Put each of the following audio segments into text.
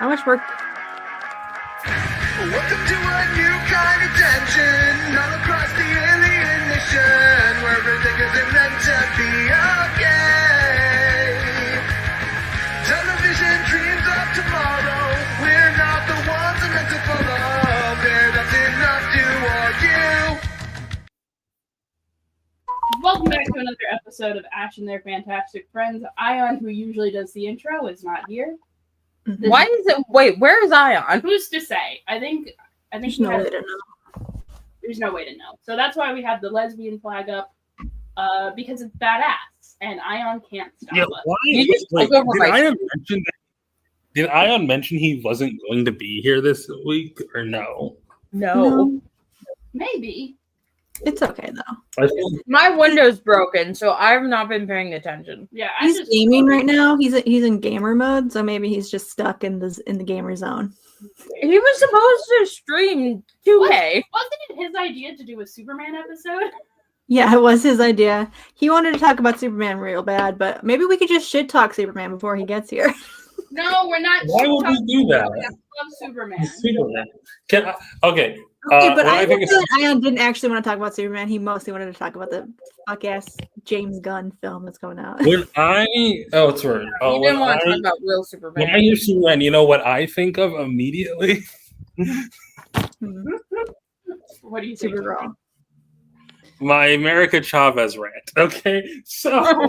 How much work? Welcome to a new kind of tension, all across the alien nation, where everything isn't meant to be okay. Television dreams of tomorrow, we're not the ones that meant to follow. They're not enough to or you. Welcome back to another episode of Ash and Their Fantastic Friends. Ayaan, who usually does the intro, is not here. Why is it? Wait, where is Ayaan? Who's to say? I think There's no way to know. There's no way to know. So that's why we have the lesbian flag up, because it's badass, and Ayaan can't stop us. Why? You just Wait, took over my- did Ayaan mention he wasn't going to be here this week, or no? No. Maybe. It's okay though. I feel My window's broken, so I've not been paying attention. Yeah, He's gaming right now. He's in gamer mode, so maybe he's just stuck in the gamer zone. He was supposed to stream 2K. Wasn't it his idea to do a Superman episode? Yeah, it was his idea. He wanted to talk about Superman real bad, but maybe we could just shit talk Superman before he gets here. No, we're not. Why would we do that? I love Superman. Superman. Okay, but I feel like Ayaan didn't actually want to talk about Superman. He mostly wanted to talk about the fuck-ass James Gunn film that's coming out. It's right. He didn't want to talk about real Superman. When I hear Superman, you know what I think of immediately? What do you think? Supergirl. My America Chavez rant. Okay, so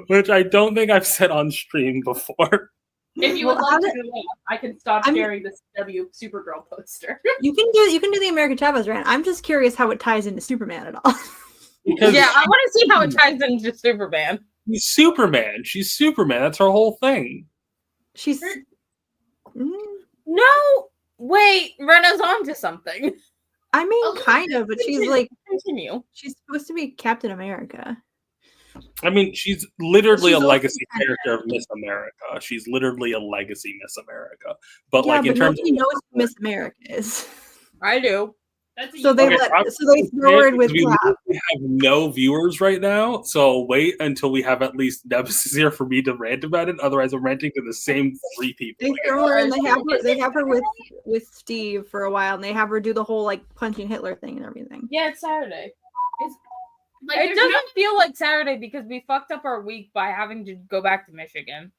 which I don't think I've said on stream before. If you would Well, like to do that, I can stop sharing this W Supergirl poster. You can do the American Chavez rant. I'm just curious how it ties into Superman at all. Because Yeah, I want to see how it ties into Superman. he's Superman. She's Superman. That's her whole thing. She's No, wait, Rena's onto something. I mean, Oh, kind of, but she's like Continue. she's supposed to be Captain America. I mean, she's literally She's a also legacy kind of character of Miss America. She's literally a legacy Miss America. But Yeah, like in but terms nobody knows who Miss America is. I do. That's a So they Okay, throw her in with we Cap. literally have no viewers right now, so wait until we have at least Nemesis here for me to rant about it. Otherwise, I'm ranting to the same three people. They again. throw her and they have her with Steve for a while, and they have her do the whole like punching Hitler thing and everything. Yeah, it's Saturday. Like, It there's doesn't feel like Saturday because we fucked up our week by having to go back to Michigan.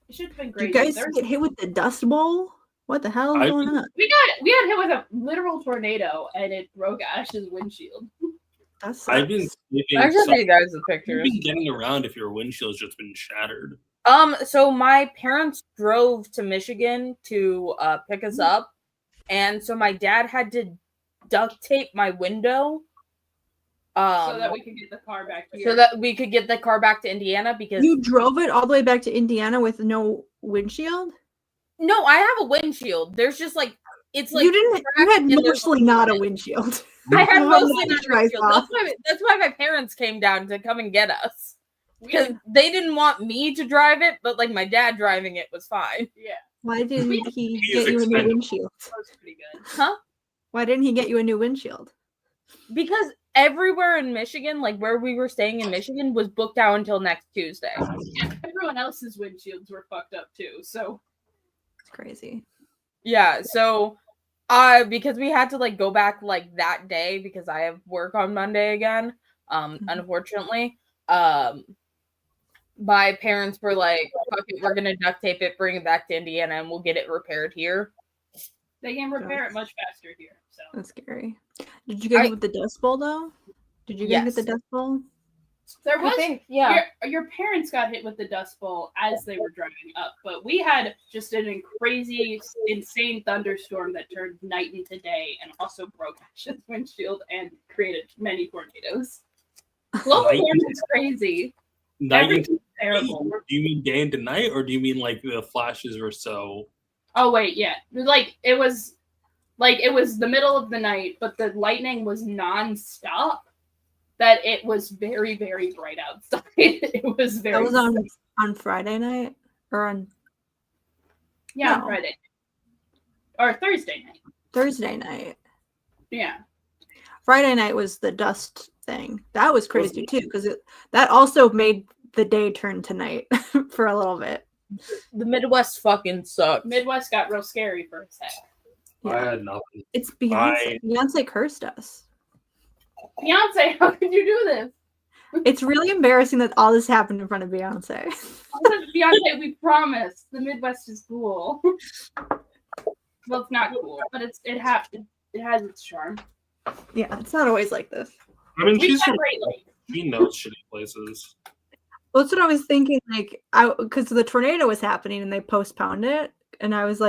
It should have been Did great. you guys get hit with the Dust Bowl? What the hell is going on? We got hit with a literal tornado, and it broke Ash's windshield. That's I've been sleeping. I should show you guys the You've pictures. been getting around if your windshield's just been shattered. So my parents drove to Michigan to pick us up, and so my dad had to duct tape my window. So that we could get the car back here. So that we could get the car back to Indiana because You drove it all the way back to Indiana with no windshield? no, I have a windshield. There's just like it's like You didn't. You had and there's- mostly not a windshield. I had You mostly had not to a drive windshield. off. That's why my parents came down to come and get us because they didn't want me to drive it, but like my dad driving it was fine. Yeah, Why didn't he He's get you a new expensive. windshield? that was pretty good. Huh? Why didn't he get you a new windshield? Because everywhere in Michigan, like where we were staying in Michigan, was booked out until next Tuesday. Yeah, everyone else's windshields were fucked up too. So It's crazy. Yeah, so because we had to like go back like that day because I have work on Monday again. Unfortunately. My parents were like, fuck it, we're gonna duct tape it, bring it back to Indiana, and we'll get it repaired here. they can repair it much faster here. So That's scary. Did you get hit with the Dust Bowl though? Did you get hit with the Yes. Dust Bowl? there was yeah. your parents got hit with the Dust Bowl as they were driving up, but we had just an crazy, insane thunderstorm that turned night into day and also broke Ash's windshield and created many tornadoes. Global Night- warming's crazy. Night Everything's into terrible. Do you mean day into night, or do you mean like the flashes were so? Oh wait, yeah. It was the middle of the night, but the lightning was non-stop. That it was very, very bright outside. It was very. That was on Friday night or on on no. Friday or Thursday night. Thursday night. Yeah. Friday night was the dust thing. That was crazy too because that also made the day turn to night for a little bit. The Midwest fucking sucks. Midwest got real scary for a sec. I had nothing. It's Beyonce. Beyonce cursed us. Beyonce, how could you do this? It's really embarrassing that all this happened in front of Beyonce. Beyonce, we promise the Midwest is cool. Well, it's not cool, but it has its charm. Yeah, it's not always like this. I mean, We she's from, separate, like, she knows shitty places. Well, that's what I was thinking. Like, because the tornado was happening and they postponed it, and I was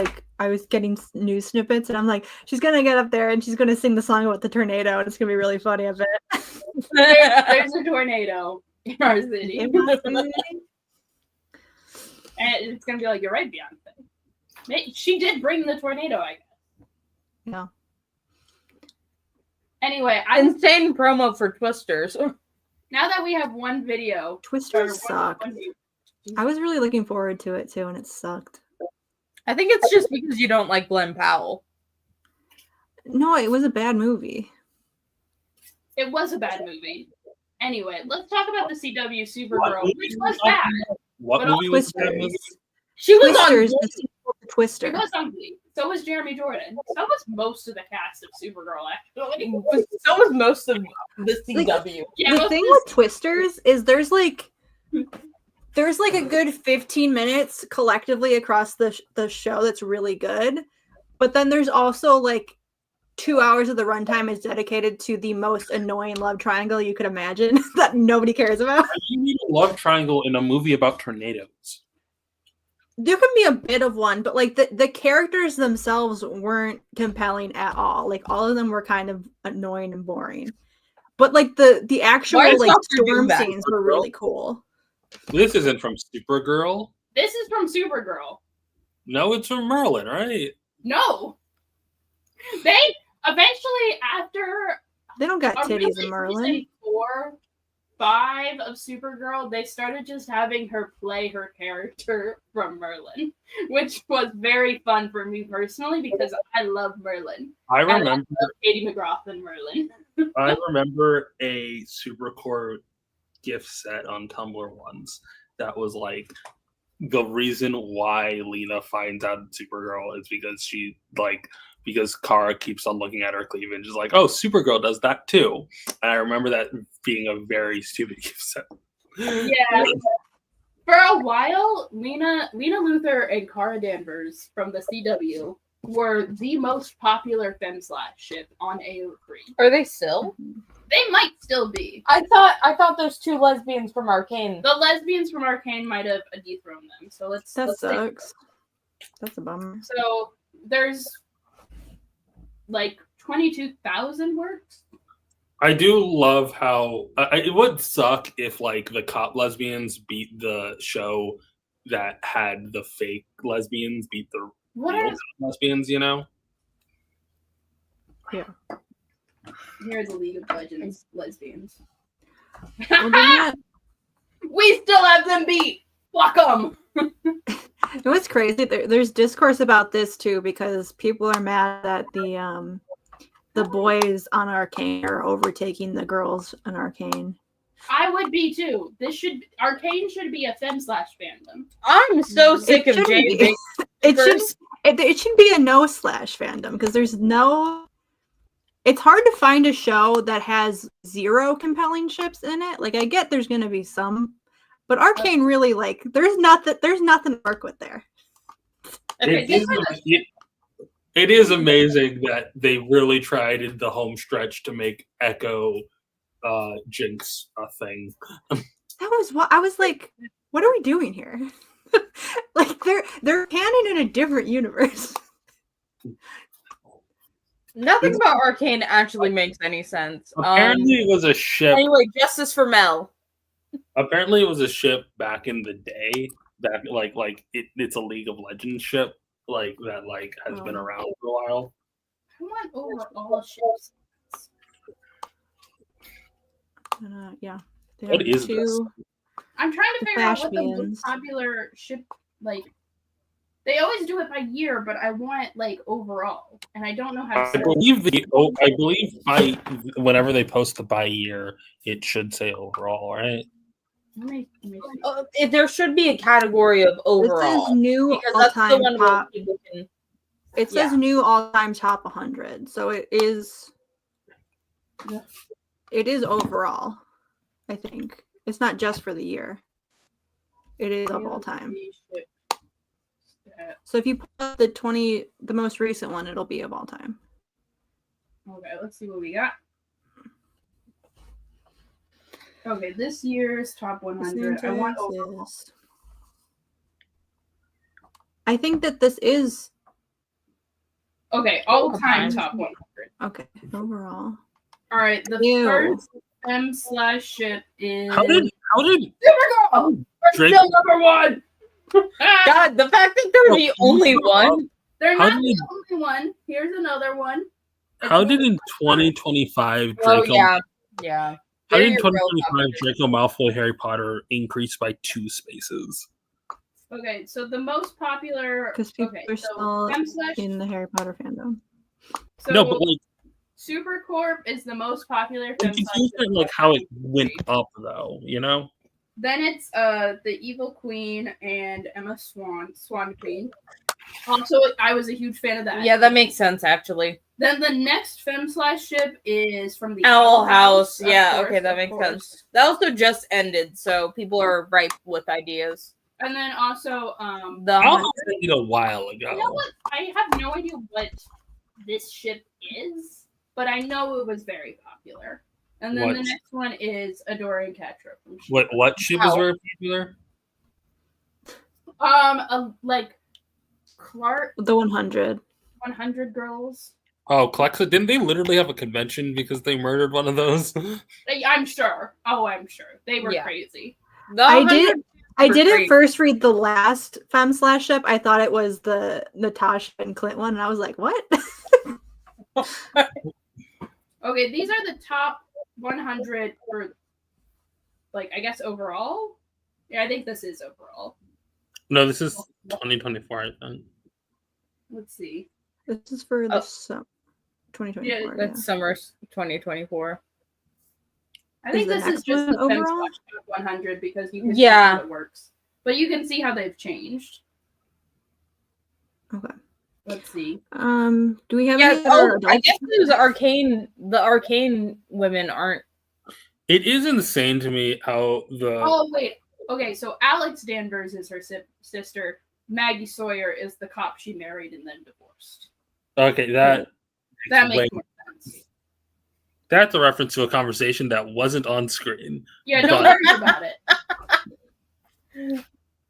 getting news snippets, and I'm like, she's gonna get up there and she's gonna sing the song about the tornado, and it's gonna be really funny. I bet. there's a tornado in our city. In my city. And it's gonna be like, you're right, Beyonce. She did bring the tornado, I guess. Yeah. Anyway, Insane promo for Twisters. now that we have one video, Twisters suck. I was really looking forward to it too, and it sucked. I think it's just because you don't like Glenn Powell. No, it was a bad movie. It was a bad movie. Anyway, let's talk about the CW Supergirl, What which was bad. What But movie was that Twisters. movie? She was Twisters, on. the sequel to It Twister. was ugly. So was Jeremy Jordan. So was most of the cast of Supergirl, actually. So was most of the CW. Yeah, The most thing of with Twisters is there's like a good 15 minutes collectively across the show that's really good, but then there's also like 2 hours of the runtime is dedicated to the most annoying love triangle you could imagine that nobody cares about. You need a love triangle in a movie about tornadoes. There can be a bit of one, but like the characters themselves weren't compelling at all. Like all of them were kind of annoying and boring. But like the actual Why is like Doctor Doom storm back? scenes were really cool. This isn't from Supergirl. This is from Supergirl. No, it's from Merlin, right? No. They eventually, after They don't got around, titties in like, Merlin. season 4, 5 of Supergirl, they started just having her play her character from Merlin, which was very fun for me personally because I love Merlin. I remember. love Katie McGrath and Merlin. I remember a Supercore gift set on Tumblr once that was like the reason why Lena finds out Supergirl is because Kara keeps on looking at her cleavage, is like, oh, Supergirl does that too. And I remember that being a very stupid gift set. Yeah. For a while, Lena Luthor and Kara Danvers from the CW were the most popular femslash ship on AO3. Are they still? They might still be. I thought those two lesbians from Arcane. The lesbians from Arcane might have dethroned them. So let's That take- sucks. That's a bummer. So there's like 22,000 works. I do love how it would suck if like the cop lesbians beat the show that had the fake lesbians beat the What real are lesbians, you know? here are the League of Legends lesbians? Well, then We still have them beat. Fuck them. it was crazy. There's discourse about this too because people are mad that the boys on Arcane are overtaking the girls on Arcane. I would be too. Arcane should be a femslash fandom. I'm so sick of shouldn't Jane. be. It should be a no slash fandom because there's no. It's hard to find a show that has 0 compelling ships in it. Like I get there's gonna be some, but Arcane really like there's nothing to work with there. Okay, It is amazing that they really tried in the home stretch to make Echo Jinx a thing. That was what I was like. What are we doing here? Like they're canon in a different universe. Nothing about Arcane actually makes any sense. Apparently, it was a ship. Anyway, justice for Mel. Apparently, it was a ship back in the day that it's a League of Legends ship that has been around for a while. I want overall ships. Yeah. What is this? I'm trying to figure out what the Flashbans. most popular ship like. They always do it by year, but I want like overall, and I don't know how to. I Say believe by whenever they post the by year, it should say overall, right? There should be a category of This overall. is new Because that's the all-time one where top. people can. It says new all-time top 100, so it is. Yeah. It is overall. I think it's not just for the year. It is of all time. So if you pull up the most recent one, it'll be of all time. Okay, let's see what we got. Okay, this year's top 100. I want overall. I think that this is Okay, all-time top 100. okay overall. All right, the Ew. first M/ship is How did Supergirl. Drake? Still number one. God, the fact that they're the only one. They're How not did- the only one. Here's another one. How did in 2025 Oh Draco? yeah. How They're did in your real 2025 Draco Malfoy Harry Potter increase by 2 spaces? Okay, so the most popular. Because people Okay, are so still M/, in the Harry Potter fandom. so No, but like Supercorp is the most popular. I'm confused at like how it went up though. You know? Then it's the Evil Queen and Emma Swan Queen. Also, I was a huge fan of that. Yeah, that makes sense actually. Then the next fem/ship is from the Owl House. Of Yeah, course, okay, that of makes course. sense. That also just ended, so people are ripe with ideas. And then also, The I'll say it a while ago. you know what? I have no idea what this ship is, but I know it was very popular. And then What? the next one is Adora and Catra from What ship is very popular? like Clark The 100. 100 Girls. Oh, Clexa, didn't they literally have a convention because they murdered one of those? I'm sure. Oh, I'm sure they were Yeah. crazy. I didn't great. first read the last fem/ship. I thought it was the Natasha and Clint one, and I was like, "What?" Okay, these are the top 100 for, like, I guess overall. Yeah, I think this is overall. No, this is 2024, I think. Let's see. This is for Oh. the 2024. Yeah, Yeah, That's summer 2024. I think the this is next just one the overall? Top 100 because you can Yeah. see how it works. But you can see how they've changed. Okay. Let's see. Do we have Yeah, any other I adults? guess those the arcane women aren't. It is insane to me how the Oh, wait. Okay, so Alex Danvers is her sister. Maggie Sawyer is the cop she married and then divorced. okay that That way- makes more sense. that's a reference to a conversation that wasn't on screen. Yeah, don't But- worry about it.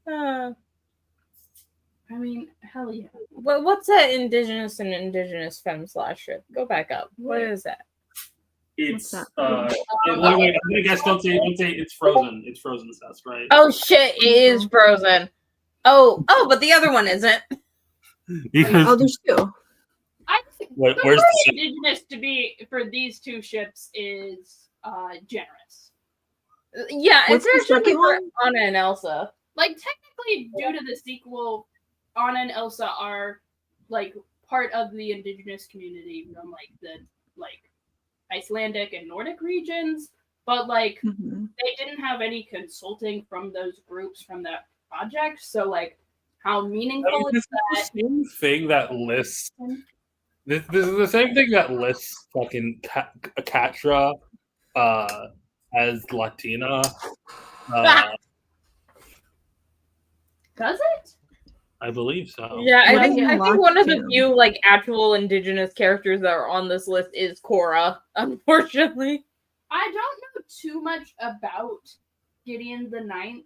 Uh, I mean, hell yeah. what's that indigenous fem/ship? Go back up. What is that? It's What's wait, I'm gonna guess. Don't say it's Frozen. It's Frozen's nest, right? Oh shit! It is Frozen. Oh, but the other one isn't. Because Oh, there's two. I think where's the the word indigenous to be for these two ships is generous. Yeah, What's the especially second for one? Anna and Elsa. Like technically, due to the sequel, Anna and Elsa are like part of the indigenous community from like the Icelandic and Nordic regions, but like Mhm. they didn't have any consulting from those groups from that project. So like, how meaningful this is is the that? same thing that lists. This is the same thing that lists fucking Catra as Latina. Does it? I believe so. Yeah, I think Locked one of the in. few like actual indigenous characters that are on this list is Korra. Unfortunately, I don't know too much about Gideon the Ninth.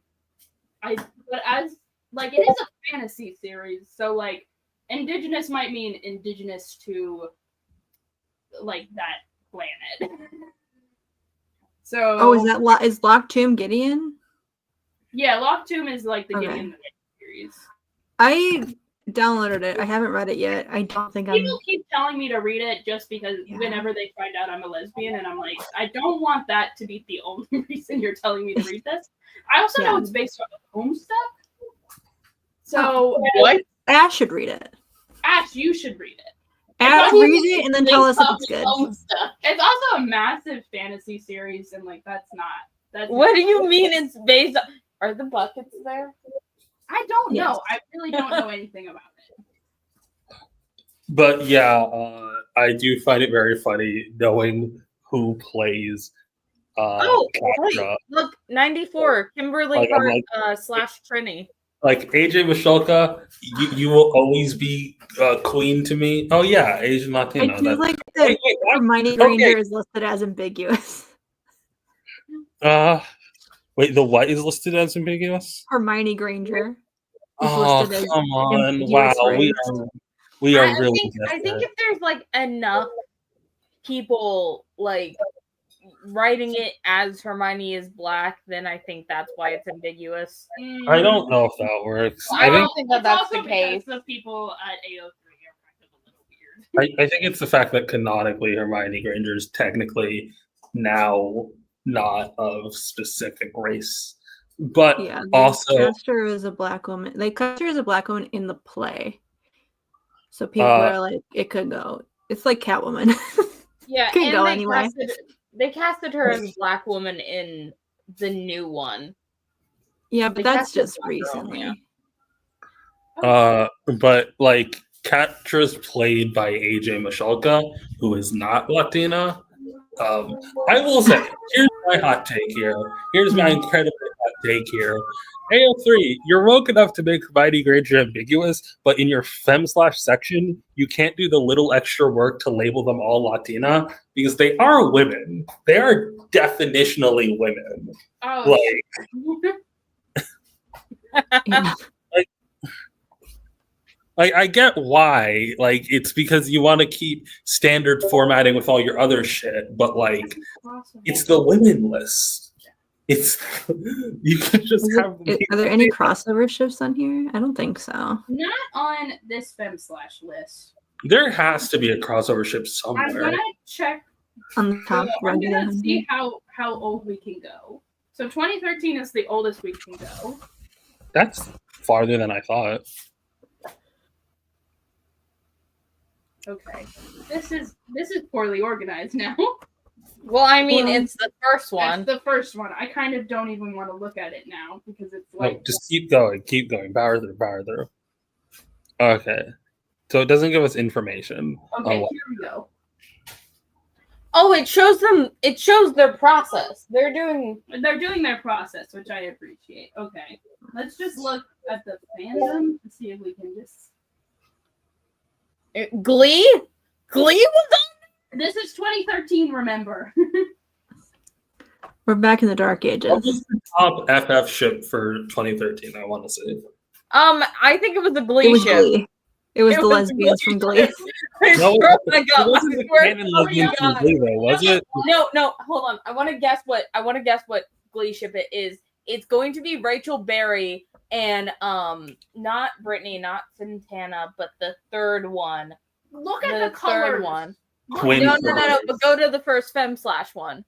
But as like it is a fantasy series, so like indigenous might mean indigenous to like that planet. So Oh, is Lock Tomb Gideon? yeah, Lock Tomb is like the Okay. Gideon the Ninth series. I downloaded it. I haven't read it yet. I don't think I'm. People keep telling me to read it just because Yeah. whenever they find out I'm a lesbian, and I'm like, I don't want that to be the only reason you're telling me to read this. I also know Yeah. it's based on home stuff. So what? Ash should read it. Ash, you should read it. Ash, also read it and then tell us if it's Based good. off home stuff. It's also a massive fantasy series, and like that's not What do you mean it's based on? Are the buckets there? I don't Yes. know. I really don't know anything about it. But yeah, I do find it very funny knowing who plays Oh, wait, Katra. look, 94, Kimberly Like, I'm Hart / Trini. Like AJ Michalka, you will always be queen to me. Oh yeah, Asian I Latino. do That's, like that what? Hermione Granger is listed as ambiguous. Wait, the what is listed as ambiguous? Hermione Granger is Oh, listed as come on! ambiguous Wow, race. we are I really. think if there's like enough people like writing it as Hermione is black, then I think that's why it's ambiguous. I don't know if that works. I I don't think think that that's also the case. because the people at AO3 are kind of a little weird. I think it's the fact that canonically Hermione Granger is technically now not of specific race, but Yeah, also cast her as a black woman. They cast her as a black woman in the play, so people are like, it could go. It's like Catwoman. Yeah, Could and go anyway. they casted her as a black woman in the new one. Yeah, but They that's casted just Black Girl, recently. yeah. but like Katra's played by AJ Michalka, who is not Latina. I will say, here's my hot take here. Here's my incredibly hot take here. AO3, you're woke enough to make Hermione Granger ambiguous, but in your fem/ section, you can't do the little extra work to label them all Latina because they are women. They are definitionally women. Oh, Yeah. Like I get why. Like it's because you want to keep standard formatting with all your other shit, but like it's the women list. It's you can just have. Are there any crossover ships on here? I don't think so. not on this fem/ list. There has to be a crossover ship I'm somewhere. gonna check. On the top, I'm gonna see how old we can go. So 2013 is the oldest we can go. That's farther than I thought. Okay, this is poorly organized now. Well, I mean, Well, it's the first one. That's the first one. I kind of don't even want to look at it now because it's like No, just keep going, power through. Okay, so it doesn't give us information. okay. on what- Here we go. Oh, it shows them. It shows their process. They're doing. They're doing their process, which I appreciate. Okay, let's just look at the fandom to see if we can just. Glee was This is 2013. Remember. We're back in the dark ages. What was the top FF ship for 2013? I want to say. on. I think it was a Glee It was ship. Glee. It was It the was lesbians Glee from Glee. I No, swear to it God, wasn't I the swear- canon oh my lesbians from God. Glee, though, was it? No, hold on. I want to guess what Glee ship it is. It's going to be Rachel Berry and not Brittany, not Santana, but the third one. Look at The the colors. third one. Twin No, colors. but go to the first fem/ one.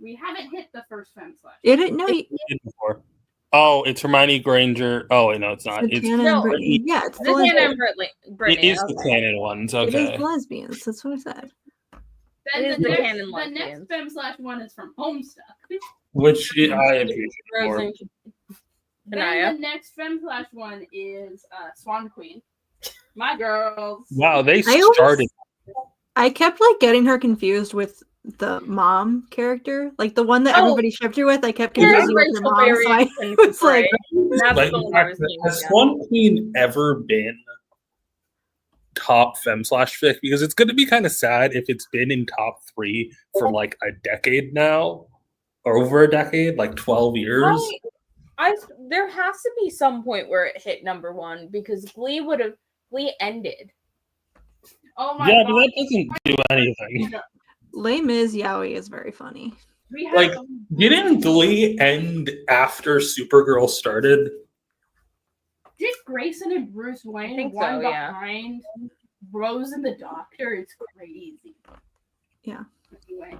We haven't hit the first fem/. It didn't know. Before. Oh, it's Hermione Granger. Oh, wait, no, it's not. It's Santana No, and Brittany. Yeah, it's the Santana lesbians. and it Brittany. is the canon ones. It is Okay. the lesbians. That's what I said. Then It is the the next, canon the next lesbians. fem/1 is from Homestuck. Which I appreciate Rose more. and Then Anaya. the next fem/1 is Swan Queen. My girls. Wow, they I always- started. I kept like getting her confused with the mom character, like the one that Oh. everybody shipped her with. I kept Here's confusing with her Rachel mom, Berry so I and was like, That's Like, the one I was thinking has of. Swan Queen ever been top fem/fic? Because it's going to be kind of sad if it's been in top 3 for like a decade now, or over a decade, like 12 years. There has to be some point where it hit number 1 because Glee ended. Oh my Yeah, god. but that doesn't do anything. Les Mis Yaoi is very funny. We have Like, didn't Glee end after Supergirl started? Did Grayson and Bruce Wayne think one so, yeah. behind Rose and the Doctor? It's crazy. Yeah. Anyway,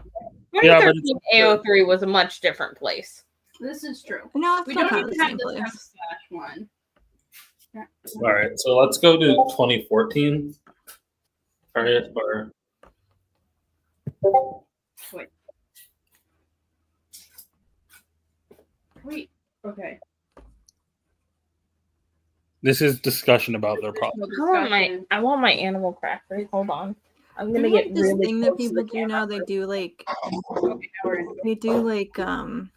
Yeah, but 2013 AO3 was a much different place. this is true. No, it's We not don't kind of even the have same the place. fem/1. All right, so let's go to 2014. All right, or Wait. Wait. Okay. This is discussion about their There's problem. no discussion. I want my animal crackers. Hold on. I'm gonna There's get like this really thing that close to people the do now. They do like Okay, now we're in.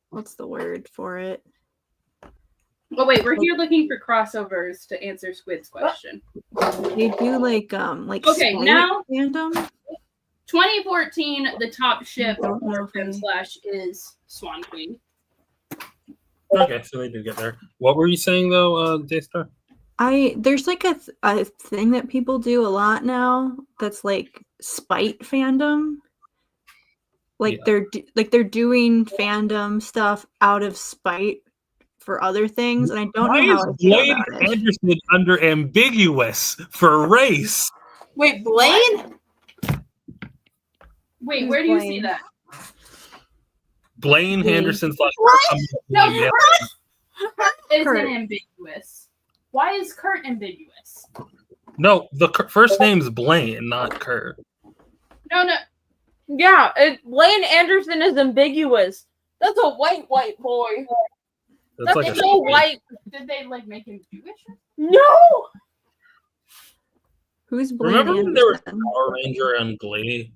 what's the word for it? Oh wait, we're here looking for crossovers to answer Squid's question. They do like Okay, spite now- fandom. 2014, the top ship I don't know for if Slash is Swan Queen. Okay, so they did get there. What were you saying though, Daystar? There's like a thing that people do a lot now that's like spite fandom. Like Yeah. they're doing fandom stuff out of spite for other things, and I don't know how I feel Blaine about it. Anderson under ambiguous for race? Wait, Blaine? Wait, Who's where do you see Blaine? that? Blaine Blaine. Henderson No, yeah. Kurt isn't Kurt. ambiguous. Why is Kurt ambiguous? No, the first name's Blaine, not Kurt. No. Yeah, Blaine Anderson is ambiguous. That's a white boy. That's like That's so white. Did they like make him Jewish? No. Who's Blaine Remember when there was Anderson? Power Ranger and Glee?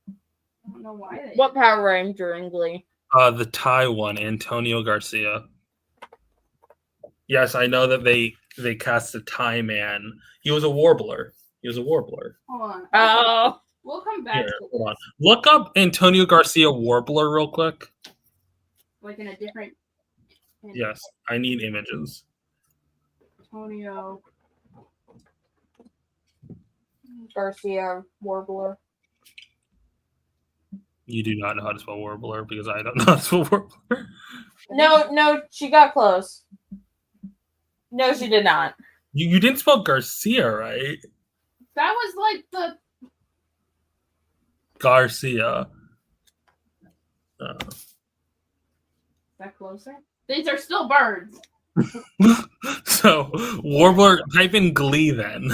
I don't know why they. What Power Ranger in Glee? The Thai one, Antonio Garcia. Yes, I know that they cast a Thai man. He was a warbler. Hold on. Oh, We'll come back Here, to hold on. Look up Antonio Garcia warbler real quick. like in a different. Yes, I need images. Antonio. Garcia Warbler. You do not know how to spell warbler because I don't know how to spell warbler. No, she got close. No, she did not. You didn't spell Garcia, right? That was like the. Garcia. Is that closer? These are still birds. So warbler. Type in Glee then.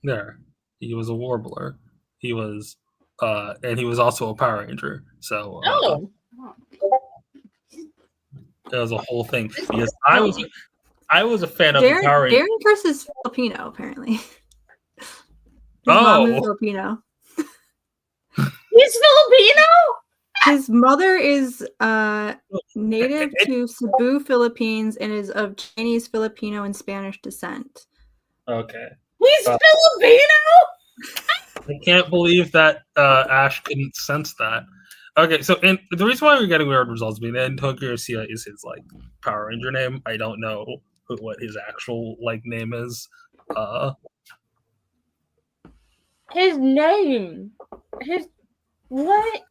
There, he was a warbler. He was, and he was also a Power Ranger. So Oh, it was a whole thing because I was a fan of the Power Darren, Ranger. Darren Chris is Filipino, apparently. His Oh. mom is Filipino. he's Filipino. His mother is native to Cebu, Philippines, and is of Chinese, Filipino, and Spanish descent. Okay, He's Filipino. I can't believe that Ash couldn't sense that. Okay, so and the reason why we're getting weird results, I mean, Antonio Garcia is his like Power Ranger name. I don't know what his actual like name is. His name. His what?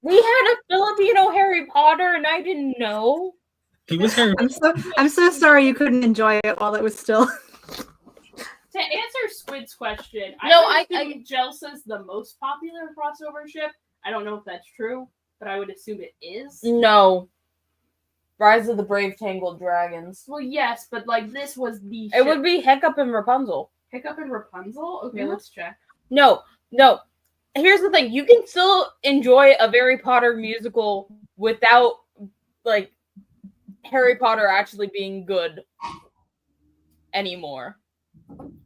We had a Filipino Harry Potter, and I didn't know. He was Harry. I'm so sorry you couldn't enjoy it while it was still. To answer Squid's question, No, I I- think Jelsa's the most popular crossover ship. I don't know if that's true, but I would assume it is. No. Rise of the Brave Tangled Dragons. Well, yes, but like this was the. It would be Hiccup and Rapunzel. Hiccup and Rapunzel. Okay, Mhm. let's check. No. Here's the thing: you can still enjoy a Harry Potter musical without, like, Harry Potter actually being good anymore.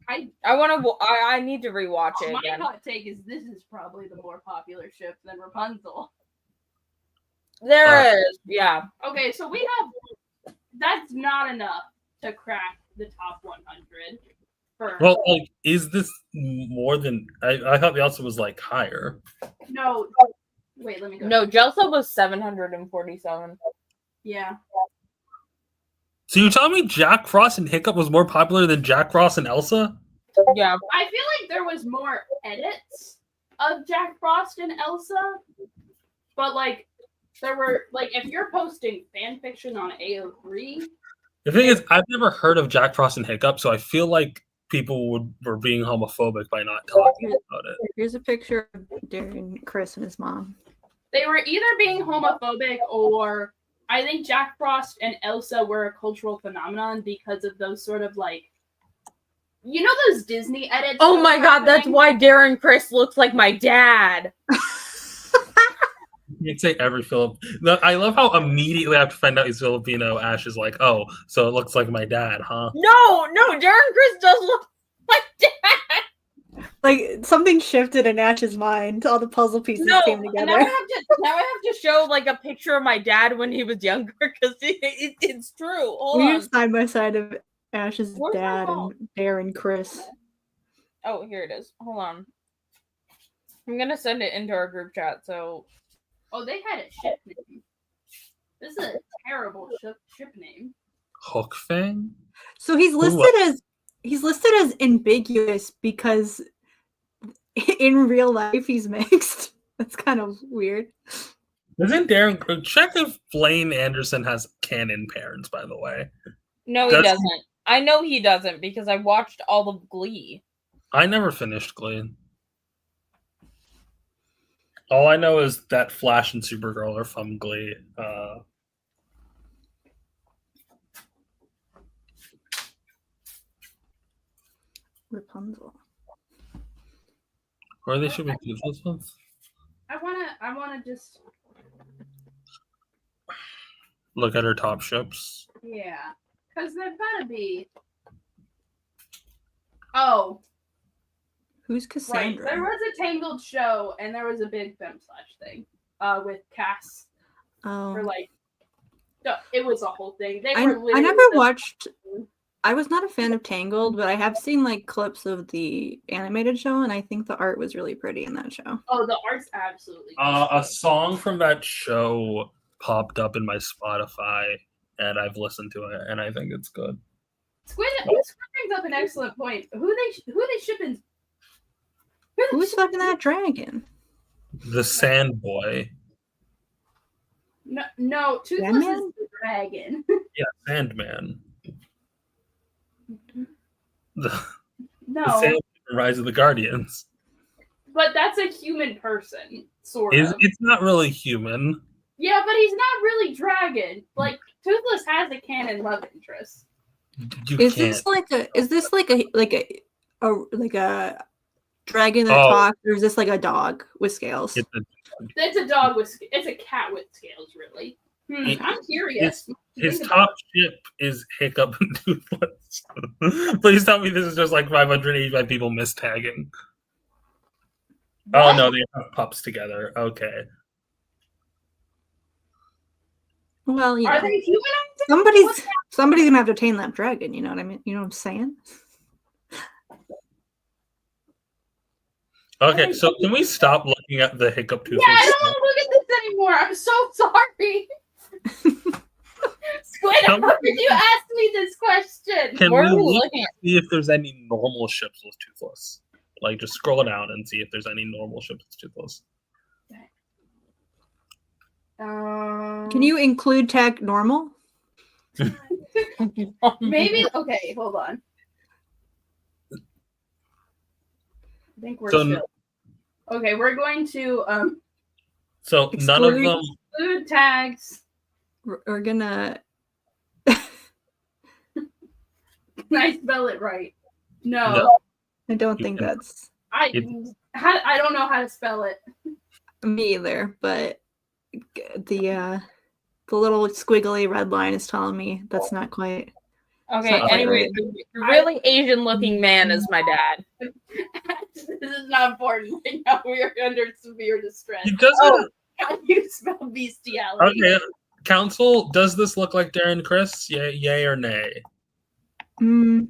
I want to. I need to rewatch it My again. hot take is this is probably the more popular ship than Rapunzel. There is, yeah. Okay, so we have. That's not enough to crack the top 100. For Well, like, is this more than I thought? The also was like higher. no. Wait, let me go. No, Jelsa was 747. Yeah. So you're telling me Jack Frost and Hiccup was more popular than Jack Frost and Elsa? Yeah. I feel like there was more edits of Jack Frost and Elsa, but like there were like if you're posting fan fiction on AO3, The thing is, I've never heard of Jack Frost and Hiccup, so I feel like people were being homophobic by not talking about it. Here's a picture of Darren Chris and his mom. they were either being homophobic or I think Jack Frost and Elsa were a cultural phenomenon because of those sort of like You know those Disney edits? Oh that my were god, that's happening? why Darren Chris looks like my dad. You'd say every Philip. I love how immediately after find out he's Filipino, Ash is like, "Oh, so it looks like my dad, huh?" No, Darren Chris does look like dad. Like something shifted in Ash's mind. All the puzzle pieces No, came now together. I have to show like a picture of my dad when he was younger because it's true. Hold We on. have side by side of Ash's Where's my dad phone? and Darren Chris. Oh, here it is. Hold on. I'm gonna send it into our group chat. So Oh, they had a ship name. This is a terrible ship name. Hook Fang? So he's listed as ambiguous because in real life he's mixed. That's kind of weird. Isn't Darren? Check if Blaine Anderson has canon parents. By the way, no, he doesn't. I know he doesn't because I watched all of Glee. I never finished Glee. All I know is that Flash and Supergirl are from Glee. Rapunzel. Or they should be toothless ones. I wanna just Look at her top ships. yeah, because they've gotta be. Oh, Who's right. Cassandra? There was a Tangled show, and there was a big Femme/Slash thing. With Cass Oh. for like. No, it was a whole thing. They I were literally never the- watched. I was not a fan of Tangled, but I have seen like clips of the animated show, and I think the art was really pretty in that show. Oh, the art's absolutely. A song from that show popped up in my Spotify, and I've listened to it, and I think it's good. Squid brings up an excellent point. Who they shipping? Who's fucking that dragon? The Sand Boy. No, Toothless Sandman? is the dragon. Yeah, Sandman. The No, Sandman from Rise of the Guardians. but that's a human person, sort of. It's not really human. Yeah, but he's not really dragon. Like Toothless has a canon love interest. You Is can't. this like a dragon that Oh. talks, or is this like a dog with scales? It's a dog with. It's a cat with scales, really. It- I'm curious. His Think top ship is Hiccup and Toothless. Please tell me this is just like 585 people mistagging. Oh What? no, they have pups together. Okay. Well, you Are know, they humanized? somebody's gonna have to tame that dragon. You know what I mean? You know what I'm saying? Okay, so can we stop looking at the Hiccup Toothless? Yeah, I don't want to look at this anymore. I'm so sorry. Squid, how did you ask me this question? Can Where we are we look looking and see if there's any normal ships with Toothless? Like, just scroll down and see if there's any normal ships with Toothless. Can you include tag normal? Maybe. Okay, hold on. I think we're So- still. Okay, we're going to So none of Exclude- them. food tags. We're gonna. Can I spell it right? No, No. I don't think that's I don't know how to spell it. me either, but the little squiggly red line is telling me that's not quite. Okay, Sounds anyway, right. the really Asian looking man is my dad. This is not important right now. We are under severe distress. It doesn't. Oh, how do you spell bestiality? Okay, Council, does this look like Darren Chris? Yay or nay? Mm,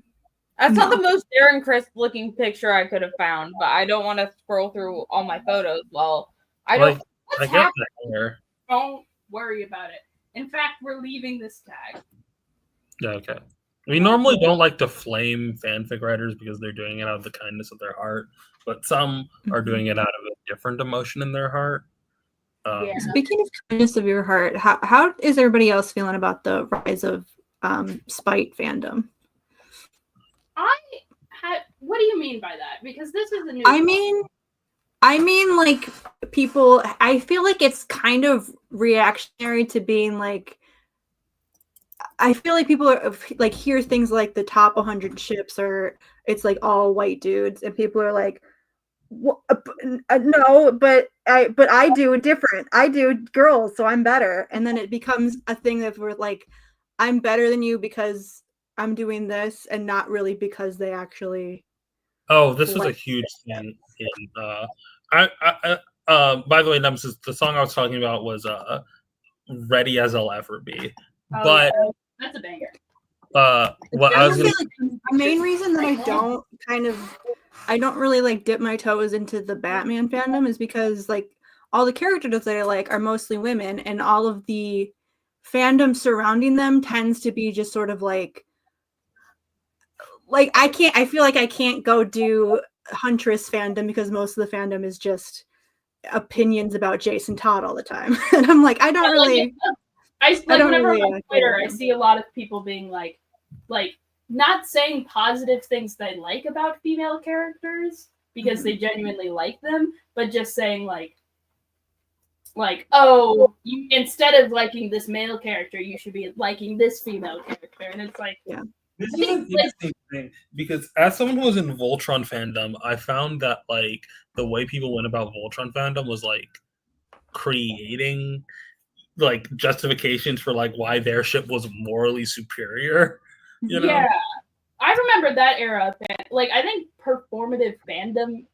That's not No. the most Darren Chris looking picture I could have found, but I don't want to scroll through all my photos. Well, I don't. Like, I What's get happening? the hair. Don't worry about it. In fact, we're leaving this tag. Yeah, okay. We normally don't like to flame fanfic writers because they're doing it out of the kindness of their heart, but some are doing it out of a different emotion in their heart. Yeah. Speaking of kindness of your heart, how is everybody else feeling about the rise of spite fandom? What do you mean by that? Because this is a new. I mean, like people. I feel like it's kind of reactionary to being like. I feel like people are like hear things like the top 100 ships or it's like all white dudes, and people are like, no, but I do different. I do girls, so I'm better. And then it becomes a thing that we're like, I'm better than you because I'm doing this, and not really because they actually. Oh, this was a Like- huge thing. By the way, Nemesis, the song I was talking about was "Ready as I'll Ever Be," Oh, but yeah. That's a banger. what I was gonna the main reason that I don't really like dip my toes into the Batman fandom is because like all the characters that I like are mostly women, and all of the fandom surrounding them tends to be just sort of like I feel like I can't go do Huntress fandom because most of the fandom is just opinions about Jason Todd all the time. And I'm like, I don't really Whenever I'm on like Twitter, I it. see a lot of people being like not saying positive things they like about female characters because they genuinely like them, but just saying like, oh, you instead of liking this male character, you should be liking this female character, and it's like, This is an interesting thing because as someone who was in Voltron fandom, I found that like the way people went about Voltron fandom was like creating like justifications for like why their ship was morally superior. You know? yeah, I remember that era of like I think performative fandom,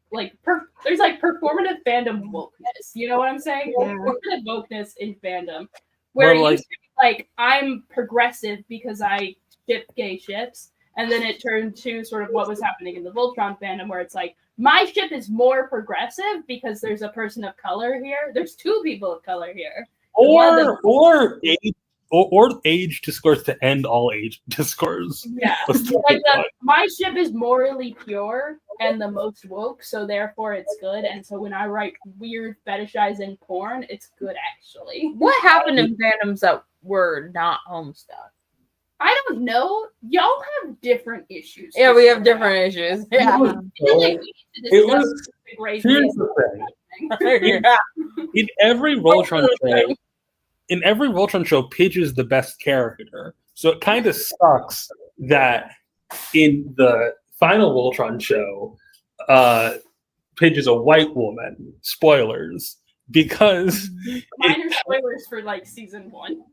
there's like performative fandom wokeness. You know what I'm saying? Yeah. Performative wokeness in fandom, where Well, it like- used to be like I'm progressive because I ship gay ships, and then it turned to sort of what was happening in the Voltron fandom, where it's like my ship is more progressive because there's a person of color here. There's two people of color here. Or age discourse to end all age discourse. Yeah, like my ship is morally pure and the most woke, so therefore it's good. And so when I write weird fetishizing porn, it's good actually. What happened in fandoms that were not home stuff? I don't know. Y'all have different issues. Yeah, we have different issues. Yeah. I feel like we need to It discuss was- the great Here's things the thing. Yeah. In every Voltron show, Pidge is the best character. So it kind of sucks that in the final Voltron show, Pidge is a white woman. Spoilers. Because minor spoilers for like season 1.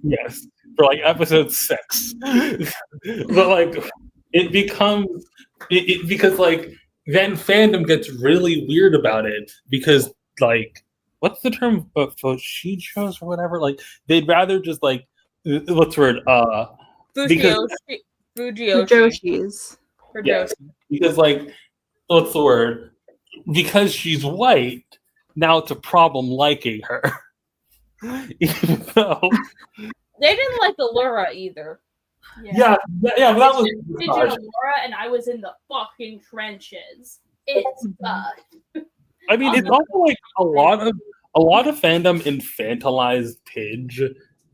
yes, for like episode 6. But like it becomes because like then fandom gets really weird about it because like what's the term for she shows or whatever? Like they'd rather just like what's the word? Fujoshis. Yes, because like what's the word? Because she's white, now it's a problem liking her. Even though They didn't like Allura either. yeah, but that was Digital Laura, and I was in the fucking trenches. It's I mean, it's also like a lot of fandom infantilized Pidge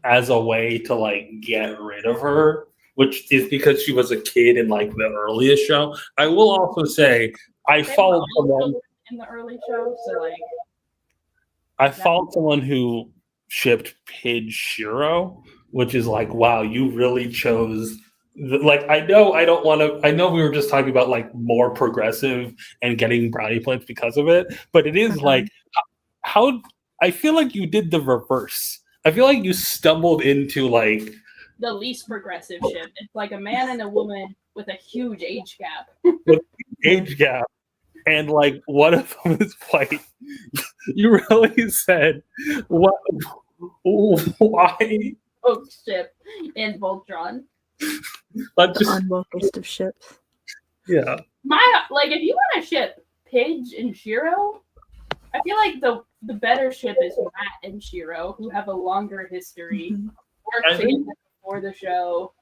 as a way to like get rid of her, which is because she was a kid in like the earliest show. I will also say I followed someone in the early show, so like I followed someone who shipped Pidge Shiro, which is like, wow, you really chose. Like, I know I don't want to. I know we were just talking about like more progressive and getting brownie points because of it, but it is like how I feel like you did the reverse. I feel like you stumbled into like the least progressive ship. It's like a man and a woman with a huge age gap. age gap, and like one of them is white. You really said what? Why? Oak ship in Voltron. Like The just unwokest of ships. yeah. If you want to ship Pidge and Shiro, I feel like the better ship is Matt and Shiro, who have a longer history. Worked together before the show.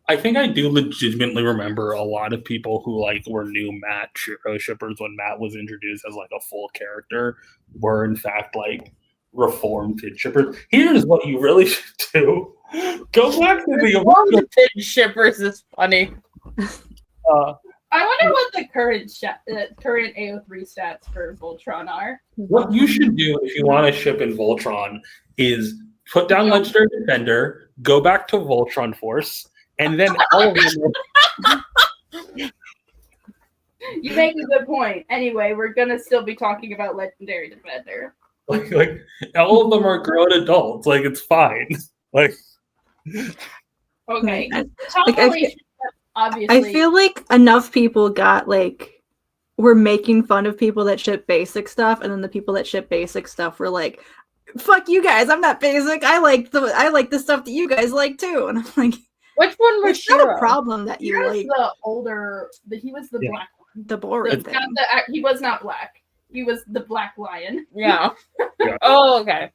I think I do legitimately remember a lot of people who like were new Matt Shiro shippers when Matt was introduced as like a full character were in fact like reformed Pidge shippers. Here's what you really should do. Go back to the Pidge shippers is funny. I wonder what the current AO3 stats for Voltron are. What you should do if you want to ship in Voltron is put down Legendary Defender, go back to Voltron Force, and then You make a good point. Anyway, we're gonna still be talking about Legendary Defender. Like all of them are grown adults. Like it's fine. Like Okay. Like, Top like, I feel- relationship, obviously. I feel like enough people got like were making fun of people that ship basic stuff, and then the people that ship basic stuff were like, "Fuck you guys! I'm not basic. I like the stuff that you guys like too." And I'm like, Which one was "It's not a Shiro? problem that you He was like the older. He was the Yeah. black one. the boring Not thing." he was not black. He was the black lion. Yeah. Yeah. Oh, okay.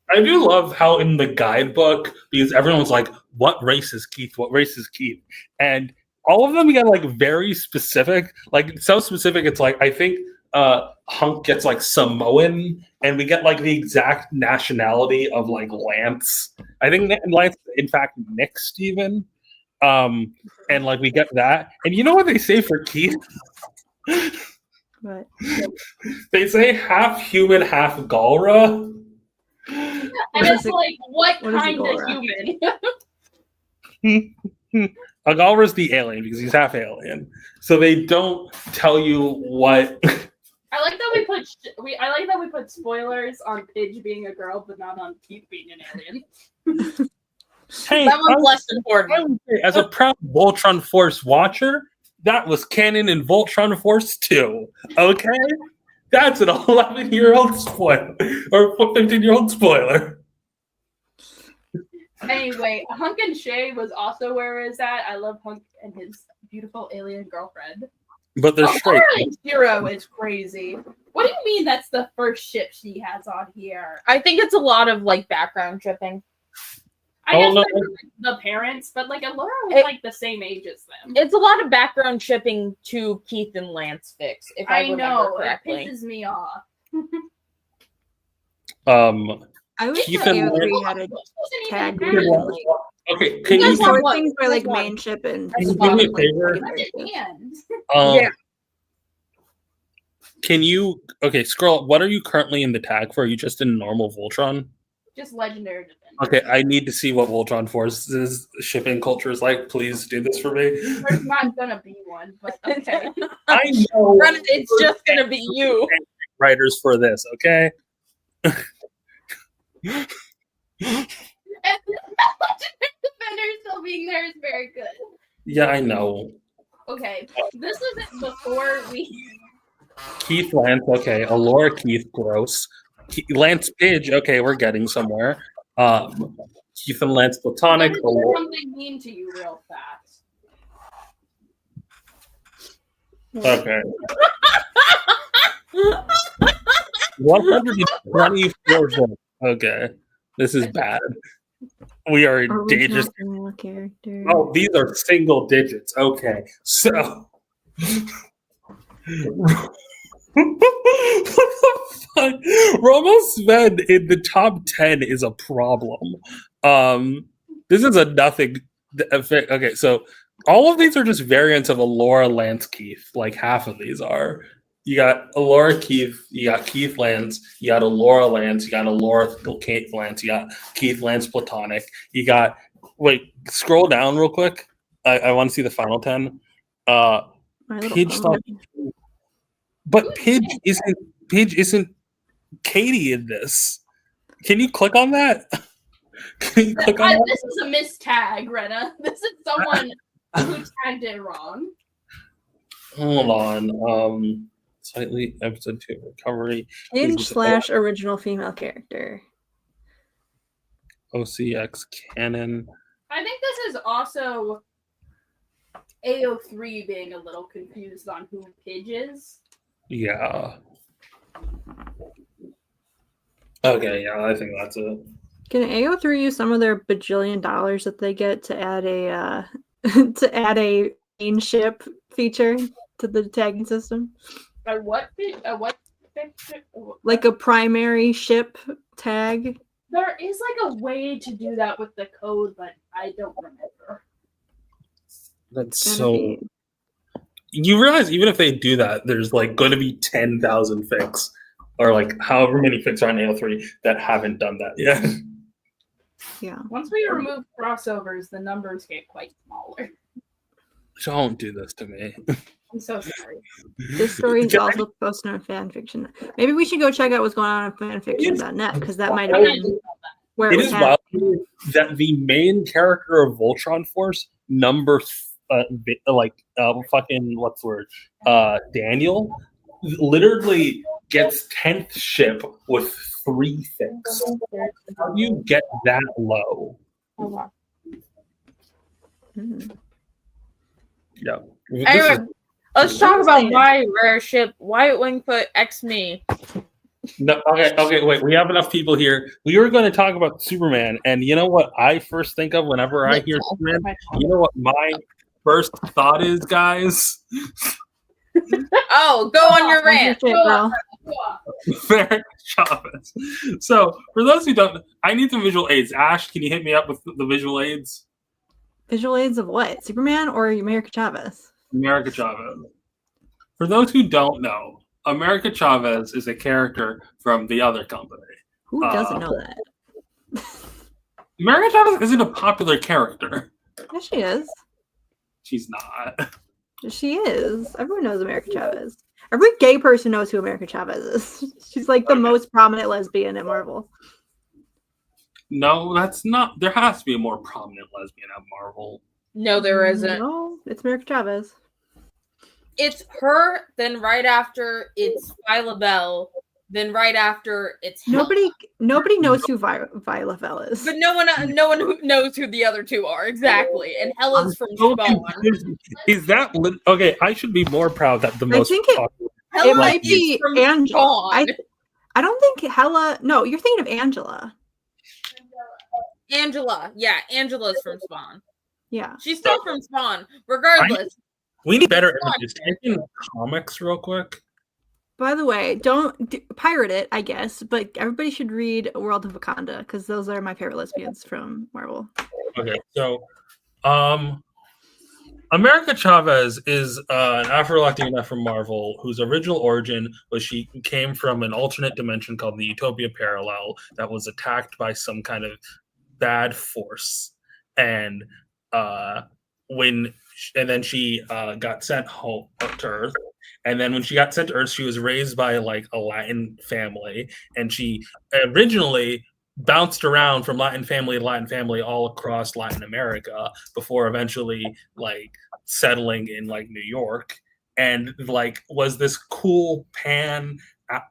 I do love how in the guidebook, because everyone's like, what race is Keith? What race is Keith? And all of them get like very specific, like so specific. It's like, I think Hunk gets like Samoan, and we get like the exact nationality of like Lance. I think that Lance, in fact, mixed even. And like we get that. And you know what they say for Keith? But They say half human, half Galra. And What it's is it- like, what what is kind of Agora? human? A Galra's the alien because he's half alien. So they don't tell you what. I like that we put spoilers on Pidge being a girl, but not on Keith being an alien. Hey, That one's less I important. would say, as a proud Voltron Force watcher, that was canon in Voltron Force 2. Okay? That's an 11-year-old spoiler. Or 15-year-old spoiler. Anyway, Hunk and Shay was also where is that? I love Hunk and his beautiful alien girlfriend. But they're straight. Hero is crazy. What do you mean that's the first ship she has on here? I think it's a lot of like background tripping. I Oh, guess no. they're the parents, but like Allura was like the same age as them. It's a lot of background shipping to Keith and Lance fix, if I, I remember know, it correctly. pisses me off. I wish Keith that and AO3 had a tag Tag. group and, like, Okay, can You you guys do want sort what? things by like That's main ship and That's Can you do me a like, favor? secondary ship. Yeah. Can you scroll up. What are you currently in the tag for? Are you just in normal Voltron? Just legendary defender. Okay, I need to see what Voltron Force's shipping culture is like. Please do this for me. There's not gonna be one, but okay. I know Brennan, it's just gonna be you. writers for this, okay? And legendary defender still being there is very good. Yeah, I know. Okay, this was it before we. Keith Lance, okay. Allura Keith, gross. Lance Pidge, okay, we're getting somewhere. Keith and Lance Platonic. Let me do something mean to you real fast. Okay. 124 volts. Okay. This is bad. We are in Original dangerous. female character. Oh, these are single digits. Okay. So. What the fuck? Roma Sven in the top 10 is a problem. This is a nothing effect. Okay, so all of these are just variants of Allura Lance Keith. Like half of these are. You got Allura Keith, you got Keith Lance, you got Allura Lance, you got Allura Keith Lance, you got Keith Lance Platonic. You got scroll down real quick. I want to see the final 10. My Little Pidge Pony. But Pidge isn't Katie in this. Can you click on that? Can you click on that? This is a mistag, Rena. This is someone who tagged it wrong. Hold on. Slightly episode 2 recovery. Pidge / original female character. OCX canon. I think this is also AO3 being a little confused on who Pidge is. Yeah. Okay, yeah, I think that's it. Can AO3 use some of their bajillion dollars that they get to add a to add a main ship feature to the tagging system? What? Like a primary ship tag? There is like a way to do that with the code, but I don't remember. That's Gonna so. be- You realize even if they do that, there's like going to be 10,000 fics, or like however many fics are on AO3 that haven't done that yet. Yeah. Once we remove crossovers, the numbers get quite smaller. Don't do this to me. I'm so sorry. This story is also posted on fanfiction. Maybe we should go check out what's going on fanfiction.net because that might have been where It it is was wild happening. that the main character of Voltron Force, fucking what's the word? Daniel, literally gets 10th ship with 3 things. How do you get that low? Yeah. Anyway, let's talk about my rare ship, White Wingfoot X Me. No, okay, wait. We have enough people here. We were going to talk about Superman, and you know what I first think of whenever I hear Superman? You know what my first thought is, guys? Oh, go on your rant. Shit, bro. Fair Chavez. So, for those who don't, I need some visual aids. Ash, can you hit me up with the visual aids? Visual aids of what? Superman or America Chavez? America Chavez. For those who don't know, America Chavez is a character from The Other Company. Who doesn't know that? America Chavez isn't a popular character. Yes, she is. She's not. She is. Everyone knows America Chavez. Every gay person knows who America Chavez is. She's like the most prominent lesbian at Marvel. No, that's not. There has to be a more prominent lesbian at Marvel. No, there isn't. No, it's America Chavez. It's her, then right after it's Viola Bell, then right after it's Hela. Nobody knows who Viola Bell is. But no one knows who the other two are exactly. And Hella's from Spawn. Is that okay? I should be more proud that the most. Hella It might is be from Angela. Spawn. I don't think Hella. No, you're thinking of Angela. Angela, yeah, Angela's from Spawn. Yeah, She's still from Spawn, regardless. We need better images. Type in comics real quick. By the way, don't pirate it, I guess, but everybody should read World of Wakanda because those are my favorite lesbians from Marvel. Okay, so, America Chavez is an Afro-Latina from Marvel whose original origin was she came from an alternate dimension called the Utopia Parallel that was attacked by some kind of bad force, and then she got sent home to Earth. And then when she got sent to Earth, she was raised by like a Latin family, and she originally bounced around from Latin family to Latin family all across Latin America before eventually like settling in like New York, and like was this cool pan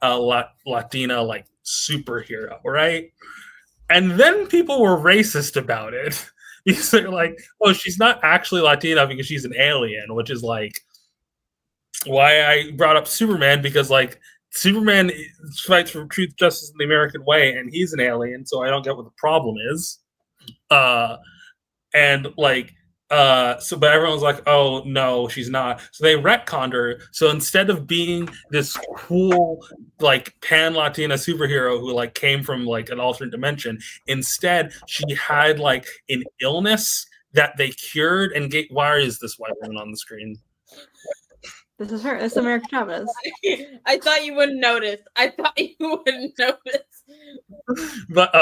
Latina like superhero, right? And then people were racist about it. Because they're like, oh, she's not actually Latina because she's an alien, which is like why I brought up Superman, because like Superman fights for truth, justice, and the American way, and he's an alien, so I don't get what the problem is. But everyone's like, oh no, she's not. So they retconned her. So instead of being this cool like pan Latina superhero who like came from like an alternate dimension, instead she had like an illness that they cured and gave. Why is this white woman on the screen? This is her. It's America Chavez. I thought you wouldn't notice. But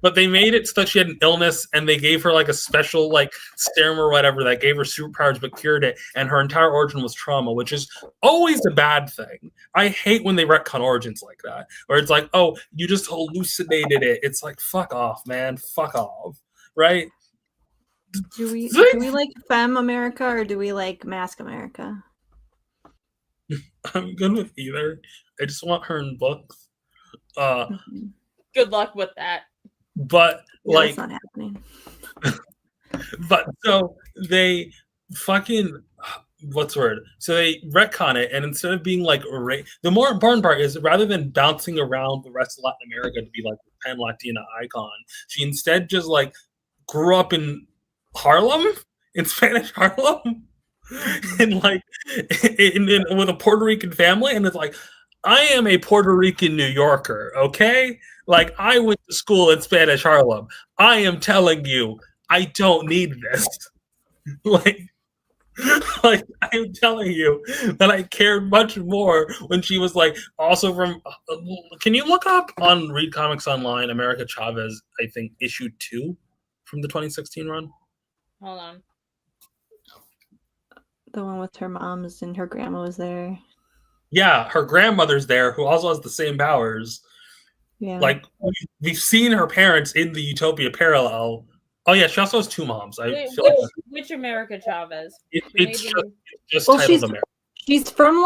but they made it so that she had an illness, and they gave her like a special like serum or whatever that gave her superpowers but cured it, and her entire origin was trauma, which is always a bad thing. I hate when they retcon origins like that, or it's like, oh, you just hallucinated it. It's like, fuck off, man, fuck off, right? Do we like Femme America or do we like Mask America? I'm good with either. I just want her in books. Good luck with that. But No, like, it's not happening. but so they fucking what's the word? So they retcon it, and instead of being like the more important part is rather than bouncing around the rest of Latin America to be like the pan Latina icon, she instead just like grew up in Harlem, in Spanish Harlem, and like with a Puerto Rican family, and it's like, I am a Puerto Rican New Yorker, okay? Like, I went to school in Spanish Harlem. I am telling you, I don't need this. like I am telling you that I cared much more when she was like also from. Can you look up on Read Comics Online America Chavez? I think issue 2 from the 2016 run. Hold on. The one with her mom's and her grandma was there. Yeah, her grandmother's there, who also has the same powers. Yeah. Like we've seen her parents in the Utopia parallel. Oh yeah, she also has two moms. I Wait, feel like which America Chavez? it's just Well, titled America. she's from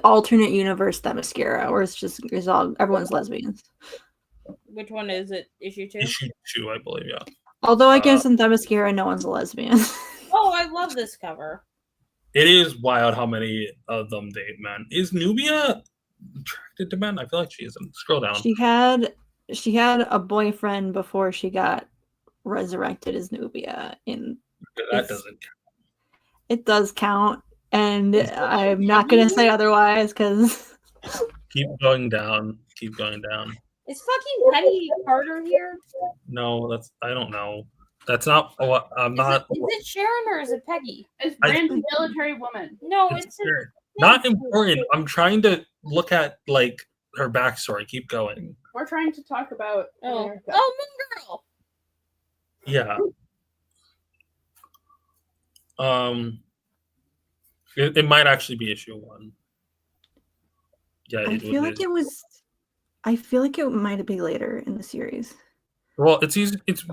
alternate universe Themyscira, where it's all everyone's lesbians. Which one is it? Issue 2? Issue 2, I believe. Yeah. Although I guess in Themyscira, no one's a lesbian. Oh, I love this cover. It is wild how many of them date men. Is Nubia attracted to men? I feel like she isn't. Scroll down. She had a boyfriend before she got resurrected as Nubia. That doesn't count. It does count, and I'm not gonna say otherwise because Keep going down. Keep going down. Is fucking Petty Carter here? No, I don't know. That's not what I'm not. Is it Sharon or is it Peggy? It's Brand's military woman. No, It's not important. I'm trying to look at like her backstory. Keep going. We're trying to talk about America. Moon Girl. Yeah. It might actually be issue 1. Yeah, I feel like it was. I feel like it might be later in the series. Well, it's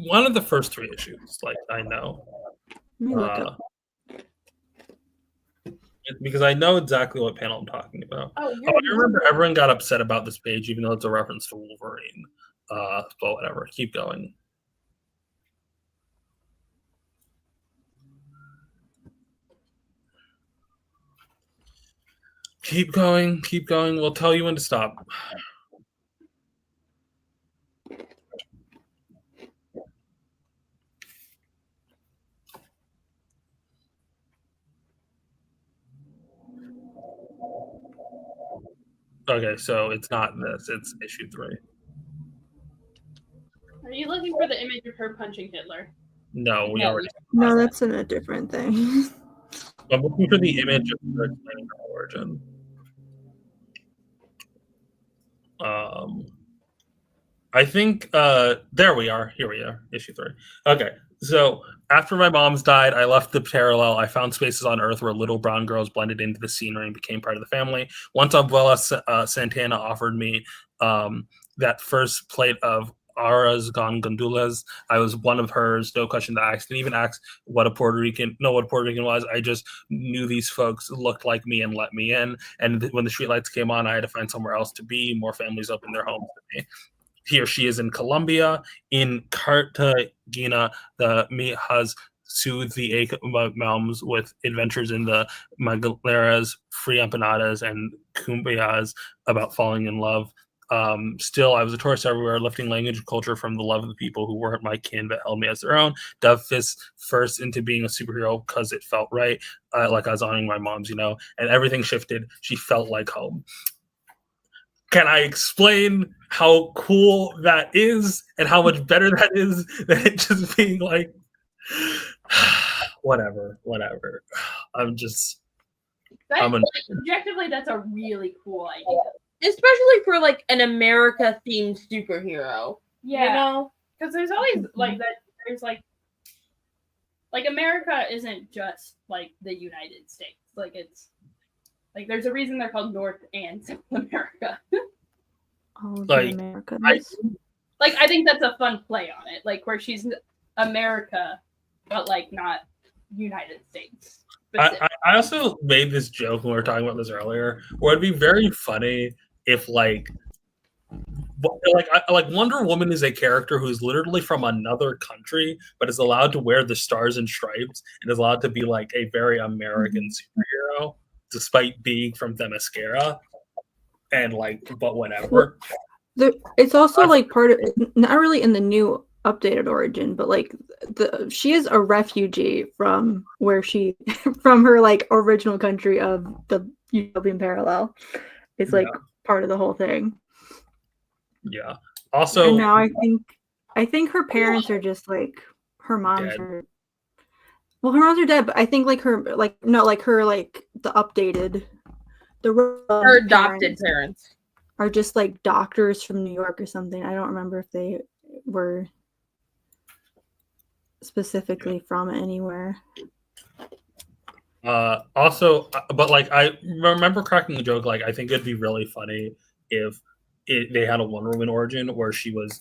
one of the first 3 issues. Like I know. Let me look up. Because I know exactly what panel I'm talking about. Oh, I remember everyone got upset about this page, even though it's a reference to Wolverine. But whatever. Keep going. Keep going. Keep going. We'll tell you when to stop. Okay, so it's not this. It's issue 3. Are you looking for the image of her punching Hitler? No, we already. No, that's in a different thing. I'm looking for the image of her explaining her origin. I think there we are. Here we are, issue 3. Okay, so after my mom's died, I left the parallel. I found spaces on Earth where little brown girls blended into the scenery and became part of the family. Once Abuela Santana offered me that first plate of Aras con gandulas, I was one of hers, no question asked. Didn't even ask what a Puerto Rican was. I just knew these folks looked like me and let me in. And when the streetlights came on, I had to find somewhere else to be. More families opened their homes to me. Here she is in Colombia. In Cartagena, the Mijas soothe the ache of moms with adventures in the Magaleras, free empanadas, and cumbias about falling in love. Still, I was a tourist everywhere, lifting language and culture from the love of the people who weren't my kin but held me as their own. Dove fist first into being a superhero because it felt right, like I was honoring my mom's, and everything shifted. She felt like home. Can I explain how cool that is and how much better that is than it just being like, whatever. Objectively, that's a really cool idea. Especially for like an America themed superhero. Yeah. Because there's always like that. There's like America isn't just like the United States. Like it's like there's a reason they're called North and South America. America. I think that's a fun play on it. Like where she's America, but like not United States. I also made this joke when we were talking about this earlier, where it'd be very funny if like Wonder Woman is a character who's literally from another country, but is allowed to wear the stars and stripes and is allowed to be like a very American superhero, despite being from Themyscira. And but whatever. It's also like part of, not really in the new updated origin, but like she is a refugee from from her like original country of the Utopian parallel. It's like part of the whole thing. Yeah. Also, and now I think her parents are just like her moms dead. Her moms are dead, but I think her adopted parents are just like doctors from New York or something. I don't remember if they were specifically from anywhere. Also, but like I remember cracking the joke. Like I think it'd be really funny if they had a Wonder Woman origin where she went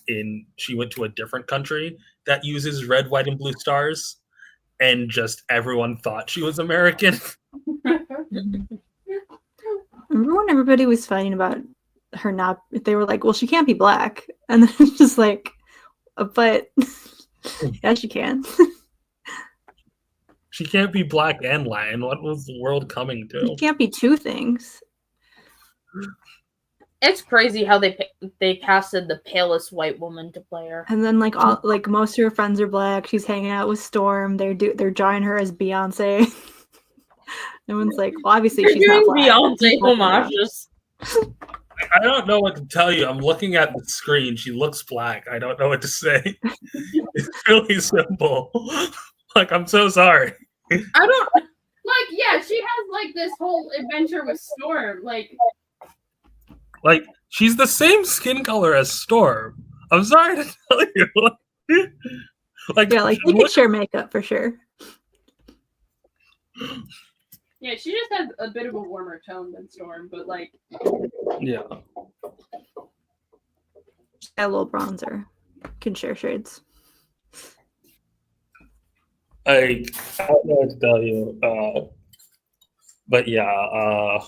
to a different country that uses red, white, and blue stars, and just everyone thought she was American. Remember when everybody was fighting about her not? They were like, "Well, she can't be black," and then it's just like, "But yeah, she can." She can't be black and Latin. What was the world coming You to? can't be two things. It's crazy how they casted the palest white woman to play her. And then like most of her friends are black. She's hanging out with Storm. They're drawing her as Beyonce. Everyone's like, well, obviously You're she's not doing black. Beyonce homages. I don't know what to tell you. I'm looking at the screen. She looks black. I don't know what to say. It's really simple. Like, I'm so sorry. I don't. Like, yeah, she has like this whole adventure with Storm. Like, She's the same skin color as Storm. I'm sorry to tell you. Yeah, like they could share makeup for sure. yeah, she just has a bit of a warmer tone than Storm, but like, yeah. A little bronzer. Can share shades. I don't know what to tell you. But yeah,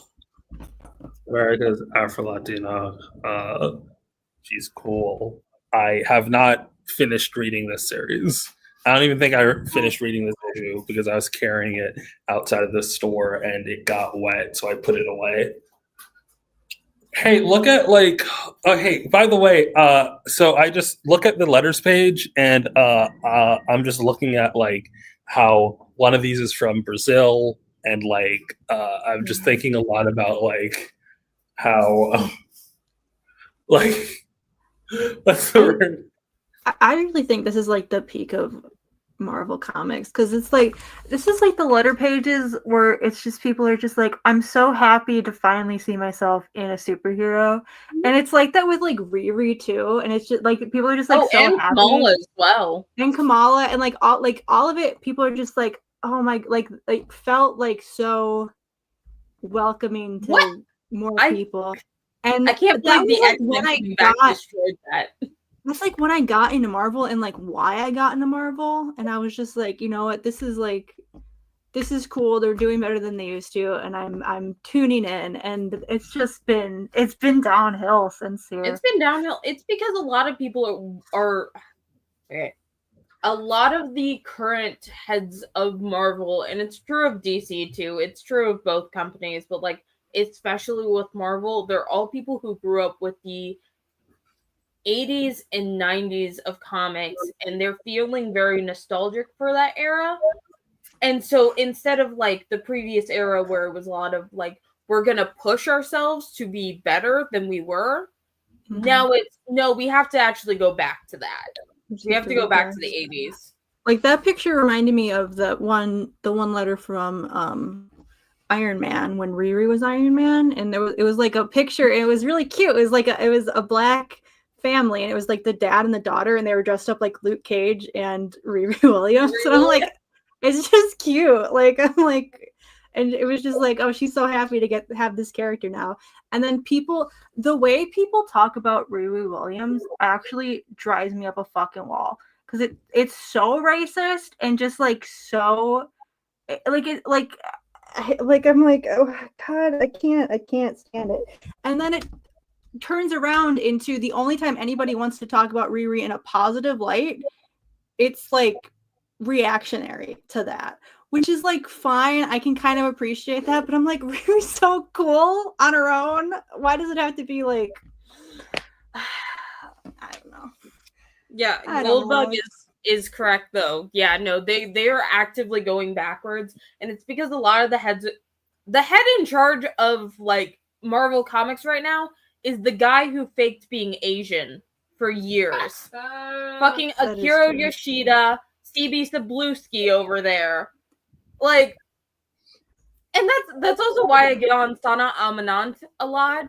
America's Afro-Latina. She's cool. I have not finished reading this series. I don't even think I finished reading this issue because I was carrying it outside of the store and it got wet, so I put it away. Hey, look at hey, by the way, so I just look at the letters page and I'm just looking at like how one of these is from Brazil and like I'm just thinking a lot about like how like what's the word? I really think this is like the peak of Marvel Comics because it's like this is like the letter pages where it's just people are just like, I'm so happy to finally see myself in a superhero, and it's like that with like Riri too, and it's just like people are just like so and happy. Kamala as well, and Kamala, and like all of it, people are just like, oh my, like felt like so welcoming to more people, and I can't believe the like X-Men when I coming back got. destroyed that. That's like when I got into Marvel and like why I got into Marvel, and I was just like, you know what, this is cool. They're doing better than they used to, and I'm tuning in, and it's been downhill since here. It's been downhill. It's because a lot of people are a lot of the current heads of Marvel, and it's true of DC too. It's true of both companies, but like especially with Marvel, they're all people who grew up with the 80s and 90s of comics, and they're feeling very nostalgic for that era. And so instead of like the previous era where it was a lot of like, we're gonna push ourselves to be better than we were, now it's no, we have to actually go back to that. We have to go back to the 80s. Like that picture reminded me of the one letter from Iron Man when Riri was Iron Man, and it was like a picture, and it was really cute. It was a black family, and it was like the dad and the daughter, and they were dressed up like Luke Cage and Riri Williams. And I'm like, it's just cute. Like I'm like, and it was just like, oh, she's so happy to have this character now. And then the way people talk about Riri Williams actually drives me up a fucking wall because it's so racist and just like so like I'm like, oh god, I can't stand it. And then it turns around into the only time anybody wants to talk about Riri in a positive light, it's like reactionary to that, which is like fine. I can kind of appreciate that, but I'm like, Riri's so cool on her own. Why does it have to be like I don't know. Yeah, Goldbug is correct though. Yeah, no, they are actively going backwards, and it's because a lot of the head in charge of like Marvel Comics right now is the guy who faked being Asian for years. Fucking Akira Yoshida, CB Sabluski over there. Like, and that's also why I get on Sana Amanant a lot,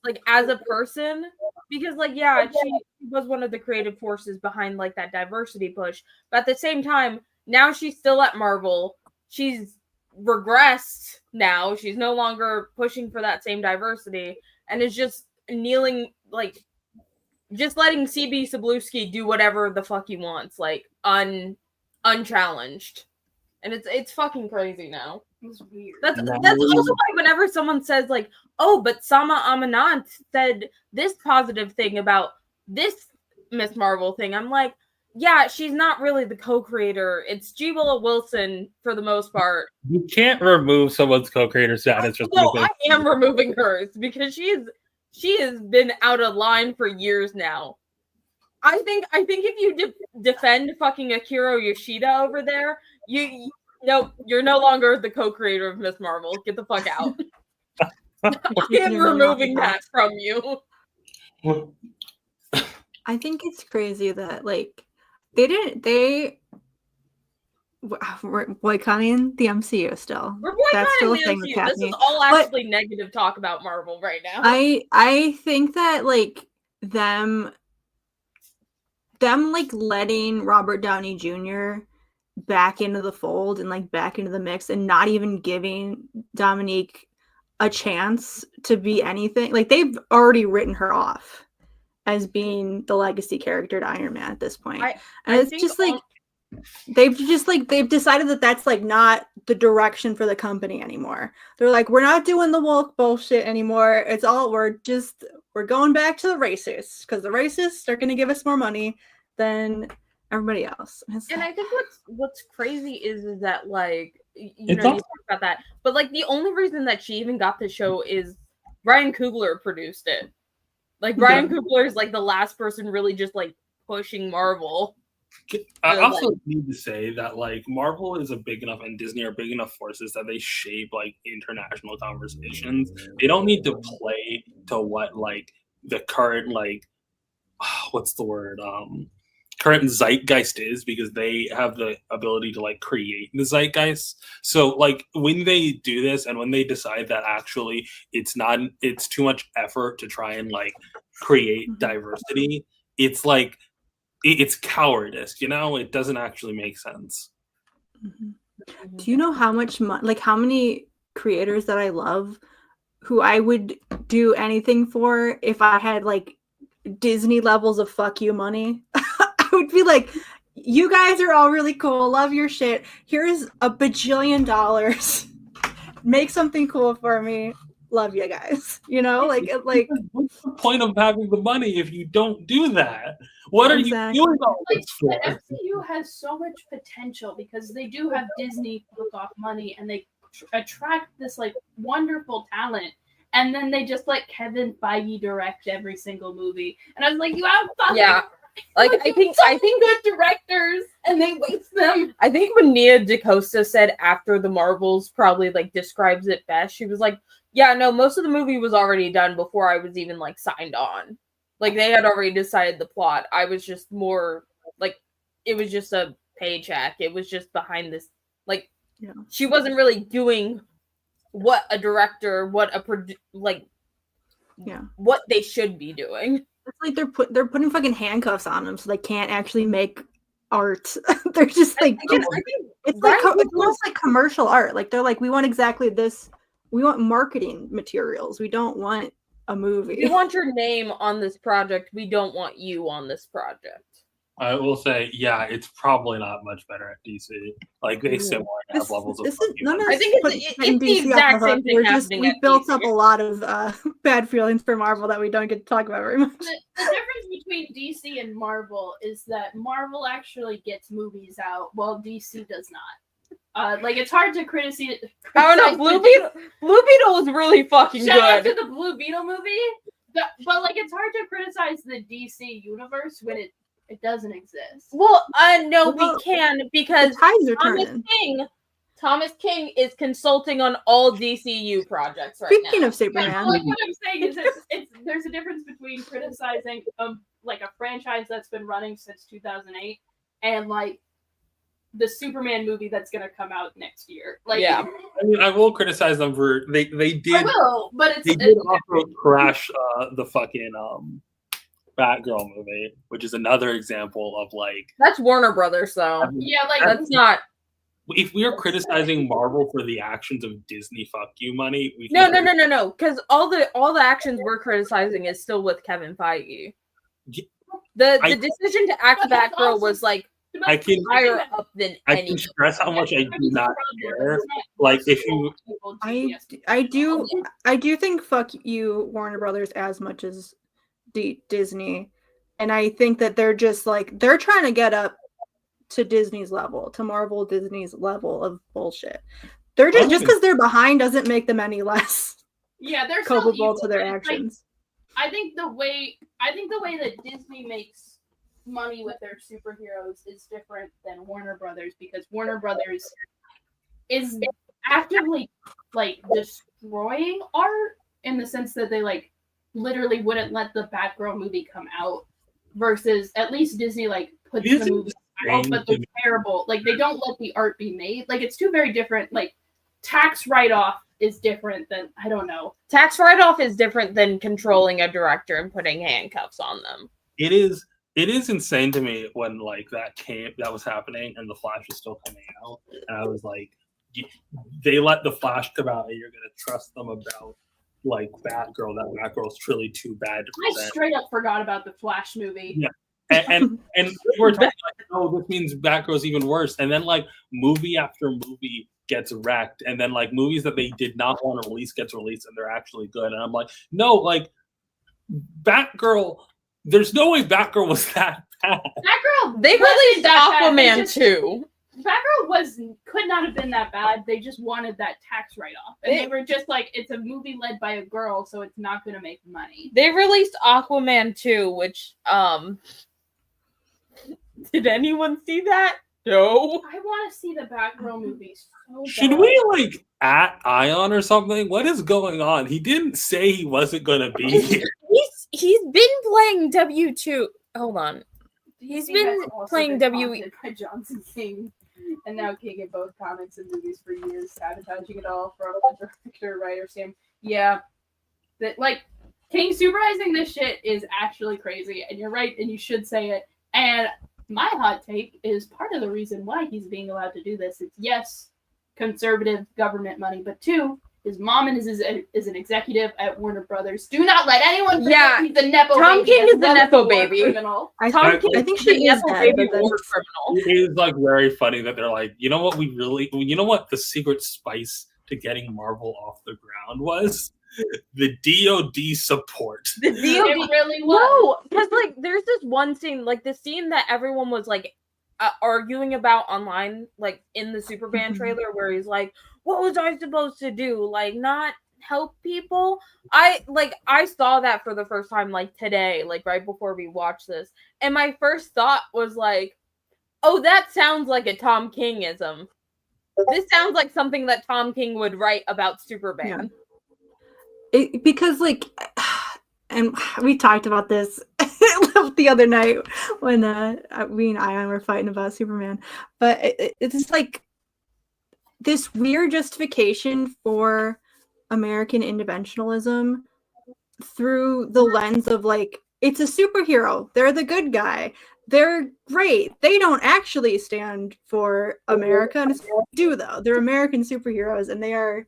like as a person, because like yeah, she was one of the creative forces behind like that diversity push, but at the same time, now she's still at Marvel. She's regressed now. She's no longer pushing for that same diversity and is just kneeling, like, just letting CB Cebulski do whatever the fuck he wants, like, unchallenged. And it's fucking crazy now. It's weird. That's also why whenever someone says, like, oh, but Sama Amanant said this positive thing about this Miss Marvel thing, I'm like, yeah, she's not really the co-creator. It's G. Willow Wilson for the most part. You can't remove someone's co-creator status just No, because I am removing hers because she has been out of line for years now. I think if you defend fucking Akira Yoshida over there, you're no longer the co-creator of Miss Marvel. Get the fuck out. I am removing that from you. I think it's crazy that like we're boycotting the MCU still. We're That's still a boycotting thing the that's MCU. This happening. is all actually negative talk about Marvel right now. I think that like them like letting Robert Downey Jr. back into the fold and like back into the mix and not even giving Dominique a chance to be anything. Like they've already written her off as being the legacy character to Iron Man at this point. And it's just like they've decided that that's like not the direction for the company anymore. They're like, we're not doing the woke bullshit anymore. It's all we're going back to the racists because the racists are going to give us more money than everybody else. And I think what's crazy is that like you talk about that, but like the only reason that she even got the show is Ryan Coogler produced it. Like Ryan Coogler is like the last person really just like pushing Marvel. I also need to say that like Marvel is a big enough and Disney are big enough forces that they shape like international conversations. They don't need to play to what like the current like what's the word current zeitgeist is, because they have the ability to like create the zeitgeist. So like when they do this and when they decide that actually it's too much effort to try and like create diversity, it's like it's cowardice, you know? It doesn't actually make sense. Do you know how much like how many creators that I love who I would do anything for if I had like Disney levels of fuck you money? I would be like, you guys are all really cool, love your shit, here's $1 bajillion, make something cool for me, love you guys, you know? Like what's the point of having the money if you don't do that? What are you doing all this for? The MCU has so much potential because they do have Disney look off money and they attract this like wonderful talent, and then they just let Kevin Feige direct every single movie, and I was like, you have fucking like I think good directors and they waste them. I think when Nia DaCosta said after the Marvels probably like describes it best, she was like, yeah, no, most of the movie was already done before I was even like signed on. Like they had already decided the plot. I was just more like it was just a paycheck. It was just behind this like she wasn't really doing what a director, what they should be doing. It's like they're putting fucking handcuffs on them so they can't actually make art. They're just like it's almost like commercial art. Like they're like, we want exactly this. We want marketing materials. We don't want a movie. We want your name on this project. We don't want you on this project. I will say, yeah, it's probably not much better at DC. Like they similar have levels of. I think it's the exact same thing happening. We built up a lot of bad feelings for Marvel that we don't get to talk about very much. The difference between DC and Marvel is that Marvel actually gets movies out, while DC does not. Like it's hard to criticize. I don't know. Blue Beetle was really fucking Shout out good. to the Blue Beetle movie, but like it's hard to criticize the DC universe when it doesn't exist. Well, no, we can because Thomas King is consulting on all DCU projects right now. Speaking of Superman, yeah, like what I'm saying is there's a difference between criticizing like a franchise that's been running since 2008 and like the Superman movie that's gonna come out next year. Like, yeah, I mean, I will criticize them for they did. I will, but they did also crash the fucking Batgirl movie, which is another example of like that's Warner Brothers though. Yeah, like that's not. if we are criticizing Marvel for the actions of Disney fuck you money, we No, can no. Because all the actions we're criticizing is still with Kevin Feige. The decision to axe Batgirl was like I can higher up than I any. can stress how much I do not care. Like if you I do think fuck you Warner Brothers as much as Disney, and I think that they're just like they're trying to get up to Disney's level, to Marvel Disney's level of bullshit. They're just because they're behind doesn't make them any less they're culpable to their actions. Like, I think the way that Disney makes money with their superheroes is different than Warner Brothers, because Warner Brothers is actively like destroying art in the sense that they like literally wouldn't let the Batgirl movie come out, versus at least Disney like puts the movie out, but they're terrible. Like they don't let the art be made. Like it's two very different. Like tax write-off is different than, I don't know. Tax write-off is different than controlling a director and putting handcuffs on them. It is insane to me when like that was happening and the Flash was still coming out, and I was like, they let the Flash come out and you're gonna trust them about like Batgirl? That Batgirl's truly too bad to present. I straight up forgot about the Flash movie. Yeah. And we're talking like, oh, this means Batgirl's even worse. And then like movie after movie gets wrecked, and then like movies that they did not want to release gets released and they're actually good. And I'm like, no, like Batgirl, there's no way Batgirl was that bad. Batgirl, they released Aquaman too. Batgirl could not have been that bad. They just wanted that tax write-off. And they were just like, it's a movie led by a girl, so it's not going to make money. They released Aquaman 2, which, did anyone see that? No. I want to see the Batgirl movies so bad. Should we, like, at Ayaan or something? What is going on? He didn't say he wasn't going to be here. He's been playing W2. Hold on. He's been playing W. By Johnson King and now King in both comics and movies for years, sabotaging it all from the director, writer, Sam. Yeah. That, like, King supervising this shit is actually crazy, and you're right, and you should say it. And my hot take is part of the reason why he's being allowed to do this. It's, yes, conservative government money, but two, his mom is an executive at Warner Brothers. Do not let anyone forget he's a Nepo Tom baby. King is the Nepo baby. I think she is dead, but war criminal. It is like very funny that they're like, you know what the secret spice to getting Marvel off the ground was? The DOD support. The DOD it really was. No, because like there's this one scene, like the scene that everyone was like arguing about online, like in the Superman trailer, where he's like, "What was I supposed to do? Like not help people?" I saw that for the first time like today, like right before we watched this, and my first thought was like, "Oh, that sounds like a Tom Kingism. This sounds like something that Tom King would write about Superman." Yeah. Because like, and we talked about this the other night when we and Ayaan were fighting about Superman, but it's like this weird justification for American interventionism through the lens of like, it's a superhero, they're the good guy, they're great, they don't actually stand for America, and do though, they're American superheroes, and they are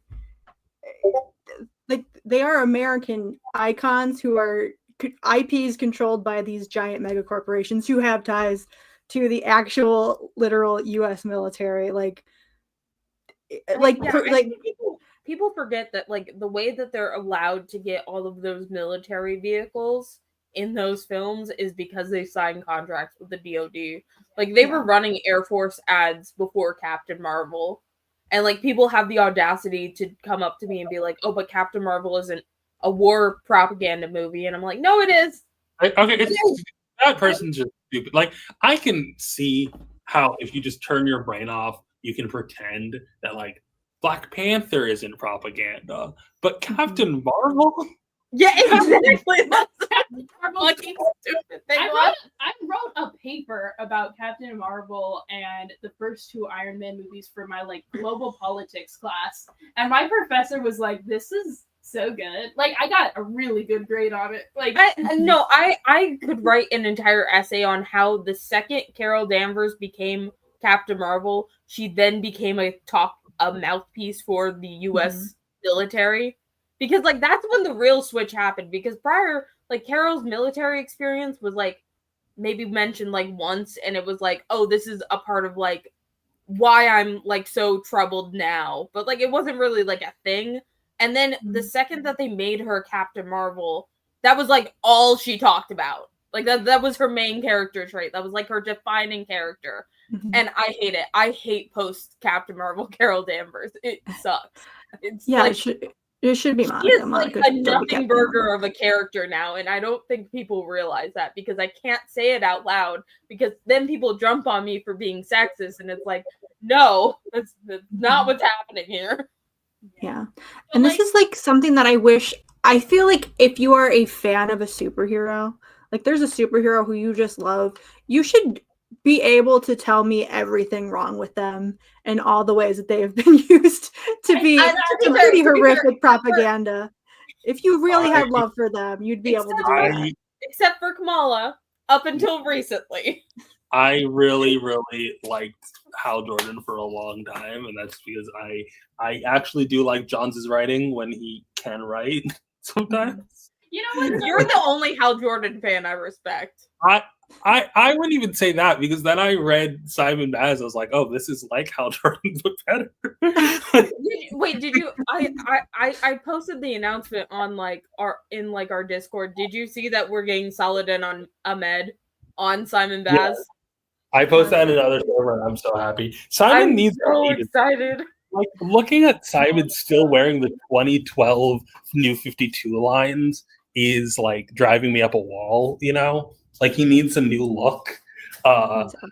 American icons who are IPs controlled by these giant mega corporations who have ties to the actual literal U.S. military. People forget that like the way that they're allowed to get all of those military vehicles in those films is because they signed contracts with the DOD. Like they were running Air Force ads before Captain Marvel. And, like, people have the audacity to come up to me and be like, oh, but Captain Marvel isn't a war propaganda movie. And I'm like, no, it is. That person's just stupid. Like, I can see how if you just turn your brain off, you can pretend that, like, Black Panther isn't propaganda. But Captain Marvel? Yeah, exactly. That's fucking stupid thing. I wrote a paper about Captain Marvel and the first two Iron Man movies for my like global politics class, and my professor was like, "This is so good." Like, I got a really good grade on it. Like, I could write an entire essay on how the second Carol Danvers became Captain Marvel, she then became a mouthpiece for the U.S. military. Because, like, that's when the real switch happened. Because prior, like, Carol's military experience was, like, maybe mentioned, like, once. And it was like, oh, this is a part of, like, why I'm, like, so troubled now. But, like, it wasn't really, like, a thing. And then the second that they made her Captain Marvel, that was, like, all she talked about. Like, that was her main character trait. That was, like, her defining character. And I hate it. I hate post-Captain Marvel Carol Danvers. It sucks. It's Yeah, like, it should be Monica. She's like Monica a should be nothing Captain burger Marvel. of a character now, and I don't think people realize that because I can't say it out loud because then people jump on me for being sexist, and it's like, no, that's not what's happening here. Yeah. And this is like something that I feel like if you are a fan of a superhero, like there's a superhero who you just love, you should be able to tell me everything wrong with them and all the ways that they have been used to be some pretty horrific propaganda. If you really had love for them, you'd be able to do that. Except for Kamala, up until recently. I really, really liked Hal Jordan for a long time, and that's because I actually do like Johns' writing when he can write sometimes. You know what? You're the only Hal Jordan fan I respect. I wouldn't even say that because then I read Simon Baz. I was like, oh, this is like Hal Jordan, but better. Did you? I posted the announcement on our Discord. Did you see that we're getting Saladin on Ahmed on Simon Baz? Yeah. I posted that in another server, and I'm so happy. Simon needs so excited. Like looking at Simon still wearing the 2012 New 52 lines is like driving me up a wall. You know. Like he needs a new look. But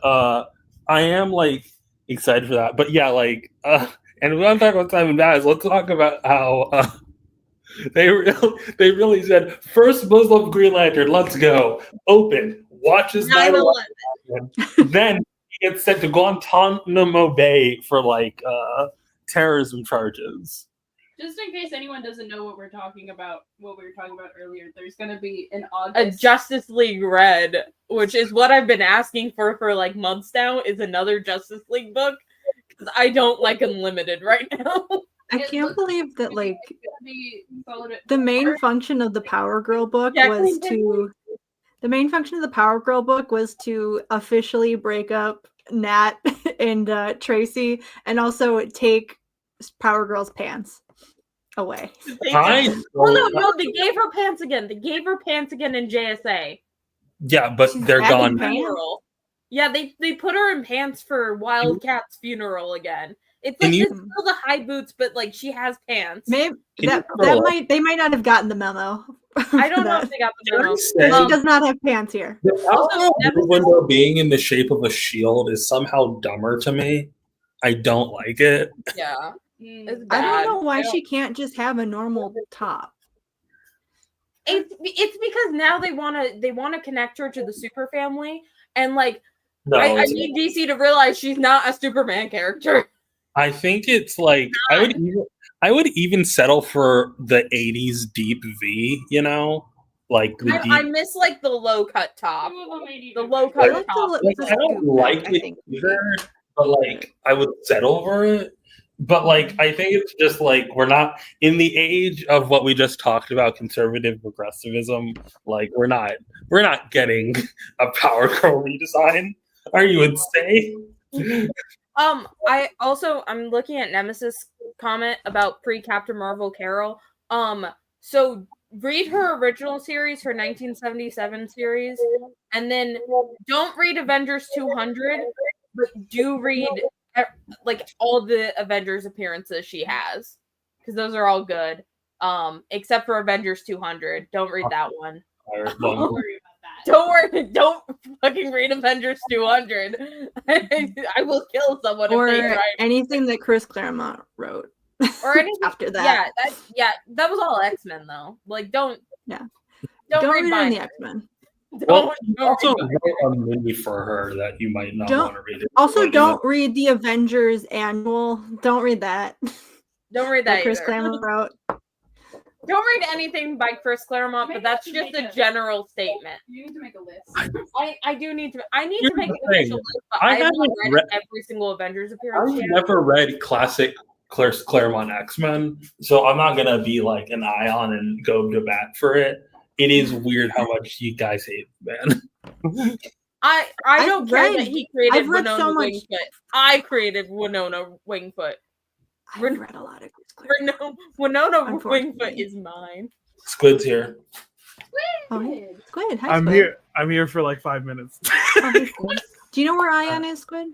I am like excited for that. But yeah, like and we want to talk about Simon Baz. Let's talk about how they really said first Muslim Green Lantern, let's go. Open, watches 9/11. Then he gets sent to Guantanamo Bay for like terrorism charges. Just in case anyone doesn't know what we were talking about earlier, there's going to be in August a Justice League Red, which is what I've been asking for like months now, is another Justice League book because I don't like Unlimited right now. I can't believe that like the main function of the Power Girl book was to officially break up Nat and Tracy and also take Power Girl's pants away. No, they gave her pants again. They gave her pants again in JSA. Yeah, but they're gone. Yeah, they put her in pants for Wildcat's funeral again. It's like it's still the high boots, but like she has pants. Maybe they might not have gotten the memo. I don't know if they got the memo. She does not have pants here. Also, the window being in the shape of a shield is somehow dumber to me. I don't like it. Yeah. I don't know why she can't just have a normal top. It's because now they want to connect her to the super family, and like I need DC to realize she's not a Superman character. I think it's like I would even settle for the 80s deep V, you know? Like I miss like the low cut top. The low cut top. I don't like it either, but like I would settle for it. But like I think it's just like we're not in the age of what we just talked about, conservative progressivism. Like we're not getting a Power Girl redesign. Are you insane? I'm looking at Nemesis comment about pre-Captain Marvel Carol. So read her original series, her 1977 series, and then don't read Avengers 200, but do read like all the Avengers appearances she has, because those are all good. Except for Avengers 200. Don't read that one. Don't worry about that. Don't worry. Don't fucking read Avengers 200. I will kill someone or if they try. Anything that Chris Claremont wrote. Or anything after that. That was all X-Men though. Like don't read read the X-Men. Don't also write a movie for her that you might not want to read. Also, don't read the Avengers Annual. Don't read that. Don't read that Chris either. Claremont wrote. Don't read anything by Chris Claremont, but that's just a general statement. You need to make a list. I do need to. I need Here's to make the an official thing. list, but I I haven't haven't read read- every single Avengers appearance I've yet. never read classic Claremont X-Men, so I'm not gonna be like an Ayaan and go to bat for it. It is weird how much you guys hate, man. I don't care that he created I've read Winona so much- Wingfoot. I created Winona Wingfoot. I've read a lot of Chris Claremont. Winona Unfortunately. Wingfoot is mine. Squid's here. Oh, hey, Squid. Hi, I'm Squid. here. I'm here for like 5 minutes. Oh, hey, Squid. Do you know where Ayaan is, Squid?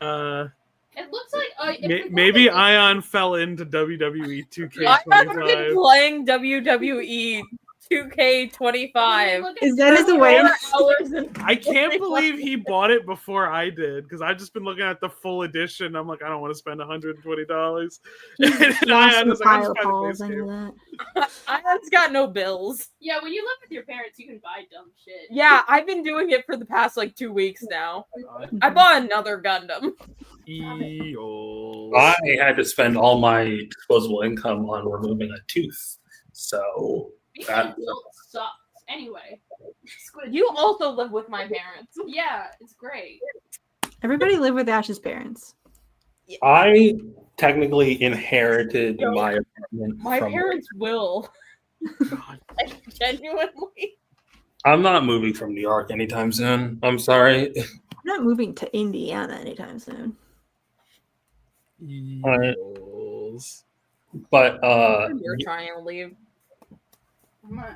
It looks like Maybe Ayaan fell into WWE I have been 2K25. playing WWE 2K25. Is that his way? I can't believe he bought it before I did because I've just been looking at the full edition. I'm like, I don't want to spend $120. And Ayaan was like, I'll just buy the base game. Ayon's got no bills. Yeah, when you live with your parents, you can buy dumb shit. Yeah, I've been doing it for the past like 2 weeks now. I bought another Gundam. Eels. I had to spend all my disposable income on removing a tooth, so that sucks. Anyway, Squid. You also live with my parents. Yeah, it's great. Everybody lived with Ash's parents. I technically inherited my apartment. My from parents will. Like, genuinely. I'm not moving from New York anytime soon. I'm sorry. I'm not moving to Indiana anytime soon. Eels. But You're trying to leave.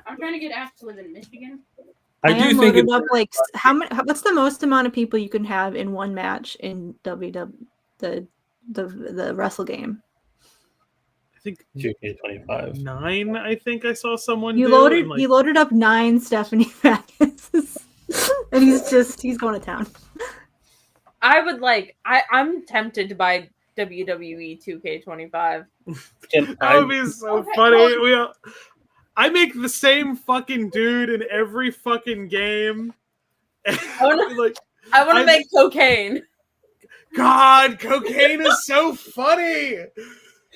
I'm trying to get Ash to live in Michigan. I do think loaded it's, up like what's the most amount of people you can have in one match in WW the wrestle game? I think 2K25. 9. I think I saw someone. You do, loaded and, like, you loaded up 9 Stephanie Mackes. And he's going to town. I would like. I'm tempted to buy WWE 2K25. That would be so Okay, funny. well- I make the same fucking dude in every fucking game. wanna- Like, I want to I- make cocaine. God, cocaine is so funny.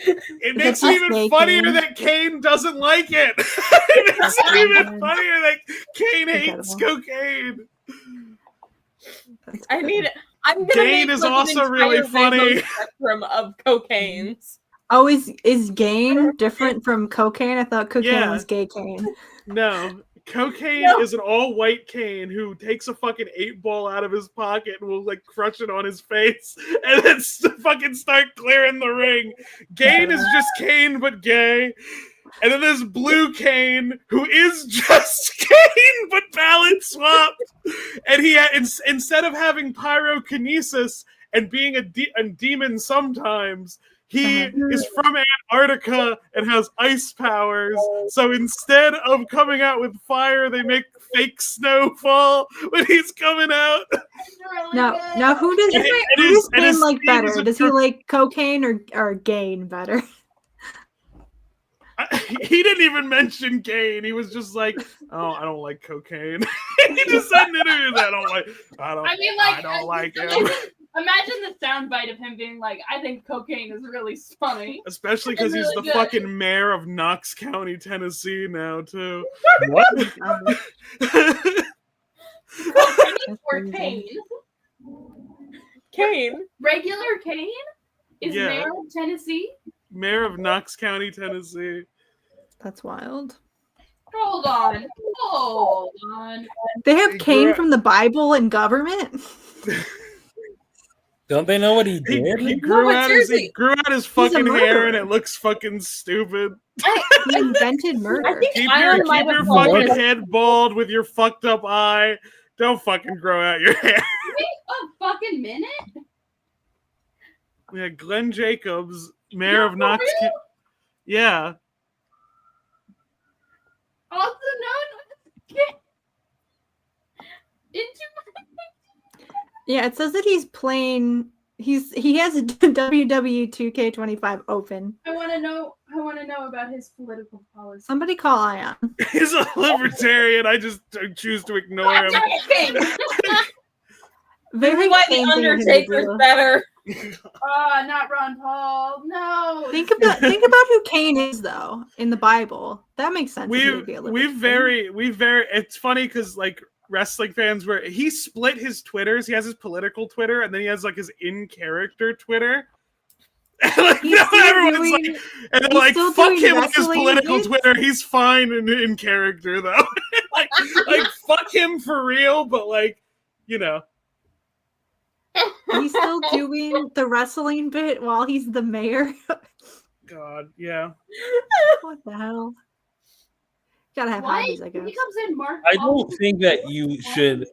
It makes it best even way, funnier Kane. that Kane doesn't like it. It makes it even funnier that Kane hates Incredible. cocaine. That's I good. need. I'm gonna Gain make, is like, an also really entire funny. random spectrum of cocaines. Oh, is gain different from cocaine? I thought cocaine Yeah. was gay cane. No. Cocaine No. is an all-white Kane who takes a fucking 8-ball out of his pocket and will like crush it on his face and then fucking start clearing the ring. Gain is just Kane but gay. And then there's Blue Kane, who is just Kane but balance swapped. And he instead of having pyrokinesis and being a demon sometimes, he is from Antarctica and has ice powers. So instead of coming out with fire, they make fake snow fall when he's coming out. Now who does And who his- does and his Gain like speed is better? a Does he like cocaine or gain better? He didn't even mention Gain. He was just like, "Oh, I don't like cocaine." He just said in interviews, "I don't like him." Imagine the soundbite of him being like, "I think cocaine is really funny." Especially because he's the Really good. fucking mayor of Knox County, Tennessee now too. What? Cocaine or cane? Kane. Regular cane is Yeah. mayor of Tennessee. Mayor of Knox County, Tennessee. That's wild. Hold on. They have Hey, Cain Greg. from the Bible and government. Don't they know what he He did? grew but out his seriously, fucking hair and murderer. it looks fucking stupid. He invented murder. I think Keep Iron your might have fucking fallen. head bald with your fucked up eye. Don't fucking grow out your hair. Wait a fucking minute. Yeah, Glenn Jacobs, mayor No, of Knox. for real? Yeah. Also known into Yeah, it says that he's playing. He has a WWE 2K25 open. I want to know about his political policy. Somebody call Ayaan. He's a libertarian. I just choose to ignore him. Very Maybe why the Cain thing of him to Undertaker's do. better. Not Ron Paul. No. Think about who Cain is though in the Bible. That makes sense. if he would be a we libertarian. very. It's funny because like wrestling fans where he split his Twitters. He has his political Twitter and then he has like his in character Twitter. And, like, He's still everyone's doing- like, and they're he's like, still fuck doing him on his wrestling political bits? Twitter. He's fine in character though. like fuck him for real, but like, you know. He's still doing the wrestling bit while he's the mayor. God, yeah. What the hell? Gotta have What? hobbies, I guess. He comes in Mark I Paul. don't think that you should.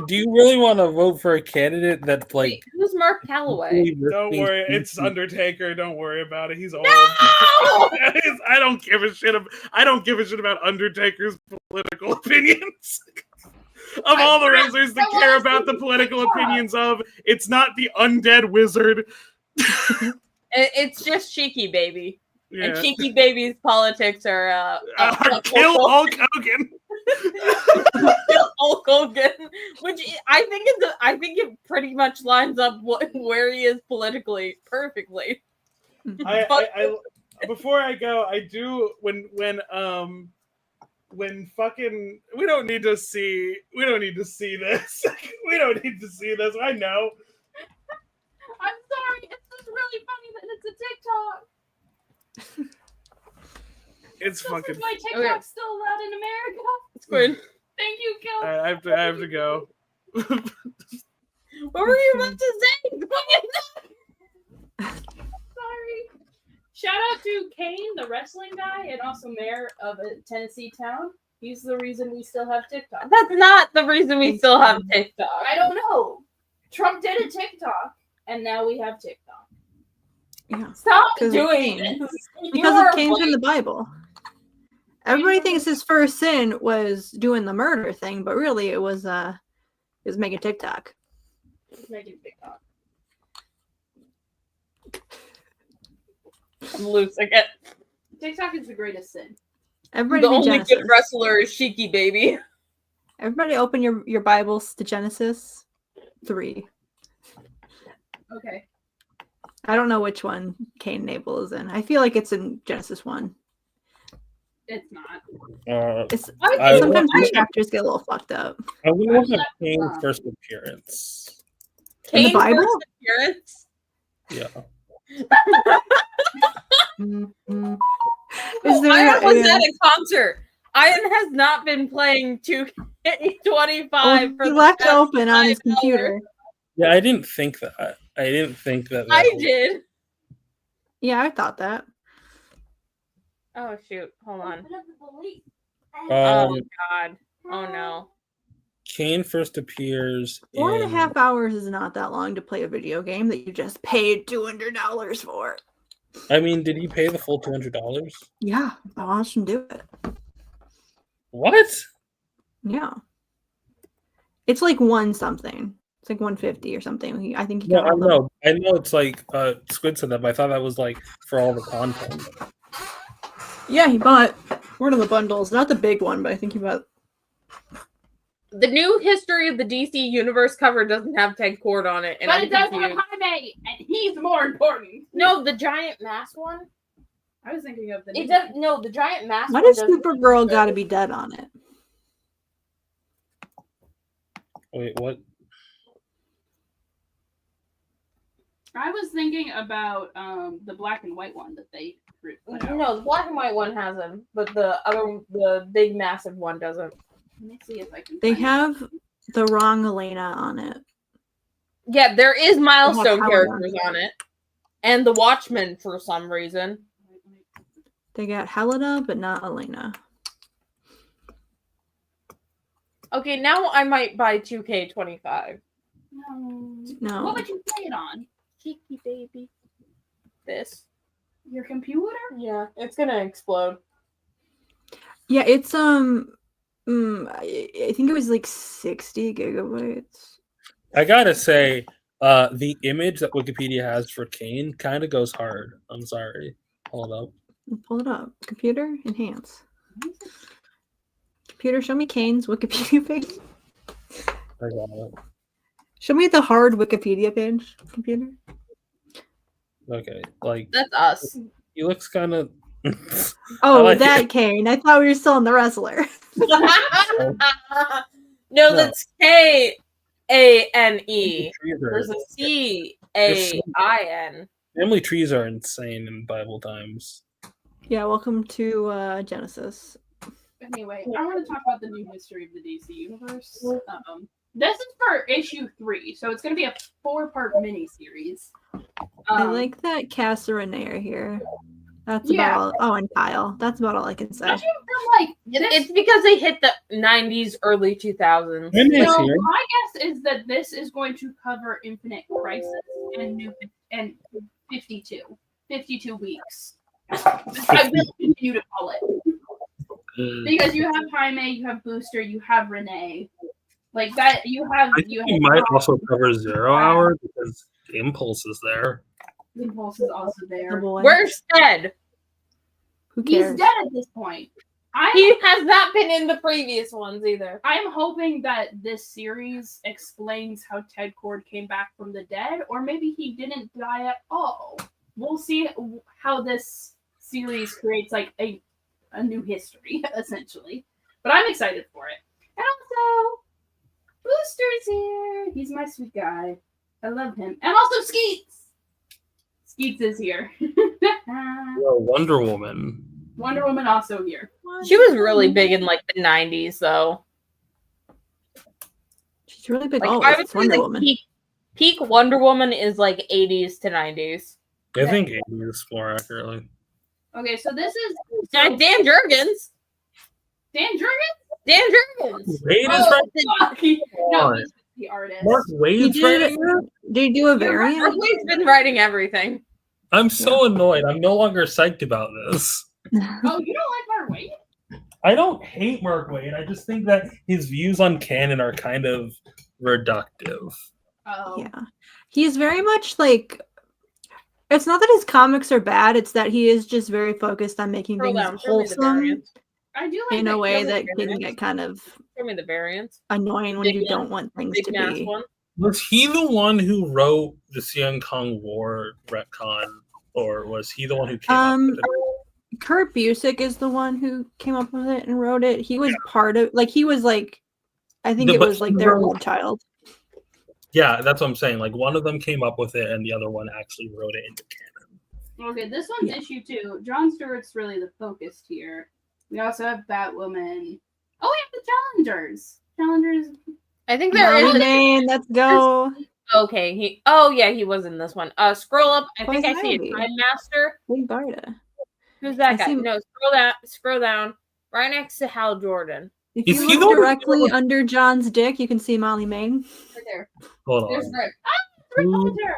Do you really want to vote for a candidate that's like? Wait, who's Mark Calloway? really Don't risking worry, it's species? Undertaker. Don't worry about it. He's old. No! I don't give a shit. I don't give a shit about Undertaker's political opinions. Of all the wrestlers that care about the political opinions of, it's not the undead wizard. It's just Cheeky Baby. Yeah. And Cheeky Baby's politics are Kill Hulk Hogan. Hulk Hogan, which I think it pretty much lines up where he is politically perfectly. I before I go, I do when fucking we don't need to see this. We don't need to see this. I know. I'm sorry. It's just really funny that it's a TikTok. It's This fucking. is why TikTok's still allowed in America. Squid, Thank you, Gil. I have to go. what were you about to say? Sorry. Shout out to Kane, the wrestling guy, and also mayor of a Tennessee town. He's the reason we still have TikTok. That's not the reason we still have TikTok. I don't know. Trump did a TikTok, and now we have TikTok. Yeah. Stop 'Cause of doing Cain. this. Because You're of Cain from like- the Bible. Everybody thinks his first sin was doing the murder thing, but really it was making TikTok. He's making TikTok. I'm loose again. TikTok is the greatest sin. Everybody The read only Genesis. good wrestler is Cheeky Baby. Everybody open your Bibles to Genesis 3. Okay. I don't know which one Cain and Abel is in. I feel like it's in Genesis 1. It's not. It's I sometimes will- the chapters get a little fucked up. I will look at Kane's first appearance. In the Kane's Bible? first appearance? Yeah. Is there Ayaan was a- at a concert. Ayaan has not been playing 2K25 for he the left past open on his 5 hours. computer. Yeah, I didn't think that. that I was- did. Yeah, I thought that. Oh shoot! Hold on. Um, Oh god. Oh no. Kane first appears 4.5 hours is not that long to play a video game that you just paid $200 for. I mean, did he pay the full $200? Yeah, I watched him do it. What? Yeah. It's like one something. It's like 150 or something. I think he No, got I all the- know. I know it's like Squid said that, but I thought that was like for all the content. Yeah, he bought one of the bundles, not the big one, but I think he bought. The new History of the DC Universe cover doesn't have Ted Cord on it, and But I'm it does have confused. Jaime, and he's more important. No, the giant mask one. I was thinking of the. It new does. one. No, the giant mask. Why one does doesn't- Supergirl got to be dead on it? Wait, what? I was thinking about the black and white one that they put out. No, the black and white one has him, but the big massive one doesn't. Let me see if I can. They find have the wrong Elena on it. Yeah, there is milestone Helena. characters on it, and the Watchmen for some reason. it. They got Helena, but not Elena. Okay, now I might buy 2K25. No. No. What would you play it on? Cheeky baby. This. Your computer? Yeah, it's gonna explode. Yeah, it's I think it was like 60 gigabytes. I gotta say, the image that Wikipedia has for Kane kind of goes hard. I'm sorry. Hold up. Pull it up. Computer enhance. Computer, show me Kane's Wikipedia page. I got it. Show me the hard Wikipedia page, computer. Okay, like That's us. he looks kind of. Oh, like that it. Kane. I thought we were still on the wrestler. No, No. that's Kane. Trees are- There's a CAIN. Family trees are insane in Bible times. Yeah, welcome to Genesis. Anyway, I want to talk about the new history of the DC universe. This is for issue 3, so it's going to be a 4-part miniseries. I like that Cass and Renee are here. That's Yeah. about all. Oh, and Kyle. That's about all I can say. Especially from like It's because they hit the 90s, early 2000s. Renee's so here. my guess is that this is going to cover Infinite Crisis and 52 weeks. I will continue to call it because you have Jaime, you have Booster, you have Renee. Like that, you have I think you might also cover 0 Hour because Impulse is there. Impulse is also The there. boy. Where's Ted? Who He's cares? dead at this point. He has not been in the previous ones either. I'm hoping that this series explains how Ted Cord came back from the dead, or maybe he didn't die at all. We'll see how this series creates like a new history, essentially. But I'm excited for it. And also, Booster's here. He's my sweet guy. I love him. And also Skeets. Skeets is here. Wonder Woman. Wonder Woman also here. She was really big in like the 90s, though. She's really big. Like, Oh, I would it's say Wonder like Woman. peak Wonder Woman is like 80s to 90s. I think 80s more accurately. Okay, so this is Dan Jurgens. Dan Jurgens? Dan Jurgens. Wade is Oh, right. fuck. No, on. he's the artist. Mark He Wade's right. did. Did he do a Mark variant? Waid's been writing everything. I'm so annoyed. I'm no longer psyched about this. Oh, you don't like Mark Wade? I don't hate Mark Wade. I just think that his views on canon are kind of reductive. Oh. Yeah, he's very much like. It's not that his comics are bad; it's that he is just very focused on making Scroll things down, show me the wholesome variants. I do like in a way the that can variants. get kind of Show me the variants. annoying when Big you one. don't want things Big to mass be. one. Was he the one who wrote the Sian Kong War retcon, or was he the one who came up with it? Kurt Busiek is the one who came up with it and wrote it. He was part of, like, he was like, I think No, it but was like he their wrote- old child. Yeah, that's what I'm saying. Like one of them came up with it, and the other one actually wrote it into canon. Okay, this one's Yeah. issue 2. John Stewart's really the focus here. We also have Batwoman. Oh, we have the Challengers. Challengers. I think there Molly is. Main, let's go. Okay, he was in this one. Scroll up. I think Poison I see Ivy. a Time Master. Big Barda. Who's that I guy? see- No, scroll down. Right next to Hal Jordan. If Is you he look the one who directly wrote- under John's dick, you can see Molly Main. Right there. Hold There's on. Rick. Rick Hunter.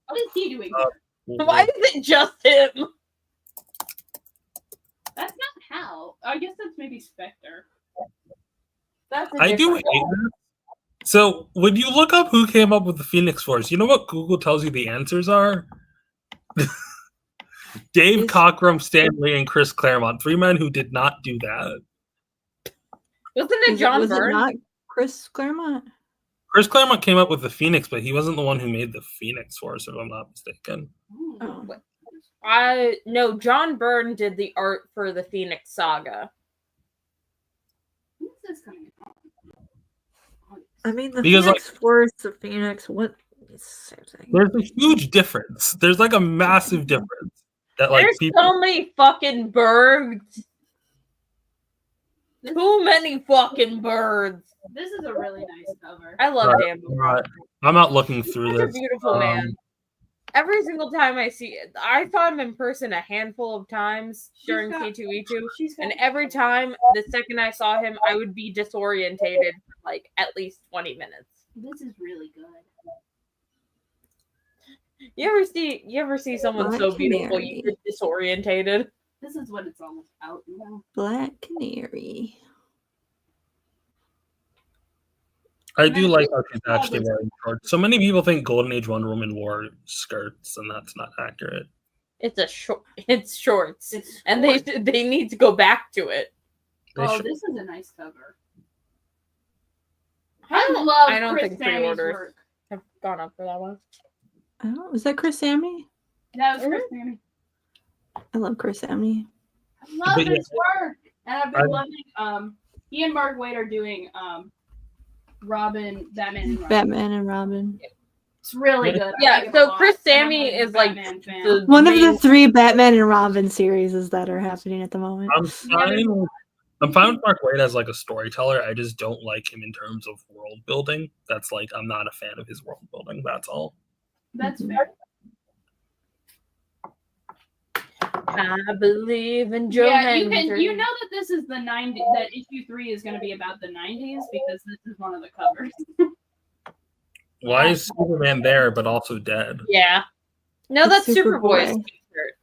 What is he doing here? Why is it just him? That's not Hal. I guess that's maybe Spectre. That's a I do different- hate that. So when you look up who came up with the Phoenix Force, you know what Google tells you the answers are? Dave Is- Cockrum, Stan Lee, and Chris Claremont. 3 men who did not do that. Wasn't it John was Byrne? it not Chris Claremont? Chris Claremont came up with the Phoenix, but he wasn't the one who made the Phoenix Force, if I'm not mistaken. Oh. No, John Byrne did the art for the Phoenix Saga. When is this coming out? I mean, the Because, Phoenix Force, the Phoenix, what? It's the same thing. There's a huge difference. There's like a massive difference that like There's people. so many fucking birds. Too many fucking birds. This is a really nice cover. I love Right, Dan Byrne. right. I'm not looking through Such a this. beautiful man. Every single time I see it, I saw him in person a handful of times during got- K2E2. She's got And every time, the second I saw him, I would be disorientated for like at least 20 minutes. This is really good. You ever see someone so Black beautiful you Canary. get disorientated? This is what it's all about, you know? Black Canary. I do like how she's actually wearing shorts. So many people think Golden Age Wonder Woman wore skirts, and that's not accurate. It's it's shorts. It's And they need to go back to it. They Oh, should- this is a nice cover. I love I don't Chris think Sammy's pre-orders work. have gone up for that one. Oh, is that Chris Sammy? That was Chris Sammy. I love Chris Sammy. I love But yeah, his work, and I've been I- loving. He and Mark Waid are doing Robin, Batman, and Robin. Batman and Robin. It's really good. I Yeah, like it a so lot. Chris And I'm Sammy a is like Batman fan. the One of the main- 3 Batman and Robin series that are happening at the moment. I'm fine. I'm fine with Mark Waid as like a storyteller. I just don't like him in terms of world building. That's like I'm not a fan of his world building. That's all. That's Mhm. fair. I believe in Joe Yeah, you Henry. know that this is the 90s. That issue 3 is going to be about the 90s because this is one of the covers. Why is Superman there but also dead? Yeah. No, It's that's Superboy. Superboy's t-shirt.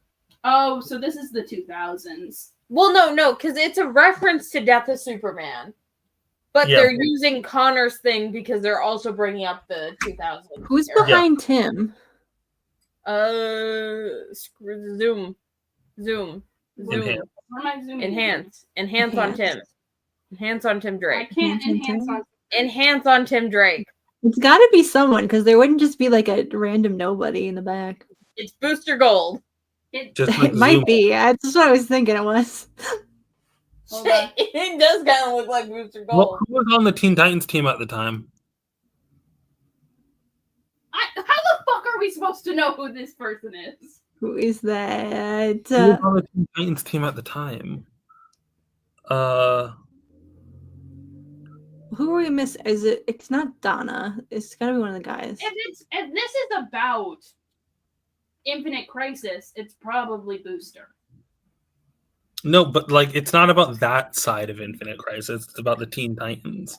Oh, so this is the 2000s. Well, no, because it's a reference to Death of Superman. But Yeah. they're using Connor's thing because they're also bringing up the 2000s. Who's era. behind Tim? Zoom. Enhance. Where am I zooming? Enhance on Tim. Enhance on Tim I Drake. can't Enhance enhance on. Enhance on Tim Drake. It's got to be someone because there wouldn't just be like a random nobody in the back. It's Booster Gold. Just like It might Zoom. be. That's what I was thinking it was. Hold on. It does kind of look like Booster Well, Gold. who was on the Teen Titans team at the time? How the fuck are we supposed to know who this person is? Who is that? Who was on the Teen Titans team at the time? Who are we miss? Is it? It's not Donna. It's got to be one of the guys. If this is about Infinite Crisis, it's probably Booster. No, but like it's not about that side of Infinite Crisis. It's about the Teen Titans.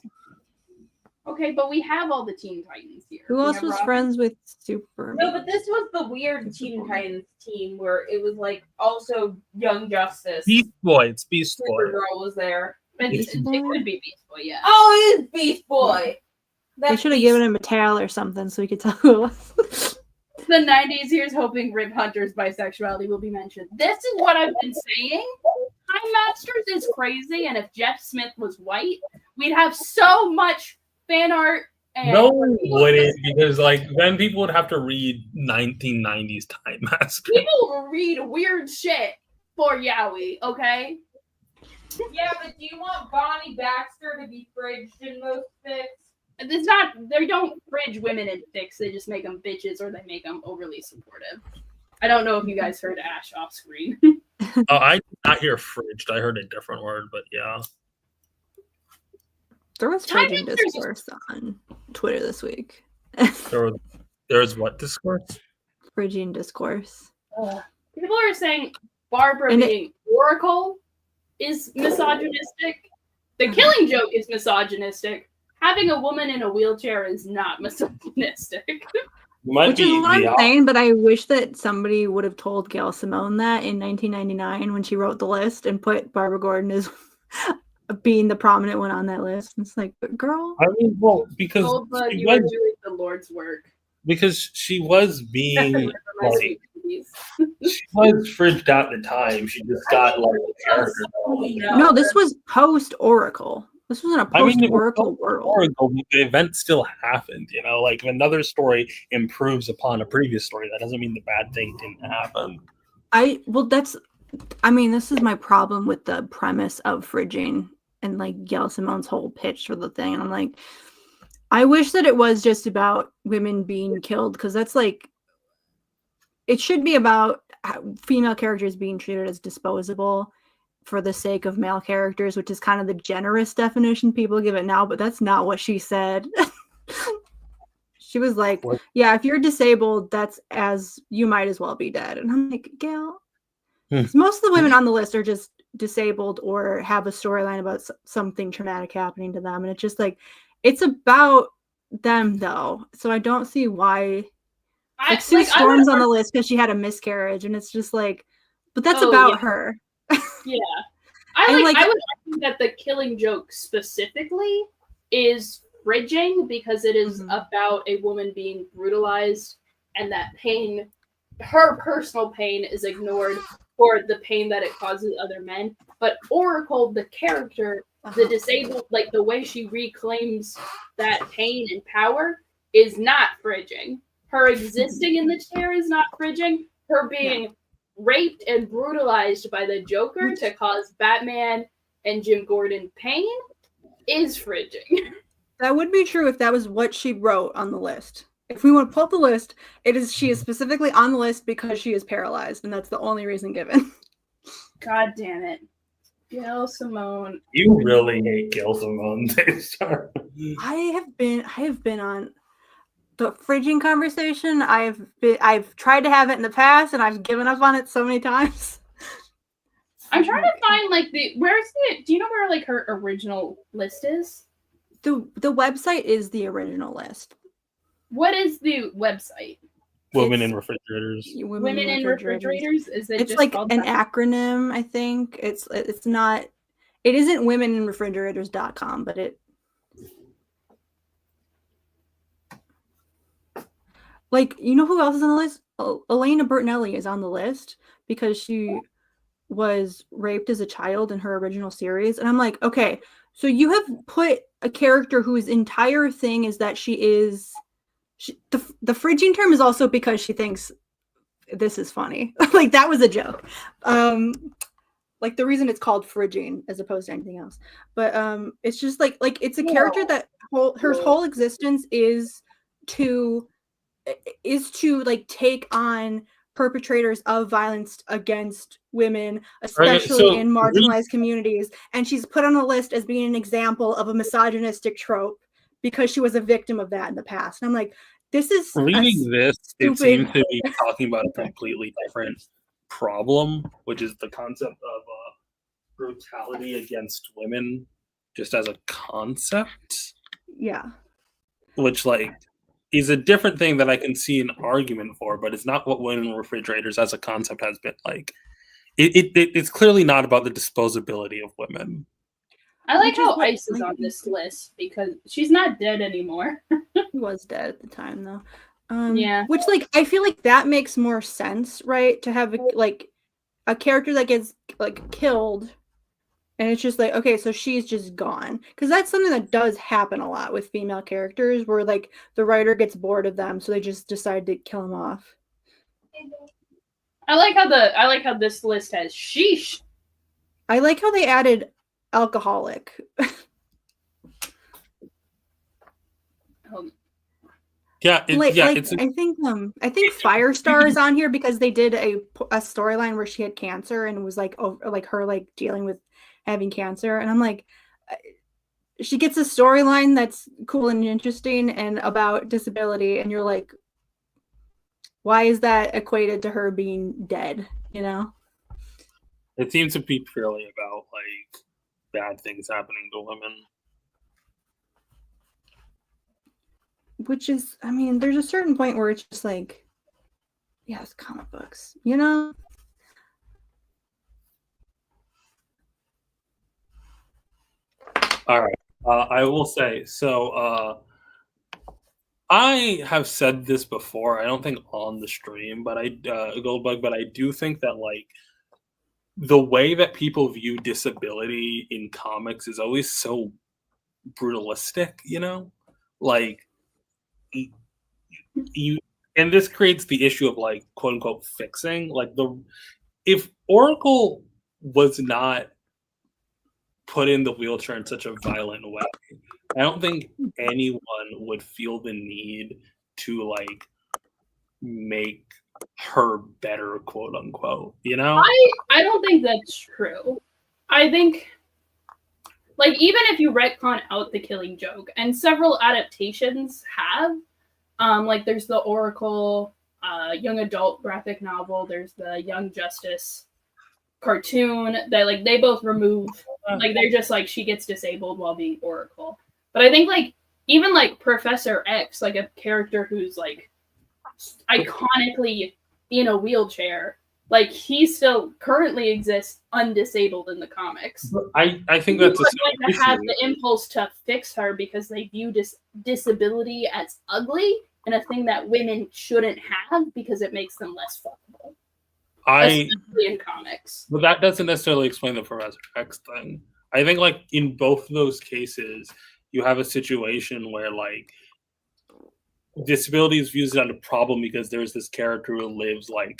Okay, but we have all the Teen Titans here. Who We else have was Robin. friends with Superman? No, but this was the weird Teen Titans team where it was like also Young Justice. Beast Boy. It's Beast Boy. Supergirl was there. It Beast Boy? could be Beast Boy, yeah. Oh, it is Beast Boy. They should have given him a towel or something so we could tell who it was. The 90s, here's hoping Rip Hunter's bisexuality will be mentioned. This is what I've been saying. Time Masters is crazy, and if Jeff Smith was white, we'd have so much fan art. And No one wouldn't, because like then people would have to read 1990s Time Master. People read weird shit for Yowie, okay? Yeah, but do you want Bonnie Baxter to be fridged in most fics? It's not, they don't fridge women in fics, they just make them bitches or they make them overly supportive. I don't know if you guys heard Ash off screen. Oh, I did not hear fridged. I heard a different word, but yeah. There was Time Frigid Masters is- discourse on Twitter this week. There was what discourse? Phrygian discourse. People are saying Barbara And being Oracle is misogynistic. The Killing Joke is misogynistic. Having a woman in a wheelchair is not misogynistic. Might Which is be what I'm the saying, but I wish that somebody would have told Gail Simone that in 1999 when she wrote the list and put Barbara Gordon as being the prominent one on that list. It's like, but girl, I mean, well, because Golda, she you are was, doing the Lord's work. because she was being For my like sweet babies. she was fridged at the time. She just got like a character. no, this was post Oracle. This was in a I mean, post it was Oracle world. Oracle, the event still happened. You know, like if another story improves upon a previous story, that doesn't mean the bad thing didn't happen. This is my problem with the premise of fridging and like Gail Simone's whole pitch for the thing. And I'm like, I wish that it was just about women being killed because that's like, it should be about female characters being treated as disposable for the sake of male characters, which is kind of the generous definition people give it now, but that's not what she said. She was like, What? yeah, if you're disabled, you might as well be dead. And I'm like, Gail, 'cause most of the women on the list are just disabled or have a storyline about something traumatic happening to them. And it's just like, it's about them though. So I don't see why. Like Sue Storm's on the list because she had a miscarriage. And it's just like, but that's Oh, about yeah. her. Yeah. And, I like- would argue that the Killing Joke specifically is fridging because it is Mhm. about a woman being brutalized and that pain, her personal pain, is ignored for the pain that it causes other men. But Oracle, the character, the disabled, like the way she reclaims that pain and power is not fridging. Her existing in the chair is not fridging. Her being raped and brutalized by the Joker to cause Batman and Jim Gordon pain is fridging. That would be true if that was what she wrote on the list. If we want to pull up the list, she is specifically on the list because she is paralyzed, and that's the only reson given. God damn it. Gail Simone. You really hate Gail Simone, Daystar. I have been on the fridging conversation. I've tried to have it in the past, and I've given up on it so many times. I'm trying to find like where's the, do you know where like her original list is? The website is the original list. What is the website? Women in refrigerators. Women in refrigerators? Is it It's just like called an that? acronym, I think. It's not, it isn't womeninrefrigerators.com, but it, like, you know who else is on the list? Elena Bertinelli is on the list because she was raped as a child in her original series. And I'm like, okay, so you have put a character whose entire thing is that the fridging term is also because she thinks this is funny. Like, that was a joke. Like, the reason it's called fridging as opposed to anything else. But it's just like it's a character that her whole existence is to like take on perpetrators of violence against women, especially in marginalized communities. And she's put on a list as being an example of a misogynistic trope because she was a victim of that in the past. And I'm like, this is reading this, stupid... it seems to be talking about a completely different problem, which is the concept of brutality against women just as a concept. Yeah. Which, like, is a different thing that I can see an argument for, but it's not what women in refrigerators as a concept has been like. It's clearly not about the disposability of women. I like how Ice is on this list because she's not dead anymore. He was dead at the time, though. Yeah. Which, like, I feel like that makes more sense, right? To have a character that gets like killed, and it's just like, okay, so she's just gone, because that's something that does happen a lot with female characters, where like the writer gets bored of them, so they just decide to kill them off. I like how this list has sheesh. I like how they added alcoholic. Yeah, it's. I think Firestar is on here because they did a storyline where she had cancer and was like, her like dealing with having cancer, and I'm like, she gets a storyline that's cool and interesting and about disability, and you're like, why is that equated to her being dead? You know, it seems to be purely about like bad things happening to women. Which is, I mean, there's a certain point where it's just like, yeah, it's comic books, you know? All right. I will say, so I have said this before, I don't think on the stream, but Goldbug, but I do think that like the way that people view disability in comics is always so brutalistic, you know? Like, you, and this creates the issue of like quote unquote fixing. Like, if Oracle was not put in the wheelchair in such a violent way, I don't think anyone would feel the need to like make her better, quote unquote, you know? I don't think that's true. I think, like, even if you retcon out the Killing Joke, and several adaptations have, like there's the Oracle young adult graphic novel, there's the Young Justice cartoon that like they both remove, like they're just like she gets disabled while being Oracle. But I think like even like Professor X, like a character who's like iconically in a wheelchair, like he still currently exists undisabled in the comics. I think that's going to have the impulse to fix her because they view disability as ugly and a thing that women shouldn't have because it makes them less fuckable. Especially in comics. But that doesn't necessarily explain the Professor X thing. I think like in both of those cases, you have a situation where like disability is viewed as a problem because there's this character who lives like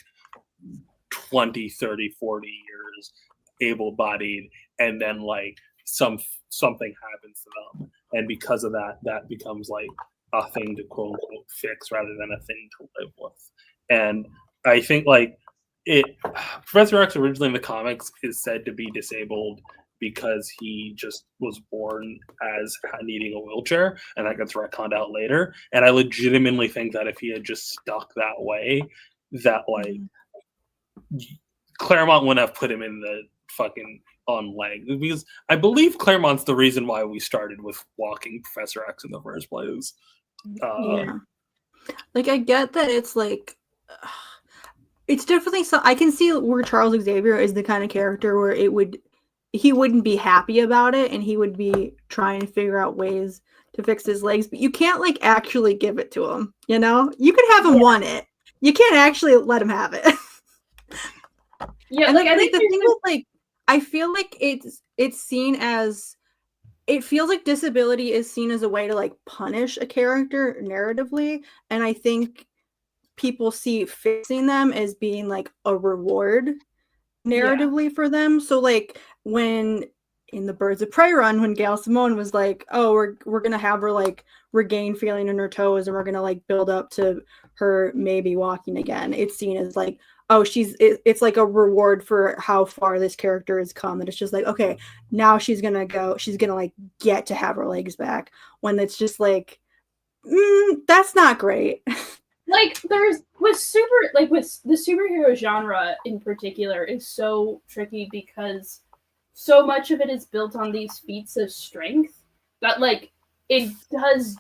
20, 30, 40 years able-bodied, and then like something happens to them, and because of that, that becomes like a thing to quote unquote fix rather than a thing to live with. And I think like Professor X originally in the comics is said to be disabled because he just was born as needing a wheelchair, and that gets retconned out later. And I legitimately think that if he had just stuck that way, that like Claremont wouldn't have put him in the fucking on leg, because I believe Claremont's the reason why we started with walking Professor X in the first place. Like I get that it's like it's definitely so I can see where Charles Xavier is the kind of character where he wouldn't be happy about it, and he would be trying to figure out ways to fix his legs, but you can't like actually give it to him, you know? You can have him want it. You can't actually let him have it. Yeah, and like I like think the thing with like I feel like it's seen as it feels like disability is seen as a way to like punish a character narratively, and I think people see fixing them as being like a reward narratively for them. So like when in the Birds of Prey run, when Gail Simone was like, oh, we're gonna have her like regain feeling in her toes, and we're gonna like build up to her maybe walking again, it's seen as like, oh, it's like a reward for how far this character has come. And it's just like, okay, now she's gonna like get to have her legs back, when it's just like that's not great. Like there's with the superhero genre in particular is so tricky because so much of it is built on these feats of strength that like it does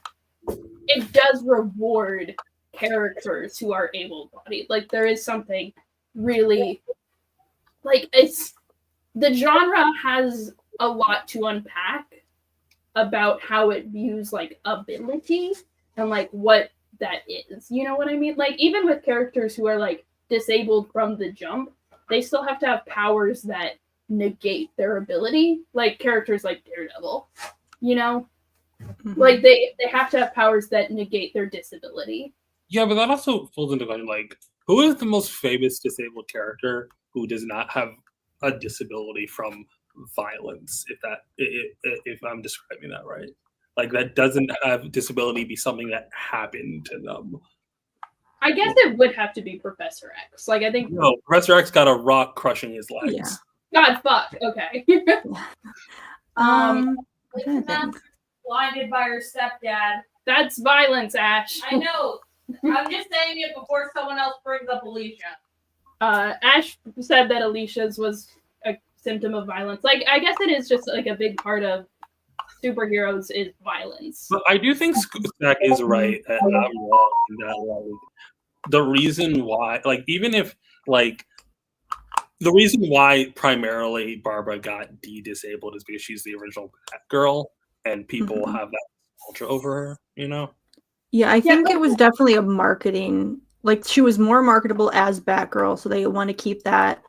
reward characters who are able-bodied. Like there is something really like the genre has a lot to unpack about how it views like ability and like what that is, you know what I mean? Like even with characters who are like disabled from the jump, they still have to have powers that negate their ability, like characters like Daredevil, you know? Like they have to have powers that negate their disability. Yeah, but that also falls into question like, who is the most famous disabled character who does not have a disability from violence, if I'm describing that right? Like that doesn't have disability be something that happened to them. I guess it would have to be Professor X. Like I think no, Professor X got a rock crushing his legs. Yeah. God fuck. Okay. Blinded by her stepdad. That's violence, Ash. I know. I'm just saying it before someone else brings up Alicia. Ash said that Alicia's was a symptom of violence. Like I guess it is just like a big part of superheroes is violence. But I do think Stack is right, and I'm wrong in that. Like, the reason why, like, even if, like, the reason why primarily Barbara got disabled is because she's the original Batgirl, and people have that culture over her, you know? Yeah, I think it was definitely a marketing, like, she was more marketable as Batgirl, so they want to keep that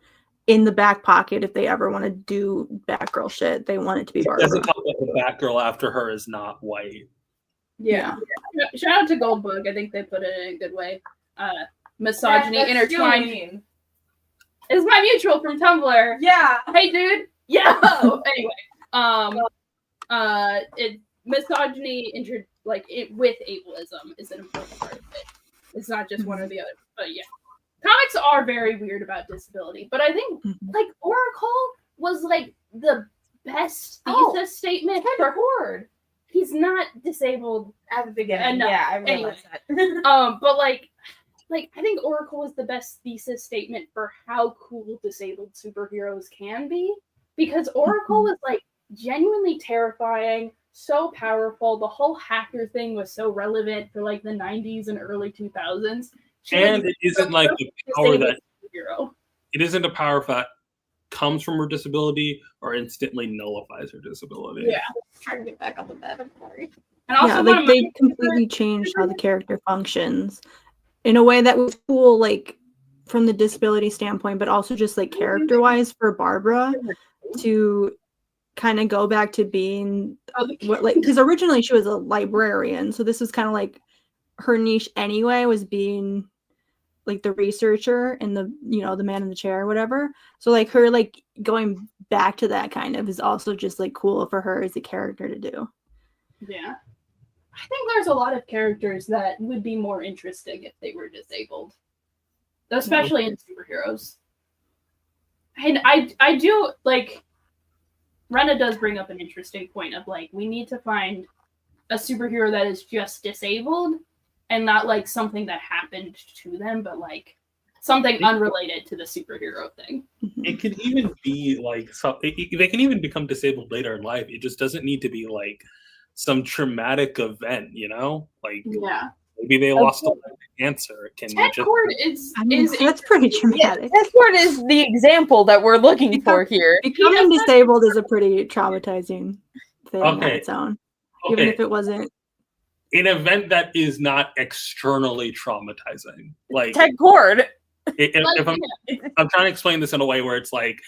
in the back pocket if they ever want to do Batgirl shit. They want it to be Barbara. Doesn't talk about the Batgirl after her is not white. Yeah. Shout out to Goldbug. I think they put it in a good way. Misogyny intertwined. Is my mutual from Tumblr. Yeah. Hey, dude. Yeah. Anyway, misogyny with ableism is an important part of it. It's not just one or the other. But yeah. Comics are very weird about disability, but I think like Oracle was like the best thesis statement for Horde. He's not disabled at the beginning. enough. Yeah, I realized that. But like I think Oracle was the best thesis statement for how cool disabled superheroes can be, because Oracle was like genuinely terrifying, so powerful. The whole hacker thing was so relevant for like the 90s and early 2000s. And it isn't like the power that hero. It isn't a power that comes from her disability or instantly nullifies her disability. Yeah, Trying to get back on the bed. I'm sorry. And also, yeah, like they completely changed how the character functions in a way that was cool, like from the disability standpoint, but also just like character-wise for Barbara to kind of go back to being Oh, because originally she was a librarian, so this was kind of like her niche anyway, was being like the researcher and the the man in the chair or whatever. So like her like going back to that kind of is also just like cool for her as a character to do. yeah. I think there's a lot of characters that would be more interesting if they were disabled, especially in superheroes. And I do like Rena does bring up an interesting point of like we need to find a superhero that is just disabled and not like something that happened to them, but like something unrelated to the superhero thing. It can even be like they can even become disabled later in life. It just doesn't need to be like some traumatic event, Like Yeah. maybe they lost a cancer. It can Ted just Cord is that's pretty traumatic. Ted Cord is the example that we're looking for here. Becoming disabled is a pretty traumatizing thing on Okay. its own, even okay. if it wasn't. An event that is not externally traumatizing. Like Ted Cord. if I'm trying to explain this in a way where it's like,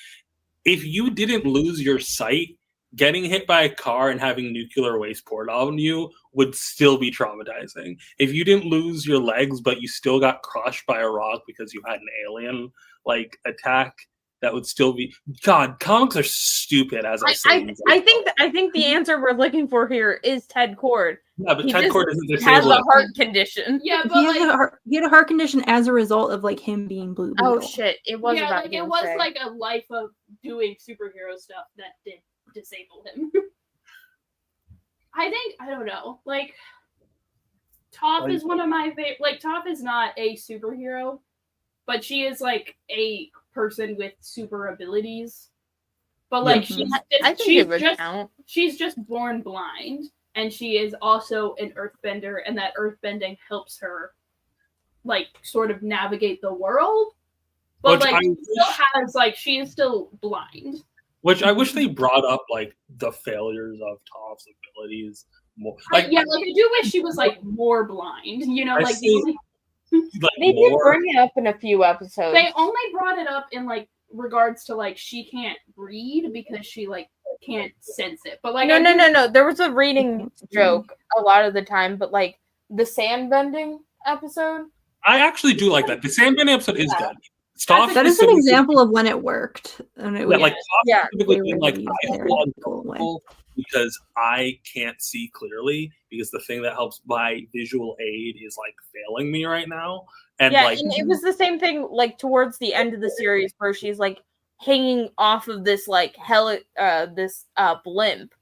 if you didn't lose your sight, getting hit by a car and having nuclear waste poured on you would still be traumatizing. If you didn't lose your legs, but you still got crushed by a rock because you had an alien like attack, that would still be. God, comics are stupid. As I say, I think the answer we're looking for here is Ted Cord. Yeah, but Ted Cord isn't Has disabled. a heart condition. Yeah, but He had a heart condition as a result of like him being Blue Beetle. Oh shit! It was about like it was like a life of doing superhero stuff that did disable him. I don't know. Like Toph is one of my favorite. Like Toph is not a superhero, but she is like a person with super abilities. But like she's just born blind, and she is also an earthbender, and that earthbending helps her like sort of navigate the world. But like she is still blind. Which I wish they brought up like the failures of Toph's abilities more. Like, I do wish she was like more blind. They did bring it up in a few episodes. They only brought it up in like regards to like she can't read because she like can't sense it. But like no. There was a reading joke a lot of the time, but like the sand bending episode. I actually do like that. The sand bending episode is good. That is an example of when it worked, and it was because I can't see clearly because the thing that helps my visual aid is like failing me right now, and and it was the same thing like towards the end of the series where she's like hanging off of this like blimp,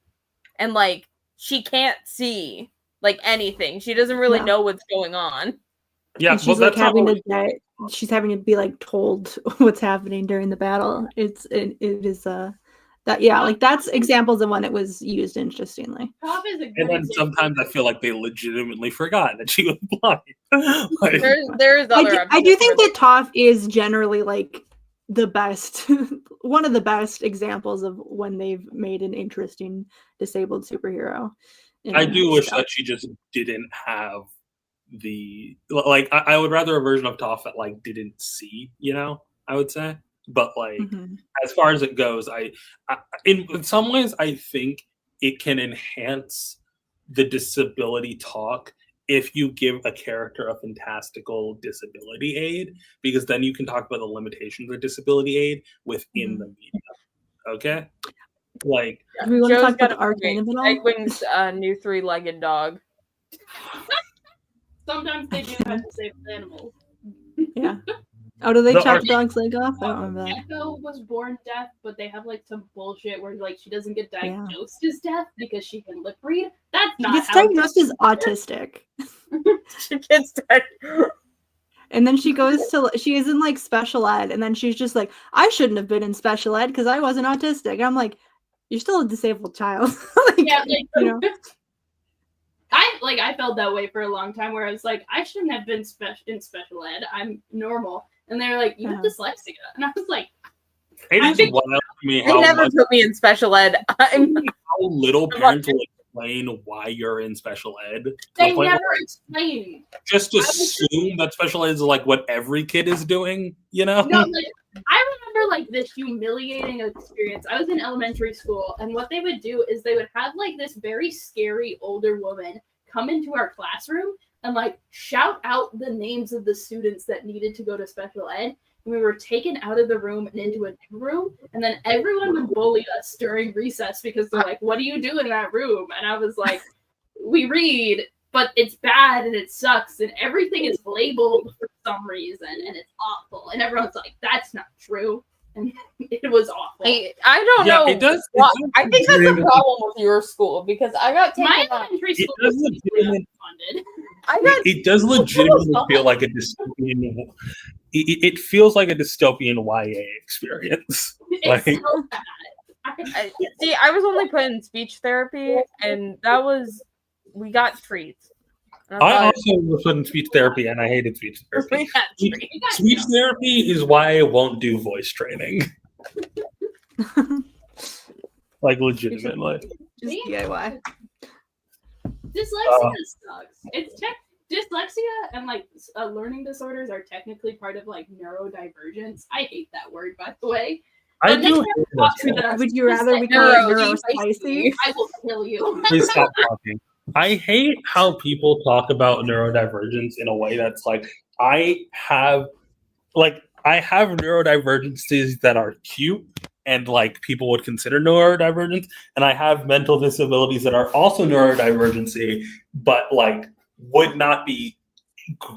and like she can't see like anything. She doesn't really know what's going on. Yeah, and she's like she's having to be like told what's happening during the battle. It is like that's examples of when it was used interestingly. And then sometimes I feel like they legitimately forgot that she was blind. There's other I do think that Toph is generally like the best one of the best examples of when they've made an interesting disabled superhero. I do wish that she just didn't have I would rather a version of Toph that like didn't see, I would say. But like as far as it goes, I in some ways I think it can enhance the disability talk if you give a character a fantastical disability aid, because then you can talk about the limitations of disability aid within the media. Okay? Like do we want to talk about the arcane of it all? Egwing's new 3-legged dog. Sometimes they do have disabled animals. Yeah. Oh, do they chop dog's leg off? I don't remember that. Echo was born deaf, but they have like some bullshit where like she doesn't get diagnosed as deaf because she can lip read. That's not. She gets diagnosed as autistic. She gets diagnosed. And then she is in like special ed, and then she's just like, I shouldn't have been in special ed because I wasn't autistic. And I'm like, you're still a disabled child. I felt that way for a long time where I was like, I shouldn't have been in special ed. I'm normal. And they were like, you have dyslexia. And I was like, it is wild to me they never put me in special ed. How little parental explain why you're in special ed. To the They point never where explain. just I was assume that special ed is like what every kid is doing, you know? No, like I remember like this humiliating experience. I was in elementary school, and what they would do is they would have like this very scary older woman come into our classroom and like shout out the names of the students that needed to go to special ed. And we were taken out of the room and into a new room, and then everyone would bully us during recess because they're like, "What do you do in that room?" And I was like, "We read." But it's bad and it sucks and everything is labeled for some reason and it's awful. And everyone's like, that's not true. And it was awful. I don't Yeah, know. it does- it why- does I think that's a legitimately- problem with your school because I got taken My out. elementary It school does was legitimate- funded. I got It does legitimately feel like a dystopian. It feels like a dystopian YA experience. It's Like- so bad. see. I was only put in speech therapy, and that was we got treats. And I thought- also was put in speech therapy, and I hated speech therapy. we got treats. We got Speech therapy is why I won't do voice training. Like legitimately. Just DIY. Dyslexia sucks. It's dyslexia and like learning disorders are technically part of like neurodivergence. I hate that word, by the way. I But do. next time talk to me that I'm Would you rather dyslexic, we call it neuro neurospicy? I will kill you. Please stop talking. I hate how people talk about neurodivergence in a way that's like I have neurodivergencies that are cute and like people would consider neurodivergence, and I have mental disabilities that are also neurodivergency, but like would not be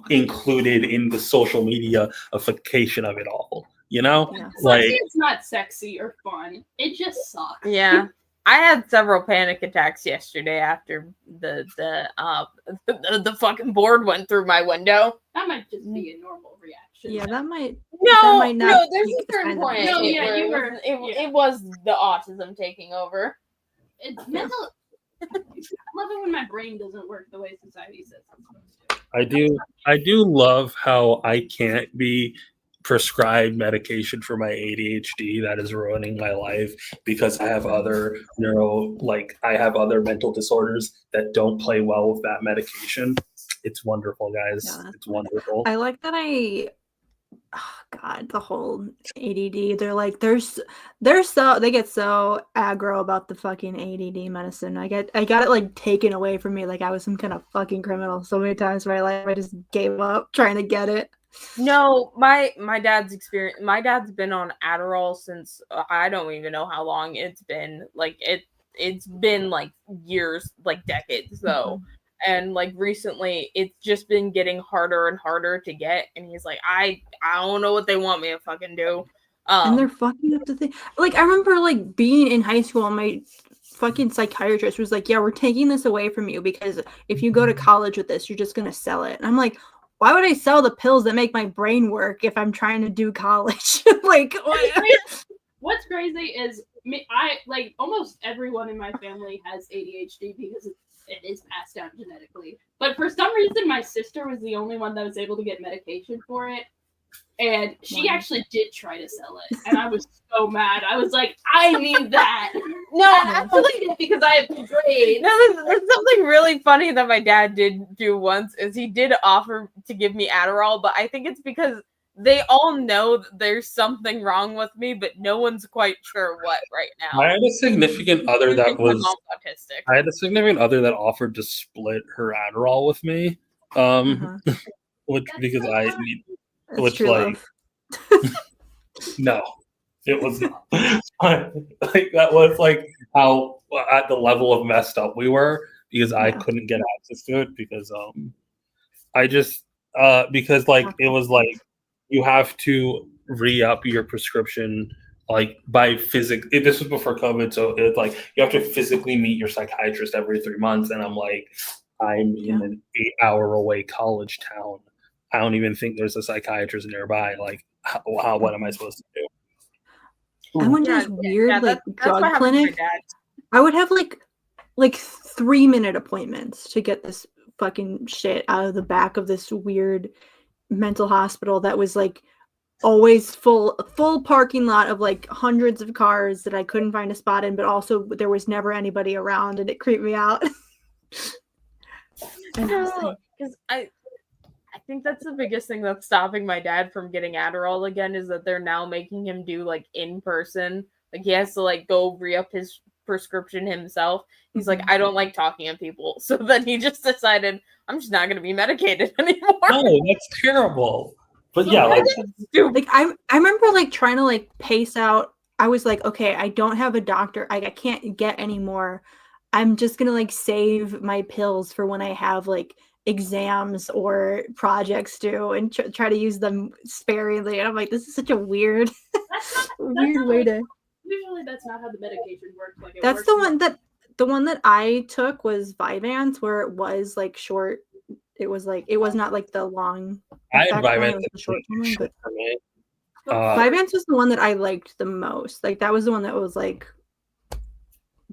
included in the social mediaification of it all. You know, Yeah. like It's not sexy or fun. It just sucks. Yeah, I had several panic attacks yesterday after the fucking board went through my window. That might just be a normal reaction. Yeah, that might. No, might not no, there's be a certain kind of- point. No, it yeah, where you it were- was- yeah. It was the autism taking over. It's mental. I love it when my brain doesn't work the way society says it's supposed to. I do love how I can't be prescribed medication for my ADHD that is ruining my life because I have other I have other mental disorders that don't play well with that medication. It's wonderful, guys. Yeah. It's wonderful. I like that God, the whole ADD. They're like, they get so aggro about the fucking ADD medicine. I got it like taken away from me like I was some kind of fucking criminal so many times in my life. I just gave up trying to get it. No, my dad's experience. My dad's been on Adderall since I don't even know how long it's been. Like it's been like years, like decades though. And like recently, it's just been getting harder and harder to get. And he's like, I don't know what they want me to fucking do. And they're fucking up the thing. Like I remember like being in high school and my fucking psychiatrist was like, yeah, we're taking this away from you because if you go to college with this, you're just gonna sell it. And I'm like, why would I sell the pills that make my brain work if I'm trying to do college? Like, What's crazy is I like almost everyone in my family has ADHD because it is passed down genetically. But for some reason, my sister was the only one that was able to get medication for it. And she actually did try to sell it. And I was so mad. I was like, I need that. No, Actually, because I have good grades. No, there's something really funny that my dad did do once is he did offer to give me Adderall, but I think it's because they all know that there's something wrong with me, but no one's quite sure what right now. I had a significant other They that think my was mom's autistic. I had a significant other that offered to split her Adderall with me. Which because I need That's which true like love. no, it was not. Like that was like how at the level of messed up we were because I Yeah. couldn't get access to it because I just because like it was like you have to re-up your prescription like by this was before COVID, so it's like you have to physically meet your psychiatrist every 3 months, and I'm like, I'm in an 8-hour away college town. I don't even think there's a psychiatrist nearby. Like, what am I supposed to do? I went to this weird like that's what drug happened to my clinic. dad. I would have like 3-minute appointments to get this fucking shit out of the back of this weird mental hospital that was like always full parking lot of like hundreds of cars that I couldn't find a spot in, but also there was never anybody around, and it creeped me out. And I was like, Because I think that's the biggest thing that's stopping my dad from getting Adderall again is that they're now making him do like in person. Like he has to like go re-up his prescription himself. He's like, I don't like talking to people. So then he just decided, I'm just not going to be medicated anymore. No, that's terrible. But yeah, like, like I remember like trying to like pace out. I was like, okay, I don't have a doctor. I can't get any more. I'm just gonna like save my pills for when I have like exams or projects due, and try to use them sparingly. And I'm like, this is such a weird, weird way to. Usually, that's not how the medication works. Like That's the one that I took was Vyvanse, where it was like short. It was like it was not like the long. I had effect one, it Vyvanse was the short one, short but for me. Vyvanse was the one that I liked the most. Like that was the one that was like.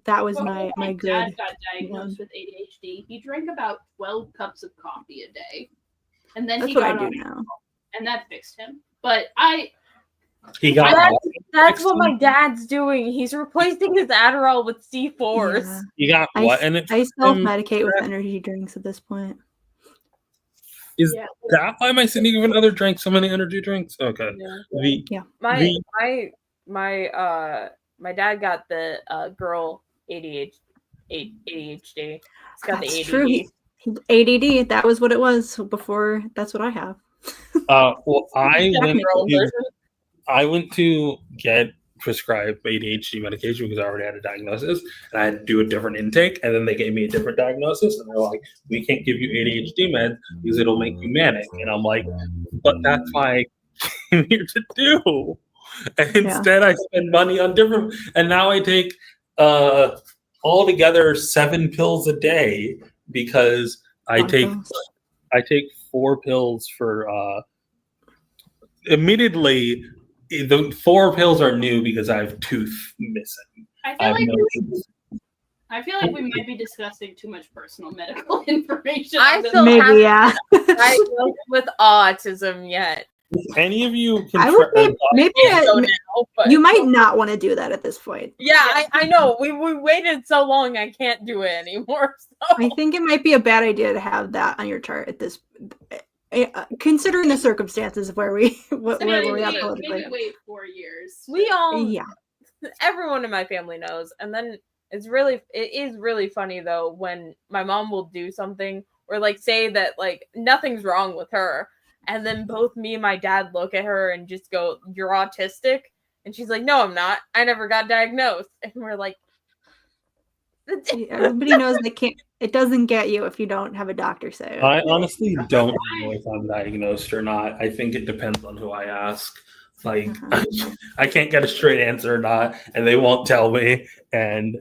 That was my good. Dad got diagnosed with ADHD. He drank about 12 cups of coffee a day, and then That's he what I got do on, now. and that fixed him. But He got That's what my dad's doing. He's replacing his Adderall with C4s. Yeah. you got what? And I self-medicate with energy drinks at this point. Is that why my significant other drank so many energy drinks? Okay. Yeah. My dad got the girl ADHD. He's got That's the ADD. true. ADD. That was what it was before. That's what I have. Well, I Girl version. went to get prescribed ADHD medication because I already had a diagnosis, and I had to do a different intake, and then they gave me a different diagnosis, and they're like, we can't give you ADHD meds because it'll make you manic. And I'm like, but that's what I came here to do. And instead I spend money on different, and now I take altogether 7 pills a day because I take 4 pills for admittedly the 4 pills are new because I have tooth missing. I feel like we might be discussing too much personal medical information. I still Maybe, haven't diagnosed with autism yet. If any of you can I would So now, but- you might not want to do that at this point. Yeah, I know. We waited so long, I can't do it anymore. So. I think it might be a bad idea to have that on your chart at this. Considering the circumstances of where we are politically. Maybe wait 4 years. We all, Yeah. everyone in my family knows, and then it is really funny though when my mom will do something or like say that like nothing's wrong with her. And then both me and my dad look at her and just go, "You're autistic?" And she's like, "No, I'm not. I never got diagnosed." And we're like, Everybody knows it doesn't get you if you don't have a doctor say it. I honestly don't know if I'm diagnosed or not. I think it depends on who I ask. Like, I can't get a straight answer or not, and they won't tell me. And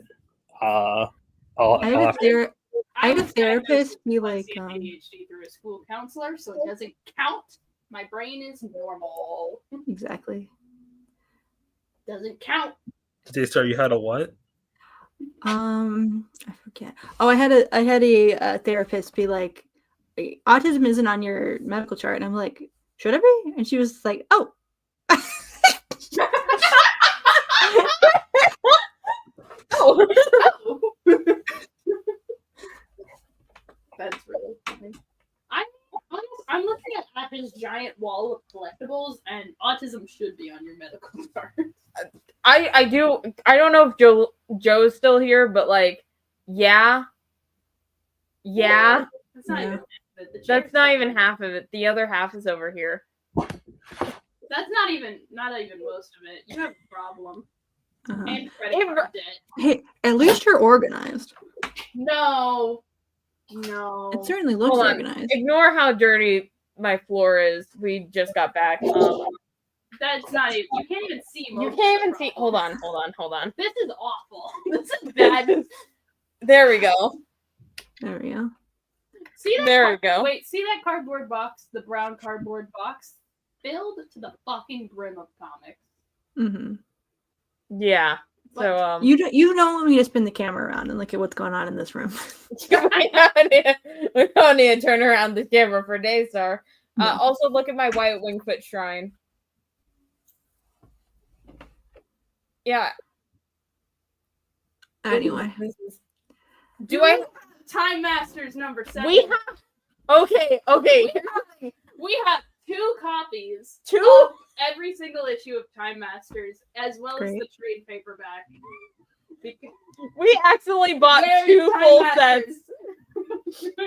I have a therapist be like, ADHD through a school counselor, so it doesn't count. My brain is normal. exactly. Doesn't count. Daystar, you had a what? I forget. Oh, I had a therapist be like, autism isn't on your medical chart, and I'm like, should it be? And she was like, oh. That's really funny. I'm looking at his giant wall of collectibles, and autism should be on your medical chart. I don't know if Joe's still here, but like, yeah. That's not even half of it. That's not even half of it. The other half is over here. That's not even most of it. You have a problem. Uh-huh. And credit card debt. Hey, at least you're organized. No. It certainly looks Hold on. organized. Ignore how dirty my floor is. We just got back. That's not even. You can't even see. You can't even see. Hold on. This is awful. This is bad. There we go. There we go. See that? There we go. Wait, see that cardboard box? The brown cardboard box filled to the fucking brim of comics. Mm-hmm. Yeah. So You don't want me to spin the camera around and look at what's going on in this room. we don't need to turn around the camera for Daystar. No. Also, look at my white Wingfoot shrine. Yeah. Anyway, Do I? Time Masters number 7? We have. Okay. We have 2 copies. Two. Of every single issue of Time Masters, as well as Great. the trade paperback. We accidentally bought Where is 2 Time full Masters? sets.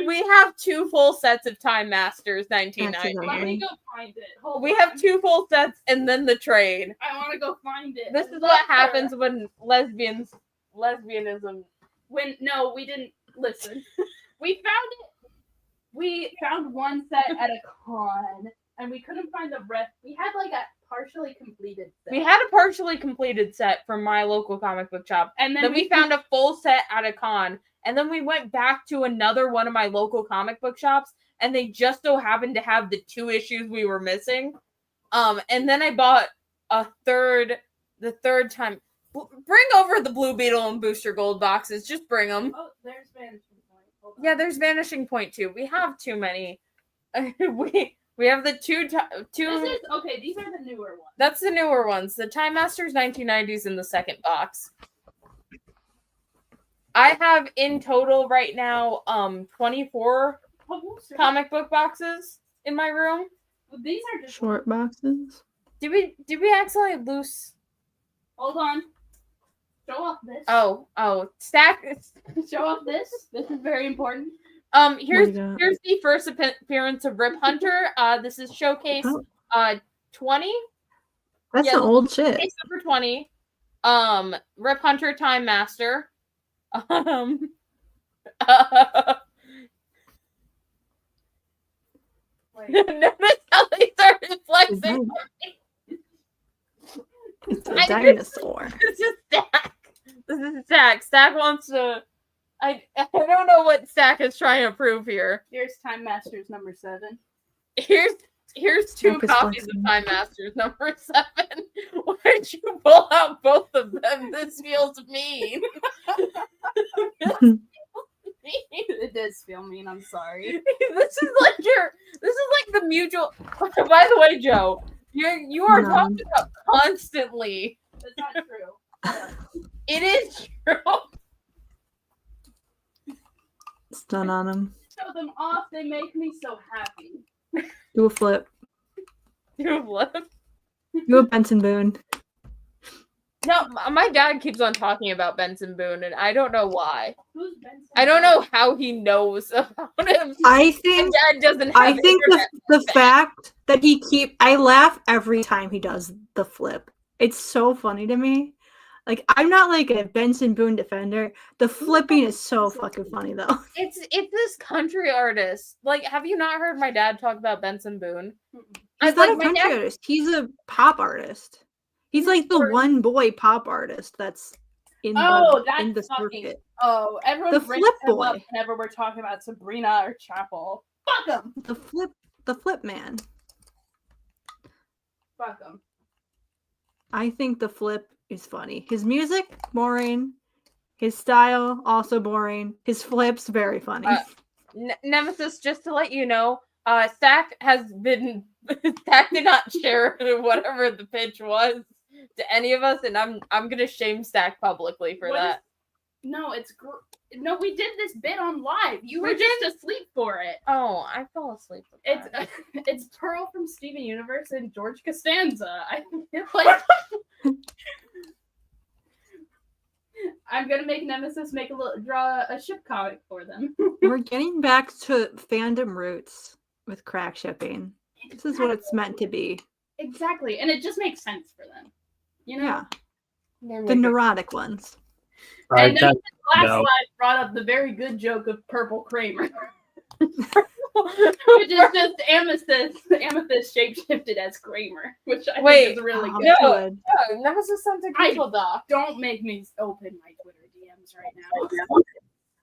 We have 2 full sets of Time Masters 1990. Accidentally. Let me go find it. Hold We on. have 2 full sets and then the trade. I want to go find it. This I is love what her. happens when lesbianism. No, we didn't listen. We found it. We found one set at a con, and we couldn't find the rest. We had like a partially completed set. We had a partially completed set from my local comic book shop. and Then we found a full set at a con. And then we went back to another one of my local comic book shops, and they just so happened to have the 2 issues we were missing. And then I bought the third time. Bring over the Blue Beetle and Booster Gold boxes. Just bring them. Oh, there's Vanishing Point. Hold on. Yeah, there's Vanishing Point too. We have too many. we have the two. This is okay. These are the newer ones. That's the newer ones. The Time Masters 1990s in the second box. I have in total right now 24 Oh, sorry. comic book boxes in my room. These are just short boxes. Did we accidentally lose? Hold on. Show off this. Oh, stack. Show off this. This is very important. Here's What do you got? here's the first appearance of Rip Hunter. This is showcase Oh. 20. That's Yeah, some old shit. Case number 20. Rip Hunter Time Master. Wait. Notice how they started flexing. It's a dinosaur. This is Stack. This is Stack. Stack wants to. I don't know what Stack is trying to prove here. Here's Time Masters number 7. Here's 2 Stack is copies flexing. of Time Masters number 7. Why'd you pull out both of them? This feels mean. It does feel mean. I'm sorry. This is like the mutual. By the way, Joe, you are No. talking about constantly. That's not true. It is true. Stun on him. Show them off. They make me so happy. Do a flip. You left. Do a Benson Boone. No, my dad keeps on talking about Benson Boone, and I don't know why. Who's Benson? I don't know how he knows about him. I My think dad doesn't have I think internet. the fact that I laugh every time he does the flip. It's so funny to me. Like, I'm not like a Benson Boone defender. The flipping is so fucking funny though. It's this country artist. Like, have you not heard my dad talk about Benson Boone? He's like, not a my country dad- artist. He's a pop artist. He's like the one boy pop artist that's in Oh, in the that's fucking. circuit. Oh, everyone The brings flip him up boy. whenever we're talking about Sabrina or Chapel. Fuck him. The flip man. Fuck him. I think the flip is funny. His music, boring. His style, also boring. His flips, very funny. Nemesis, just to let you know, Stack did not share whatever the pitch was to any of us, and I'm gonna shame Stack publicly for What that. No, no. We did this bit on live. You We were just asleep for it. Oh, I fell asleep. With It's that. it's Pearl from Steven Universe and George Costanza. I feel like I'm gonna make Nemesis draw a ship comic for them. We're getting back to fandom roots with crack shipping. This is what it's meant to be. Exactly, and it just makes sense for them. You know. Yeah. They're The making- neurotic ones. And then last no. slide brought up the very good joke of Purple Kramer, which is just amethyst shape-shifted as Kramer, which I Wait, think is really Oh, good. no. good. Oh, Nemesis sent a Google Doc. Don't make me open my Twitter DMs right now.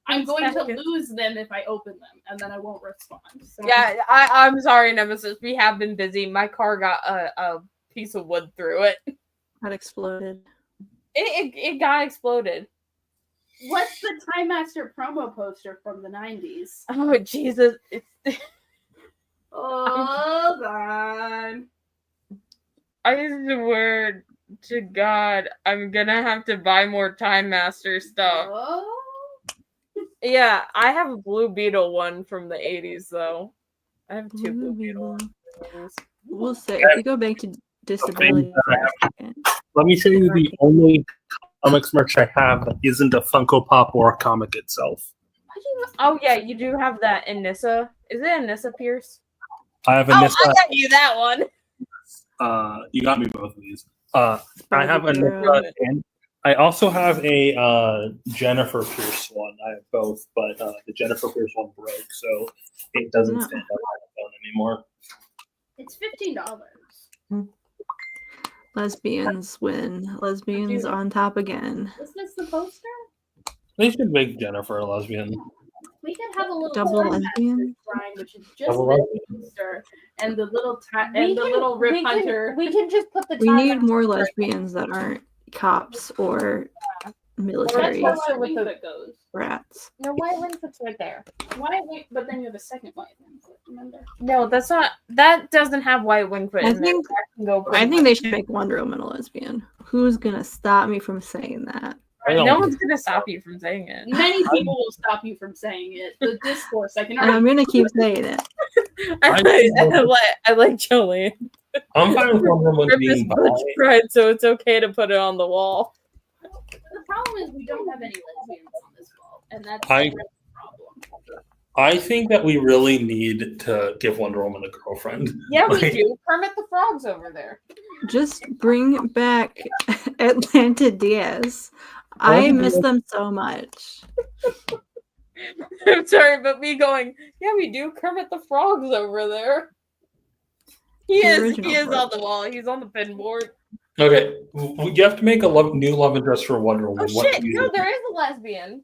I'm going to Second. lose them if I open them, and then I won't respond. So Yeah, I'm sorry, Nemesis. We have been busy. My car got a piece of wood through it. That exploded. It got exploded. What's the Time Master promo poster from the 90s? Oh Jesus! Hold on. I used the word. to God, I'm gonna have to buy more Time Master stuff. Oh. Yeah, I have a Blue Beetle one from the 80s, though. I have two Blue Blue Beetle Beetle. ones. We'll say if we go back to disability for a second. Let me show you the only comics merch I have that isn't a Funko Pop or a comic itself. Oh, yeah, you do have that in Nissa. Is it in Nissa, Pierce? I have a Oh, Nissa. I got you that one. You got me both of these. I have a Superhero. Nissa, and I also have a Jennifer Pierce one. I have both, but the Jennifer Pierce one broke, so it doesn't No. stand up on my phone anymore. It's $15. Lesbians win. Lesbians on top again. Is this the poster? They should make Jennifer a lesbian. We could have a little Double Time lesbian? Master shrine, which is just Double this lesbian. poster, and the little Rip Hunter. We can just put the We Time need Master more right lesbians that aren't cops or That's military where White Wingfoot goes. rats. No, White Wingfoot's right there. But then you have a second White Wingfoot, remember? No, that's not. That doesn't have White Wingfoot I in there. think- That can go I pretty think much. they should make Wonder Woman a lesbian. Who's gonna stop me from saying that? I don't- No one's gonna stop you from saying it. Many people will stop you from saying it. The discourse, I can And I'm already. gonna keep saying it. I like Jolene. I'm fine with Wonder Woman Rip is being bi. Butch Pride, so it's okay to put it on the wall. The problem is we don't have any lesbians on this wall, and that's I- the problem. I think that we really need to give Wonder Woman a girlfriend. Yeah, we Like- do. Kermit the Frog's over there. Just bring back Atlanta Diaz. I miss them so much. I'm sorry, but me going, yeah, we do. Kermit the Frog's over there. He The is. original He is part. on the wall. He's on the pin board. Okay, you have to make a new love interest for Wonder Woman. Oh What shit! do you No, do? there is a lesbian.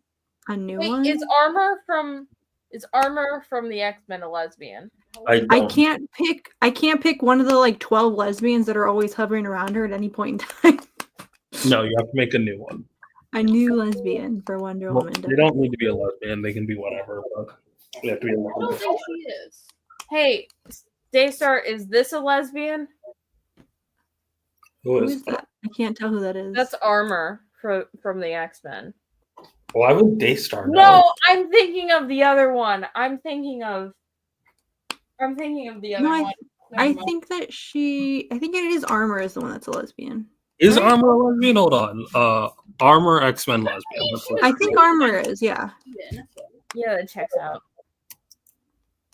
A new Wait, one? is Armor from the X-Men a lesbian? I don't. can't pick one of the like 12 lesbians that are always hovering around her at any point in time. No, you have to make a new one. A new lesbian for Wonder Well, Woman. they don't need to be a lesbian. They can be whatever. But they have to be a I don't lesbian. think she is. Hey, Daystar, is this a lesbian? Who Who is? is that? I can't tell who that is. That's Armor from the X-Men. Why would Daystar know? No, I'm thinking of the other one. I'm thinking of the other No, one. I Never mind. think that I think it is Armor is the one that's a lesbian. Is Armor a lesbian? Hold on. Armor X-Men lesbian. That's what- I think Armor is, yeah. Yeah, that checks out.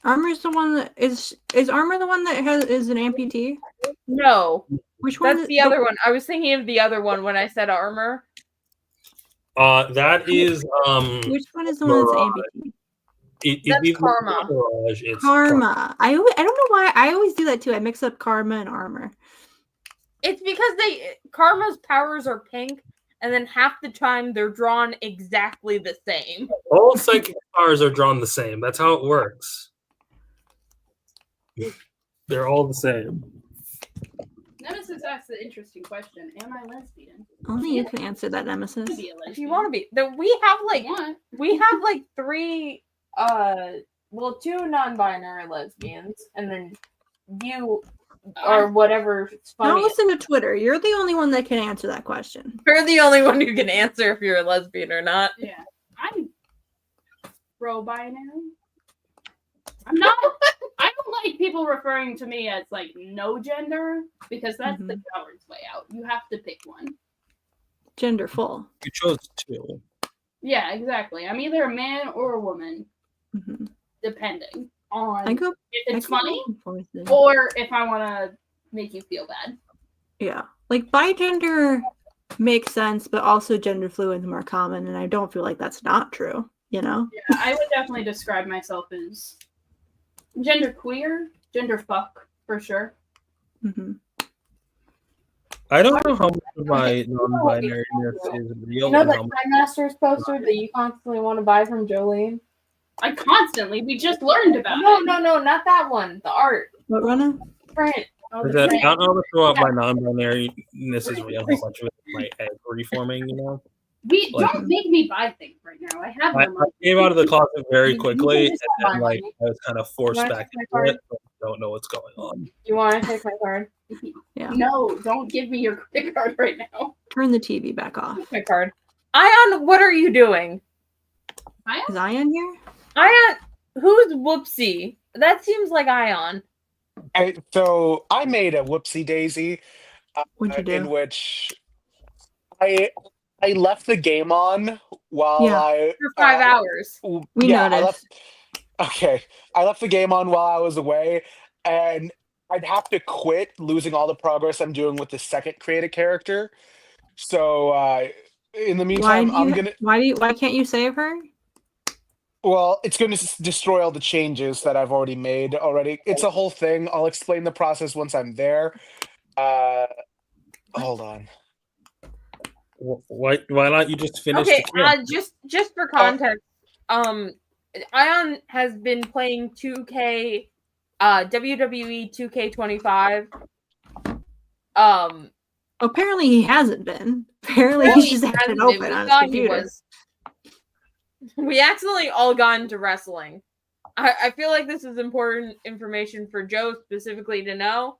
Armor's the one that is Armor the one that is an amputee? No, Which one? that's the other one. I was thinking of the other one when I said Armor. That is Which one is the one that's Mirage. amputee? That's it's not Karma. Mirage, it's Karma. I don't know why I always do that too. I mix up Karma and Armor. It's because Karma's powers are pink, and then half the time they're drawn exactly the same. All psychic powers are drawn the same. That's how it works. They're all the same. Nemesis asked the interesting question: am I lesbian? Only you can answer that, Nemesis. To be a lesbian. If you want to be, we have like want. three, two non-binary lesbians, and then you or whatever. Don't listen to Twitter. You're the only one that can answer that question. You're the only one who can answer if you're a lesbian or not. Yeah, I'm pro-binary. I'm not. I don't like people referring to me as like no gender because that's the coward's way out. You have to pick one. Genderful. You chose two. Yeah, exactly. I'm either a man or a woman, hmm depending on I go. if it's I go funny back and forth there. or if I want to make you feel bad. Yeah, like bigender makes sense, but also gender fluid is more common, and I don't feel like that's not true. You know. Yeah, I would definitely describe myself as gender queer, gender fuck for sure. hmm I don't know how much of my non-binariness is real. You know and that how much- Time Masters poster that you constantly want to buy from Jolene? I constantly. We just learned about No, it. no, not that one. The art What, Rena? print. Oh, is the that, I print. don't know what my non-binariness is real. How much of it is my egg reforming? You know, We like- don't make me buy things right now. I have I them. came out of the closet very You ally, can just and then buy like money. I was kind of forced You wanna back check my into it. don't know what's going on. You want to take my card? Yeah. No, don't give me your credit card right now. Turn the TV back off. My card. Ayaan, what are you doing? Is Ayaan here? Ayaan, who's Whoopsie? That seems like Ayaan. So I made a whoopsie daisy What'd you do? in which I left the game on while Yeah. For 5 hours. We noticed. I left the game on while I was away, and I'd have to quit, losing all the progress I'm doing with the second created character. So in the meantime, Why can't you save her? Well, it's going to destroy all the changes that I've already made already. It's a whole thing. I'll explain the process once I'm there. Hold on. Why not you just finish? Okay, the just for context, Ayaan has been playing 2K, WWE 2K25. Apparently he hasn't been. Apparently Well, he he just had it hasn't open been. on We his thought he computer. was. We accidentally all got into wrestling. I feel like this is important information for Joe specifically to know.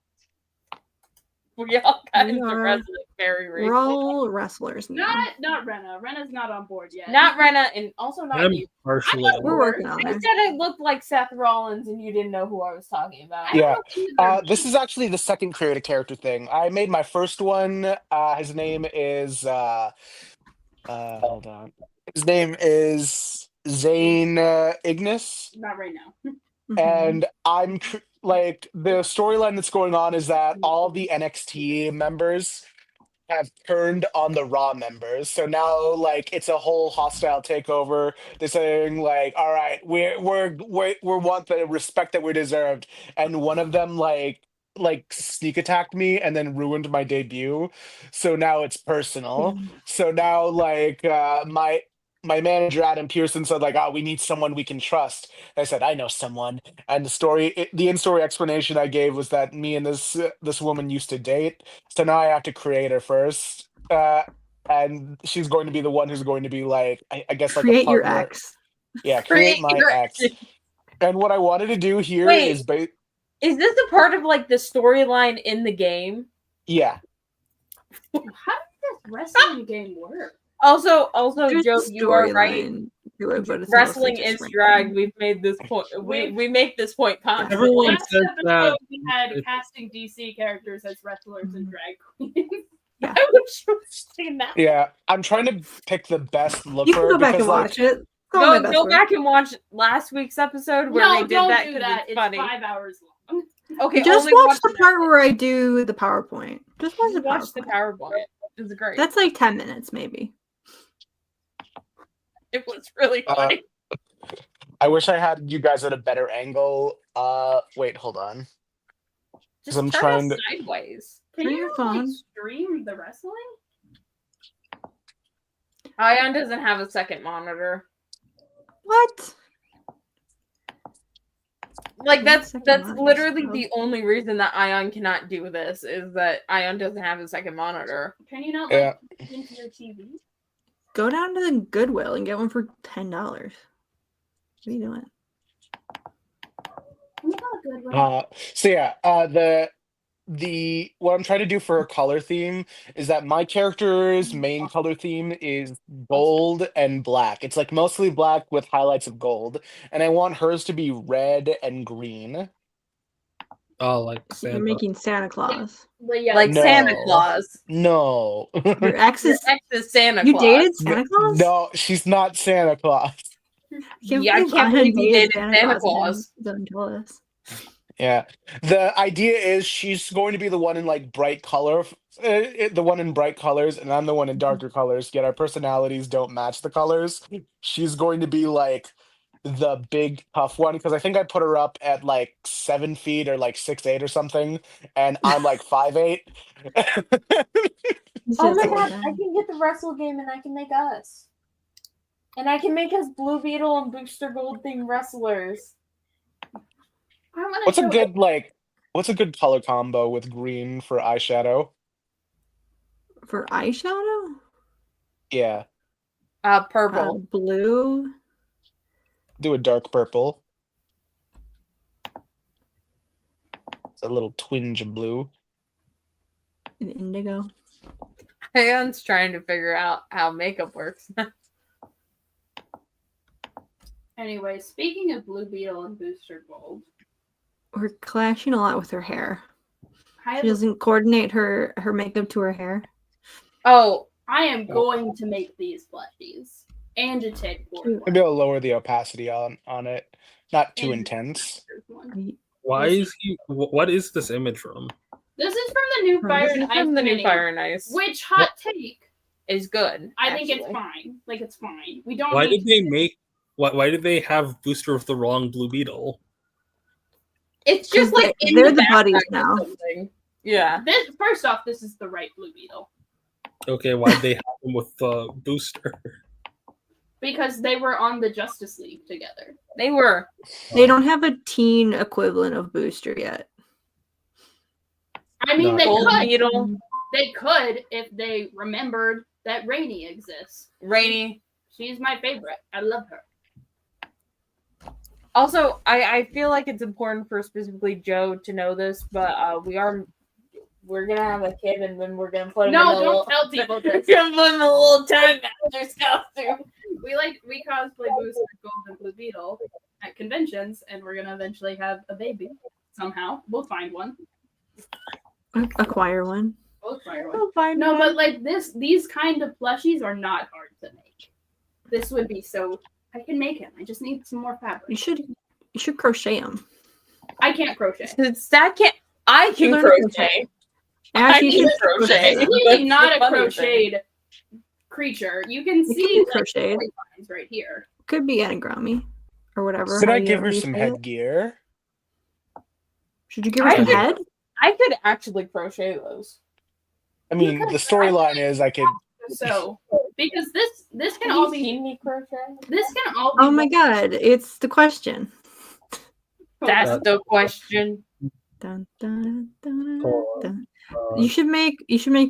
We all got We into are- wrestling very We're recently. all wrestlers now. Not Rena. Rena's not on board yet. Not Rena, and also not I'm you. partially. We're working on I it. said I looked like Seth Rollins, and you didn't know who I was talking about. Yeah. Either. This is actually the second created character thing. I made my first one. His name is hold on. His name is Zane Ignis. Not right now. And I'm like, the storyline that's going on is that all the NXT members have turned on the Raw members. So now, like, it's a whole hostile takeover. They're saying, like, all right, we want the respect that we deserved. And one of them, like sneak attacked me and then ruined my debut. So now it's personal. So now, like, my manager Adam Pearson said, like, oh, we need someone we can trust. I said, I know someone. And the in-story explanation I gave was that me and this woman used to date. So now I have to create her first. And she's going to be the one who's going to be like, I guess, like, Create a your partner. ex. Yeah, create my your ex. And what I wanted to do here Wait. is Is this a part of like the storyline in the game? yeah. How does this wrestling game work? Also, There's Joe, a you are right. storyline to it, but it's Wrestling mostly is just drag. We've made this point. We make this point constantly. Everyone Last says episode, that. we had casting DC characters as wrestlers and drag queens. I wish you had seen that. Yeah. I'm trying to pick the best look You for can her go back because, and like, watch it. Go on my best Go work. back and watch last week's episode where No, they did don't that do 'cause that. it's It's funny. 5 hours long. Okay, Just only watch the that. part where I do the PowerPoint. Just watch the Watch the PowerPoint. PowerPoint. It's great. That's like 10 minutes, maybe. It was really funny. I wish I had you guys at a better angle. Wait, hold on. Just I'm turn trying us to- sideways. Can Turn you your like, phone. stream the wrestling? Ayaan doesn't have a second monitor. What? Like that's Second that's monitor, literally so- the only reason that Ayaan cannot do this is that Ayaan doesn't have a second monitor. Can you not Yeah. like into your TV? Go down to the Goodwill and get one for $10. What are you doing? I'm not good with So yeah, the what I'm trying to do for her color theme is that my character's main color theme is gold and black. It's like mostly black with highlights of gold, and I want hers to be red and green. Oh, like So you're Santa. making Santa Claus. But yeah, Like No. Santa Claus. No, Your ex Your is. ex is Santa You Claus. dated Santa Claus? no, she's not Santa Claus. Yeah, I can't believe you dated Santa Claus. Don't tell us. Yeah, the idea is she's going to be the one in like bright color, the one in bright colors, and I'm the one in darker colors. Yet our personalities don't match the colors. She's going to be like the big tough one because I think I put her up at like 7 feet or like 6'8" or something, and I'm like 5'8". Oh my god, I can get the wrestle game and I can make us. And I can make us Blue Beetle and Booster Gold themed wrestlers. I wanna What's a show good like? What's a good color combo with green for eyeshadow? For eyeshadow? Yeah, Purple. Blue. do a dark purple. little twinge of blue. An indigo. Ayan's trying to figure out how makeup works. Anyway, speaking of Blue Beetle and Booster Gold, We're clashing a lot with her hair. I, She have, doesn't coordinate her makeup to her hair. Oh, I am going to make these plushies and a Ted Ford Maybe one. I'll lower the opacity on it. Not too And intense. there's one. Are you- Why is he? What is this image from? This is from the new This Fire this and is Ice from the new mini, Fire and Ice. which hot take? Is good. I think it's actually. fine. Like it's fine. We don't. Why need did they make? Why did they have Booster with the wrong Blue Beetle? It's just 'Cause like in they're the background buddies or now. something. Yeah. This first off, this is the right Blue Beetle Okay, why did they have him with the Booster? because they were on the Justice League together. They were. They don't have a teen equivalent of Booster yet. I mean, No. they Gold could. Beetle, They could if they remembered that Rainy exists. Rainy. She's my favorite. I love her. Also, I feel like it's important for specifically Joe to know this, but we're gonna have a kid and then we're gonna put him in No, a don't little, tell people we're this. gonna put him in a little time master's costume. We cosplay Booster Gold and Blue Beetle at conventions, and we're gonna eventually have a baby somehow. We'll find one. Acquire one. We'll find one. We'll find No, one. but like these kind of plushies are not hard to make. This would be so. I can make him. I just need some more You fabric. should crochet them. I can't crochet. Since that can't, I can Learn to crochet. Actually, I you can should crochet. It's really That's not the a funny crocheted creature. You can It see could be like, crocheted. lines right here. Could be anagrami or whatever. Should how I you- give how her you some say it. headgear? Should you give her I some could- head? I could actually crochet those. I mean, the storyline is I could. So because this can Have all you be seen me crochet? this can all be Oh my god, it's the question. That's the question. Dun, dun, dun, Oh, dun. You should make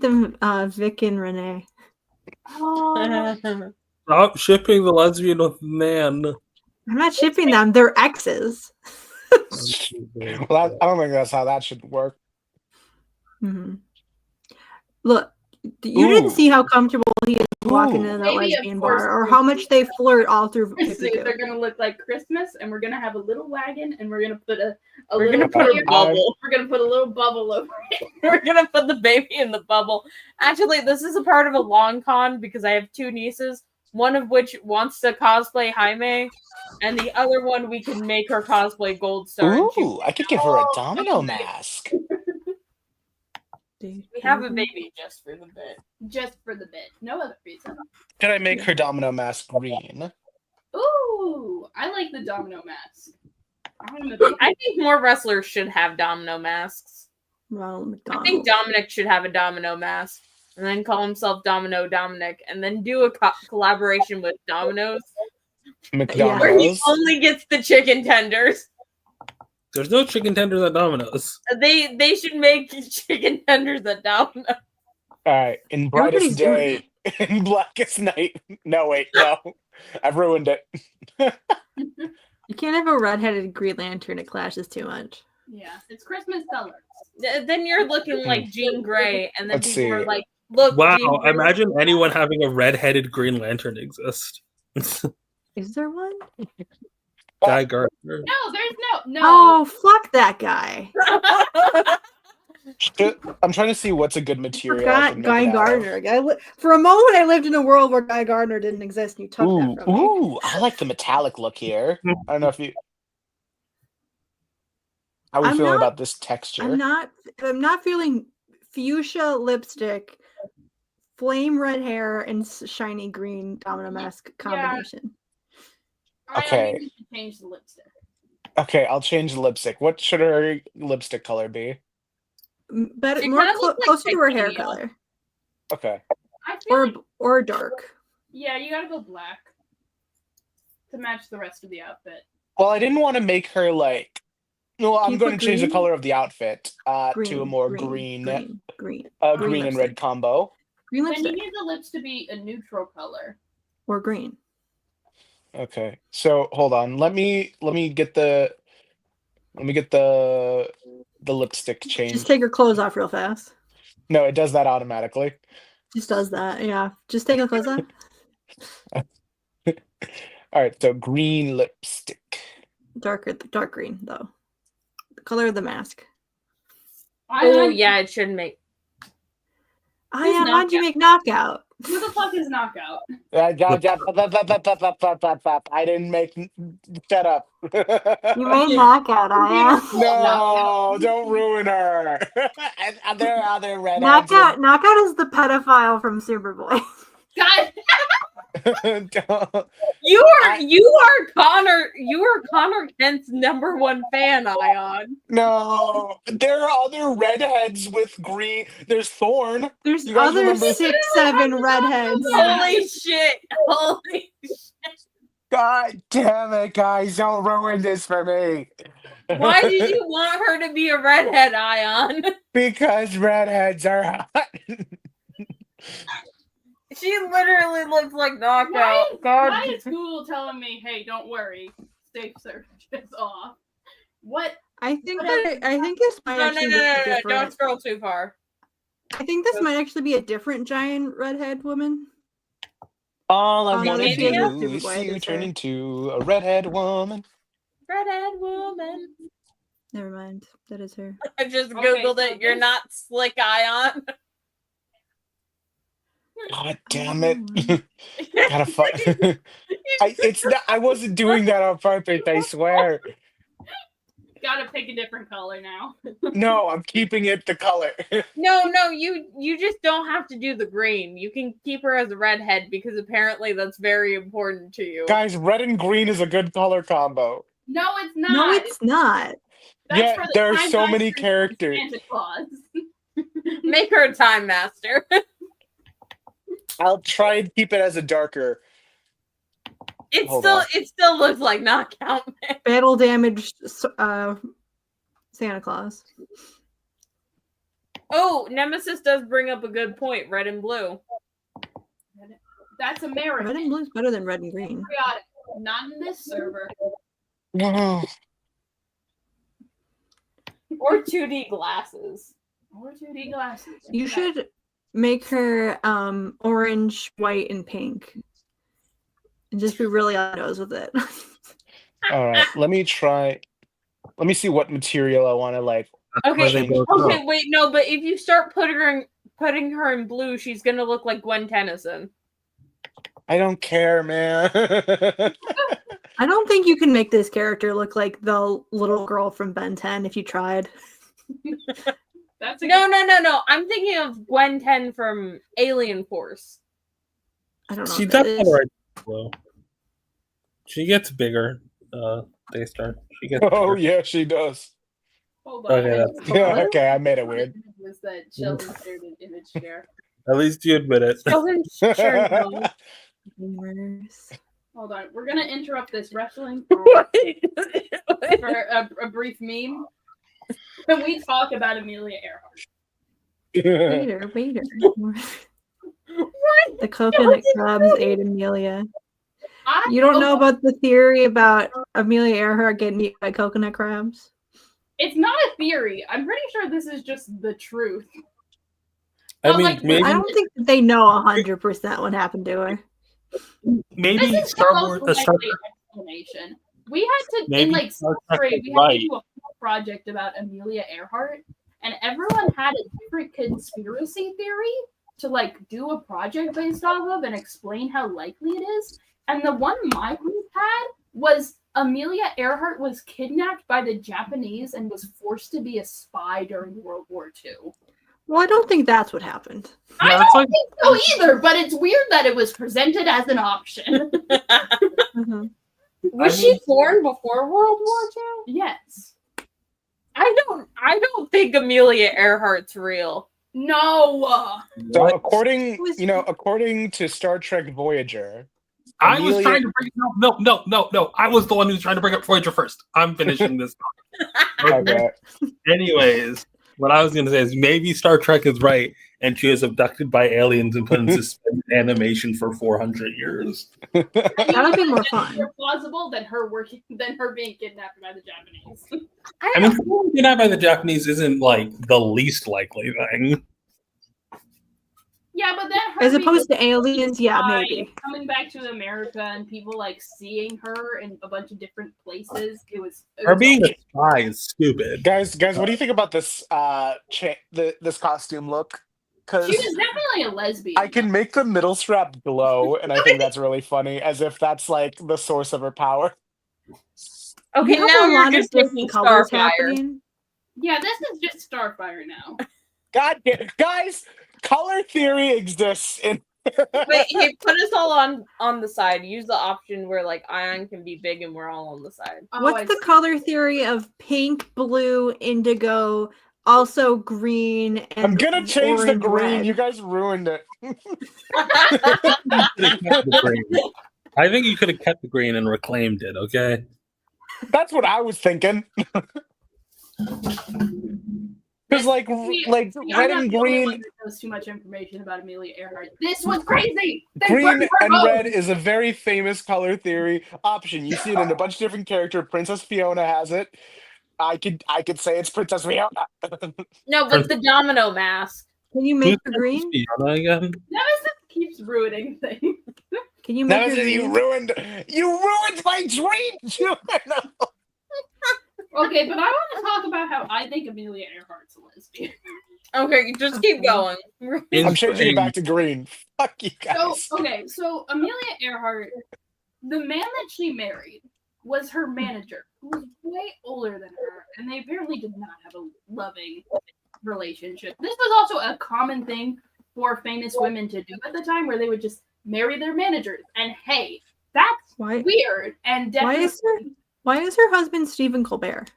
them Vic and Renee. Oh, Stop shipping the lesbian with man. I'm not shipping them, they're exes. Well, I don't think that's how that should work. Mhm. Look, you didn't Ooh. see how comfortable he is walking Ooh. into that Maybe, of lesbian course, bar, or how much they flirt all through so 52. they're gonna look like Christmas, and we're gonna have a little wagon, and we're gonna put a We're little gonna put a beer- bubble. We're gonna put a little bubble over it. We're gonna put the baby in the bubble. Actually, this is a part of a long con because I have two nieces, one of which wants to cosplay Jaime, and the other one we can make her cosplay Gold Star. and she- Ooh, I could give her a domino mask. we have a baby just for the bit. Just for the bit, no other reason. Could I make her domino mask green? Ooh, I like the domino mask. I'm a big- I think more wrestlers should have domino masks. Ronald I McDonald. think Dominic should have a domino mask and then call himself Domino Dominic and then do a collaboration with Domino's where he McDonald's. only gets the chicken tenders. There's no chicken tenders at Domino's. They should make chicken tenders at Domino. All right, in brightest Everybody's doing day, in blackest night. No, wait, no, I've ruined it. You can't have a redheaded Green Lantern, it clashes too much. yeah, it's Christmas colors. Then you're looking like Jean Grey, and then Let's people are see. like, "Look, Wow, Jean Grey." imagine anyone having a red-headed Green Lantern exist. Is there one? Guy Gardner. No, there's no. Oh, fuck that guy. I'm trying to see what's a good material. I Forgot can make Guy it out of. Gardner. For a moment, I lived in a world where Guy Gardner didn't exist, and you took Ooh, that from me. ooh, I like the metallic look here. I don't know if you. How are we I'm feeling not- about this texture? I'm not feeling fuchsia lipstick, flame red hair, and shiny green domino mask combination. I Okay. think we should change the lipstick. Okay, I'll change the lipstick. What should her lipstick color be? But She more kinda looks like closer to her hair titanium. color, Okay. I feel like, or dark. yeah, you gotta go black to match the rest of the outfit. Well, I didn't want to make her like. No, I'm you going put to change the green? color of the outfit to a Green, more green, green, green green and red lipstick. combo. Green Then you lipstick need the lips to be a neutral color. or green. Okay, so hold on. Let me get the. Let me get the lipstick change. Just take her clothes off real fast. No, it does that automatically. Just does that. Yeah. Just take her clothes off. All right, so green lipstick. Dark green though. The color of the mask. Oh yeah, it should make. Ayaan, why'd you make knockout? Who the fuck is Knockout? I didn't make. Shut up. You made knockout, Ayaan. No, don't ruin her. There are other redheads. Knockout is the pedophile from Superboy. God, Don't- You are Connor Kent's #1 fan, Ayaan. No, there are other redheads with green. There's Thorn. There's You guys other remember- 6, 7 redheads. Holy shit! Holy God damn it, guys! Don't ruin this for me. Why did you want her to be a redhead, Ayaan? Because redheads are hot. She literally looks like why, Knockout. God. why is Google telling me, hey, don't worry, safe search is off? What? I think this might No, actually be don't different. scroll too far. I think this might actually be a different giant redhead woman. All I Oh, no, want to maybe it is do is Superboy, see you that's turn right. into a redhead woman. Redhead woman. Never mind. That is her. I just Okay, googled so it. You're this- not slick, Ayaan. God damn it! Gotta fuck. I wasn't doing that on purpose. I swear. Gotta pick a different color now. No, I'm keeping it the color. No, you just don't have to do the green. You can keep her as a redhead because apparently that's very important to you. Guys, red and green is a good color combo. No, it's not. No, it's not. That's Yeah, for the there are Time so many Masters and characters. Santa Claus. Make her a time master. I'll try and keep it as a darker. Hold on. It still looks like Knockout, man. Battle damaged Santa Claus. Oh, Nemesis does bring up a good point. Red and blue. That's American. Red and blue is better than red and green. Patriotic. Not in this server. No. Or 2D glasses. Or 2D glasses. You should make her orange, white, and pink. And just be really on the nose with it. All right, let me try. Let me see what material I want to like. Okay, they both okay, wait, no, but if you start putting her in blue, she's gonna look like Gwen Tennyson. I don't care, man. I don't think you can make this character look like the little girl from Ben 10 if you tried. That's a No. I'm thinking of Gwen 10 from Alien Force. I don't know. She what that does is. have the right though. She gets bigger. Daystar. She gets. Oh bigger. yeah, she does. Hold on. Okay, Yeah, okay, I made it weird. Was that Sheldon shared an image share? At least you admit it. Sheldon, sure, no. Gamers. Hold on. We're gonna interrupt this wrestling for a brief meme. Can we talk about Amelia Earhart? Waiter. The coconut crabs ate Amelia. You don't know about the theory about Amelia Earhart getting eaten by coconut crabs? It's not a theory. I'm pretty sure this is just the truth. I Well, mean, like, maybe I don't think that they know 100% what happened to her. maybe This is Star the Wars. most Star, likely explanation. We had to, Maybe in like Star sixth Trek grade, is we had right. to do a whole project about Amelia Earhart, and everyone had a different conspiracy theory to like do a project based off of and explain how likely it is. And the one my group had was Amelia Earhart was kidnapped by the Japanese and was forced to be a spy during World War II. Well, I don't think that's what happened. I Yeah, don't it's like- think so either, but it's weird that it was presented as an option. Was she born before World War II? Yes. I don't think Amelia Earhart's real. No. So What? according to Star Trek Voyager, I was Amelia- trying to bring no. I was the one who was trying to bring up Voyager first. I'm finishing this. Okay. okay. Anyways, what I was going to say is maybe Star Trek is right, and she was abducted by aliens and put in suspended animation for 400 years. That would be more fun. More plausible than her being kidnapped by the Japanese. I mean, kidnapped by the Japanese isn't like the least likely thing. Yeah, but then her As being opposed to aliens, yeah, spy, maybe. coming back to America and people like seeing her in a bunch of different places. It was Her being a spy is stupid. Guys, what do you think about this this costume look? Because she was definitely a lesbian. I can make the middle strap glow, and I think that's really funny, as if that's like the source of her power. Okay, You have now a you're lot just of different making colors Starfire. happening. Yeah, this is just Starfire now. God damn, guys, color theory exists in. Wait, hey, put us all on the side. Use the option where like Ayaan can be big and we're all on the side. Oh, What's I the see. color theory of pink, blue, indigo, also green, and I'm gonna change the orange, green. red? You guys ruined it. I think you could have kept the green and reclaimed it, okay? That's what I was thinking. Because like See, red I'm not and the only one green, that knows too much information about Amelia Earhart. This was crazy. They green burned her and home. red is a very famous color theory option. You see it in a bunch of different characters. Princess Fiona has it. I could say it's Princess Fiona. No, but the domino mask. Can you make her green? Fiona again? Nemesis keeps ruining things. Can you make her Nemesis, green? you ruined my dreams. Okay, but I want to talk about how I think Amelia Earhart's a lesbian. Okay, just keep going. I'm changing it back to green. Fuck you guys. So Amelia Earhart, the man that she married was her manager, who was way older than her, and they apparently did not have a loving relationship. This was also a common thing for famous women to do at the time, where they would just marry their managers. And hey, that's Why? weird. And Why is her husband Stephen Colbert?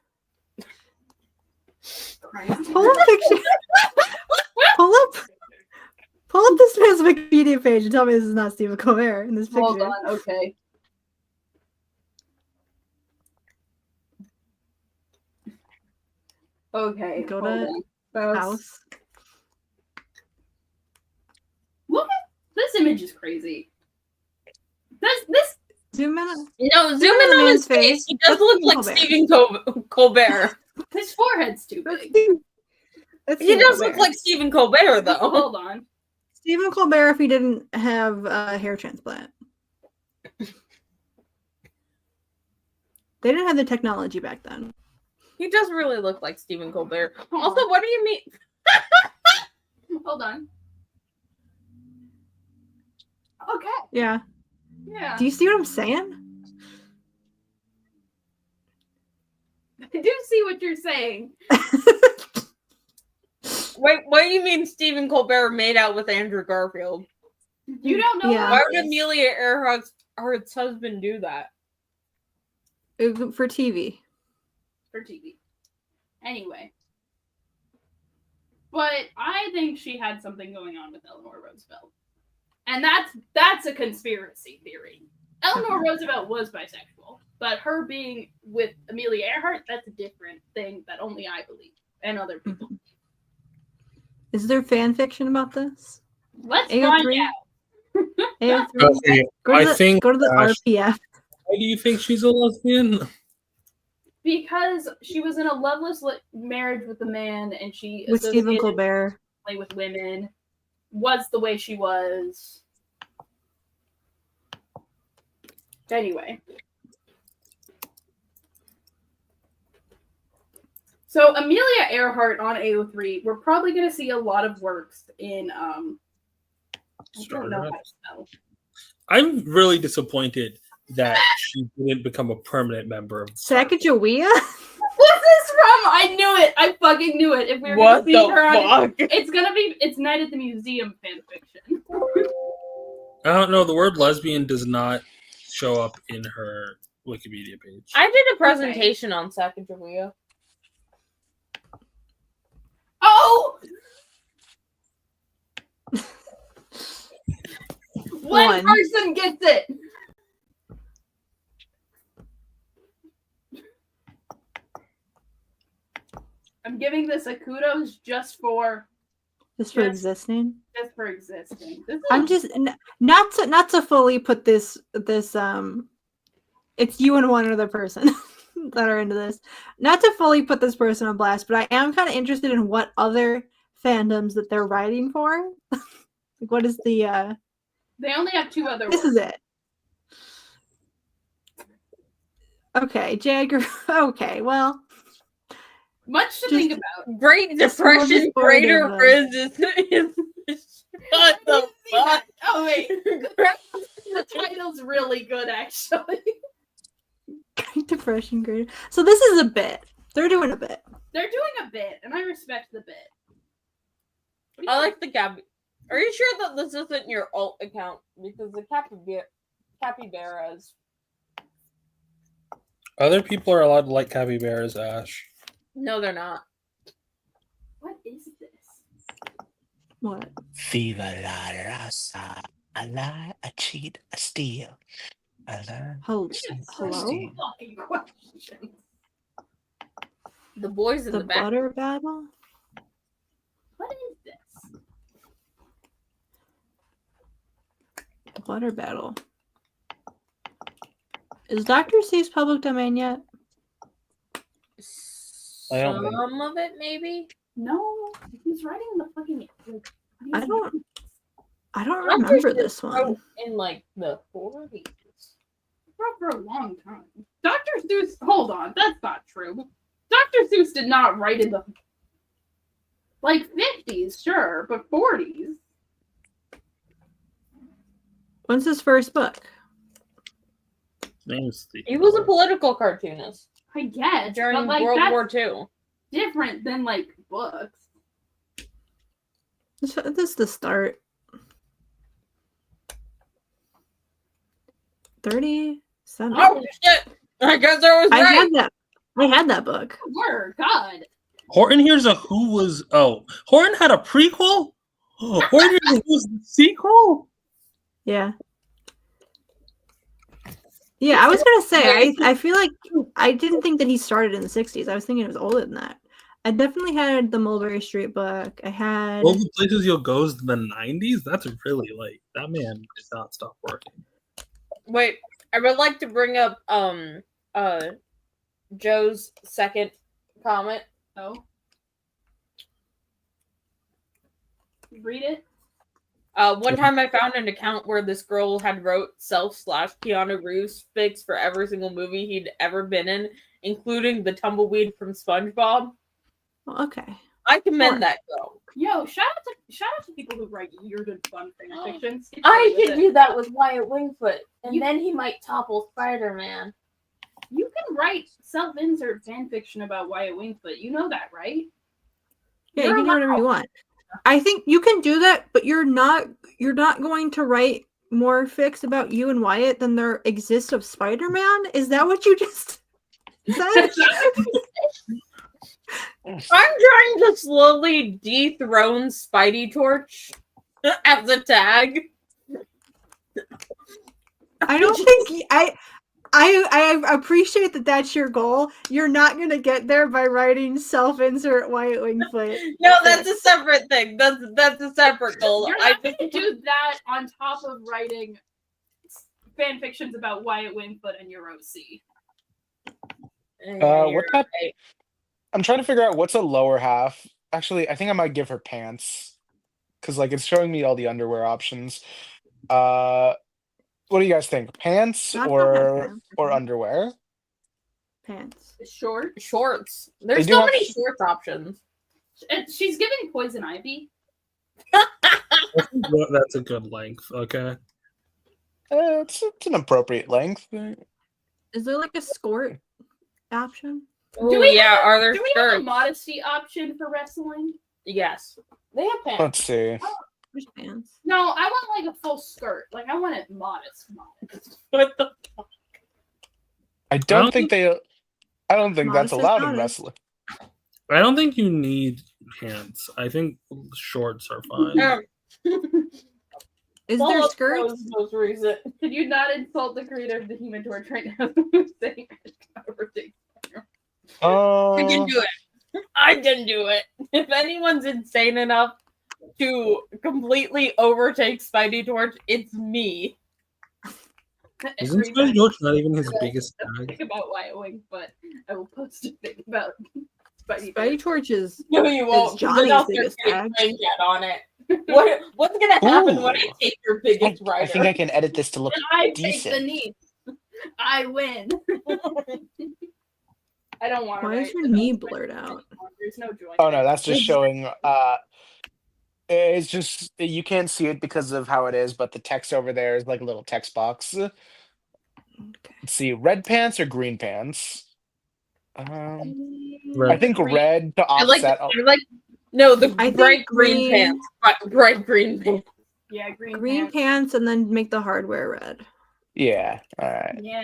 Pull up picture. Pull up this man's Wikipedia page and tell me this is not Stephen Colbert in this picture. Hold on, okay. Okay. Go hold to on. That's- House. Look at this image is crazy. This Zoom in. No, zoom in the on man's his face. face. He does That's look Stephen like Colbert. Stephen Colbert. his forehead's too That's big. Stephen- that's He Stephen does Colbert. look like Stephen Colbert, though. Hold on. Stephen Colbert if he didn't have a hair transplant. They didn't have the technology back then. He does really look like Stephen Colbert. Also, what do you mean? Hold on. Okay. Yeah. Yeah. Do you see what I'm saying? I do see what you're saying. Wait, what do you mean Stephen Colbert made out with Andrew Garfield? You don't know Yeah. Why what would Amelia Earhart's husband do that? For TV. for TV. Anyway. But I think she had something going on with Eleanor Roosevelt. And that's a conspiracy theory. Eleanor Roosevelt was bisexual, but her being with Amelia Earhart, that's a different thing that only I believe and other people. Is there fan fiction about this? Let's AO3? find out. AO3? Okay, Go to I the, think. go to the RPF. Why do you think she's a lesbian? Because she was in a loveless marriage with a man, and she With Stephen associated Colbert. with women, was the way she was. Anyway. So Amelia Earhart on AO3, we're probably going to see a lot of works in I don't know how to spell. I'm really disappointed that she didn't become a permanent member of Sacagawea? What's this from? I knew it. I fucking knew it. If we were going What to the see her on fuck? it's Night at the Museum fanfiction. I don't know. The word lesbian does not show up in her Wikipedia page. I did a presentation on Sacagawea. Oh! One One. person gets it. I'm giving this a kudos just for Just for Just- existing. Just for existing. This is I'm just not to fully put this it's you and one other person that are into this. Not to fully put this person on blast, but I am kind of interested in what other fandoms that they're writing for. Like, what is the they only have 2 other this words. is it. Okay, Jagger. Okay, well, Much to Just- think about. Great Just Depression, smorgasbord Greater of, Riz is what the fuck? Oh wait, the title's really good actually. Great Depression, Great. So this is a bit. They're doing a bit. They're doing a bit, and I respect the bit. What do you I think? like the Gabby. Are you sure that this isn't your alt account? Because the capybaras. Other people are allowed to like capybaras, Ash. No, they're not. What is this? What? Viva la raza. A lie, a cheat, a steal. A lie, Hello? Hello? Fucking question. The boys in The the back. butter battle? What is this? The butter battle. Is Dr. Seuss public domain yet? I don't think- Some of it, maybe. No, he's writing the fucking. Like, what I is don't- this? I don't Dr. remember Seuss this one. wrote in like the 40s. Wrote for a long time. Dr. Seuss. Hold on, that's not true. Dr. Seuss did not write in the 50s, sure, but 40s. When's his first book? Name's the He was a political cartoonist I guess, during but like World that's War II. different than like books. This is the start. 37. Oh shit! I guess I was I right. had that. I had that book. Word, God. Horton here's a who was Horton had a prequel? Horton here's a who's the sequel? Yeah. Yeah, I was gonna say I feel like I didn't think that he started in the 60s. I was thinking it was older than that. I definitely had the Mulberry Street book. I had All the places you'll go is the 90s? That's really like that man did not stop working. Wait, I would like to bring up Joe's second comment. Oh. Read it. One time I found an account where this girl had wrote self/Keanu Reeves fics for every single movie he'd ever been in, including the tumbleweed from SpongeBob. okay. I commend Sure. that girl. Yo, shout out to people who write weird and fun fan fictions. I could do that with Wyatt Wingfoot, and then he might topple Spider-Man. You can write self-insert fan fiction about Wyatt Wingfoot. You know that, right? Yeah, You're you can do whatever you want. I think you can do that, but you're not going to write more fics about you and Wyatt than there exists of Spider-Man? Is that what you just said? I'm trying to slowly dethrone Spidey Torch as a tag. I don't think I appreciate that that's your goal. You're not gonna get there by writing self-insert Wyatt Wingfoot. No, that's a separate thing. That's a separate goal. You're not going to do that on top of writing fan fictions about Wyatt Wingfoot and your OC. What's that? I'm trying to figure out what's a lower half. Actually, I think I might give her pants. Because like it's showing me all the underwear options. What do you guys think? Pants I've got or pants. underwear? Pants. Short. Shorts. There's do so have- many shorts options. And she's giving Poison Ivy. That's a good length, okay? It's an appropriate length. Is there like a skirt option? Ooh, we yeah, are there Do we have a shirts? modesty option for wrestling? Yes. They have pants. Let's see. There's pants. No, I want like a full skirt. Like I want it modest. What the I don't think that's Modest is allowed in modest. wrestling. I don't think you need pants. I think shorts are fine. Is there skirts? Most recent. Could you not insult the creator of the Human Torch right now? Saying everything. I can do it. I can do it. If anyone's insane enough to completely overtake Spidey Torch, it's me. Isn't Every Squid time George not even his I biggest think tag? about Y-Wing, but I will post a thing about Spidey. Spidey Torch is No, you won't. 'cause then Johnny's I'll start biggest getting tag. brain cat on it. What's gonna happen when I Ooh. take your biggest I rider? think I can edit this to look And I take the decent. knee. I win. I don't want to. Why is your knee blurred out? There's no joy. Oh no, that's just showing. It's just you can't see it because of how it is, but the text over there is like a little text box. Okay. Let's see, red pants or green pants? I Red. think red to I like. offset. I like. No, the I think bright green green- pants. Bright green pants. Yeah, green pants. Green pants and then make the hardware red. Yeah. All right. Yeah.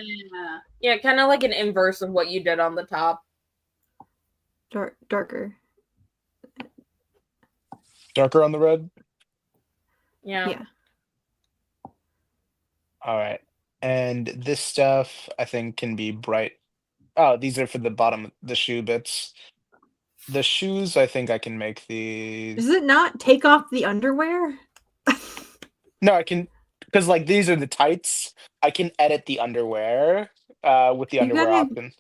Yeah, kind of like an inverse of what you did on the top. Darker. Darker on the red. Yeah. Yeah. All right. And this stuff I think can be bright. Oh, these are for the bottom, the shoe bits. The shoes, I think I can make these. Does it not take off the underwear? No, I can, because like these are the tights. I can edit the underwear with the You underwear gotta- option.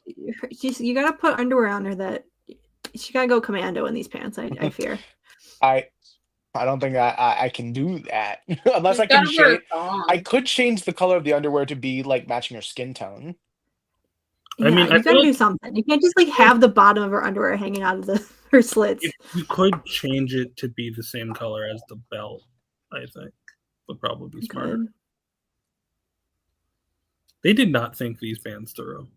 You gotta put underwear on her that she gotta go commando in these pants, I fear. I don't think I can do that unless I You can gotta wear change. a thong. I could change the color of the underwear to be like matching her skin tone. Yeah, I mean, I you feel gotta like- do something. You can't just like have the bottom of her underwear hanging out of her slits. If you could change it to be the same color as the belt, I think would probably be You smarter. could. They did not think these fans through.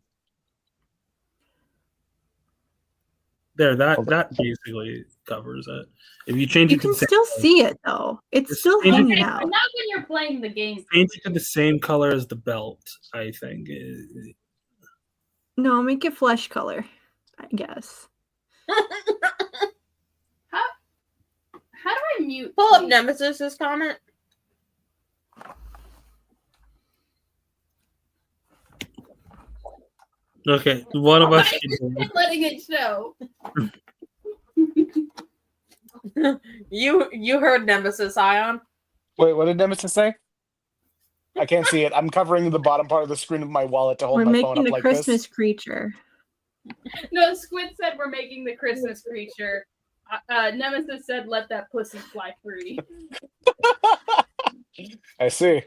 There, that basically covers it. If you change You it to can the same still color- see it though. It's Just still change it- hanging Okay, out. but not when you're playing the game. change it to the same color as the belt, I think. No, make it flesh color, I guess. How do I mute? Pull up please? Nemesis's comment. Okay, one of us. I'm letting it show. You heard Nemesis, Ayaan. Wait, what did Nemesis say? I can't see it. I'm covering the bottom part of the screen with my wallet to hold We're my phone making up a like Christmas this. creature. No, Squid said we're making the Christmas creature. Nemesis said, "Let that pussy fly free." I see.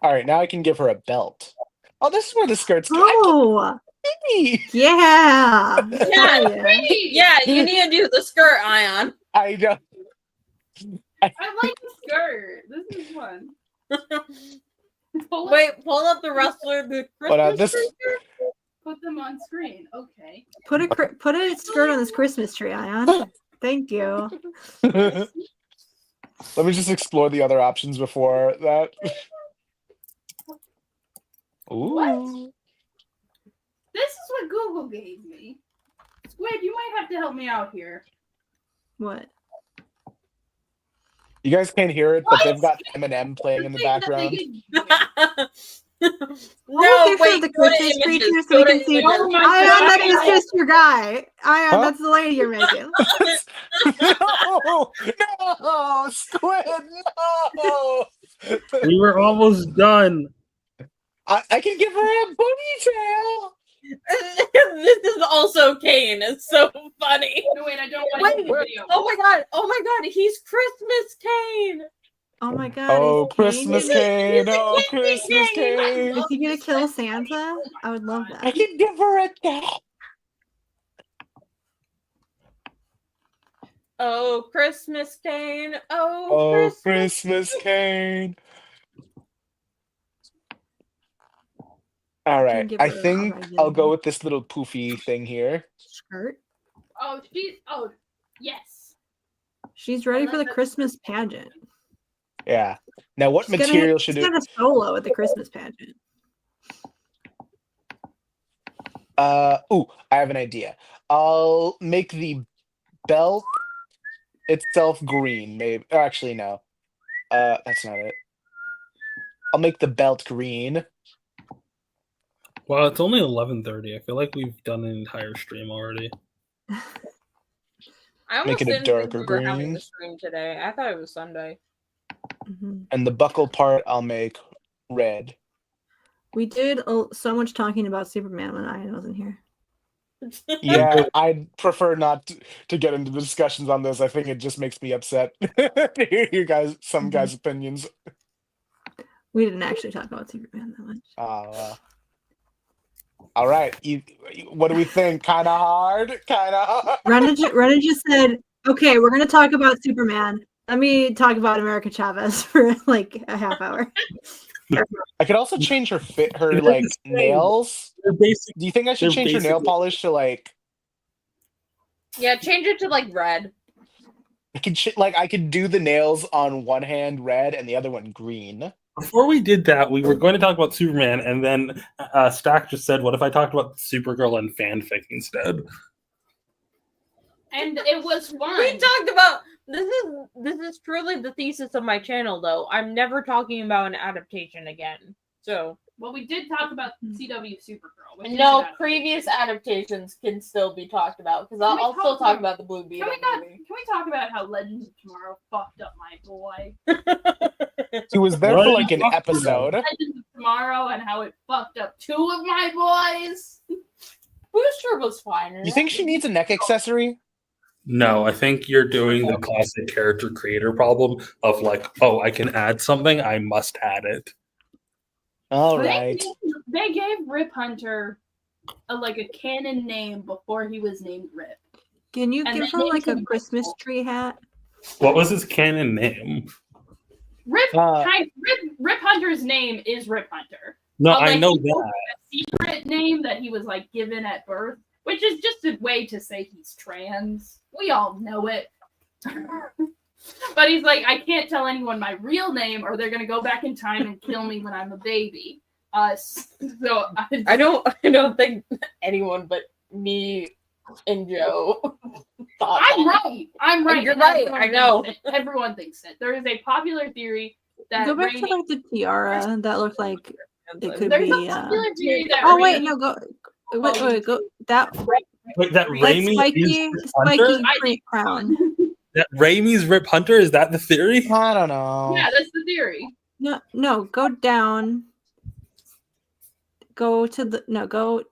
All right, now I can give her a belt. Oh, this is where the skirts go. Oh, yeah. Yeah, Yeah. yeah, you need to do the skirt, Ayaan. I don't. I like the skirt. This is fun. Wait, pull up the wrestler, the But, Christmas this- creature? Put them on screen. Okay. Put a skirt on this Christmas tree, Ayaan. Thank you. Let me just explore the other options before that. Ooh. What? This is what Google gave me. Squid, you might have to help me out here. What? You guys can't hear it, but What? they've got Eminem playing in the background. Oh, No, picture wait, of the go to Christmas creature images. so we Go to can see. images. Oh my Ayaan, that God. is just your guy. Ayaan, Huh? that's the lady you're making. No! No! Squid! No! We were almost done. I can give her a ponytail! This is also Kane. It's so funny. No, wait, I don't want to Wait, see the video. Oh my god, he's Christmas Kane. Oh my god. Oh, is Christmas Kane- Kane! Oh, Christmas Kane! Is he gonna kill Santa? I would love I that. can give her a doll! Oh, Christmas Kane. Oh, Oh, Christmas. Christmas Kane! All right, give I her a think regular I'll go one. with this little poofy thing here. Skirt. Oh, oh, yes. She's ready I for like the that. Christmas pageant. Yeah. Now, what She's material gonna, should she's it? gonna solo at the Christmas pageant. Ooh, I have an idea. I'll make the belt itself green, maybe. Oh, actually, no. That's not it. I'll make the belt green. Well, it's only 11:30. I feel like we've done an entire stream already. I almost Make it a didn't think darker we were having green. the stream today. I thought it was Sunday. Mhm. And the buckle part, I'll make red. We did so much talking about Superman when Ayaan wasn't here. Yeah, I'd prefer not to get into the discussions on this. I think it just makes me upset to hear some guys' opinions. We didn't actually talk about Superman that much. Well. All right. What do we think? Kind of hard? Kind of hard? Rena just said, okay, we're going to talk about Superman. Let me talk about America Chavez for like a half hour. I could also change her like nails. They're basic. Do you think I should They're change her nail basically- polish to like? Yeah, change it to like red. I could do the nails on one hand red and the other one green. Before we did that, we were going to talk about Superman, and then Stack just said, "What if I talked about Supergirl and fanfic instead?" And it was fun. We talked about this is truly the thesis of my channel though. I'm never talking about an adaptation again. So Well, we did talk about CW Supergirl. Which is no, about- previous adaptations can still be talked about because I'll we also talk talk about- about the Blue Can Beetle movie. we talk about how Legends of Tomorrow fucked up my boy? He was there What for are like you an talking episode. Legends of Tomorrow and how it fucked up 2 of my boys. Booster was fine. You think she needs a neck accessory? No, I think you're doing the classic character creator problem of like, oh, I can add something, I must add it. All They right. They gave Rip Hunter a canon name before he was named Rip. Can you And give then her like a they- Christmas tree hat? What was his canon name? Rip Uh, Rip Hunter's name is Rip Hunter. No, But, I like, know he that. A secret name that he was given at birth, which is just a way to say he's trans. We all know it. But he's like, I can't tell anyone my real name, or they're gonna go back in time and kill me when I'm a baby. So I don't think anyone but me and Joe thought I'm that. right. I'm right. You're and right, everyone I know. thinks it. Everyone thinks it. There is a popular theory that Go back to Rainey- like the tiara that looked like it could there's be. a popular theory that Oh wait, Rainey- no, go. Wait, go. That Wait, that that's Raimi spiky, is Rip Hunter? spiky crown. That Raimi's Rip Hunter? Is that the theory? I don't know. Yeah, that's the theory. No, go down. Go to the go.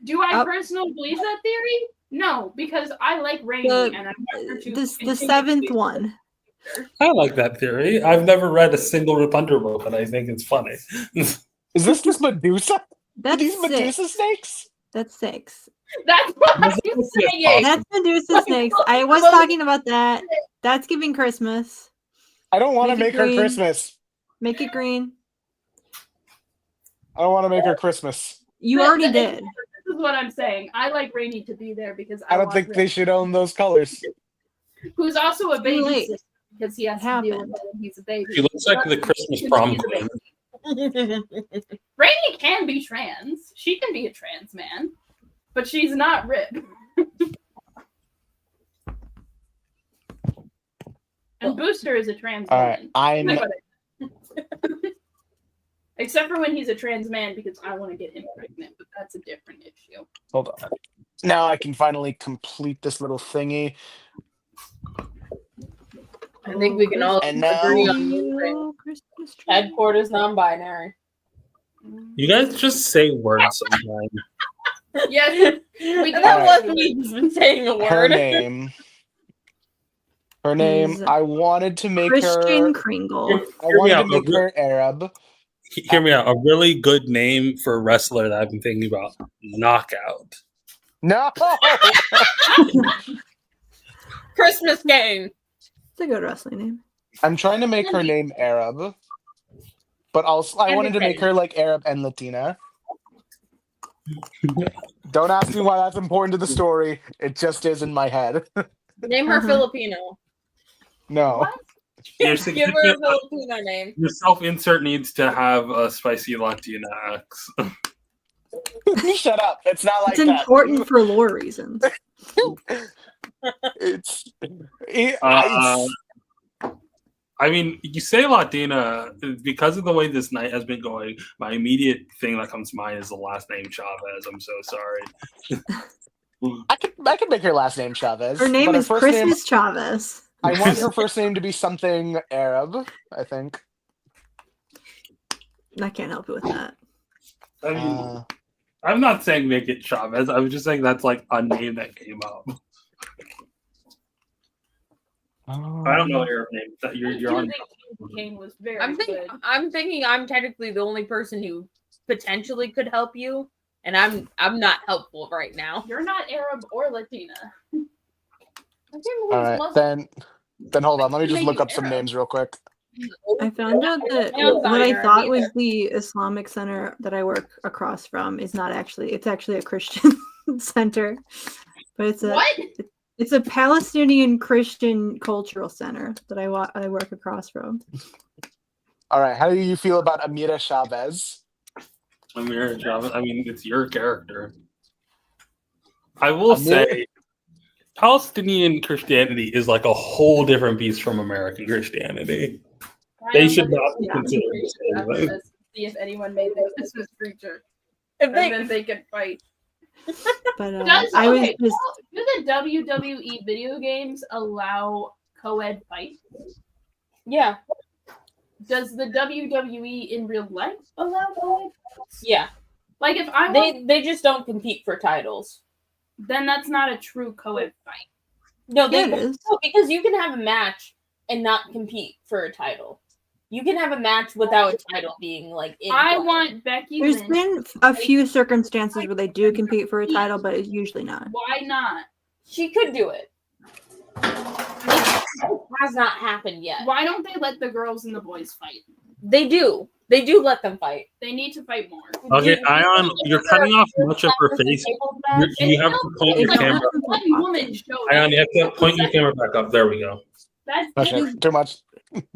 Do I Up. personally believe that theory? No, because I like Rainey The- and I want her to The continue to seventh be- one. I like that theory. I've never read a single Rip Hunter book, but I think it's funny. Is this just Medusa? Are That's these Medusa six. snakes? That's 6. That's what I'm That's saying. That's Medusa snakes. I was talking about that. That's giving Christmas. I don't want to Make make it her green. Christmas. Make it green. I don't want to make her Christmas. You But already this- did. This is what I'm saying. I like Rainey to be there because I don't want think Rick, they should own those colors. who's also a Too baby late. sister because he has It to deal with happened. it when he's a baby. She looks like the Christmas Because prom he's a queen. baby. Rainey can be trans. She can be a trans man, but she's not Rip. And Booster is a trans All right, woman. I'm Except for when he's a trans man because I want to get him pregnant, but that's a different issue. hold on. Now I can finally complete this little thingy. I think we can all And now- agree on one thing. Oh, Christmas tree. Headquarters non-binary. You guys just say words sometimes. Yes, And that Alright. wasn't me just saying a Her word. name. Her name. Is I wanted to make Christian her. Kringle. I Hear me wanted to out. make her Arab. Hear me out. A really good name for a wrestler that I've been thinking about: Knockout. No. Christmas game. It's a good wrestling name. I'm trying to make her name Arab, but also I And wanted to make her like Arab and Latina. Don't ask me why that's important to the story. It just is in my head. Name her Uh-huh. Filipino. No. What? Your Give her a significant- Filipino name. Your self-insert needs to have a spicy Latina accent. Shut up. It's not like It's that. important for lore reasons. It's, I mean, you say Latina because of the way this night has been going. My immediate thing that comes to mind is the last name Chavez. I'm so sorry. I could I could make her last name Chavez. Her name but is first name, Christmas Chavez. I want her first name to be something Arab, I think. I can't help you with that. I mean, I'm not saying make it Chavez. I was just saying that's like a name that came up. I don't know your name. That you're on. Kane was very I'm good. thinking I'm technically the only person who potentially could help you, and I'm not helpful right now. You're not Arab or Latina. I can't believe All right, Muslim. then hold on. Let me just Make look you up some Arab. names real quick. I found out that I don't what I either, thought either. was the Islamic center that I work across from is not actually. It's actually a Christian center, but it's a Palestinian Christian cultural center that I work across from. All right, how do you feel about Amira Chavez? Amir Chavez. I mean, it's your character. I will say, Palestinian Christianity is like a whole different beast from American Christianity. They should not be considered the same. See if anyone made the Christmas creature, If and they, then they can fight. But Do I was the just WWE video games allow co-ed fights? yeah, Does the WWE in real life allow co-ed fights? yeah, Like if I want, they just don't compete for titles. then that's not a true co-ed fight. No, Yeah, it is. no, because you can have a match and not compete for a title. You can have a match without a title being like. I play. want Becky There's Lynch. been a few circumstances where they do compete for a title, but it's usually not. Why not? She could do it. It has not happened yet. Why don't they let the girls and the boys fight? They do. They do let them fight. They need to fight more. Okay, Ayaan, you're cutting off much of her face. You have to point your It's camera. not One woman show Ayaan, you have to point your camera back up. There we go. That's Okay, too much.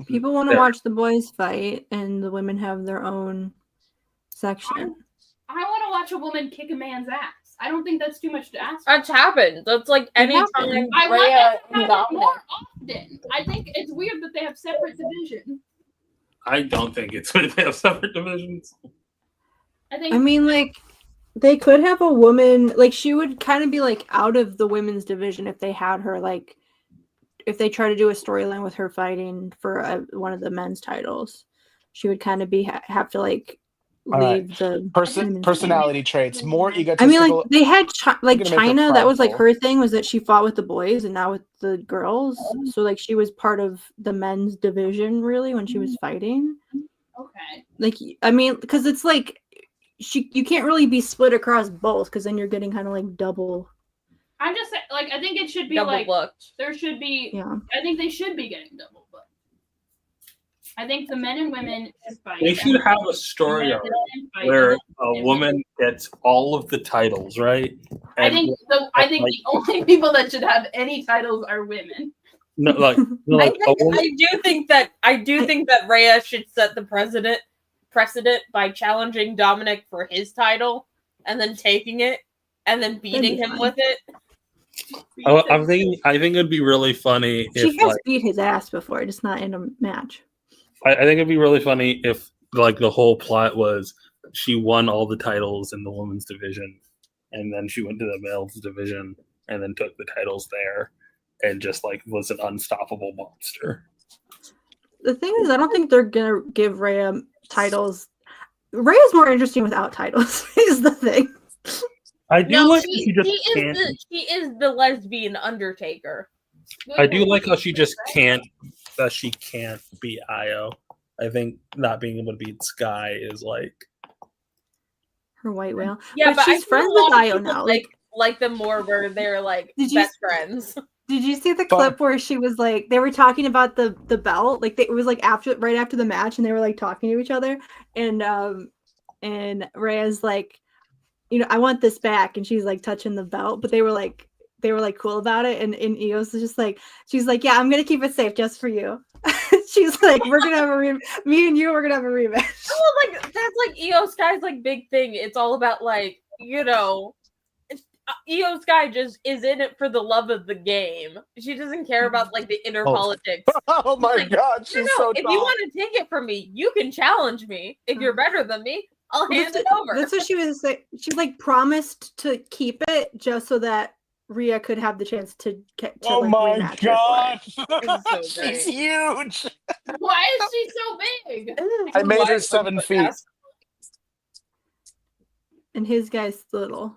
People want to watch the boys fight, and the women have their own section. I want to watch a woman kick a man's ass. I don't think that's too much to ask. That's happened. That's like any time happened. I want Rhea that to and happen Dominic. more often. I think it's weird that they have separate divisions. I don't think it's they have separate divisions. I think I mean, like, they could have a woman, like, she would kind of be, like, out of the women's division if they had her, like, if they try to do a storyline with her fighting for one of the men's titles. She would kind of have to, like, All right. leave the Personality traits, more I egotistical. mean, like, they had, like, gonna make her China, that was, like, prideful. her thing, was that she fought with the boys and not with the girls. So, like, she was part of the men's division, really, when she was fighting. okay. Like, I mean, because it's, like, you can't really be split across both, because then you're getting kind of, like, double. I'm just saying, like, I think it should be Double like booked. there should be. Yeah. I think they should be getting double booked. I think the men and women should fight. They should have a story Men arc and women fight, where and a woman gets all of the titles, right? I think the only people that should have any titles are women. no, like, no, like a woman, I do think that Rhea should set the precedent by challenging Dominic for his title and then taking it and then beating be him fun. with it. I think it'd be really funny She if has like beat his ass before, just not in a match. I think it'd be really funny if like the whole plot was she won all the titles in the women's division and then she went to the male's division and then took the titles there and just like was an unstoppable monster. The thing is, I don't think they're gonna give Rhea titles. Rhea's more interesting without titles, is the thing. I do No, like she, she just she can't. is the lesbian Undertaker. I do like how she just can't. That she can't beat Io. I think not being able to beat Sky is like. Her white whale. Yeah, but she's I friends feel a with lot of Io people now. like them more where they're like Did you best friends. Did you see the clip where she was like, they were talking about the belt? Like, it was like right after the match, and they were like talking to each other, and Rhea's like, you know, I want this back, and she's like touching the belt, but they were like cool about it, and Io's just like, she's like, yeah, I'm gonna keep it safe just for you. She's like, we're gonna have me and you, we're gonna have a rematch. Oh, like that's like Io Sky's like big thing. It's all about like, you know, Io Sky just is in it for the love of the game. She doesn't care about like the inner politics. Oh my god, she's so if tall. you want to take it from me, you can challenge me. If you're better than me, I'll hand it over. That's what she was saying. She like promised to keep it just so that Rhea could have the chance to Oh like my rematch her for it. god, It's so she's great. huge. Why is she so big? I made her Why 7 would feet. ask- And his guy's little.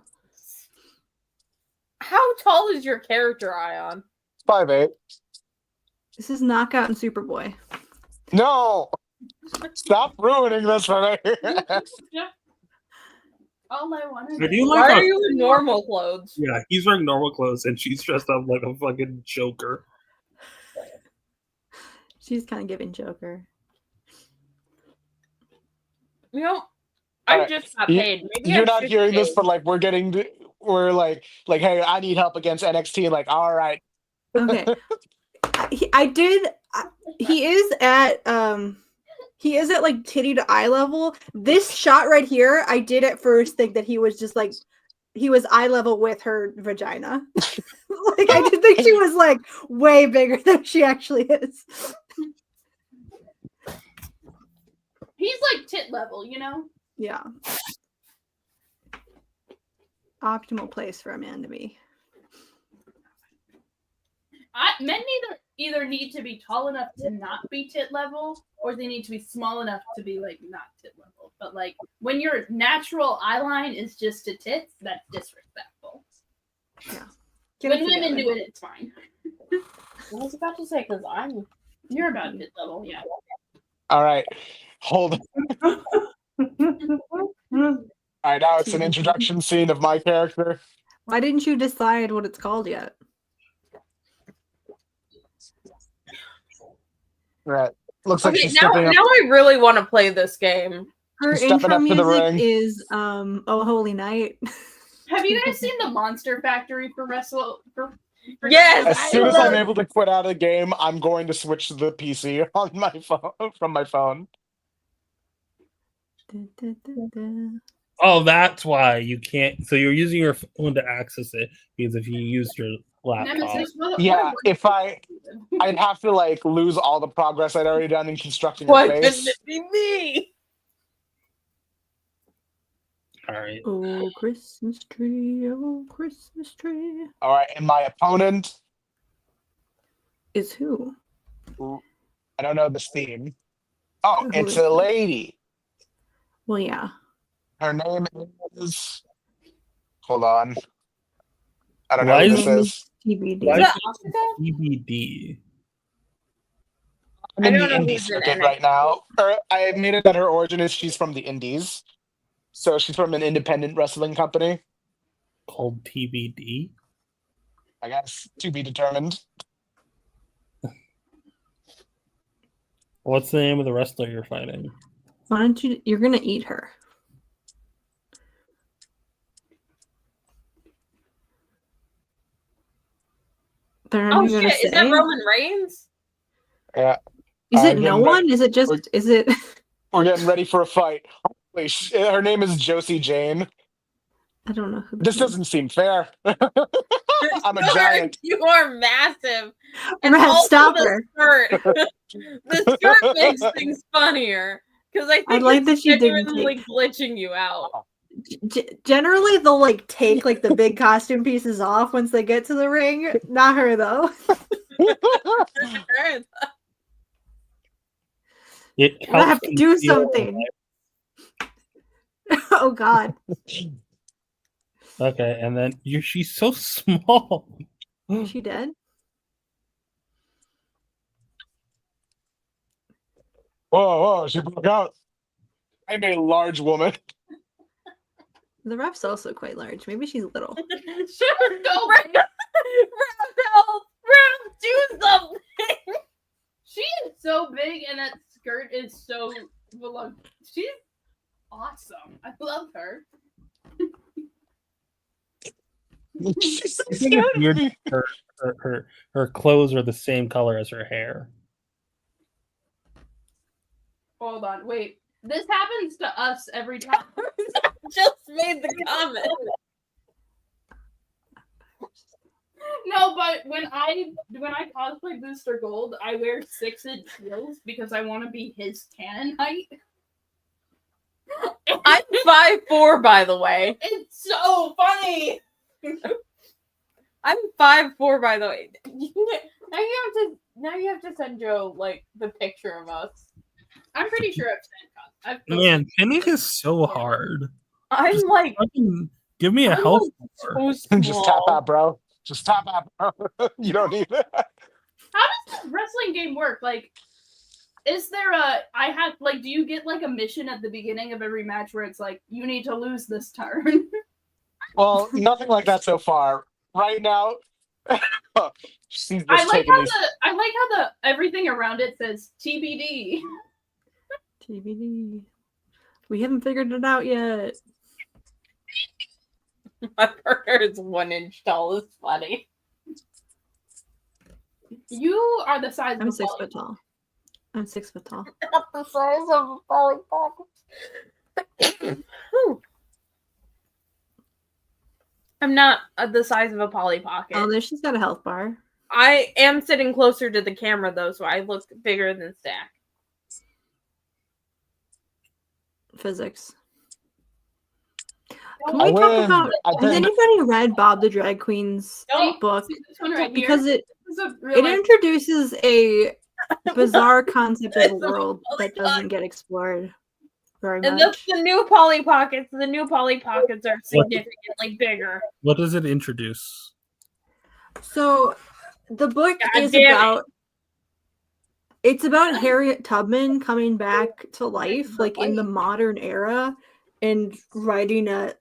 How tall is your character, Ayaan? 5'8". This is Knockout and Superboy. No, stop ruining this for me. All I wanted. I do Why like are how, you in normal clothes? yeah, he's wearing normal clothes and she's dressed up like a fucking Joker. She's kind of giving Joker. You know, I Alright, just got you- paid. Maybe You're I not should hearing this, pay. but like we're like, hey, I need help against NXT. Like, all right, Okay. He is at like titty to eye level. This shot right here, I did at first think that he was just like he was eye level with her vagina. Like I did think she was like way bigger than she actually is. He's like tit level, you know. Yeah. Optimal place for a man to be. Men either need to be tall enough to not be tit level, or they need to be small enough to be like not tit level. But like when your natural eye line is just to tits, that's disrespectful. Get When it women together. do it, it's fine. I was about to say because I'm. You're about tit level, yeah. all right, hold on. All right, now it's an introduction scene of my character. Why didn't you decide what it's called yet? All right, looks like Okay, she's now stepping up. I really want to play this game. Her Stepping intro up to the music ring. is Oh Holy Night. Have you guys seen the Monster Factory for Wrestle? For Yes! As soon as I I'm love- able to quit out of the game, I'm going to switch to the PC on my phone from my phone. Oh, that's why you can't. So you're using your phone to access it because if you use your laptop, Nemesis, Yeah, if I'd have to like lose all the progress I'd already done in constructing her Why couldn't face. it be me? all right. Oh Christmas tree, oh Christmas tree. All right, and my opponent, Is who? I don't know this theme. Oh, Who it's is a it? lady. Well, yeah. Her name is. Hold on. I don't Why know who is this Her name is. TBD. Why Is is that Asuka? EBD? I'm I in don't the know indie who's in circuit NXT. right now. I made it that her origin is she's from the indies. So she's from an independent wrestling company. Called TBD? I guess to be determined. What's the name of the wrestler you're fighting? Why don't you're gonna eat her. They're Oh not gonna shit! Is that say? Roman Reigns? Yeah, Is it again, no one? Is it just is it we're getting ready for a fight. Holy shit, her name is Josie Jane. I don't know who This is. doesn't seem fair. I'm a You are- giant. You are massive. And Red, also stop the her. skirt. The skirt makes things funnier. Because I think like it's that she didn't genuinely glitching you out. Generally they'll like take like the big costume pieces off once they get to the ring. Not her though. It I have helps to do conceal something. Oh god. it. Okay, and then she's so small. Is she dead? Whoa, she broke out. I'm a large woman. The ref's also quite large. Maybe she's little. Sure, go Rap, help! Rap, do something! She is so big, and that skirt is so beloved. She's awesome. I love her. She's so I think it's weird scary. her clothes are the same color as her hair. Hold on, wait. This happens to us every time. Just made the comment. No, but when I cosplay Booster Gold, I wear 6-inch heels because I want to be his cannon height. I'm 5'4", by the way. It's so funny. I'm 5'4", by the way. Now you have to send Joe like the picture of us. I'm pretty sure I've sent Man, pinning is so hard. I'm Just like, fucking give me a I'm health like bar. so small. Just tap out, bro. Just tap out, bro. You don't need it. How does the wrestling game work? Like, is there do you get like a mission at the beginning of every match where it's like, you need to lose this turn? Well, nothing like that so far. Right now, she's I just like taking how these. the everything around it says TBD. TBD. We haven't figured it out yet. My partner is 1 inch tall. It's funny. You are the size I'm of a 6 volleyball. foot tall. I'm 6 foot tall. Not the size of a polypocket. I'm not the size of a Polly Pocket. Oh, there she's got a health bar. I am sitting closer to the camera though, so I look bigger than Stack. Physics. Don't Can I we talk win. about? I Has win. anybody read Bob the Drag Queen's book? This one right Because here. it This is a it real introduces a bizarre concept of a It's a world that polygon. doesn't get explored very And that's much. the new Polly Pockets. The new Polly Pockets are significantly bigger. What does it introduce? So the book God is damn it. about it's about Harriet Tubman coming back to life, like in the modern era, and writing a.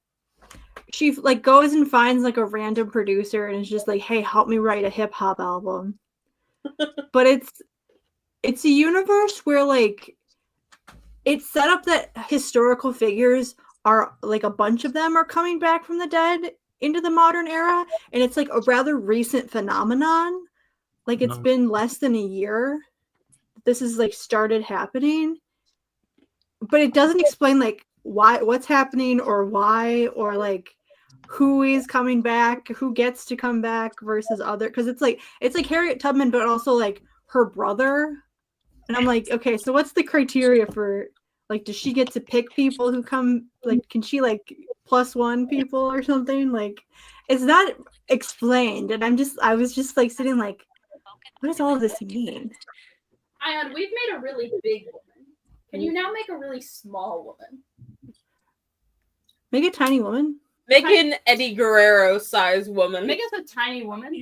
She like goes and finds like a random producer and is just like, "Hey, help me write a hip hop album." But it's a universe where like it's set up that historical figures are like a bunch of them are coming back from the dead into the modern era, and it's like a rather recent phenomenon. Like it's No. been less than a year. This is like started happening, but it doesn't explain like what's happening or why or like who is coming back, who gets to come back versus other, because it's like Harriet Tubman but also like her brother, and I'm like, okay, so what's the criteria for like, does she get to pick people who come, like can she like +1 people or something? Like it's not explained, and I was just like sitting like, what does all of this mean? Ayaan, we've made a really big woman. Can you now make a really small woman? Make a tiny woman. Make an Eddie Guerrero size woman. Make us a tiny woman.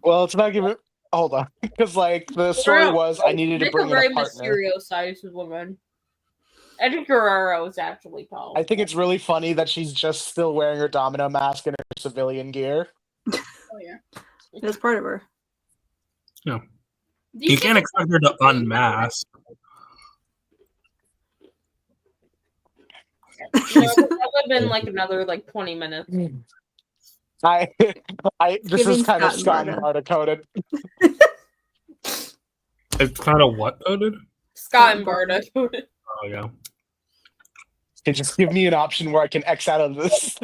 Well, it's not giving. Hold on, because like the story was, I needed to Make bring a in very a partner. Mysterio sized woman. Eddie Guerrero is actually tall. I think it's really funny that she's just still wearing her domino mask and her civilian gear. Oh yeah. That's part of her. No. Do You think can't it's expect her to unmask. No, that would have been like another like 20 minutes. I this giving is kind of Scott and Scott and Barta coded. It's kind of what coded? Scott and Barta. Oh yeah. Okay, just give me an option where I can X out of this.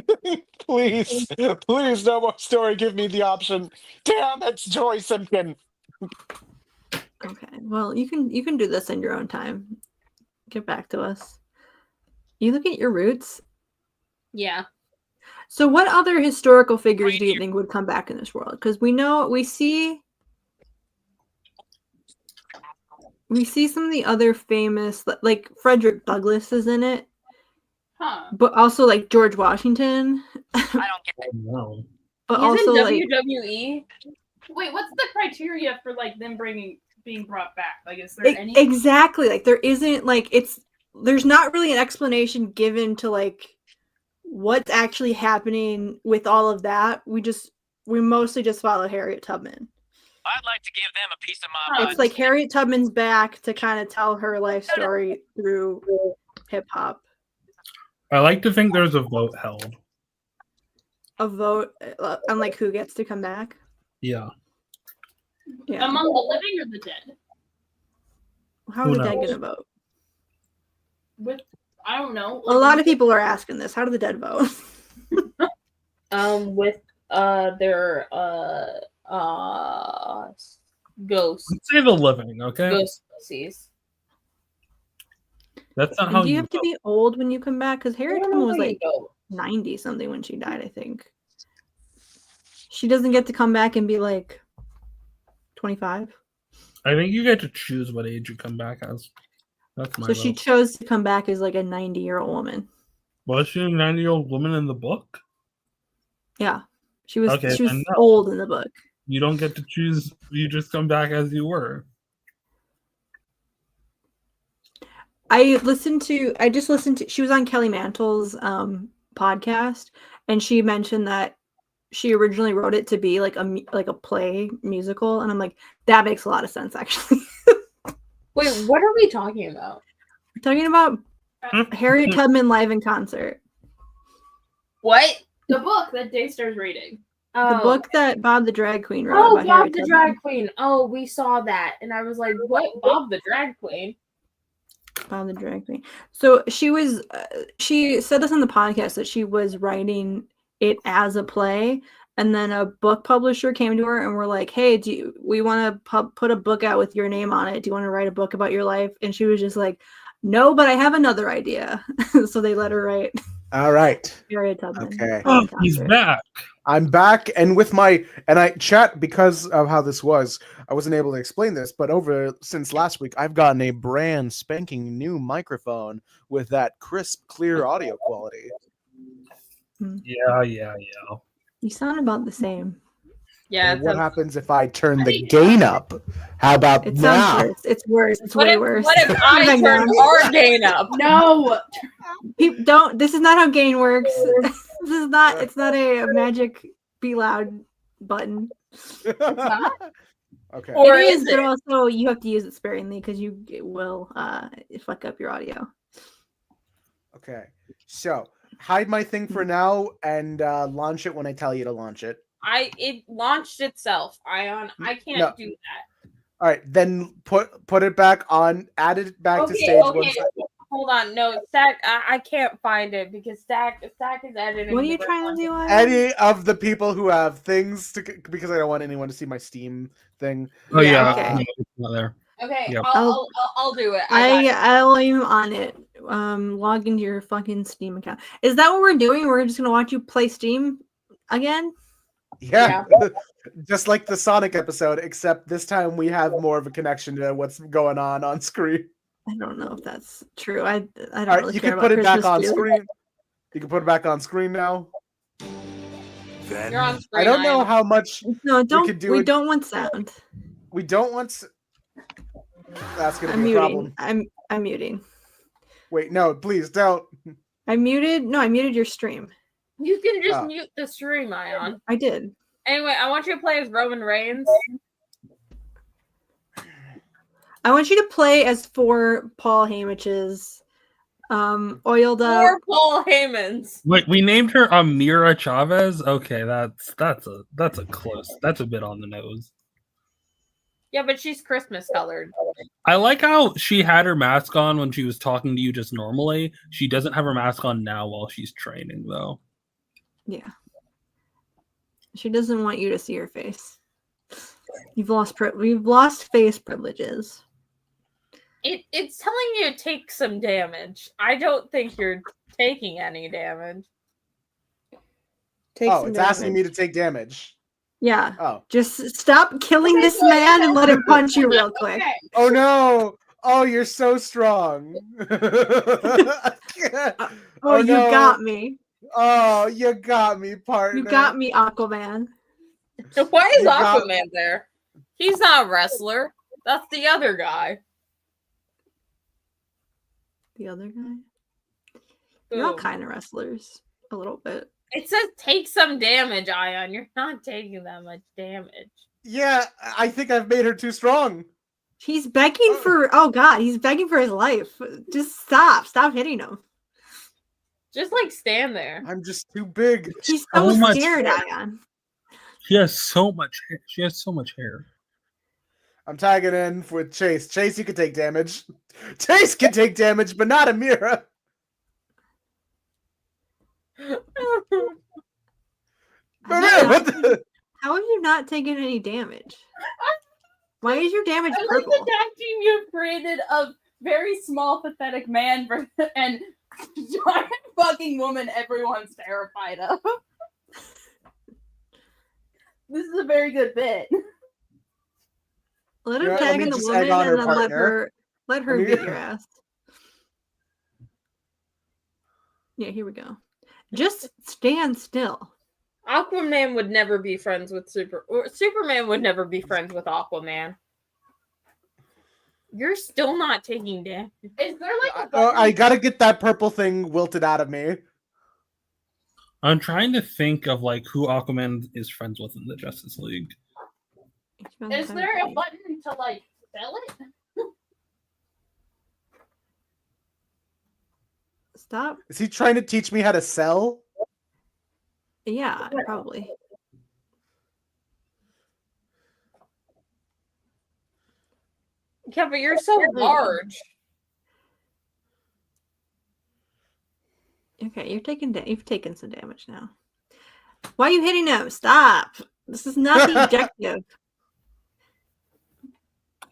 Please, please, no more story. Give me the option. Damn, it's Joy Simpkin. Okay. Well, you can do this in your own time. Get back to us. You look at your roots. Yeah. So what other historical figures do you think would come back in this world? Because we see some of the other famous, like Frederick Douglass is in it, Huh. but also like George Washington. No. But He's also in like WWE. Wait, what's the criteria for like them being brought back? Like, is there any? exactly, like there isn't like there's not really an explanation given to like what's actually happening with all of that. We mostly just follow Harriet Tubman. I'd like to give them a piece of my It's like Harriet Tubman's back to kind of tell her life story through hip hop. I like to think there's a vote held. A vote on like who gets to come back. Yeah. Yeah. Among the living or the dead? How are Who the dead knows? gonna vote? With I don't know. A lot of people are asking this. How do the dead vote? With their ghosts. Let's say the living, okay? Ghost species. That's not And how do you have to vote. be old when you come back? Because Harriet I don't Tubman know was how you like go. 90 something when she died, I think. She doesn't get to come back and be like 25. I think you get to choose what age you come back as. That's my So she vote. chose to come back as like a 90-year-old woman. Was she a 90-year-old woman in the book? Yeah. She was Okay, she was then no. old in the book. You don't get to choose. You just come back as you were. I just listened to, she was on Kelly Mantle's podcast, and she mentioned that she originally wrote it to be like a play musical, and I'm like, that makes a lot of sense actually. Wait, what are we talking about? We're talking about Harriet Tubman live in concert. What? The book that Daystar's reading. The book that Bob the Drag Queen wrote. Oh, about Bob Harriet the Tubman. Drag Queen. Oh, we saw that. And I was like, what? Bob the Drag Queen? Bob the Drag Queen. So she said this on the podcast that she was writing it as a play, and then a book publisher came to her and were like, hey, we want to put a book out with your name on it. Do you want to write a book about your life? And she was just like, no, but I have another idea. So they let her write All right. Harriet Tubman. Okay. Oh, he's back. I'm back, and I chat because of how this was. I wasn't able to explain this, but since last week, I've gotten a brand spanking new microphone with that crisp, clear audio quality. Yeah. You sound about the same. Yeah. And what happens if I turn the gain up? How about It now? sounds worse. It's worse. It's What way if, worse. what if I Hang turn on. our gain up? No. Don't. This is not how gain works. This is not. It's not a magic be loud button. Okay. Or It is is, but it? also you have to use it sparingly because it will fuck up your audio. Okay. So hide my thing for now and launch it when I tell you to launch it. It launched itself, Ayaan. I can't No. do that. All right, then put it back on. Add it back to stage one. Hold on. No, Stack. I can't find it because Stack is editing. What are you the trying to do? Ayaan? Any of the people who have things because I don't want anyone to see my Steam thing. Oh yeah. Okay. No, it's not there. Okay, Yep. I'll do it. got it. I'll aim on it. Log into your fucking Steam account. Is that what we're doing? We're just gonna watch you play Steam again? Yeah. Just like the Sonic episode, except this time we have more of a connection to what's going on screen. I don't know if that's true. I don't All right, really you care can about put it back Christmas on too. screen. You can put it back on screen now. You're on screen. I don't know Ayaan. how much No, don't. could do We it. don't want sound. we don't want. That's gonna I'm be a muting. problem. I'm muting. Wait, no, please don't. I muted. No, I muted your stream. You can just Oh. mute the stream, Ayaan. I did. Anyway, I want you to play as Roman Reigns. I want you to play as 4 Paul Hamich's oiled up. Or Paul Heyman's. Wait, we named her Amira Chavez. Okay, that's a close. That's a bit on the nose. Yeah, but she's Christmas colored. I like how she had her mask on when she was talking to you just normally. She doesn't have her mask on now while she's training, though. Yeah. She doesn't want you to see her face. We've lost face privileges. It's telling you to take some damage. I don't think you're taking any damage. Take Oh, some it's asking damage. me to take damage. Yeah. Oh. Just stop killing this man and let him punch you real quick. Okay. Oh no! Oh, you're so strong. Oh, you no. got me. Oh, you got me, partner. You got me, Aquaman. Why is You got- Aquaman there? He's not a wrestler. That's the other guy. The other guy. You're all Boom. kind of wrestlers. A little bit. It says take some damage, Ayaan. You're not taking that much damage. Yeah, I think I've made her too strong. He's begging for, oh God, he's begging for his life. Just stop. Stop hitting him. Just like stand there. I'm just too big. He's so Oh my scared, God. Ayaan. She has so much hair. She has so much hair. I'm tagging in with Chase. Chase, you can take damage. Chase can take damage, but not Amira. Amira, what the? How have you not taken any damage? Why is your damage I like purple? the tag team you've created of very small, pathetic man and giant fucking woman everyone's terrified of. This is a very good bit. Let him Yeah, let tag me in the just woman egg on and her then partner. let her me- beat your ass. Yeah, here we go. Just stand still. Aquaman would never be friends with Superman would never be friends with Aquaman. You're still not taking damage. Is there like a I button? gotta get that purple thing wilted out of me. I'm trying to think of like who Aquaman is friends with in the Justice League. Is there a button to like sell it? Stop. Is he trying to teach me how to sell? Yeah, probably. Yeah, but you're so large. Okay, you've taken some damage now. Why are you hitting him? Stop. This is not the objective.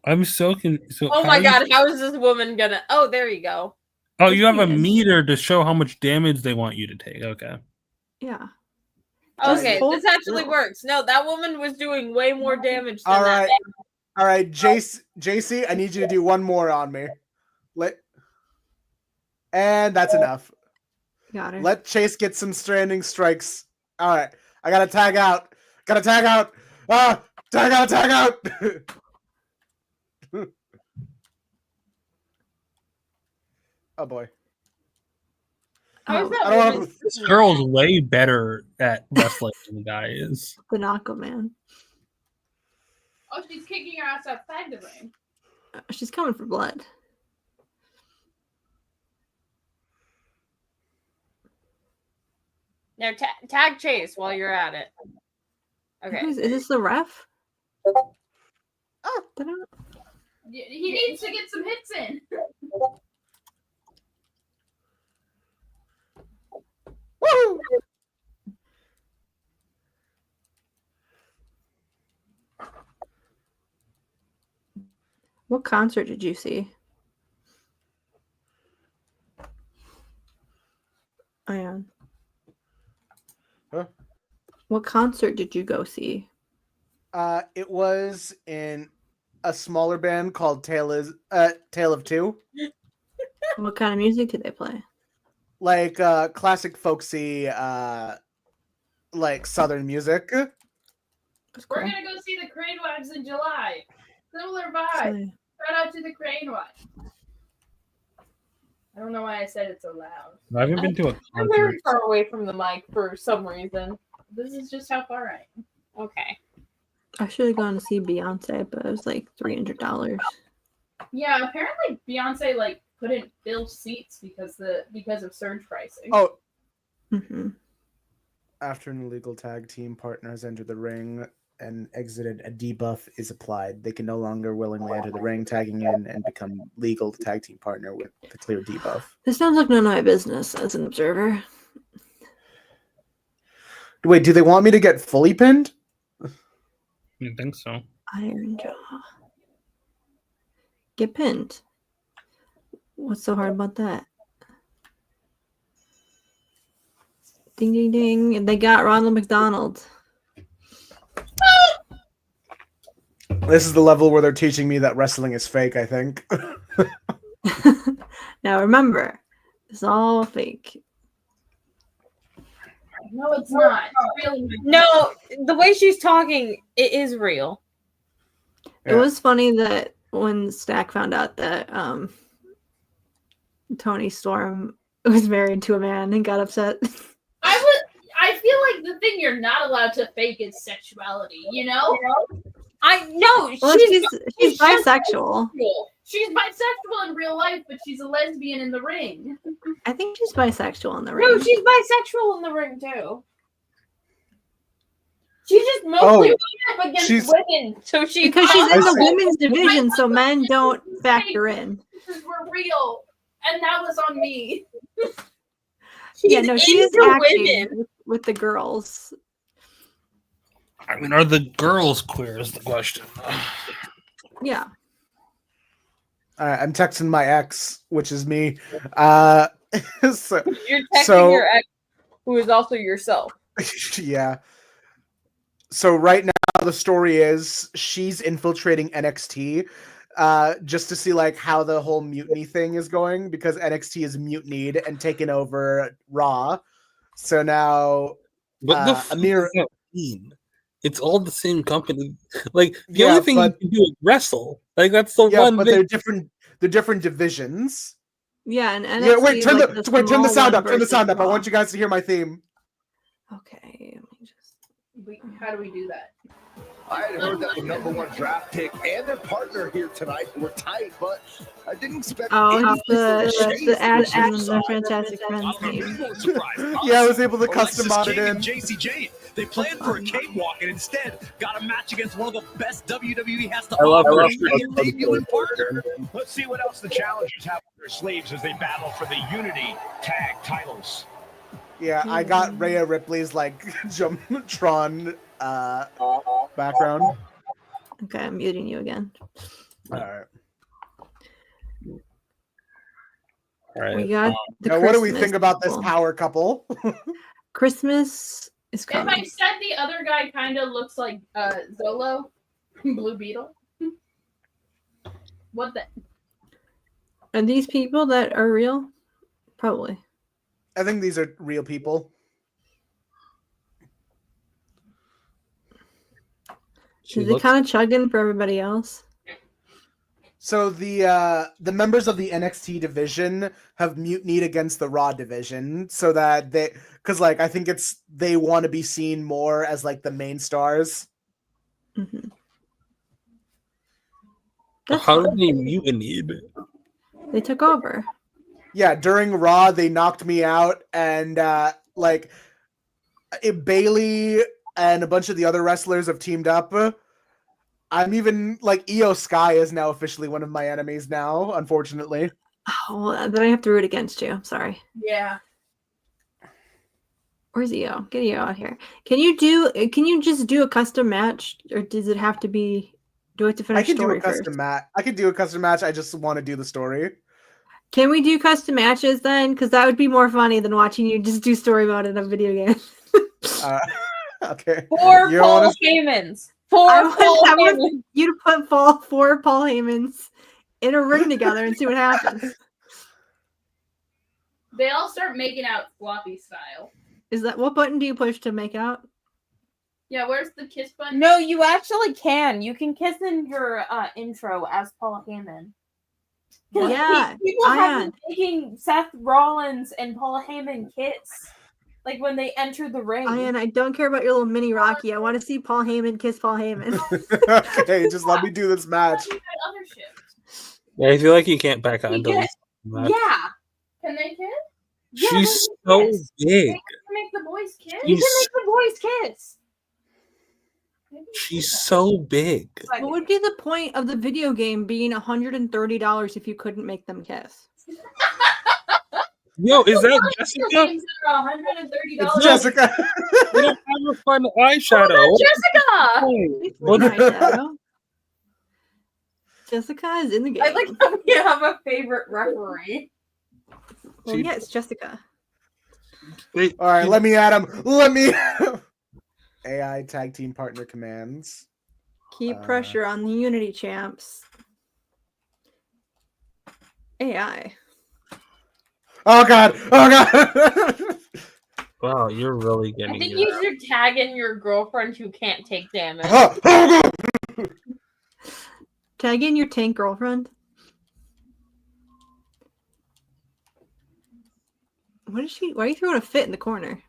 I'm so Oh my god, how is this woman gonna? Oh, there you go. Oh, you have a Yes. meter to show how much damage they want you to take. Okay. Yeah. Just Okay, hold this actually still. works. No, that woman was doing way more damage than All that. right. All right, JC, I need you to do one more on me. And that's enough. Got her. Let Chase get some stranding strikes. All right, I gotta tag out. Ah, tag out. Oh boy. How is Oh, that I don't wanna- woman This girl's way better at wrestling than the guy is. the Aquaman. Oh, she's kicking your ass outside the ring. She's coming for blood. Now tag Chase while you're at it. Okay. Is this the ref? Oh. He needs to get some hits in. Woo! What concert did you see? Ayaan. Huh? What concert did you go see? It was in a smaller band called Tale of Two. What kind of music did they play? Like classic folksy like southern music. That's We're cool. gonna go see the Crane Wives in July. Similar vibe. So, Shout out to the Crane Wives. I don't know why I said it so loud. I haven't been to a I'm concert. very far away from the mic for some reason. This is just how far I am. Okay. I should have gone to see Beyonce, but it was like $300. Yeah, apparently Beyonce like couldn't fill seats because of surge pricing. Oh, Mm-hmm. after an illegal tag team partners enter the ring and exited, a debuff is applied. They can no longer willingly enter the ring, tagging in and become legal tag team partner with the clear debuff. This sounds like none of my business as an observer. Wait, do they want me to get fully pinned? I think so. Iron Jaw. Get pinned. What's so hard about that? Ding, ding, ding. And they got Ronald McDonald. This is the level where they're teaching me that wrestling is fake, I think. Now remember, it's all fake. No, it's not. It's real. No, the way she's talking, it is real. It was funny that when Stack found out that Tony Storm was married to a man and got upset. I feel like the thing you're not allowed to fake is sexuality, you know? I know Well, she's just bisexual. She's bisexual in real life, but she's a lesbian in the ring. I think she's bisexual in the ring. No, she's bisexual in the ring too. She's just mostly Oh, up against she's- women, so she's because she's in I the see. women's division, so men don't factor in. Because we're real, and that was on me. She's Yeah, no, she is into acting women. with the girls. I mean, are the girls queer is the question. Yeah. I'm texting my ex, which is me. So, You're texting So- your ex, who is also yourself. yeah. So right now the story is she's infiltrating NXT just to see like how the whole mutiny thing is going because NXT is mutinied and taken over Raw. So now What the Amir, fuck does that mean? It's all the same company. Like the Yeah, only thing but- you can do is wrestle. Like that's the yeah, one but thing. they're different divisions. Yeah, and NXT Yeah, wait, is turn like the wait, turn the small sound one up. Turn the versus sound up. I Raw. want you guys to hear my theme. Okay, let me just. How do we do that? I had heard that the #1 draft pick and their partner here tonight were tight, but I didn't expect. Oh, it's Shane the to Ash choose and the side. Fantastic Friends theme. Yeah, I was able to custom mod it in. JC Jane. They planned for a cakewalk and instead got a match against one of the best WWE has to I love offer. her. Their debuting partner. Let's see what else the challengers have up their sleeves as they battle for the Unity Tag titles. Yeah, I got Rhea Ripley's like Jumptron background. Okay, I'm muting you again. All right. All right. We got the Now, what do we think about this people. power couple? Christmas is If I coming. said the other guy kind of looks like Zolo, Blue Beetle. What the? Are these people that are real? Probably. I think these are real people. Is it kind of chugging for everybody else? So the members of the NXT division have mutinied against the Raw division, so that because like I think they want to be seen more as like the main stars. Mm-hmm. How did they mutiny? They took over. Yeah, during Raw they knocked me out, and Bailey and a bunch of the other wrestlers have teamed up. I'm even like Io Sky is now officially one of my enemies now, unfortunately. Oh, well, then I have to root against you. I'm sorry. Yeah. Where's Io? Get Io out here. Can you just do a custom match, or does it have to be? Do I have to finish I can do story a custom first? match. I can do a custom match. I just want to do the story. Can we do custom matches then? Because that would be more funny than watching you just do story mode in a video game. Okay. Four You Paul wanna- Heymans. I Four want, Paul I want Heymans. you to put four Paul Heymans in a ring together and see what happens. They all start making out floppy style. Is that what button do you push to make out? Yeah, where's the kiss button? No, you actually can. You can kiss in your intro as Paul Heyman. 'Cause Yeah, people have Ayaan. been making Seth Rollins and Paul Heyman kiss, like when they enter the ring. Ayaan, I don't care about your little mini Rocky. I want to see Paul Heyman kiss Paul Heyman. Okay, just let me do this match. You had other shit. Yeah, I feel like you can't back out until Yeah. this. Yeah, Can they kiss? yeah, She's they so can kiss. big. Can make the boys kiss? You He's- can make the boys kiss. Maybe we She's should. so big. What would be the point of the video game being $130 if you couldn't make them kiss? Yo, is that Video Jessica? games that are $130. It's Jessica. We don't have a fun eyeshadow. Jessica. It's What- not eyeshadow. Jessica is in the game. I like how we have a favorite referee. Well, yeah, it's Jessica. Wait, All right, let me at him. Let me. AI tag team partner commands. Keep pressure on the Unity champs. AI. Oh god! Oh god! Wow, you're really I getting think it. you should tag in your girlfriend who can't take damage. Oh, oh, god! Tag in your tank girlfriend. What is she? Why are you throwing a fit in the corner?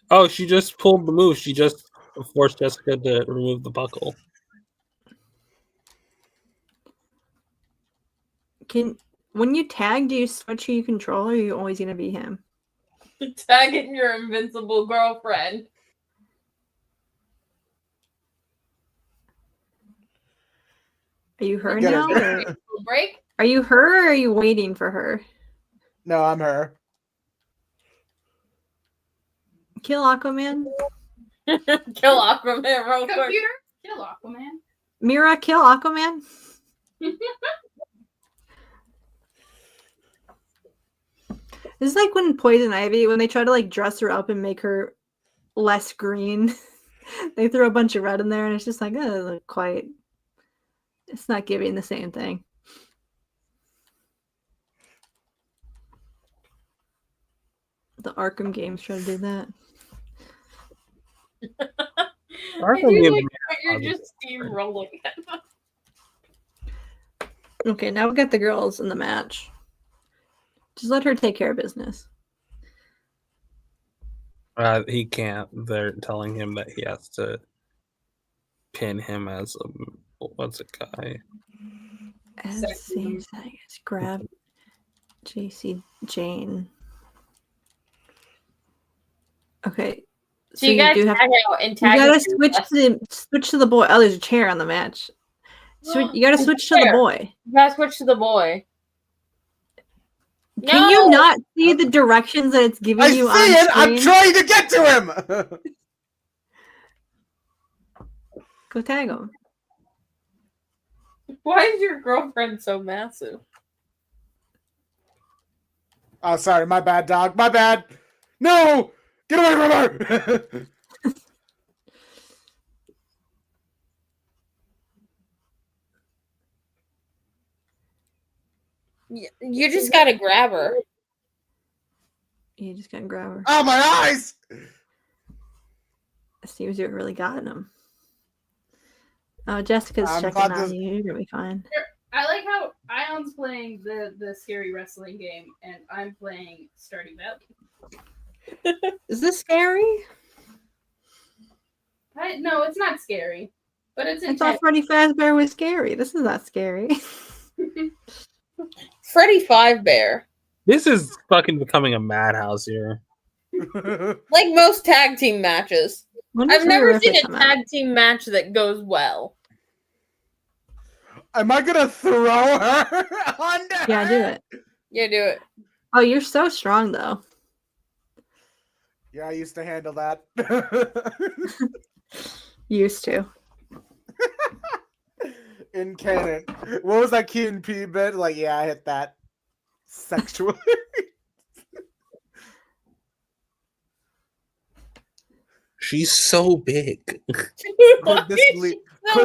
Oh, she just pulled the move. She just forced Jessica to remove the buckle. When you tag, do you switch who you control, or are you always gonna be him? Tag in your invincible girlfriend. Are you her Get now? it. Or Little break? are you her, or are you waiting for her? No, I'm her. Kill Aquaman. Kill Aquaman real quick. Computer? Kill Aquaman. Mira, kill Aquaman. This is like when Poison Ivy, when they try to like dress her up and make her less green. They throw a bunch of red in there, and it's just like, quite. It's not giving the same thing. The Arkham games try to do that. I do like how you're just steamrolling them. Okay, now we got the girls in the match. Just let her take care of business. He can't. They're telling him that he has to pin him as a what's a guy? Grab JC Jane. Okay. So you guys tag out and tag. You gotta switch to the boy. Oh, there's a chair on the match. You gotta switch to the boy. You gotta switch to the boy. Can you not see the directions that it's giving you on screen? I'm trying to get to him. Go tag him. Why is your girlfriend so massive? Oh, sorry, my bad, dog. My bad. No, get away from her. You just gotta grab her. You just gotta grab her. Oh, my eyes! Seems you really got him. Oh, Jessica's checking on you. You're gonna be fine. I like how Ion's playing the scary wrestling game, and I'm playing Stardew Valley. Is this scary? No, it's not scary, but it's I thought Freddy Fazbear was scary. This is not scary. Freddy Fazbear. This is fucking becoming a madhouse here. Like most tag team matches. I've never seen a tag team match that goes well. Am I gonna throw her under? Yeah, do it. Yeah, do it. Oh, you're so strong, though. Yeah, I used to handle that. Used to. In canon. What was that Key and P bit? Like, yeah, I hit that. Sexually. She's so big. Could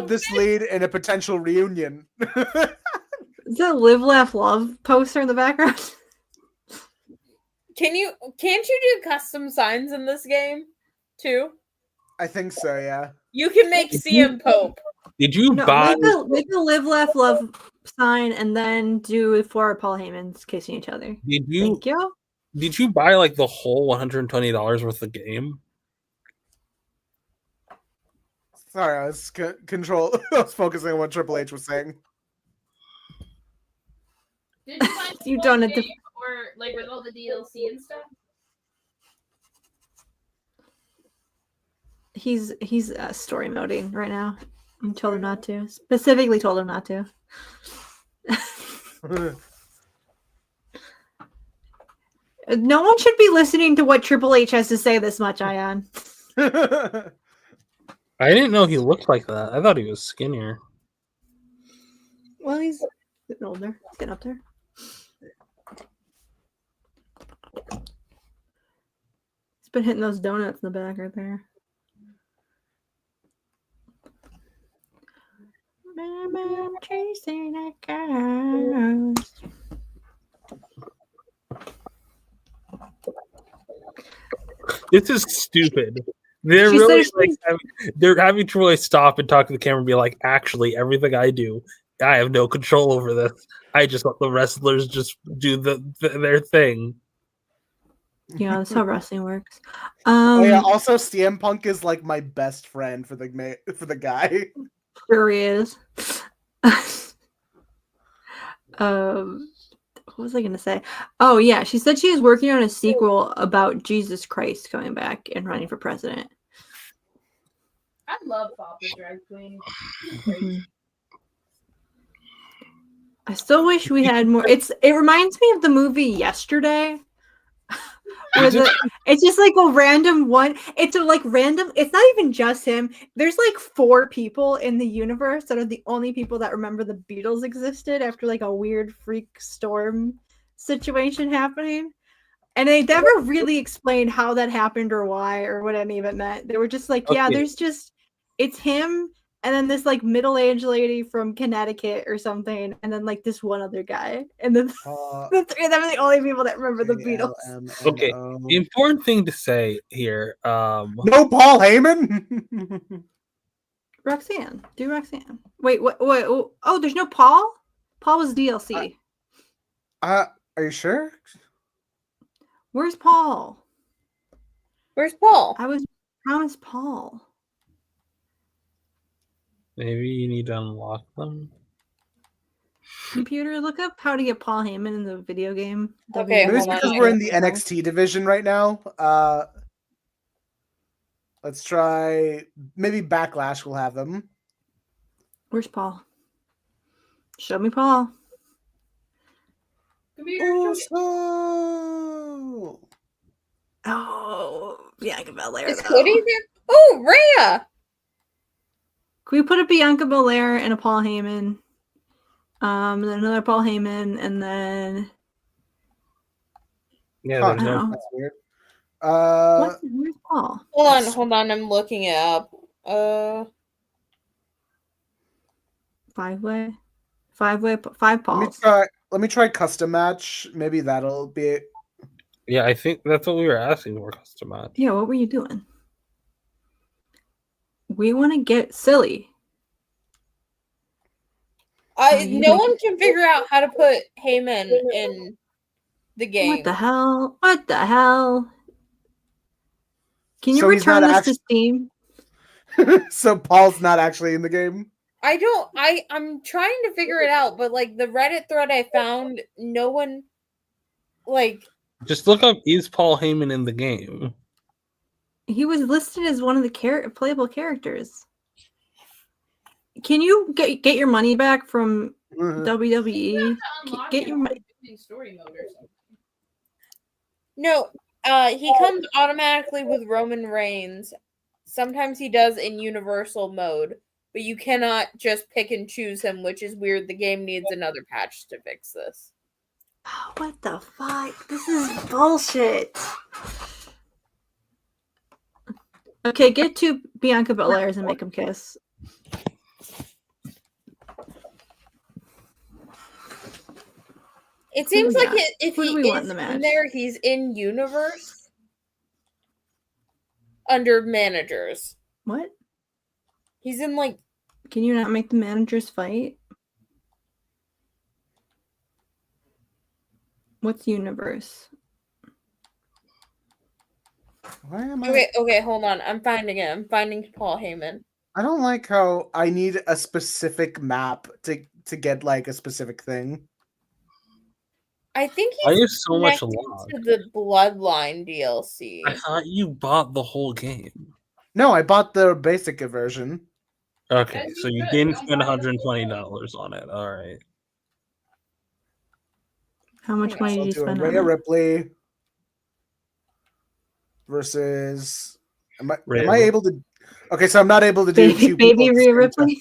this lead in a potential reunion? Is that Live Laugh Love poster in the background? Can't you do custom signs in this game too? I think so, yeah. You can make CM Pope. Did you buy make a Live Laugh Love sign and then do for Paul Heyman's kissing each other? Thank you. Did you buy like the whole $120 worth of game? Sorry, I was I was focusing on what Triple H was saying. Did you buy You done it or like with all the DLC and stuff? He's story moding right now. I told him not to. Specifically told him not to. No one should be listening to what Triple H has to say this much, Ayaan. I didn't know he looked like that. I thought he was skinnier. Well, he's getting older. He's getting up there. He's been hitting those donuts in the back right there. I'm chasing a ghost. This is stupid. They're they're having to really stop and talk to the camera and be like, actually, everything I do, I have no control over this. I just let the wrestlers just do their thing. Yeah, that's how wrestling works. Oh yeah. Also, CM Punk is like my best friend for the guy. Sure he is. What was I gonna say? Oh yeah, she said she was working on a sequel about Jesus Christ coming back and running for president. I love Bob the Drag Queen. I still wish we had more. It reminds me of the movie Yesterday. It's just like a random one. It's not even just him. There's like 4 people in the universe that are the only people that remember the Beatles existed after like a weird freak storm situation happening. And they never really explained how that happened or why or what any of it meant. They were just like, yeah, Okay. there's just it's him and then this like middle-aged lady from Connecticut or something, and then like this one other guy. And then the three of them are the only people that remember the Beatles. Okay. The important thing to say here. No Paul Heyman. Roxanne. Do Roxanne. Wait, what oh, there's no Paul? Paul was DLC. Are you sure? Where's Paul? Where's Paul? I was promised Paul. Maybe you need to unlock them. Computer, look up how to get Paul Heyman in the video game. Okay, Maybe it's hold on. because we're in the NXT division right now. Let's try. Maybe Backlash will have them. Where's Paul? Show me Paul. Oh, Bianca Belair. Is Cody there? Oh, Rhea! Can we put a Bianca Belair and a Paul Heyman? And then another Paul Heyman, and then Yeah, there's no. That's weird. Where's Paul? Hold on, I'm looking it up. Five Pauls. Let me try custom match. Maybe that'll be it. Yeah, I think that's what we were asking for, custom match. Yeah, what were you doing? We want to get silly. No one can figure out how to put Heyman in the game. What the hell? What the hell? Can you So he's return not this to Steam? So Paul's not actually in the game. I'm trying to figure it out, but like the Reddit thread I found, no one like Just look up is Paul Heyman in the game? He was listed as one of the playable characters. Can you get your money back from WWE? Get your money. Story mode or something. No, he comes automatically with Roman Reigns. Sometimes he does in universal mode, but you cannot just pick and choose him, which is weird. The game needs another patch to fix this. What the fuck? This is bullshit. Okay, get two Bianca Belairs and make them kiss. It seems like if Who he do we want is in the match? in there, he's in universe under managers. What? He's in like. Can you not make the managers fight? What's universe? Why am I? Okay, hold on. I'm finding it. I'm finding Paul Heyman. I don't like how I need a specific map to get like a specific thing. I think Why he's is so much connected log? to the Bloodline DLC. I thought you bought the whole game. No, I bought the basic version. Okay, As so you you should. didn't Don't spend buy the $120 on it. All right. How much money So did you do spend Rhea on it? Ripley versus. Am I Rhea able to? Okay, so I'm not able to do Baby, two people baby at the Rhea same Ripley?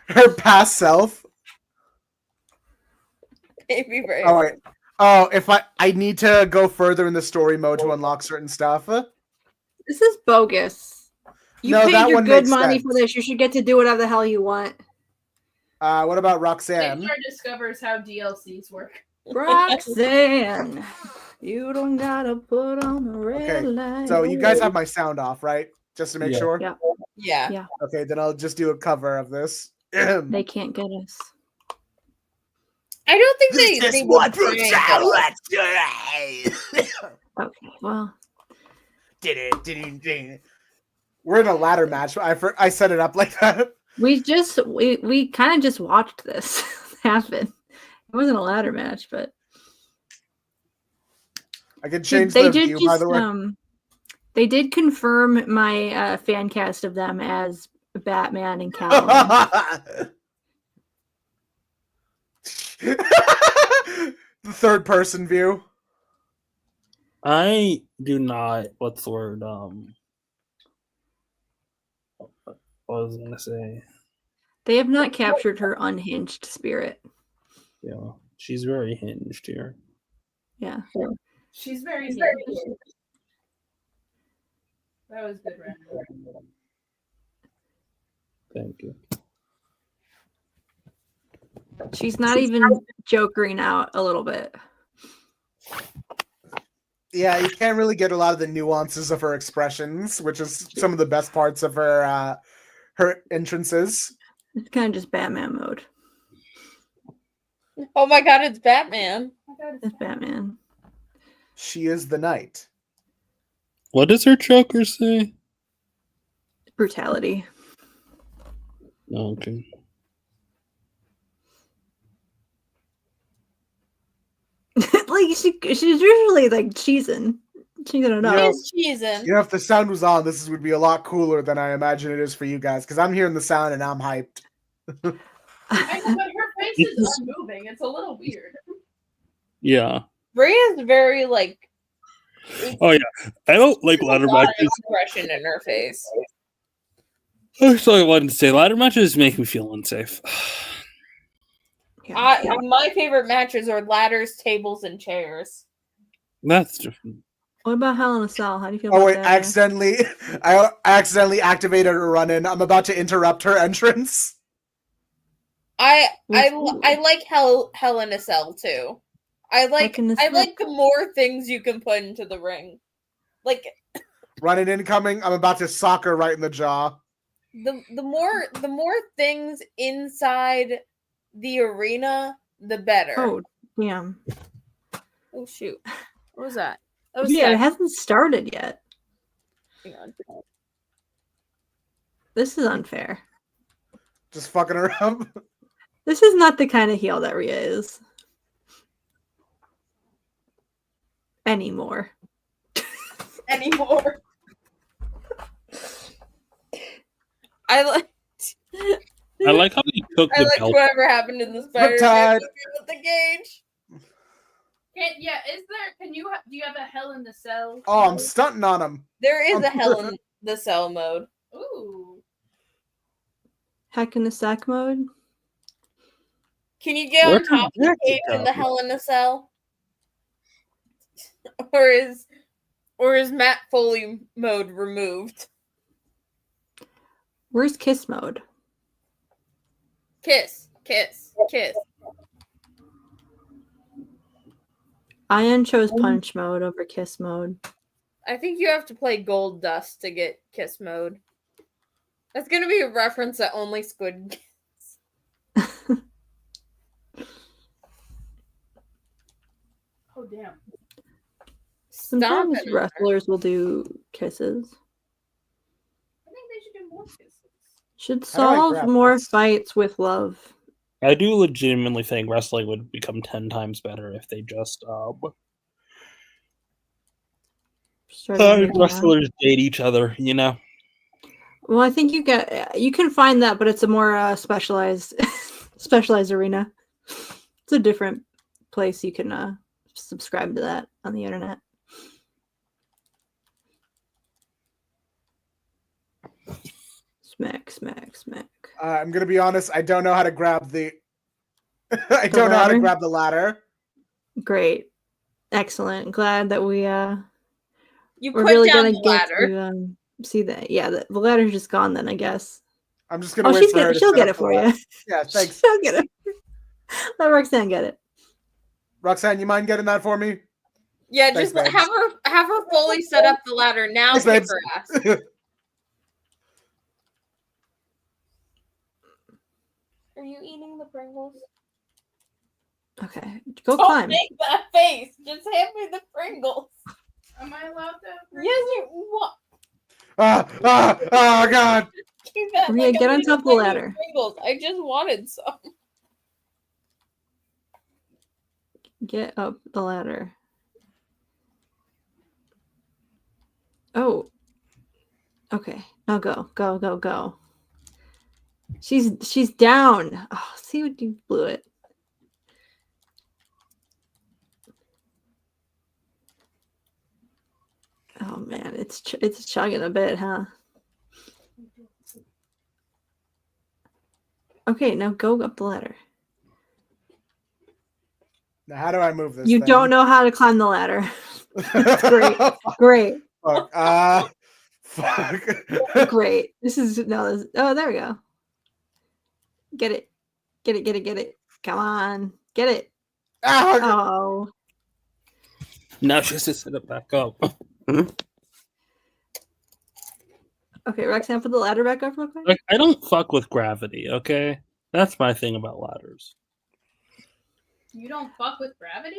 time. Her past self. Maybe right. Oh wait. Oh, if I need to go further in the story mode to unlock certain stuff. This is bogus. You No, paid that your one good makes money sense. for this. You should get to do whatever the hell you want. What about Roxanne? Daystar discovers how DLCs work. Roxanne, you don't gotta put on the red Okay, light. so you guys have my sound off, right? Just to make Yeah. sure. Yeah. Yeah. Yeah. Okay, then I'll just do a cover of this. They can't get us. I don't think they would try and get us. Okay, well, We're in a ladder match. I set it up like that. we kind of just watched this happen. It wasn't a ladder match, but I can change the view, by the way. They did confirm my fan cast of them as Batman and Catwoman. The third person view. I do not. What's the word? What was I gonna say? They have not captured her unhinged spirit. Yeah, she's very hinged here. Yeah. She's very handy. That was good, Rena. Thank you. She's not even jokering out a little bit. Yeah, you can't really get a lot of the nuances of her expressions, which is some of the best parts of her her entrances. It's kind of just Batman mode. Oh my god, it's Batman. It's Batman. She is the knight. What does her choker say? Brutality. Okay. Like she's usually like cheesing. She's gonna know. Yeah. He's cheesing. You know, if the sound was on, this would be a lot cooler than I imagine it is for you guys, because I'm hearing the sound and I'm hyped. I know, but her face is unmoving. It's a little weird. Yeah. Rhea's very like. Oh yeah. I don't like a ladder lot of matches. expression in her face. That's all I wanted to say. Ladder matches make me feel unsafe. My favorite matches are ladders, tables, and chairs. That's different. What about Hell in a Cell? How do you feel Oh about wait, that? I accidentally activated a run-in. I'm about to interrupt her entrance. I like Hell in a Cell too. I like the more things you can put into the ring. Like Run-in incoming. I'm about to sock her right in the jaw. the more things inside the arena, the better. Oh damn! Oh shoot! What was that? That was Yeah, it sad. hasn't started yet. Hang on. This is unfair. Just fucking her up. This is not the kind of heel that Rhea is anymore. Anymore. I like. I like how he took I the like belt. whatever happened in the Spider-Man Riptide. movie with the gauge. Do you have a Hell in the Cell? Oh, I'm stunting on him. There is a Hell in the Cell mode. Ooh. Heck in the Sack mode. Can you get Where on top of the did cage that in the go? Hell in a Cell? Or is Matt Foley mode removed? Where's Kiss mode? Kiss, kiss, kiss. Ayaan chose Punch mode over Kiss mode. I think you have to play Gold Dust to get Kiss mode. That's gonna be a reference that only Squid gets. Oh damn. Sometimes Stop it. wrestlers will do kisses. I think they should do more kisses. Should How do I solve grab more this? fights with love. I do legitimately think wrestling would become 10 times better if they just Started making out. wrestlers date each other, you know? Well, I think you can find that, but it's a more specialized specialized arena. It's a different place you can subscribe to that on the internet. Smack, smack, smack. I'm gonna be honest. I don't know how to grab the. I don't know how to ladder? grab the ladder. Great, excellent. Glad that we're You put really down gonna the get ladder. to see that. Yeah, the ladder's just gone. Then I guess. I'm just gonna Oh, wait for her to she'll set get up it the for you. ladder. Yeah, thanks. She'll get it. Let Roxanne get it. Roxanne, you mind getting that for me? Yeah, Thanks, just babes. have her fully set up the ladder now. Thanks, Kick babes. her ass. Are you eating the Pringles? Okay, go Don't climb. make that face. Just hand me the Pringles. Am I allowed to? Yes, you what? Oh God. Keep that Rhea, get I'm on top of the eating ladder. Pringles. I just wanted some. Get up the ladder. Oh. Okay. Now go. Go, go, go. She's down. Oh, see what you blew it. Oh man, it's chugging a bit, huh? Okay, now go up the ladder. Now, how do I move this? You thing? don't know how to climb the ladder. Great. Great. Fuck. Fuck. Great. This is no. Oh, there we go. Get it. Get it. Get it. Get it. Come on. Get it. Oh. Now she has to set it back up. Okay, Roxanne, put the ladder back up real quick. Like, I don't fuck with gravity, okay? That's my thing about ladders. You don't fuck with gravity?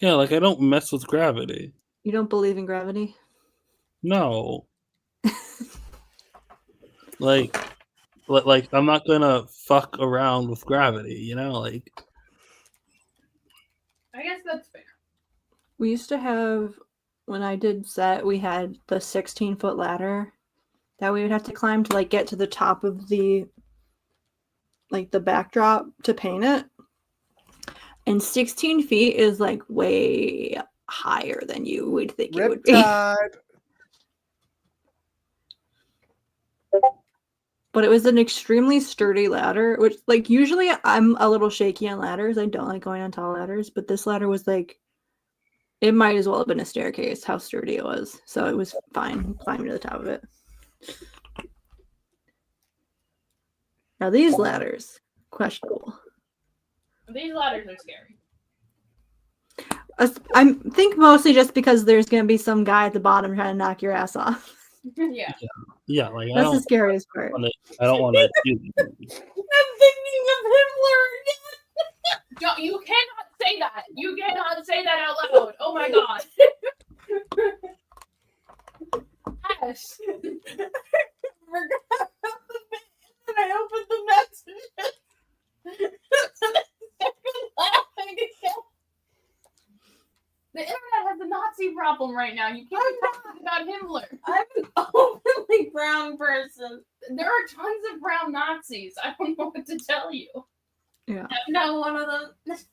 Yeah, like, I don't mess with gravity. You don't believe in gravity? No. like, I'm not gonna fuck around with gravity, you know? Like, I guess that's fair. We used to have, when I did set, we had the 16-foot ladder that we would have to climb to like get to the top of the backdrop to paint it. And 16 feet is like way higher than you would think it would be. Riptide. But it was an extremely sturdy ladder, which like usually I'm a little shaky on ladders. I don't like going on tall ladders, but this ladder was like, it might as well have been a staircase, how sturdy it was. So it was fine climbing to the top of it. Now these ladders, questionable. These ladders are scary. I think mostly just because there's going to be some guy at the bottom trying to knock your ass off. Yeah. yeah, like, That's the scariest part. I don't want to. I'm thinking of Himmler again. You cannot say that. You cannot say that out loud. Oh my god. Ash. And I opened the message. laughing again. The internet has a Nazi problem right now. You can't talk about Himmler. I'm an openly brown person. There are tons of brown Nazis. I don't know what to tell you. Yeah. I'm not one of them. This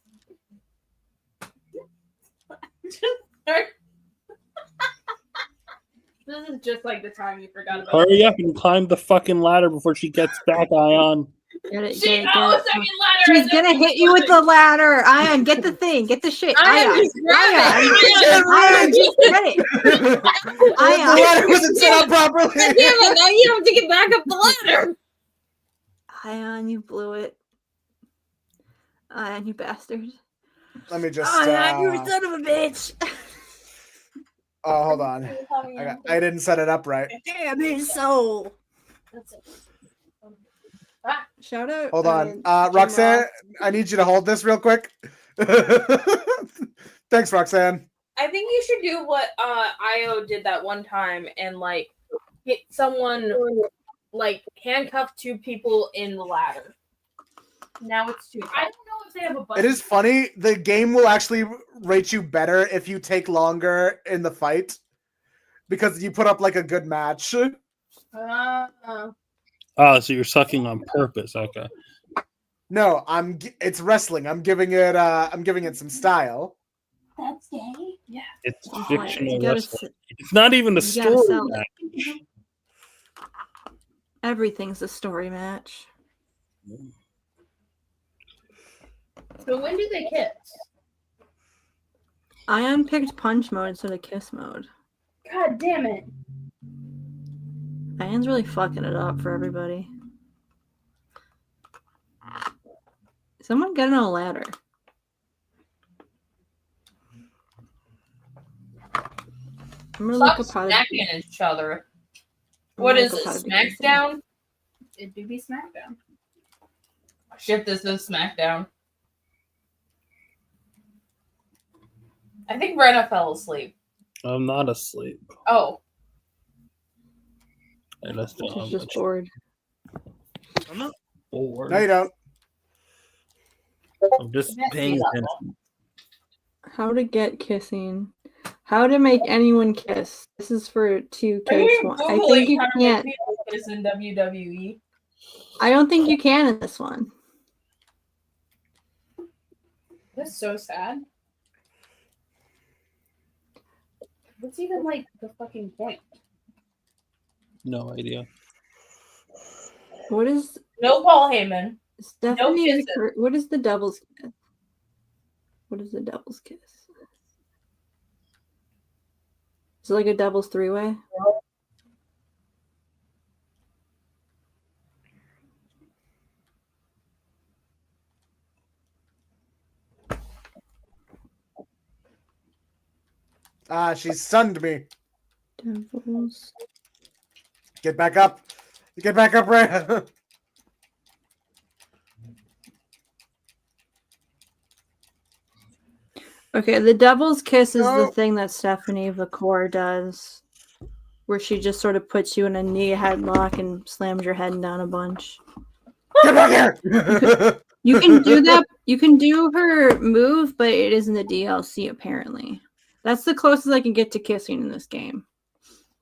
is just like the time you forgot about. Hurry up and climb the fucking ladder before she gets back, Ayaan. Get it, She get it, got get a it. second ladder. She's and gonna then hit you with the ladder. Ayaan, get the thing. Get the shit. I'm Ayaan. just grabbing. Ayaan, just get it. The Ayaan. ladder wasn't set up properly. Damn it, now you have to get back up the ladder. Ayaan, you blew it. Ayaan, you bastard. Let me just. Ayaan, you son of a bitch. Oh, hold on. I didn't set it up right. Damn his soul. That's it. Shout out. Hold on. Jim Roxanne, Ross. I need you to hold this real quick. Thanks, Roxanne. I think you should do what Io did that one time and like get someone like handcuff two people in the ladder. Now it's two. I don't know if they have a button. It is funny. The game will actually rate you better if you take longer in the fight because you put up like a good match. Oh, so you're sucking on purpose. Okay. No, it's wrestling. I'm giving it some style. That's gay. Yeah. It's You fictional gotta wrestling. It's not even a you gotta story sell it. match. Everything's a story match. So when do they kiss? Ayaan picked punch mode instead of kiss mode. God damn it. Ayaan's really fucking it up for everybody. Someone get on a ladder. I'm gonna Stop look up how to smacking each other. I'm What gonna is look it? up how to do this. Smackdown? It do be SmackDown. Shit, this is Smackdown. I think Rena fell asleep. I'm not asleep. Oh. I just don't. She's just bored. I'm not bored. No, you don't. I'm just Can't see paying that attention. How to get kissing. How to make anyone kiss. This is for 2K20. I think you can't. This in WWE. I don't think you can in this one. That's so sad. What's even like the fucking point? No idea. What is No Paul Heyman. Stephanie? kisses. What is the devil's kiss? What is the devil's kiss? Is it like a devil's three-way? Ah, she stunned me. Devil's. Get back up. Get back up, Rena. Okay, the devil's kiss is the No. thing that Stephanie Vacour does, where she just sort of puts you in a knee headlock and slams your head down a bunch. Get back here. You can do that. You can do her move, but it is in the DLC apparently. That's the closest I can get to kissing in this game.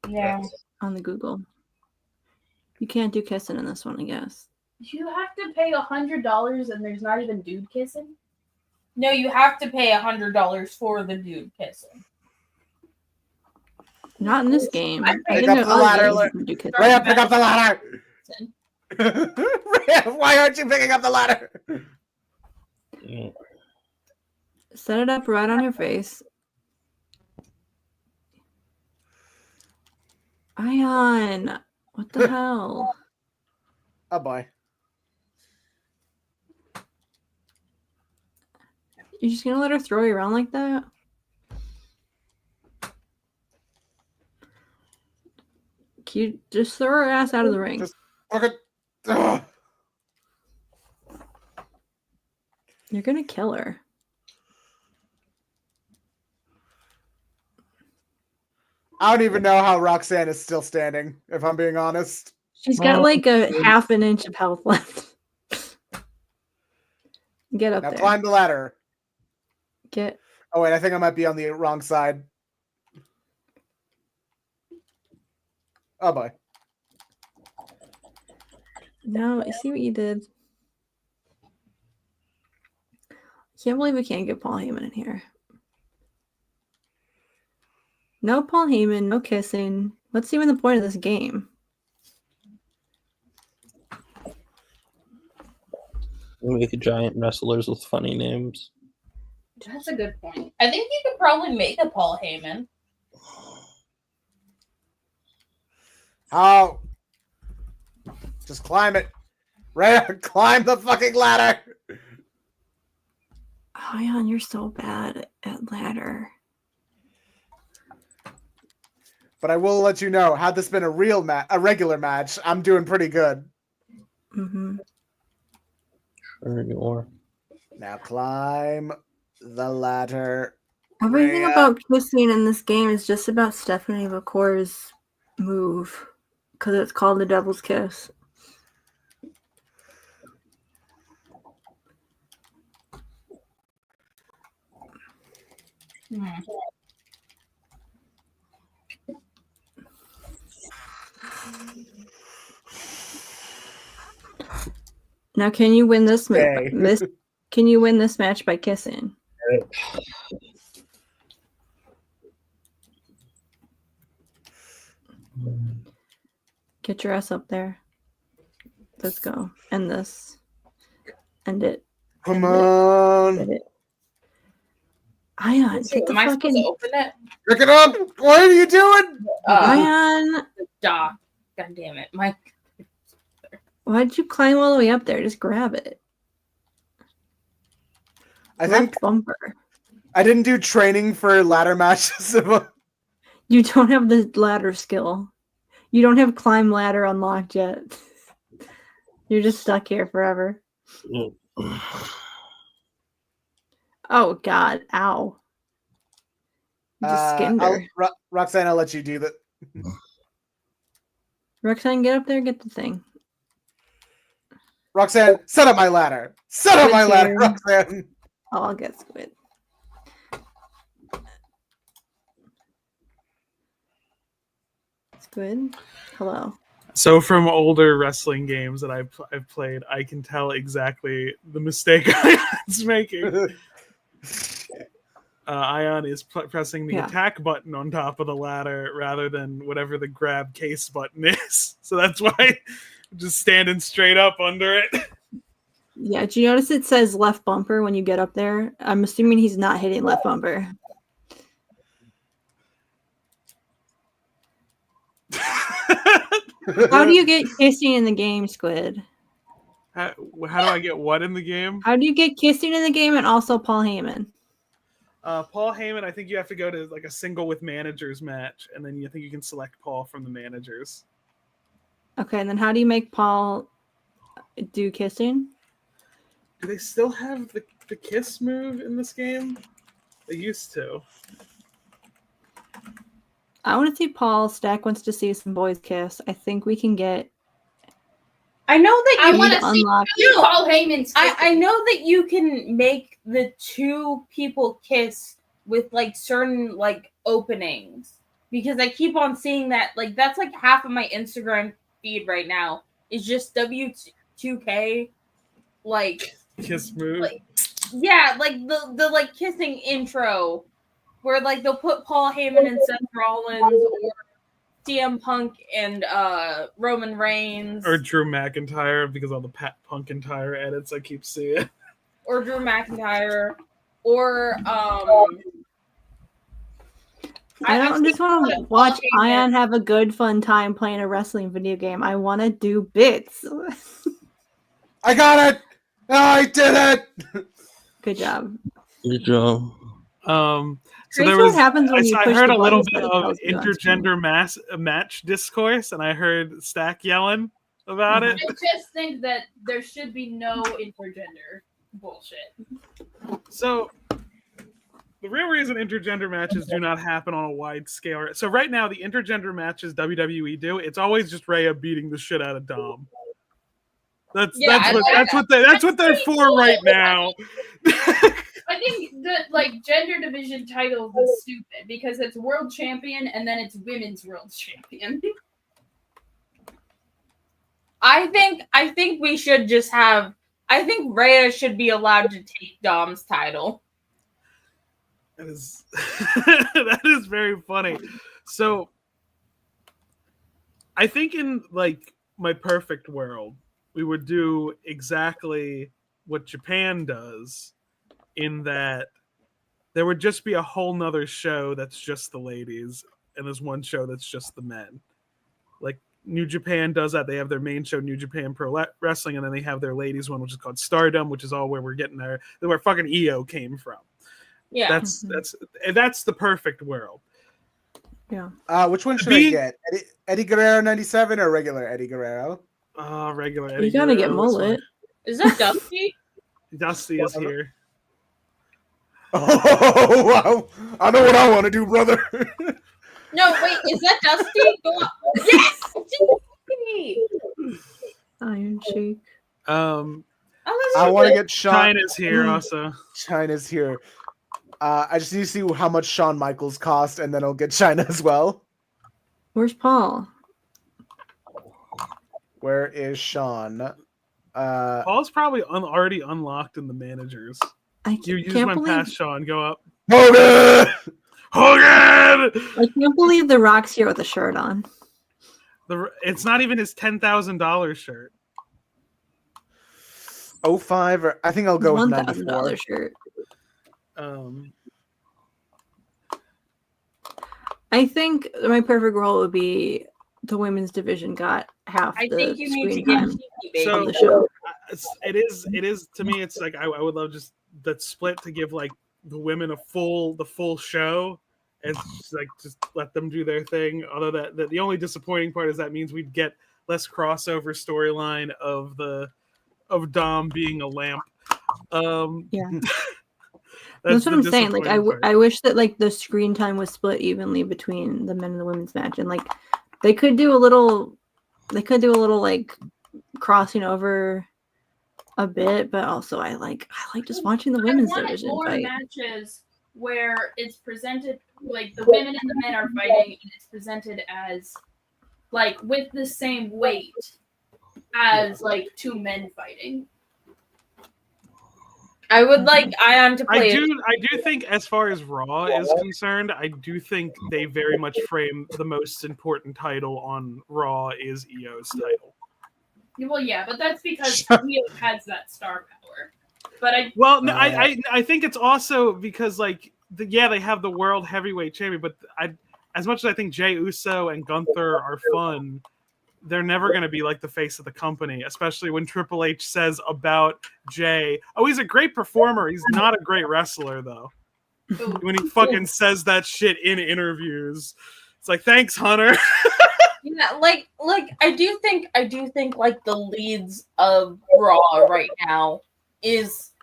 Yeah. On the Google. You can't do kissing in this one, I guess. You have to pay $100 and there's not even dude kissing? No, you have to pay $100 for the dude kissing. Not in this game. I I Pick think up there the are ladder. other games you can do kissing. Rena, pick up the ladder. Rena, why aren't you picking up the ladder? Set it up right on her face. Ayaan, what the hell? Oh boy. You're just gonna let her throw you around like that? Can you just throw her ass out of the ring? Just fucking. Ugh. You're gonna kill her. I don't even know how Roxanne is still standing, if I'm being honest. She's got like a half an inch of health left. Get up Now there. climb the ladder. Get. Oh wait, I think I might be on the wrong side. Oh boy. No, I see what you did. Can't believe we can't get Paul Heyman in here. No Paul Heyman, no kissing. What's even the point of this game? Make giant wrestlers with funny names. That's a good point. I think you could probably make a Paul Heyman. Oh. Just climb it. Rena, climb the fucking ladder. Ayaan, you're so bad at ladder. But I will let you know, had this been a regular match, I'm doing pretty good. Mm-hmm. Sure you are. Now climb the ladder. Everything Rhea. about kissing in this game is just about Stephanie Vacour's move. Because it's called the Devil's Kiss. Now, can you win this Okay. Can you win this match by kissing? Get your ass up there. Let's go. End this. End it. Come End on. End it. Ayaan, get the Am I supposed to fucking open it? Pick it up. What are you doing? Ayaan. Doc. God damn it. Why'd you climb all the way up there? Just grab it. I think Left bumper. I didn't do training for ladder matches. You don't have the ladder skill. You don't have climb ladder unlocked yet. You're just stuck here forever. Oh God! Ow! You just skinned her. Roxanne, I'll let you do that. Roxanne, get up there, get the thing. Roxanne, set up my ladder. Set up my Squid's ladder, here. Roxanne. Oh, I'll get Squid. Squid, hello. So from older wrestling games that I've played, I can tell exactly the mistake Ayon's making. Ayaan is pressing the attack button on top of the ladder rather than whatever the grab case button is. So that's why I'm just standing straight up under it. Yeah, do you notice it says left bumper when you get up there? I'm assuming he's not hitting left bumper. How do you get kissing in the game, Squid? How do I get what in the game? How do you get kissing in the game and also Paul Heyman? Paul Heyman, I think you have to go to like a single with managers match, and then you think you can select Paul from the managers. Okay, and then how do you make Paul do kissing? Do they still have the kiss move in this game? They used to. I want to see Paul. Stack wants to see some boys kiss. I think we can get. I know that I you want need to see unlock- Paul Heyman's. I know that you can make the two people kiss with like certain like openings, because I keep on seeing that. Like that's like half of my Instagram feed right now is just W2K like Kiss move. like yeah, like the like kissing intro where like they'll put Paul Heyman and Seth Rollins or CM Punk and Roman Reigns Or Drew McIntyre, because all the Pat Punkentire edits I keep seeing. or Drew McIntyre or I don't just want to watch Ayaan have a good, fun time playing a wrestling video game. I want to do bits. I got it. I did it. Good job. Good job. So Crazy there what was. happens when you I push heard the a little buttons bit that it of tells you on screen. intergender match discourse, and I heard Stack yelling about I it. just think that there should be no intergender bullshit. So the real reason intergender matches do not happen on a wide scale. So right now, the intergender matches WWE do, it's always just Rhea beating the shit out of Dom. That's what they're for right now. I think the like gender division title is stupid because it's world champion and then it's women's world champion. I think we should just have. I think Rhea should be allowed to take Dom's title. That is that is very funny. So I think in like my perfect world, we would do exactly what Japan does, in that there would just be a whole nother show that's just the ladies, and there's one show that's just the men. Like New Japan does that. They have their main show, New Japan Pro Wrestling, and then they have their ladies one, which is called Stardom, which is all where we're getting where fucking EO came from. Yeah, That's the perfect world. Yeah. Which one should I get? Eddie Guerrero 97 or regular Eddie Guerrero? Regular Eddie You gotta get Guerrero, mullet. is that Dusty? Dusty is here. Oh, wow. I know what I want to do, brother. No, wait, is that Dusty? Go on. Yes, Dusty! Iron Sheik. I want to get Shawn. China's here also. China's here. I just need to see how much Shawn Michaels cost, and then I'll get China as well. Where's Paul? Where is Shawn? Paul's probably already unlocked in the managers. You just can't went believe past Shawn. Go up. Hogan! Hogan! I can't believe The Rock's here with a shirt on. It's not even his $10,000 shirt. 05 or I think I'll go with $1,000 94. shirt. Um, I think my perfect role would be the women's division got half I the think you need to screen get time Cheeky, baby. on the show. it is to me. It's like I would love just that split to give like the women the full show, and just let them do their thing. Although that the only disappointing part is that means we'd get less crossover storyline of Dom being a lamp. Yeah. That's what I'm saying. Like, I wish that like the screen time was split evenly between the men and the women's match, and like they could do a little like crossing over a bit, but also I like just watching the women's division more fight. matches where it's presented like the women and the men are fighting, and it's presented as like with the same weight as like two men fighting. I would like Ayaan to play. I do think, as far as Raw is concerned, I do think they very much frame the most important title on Raw is EO's title. Well, yeah, but that's because Io has that star power. But I think it's also because like they have the world heavyweight champion, but as much as I think Jey Uso and Gunther are fun, they're never going to be like the face of the company, especially when Triple H says about Jey, "Oh, he's a great performer. He's not a great wrestler, though." When he fucking says that shit in interviews, it's like, thanks, Hunter. Yeah, like I do think like the leads of Raw right now is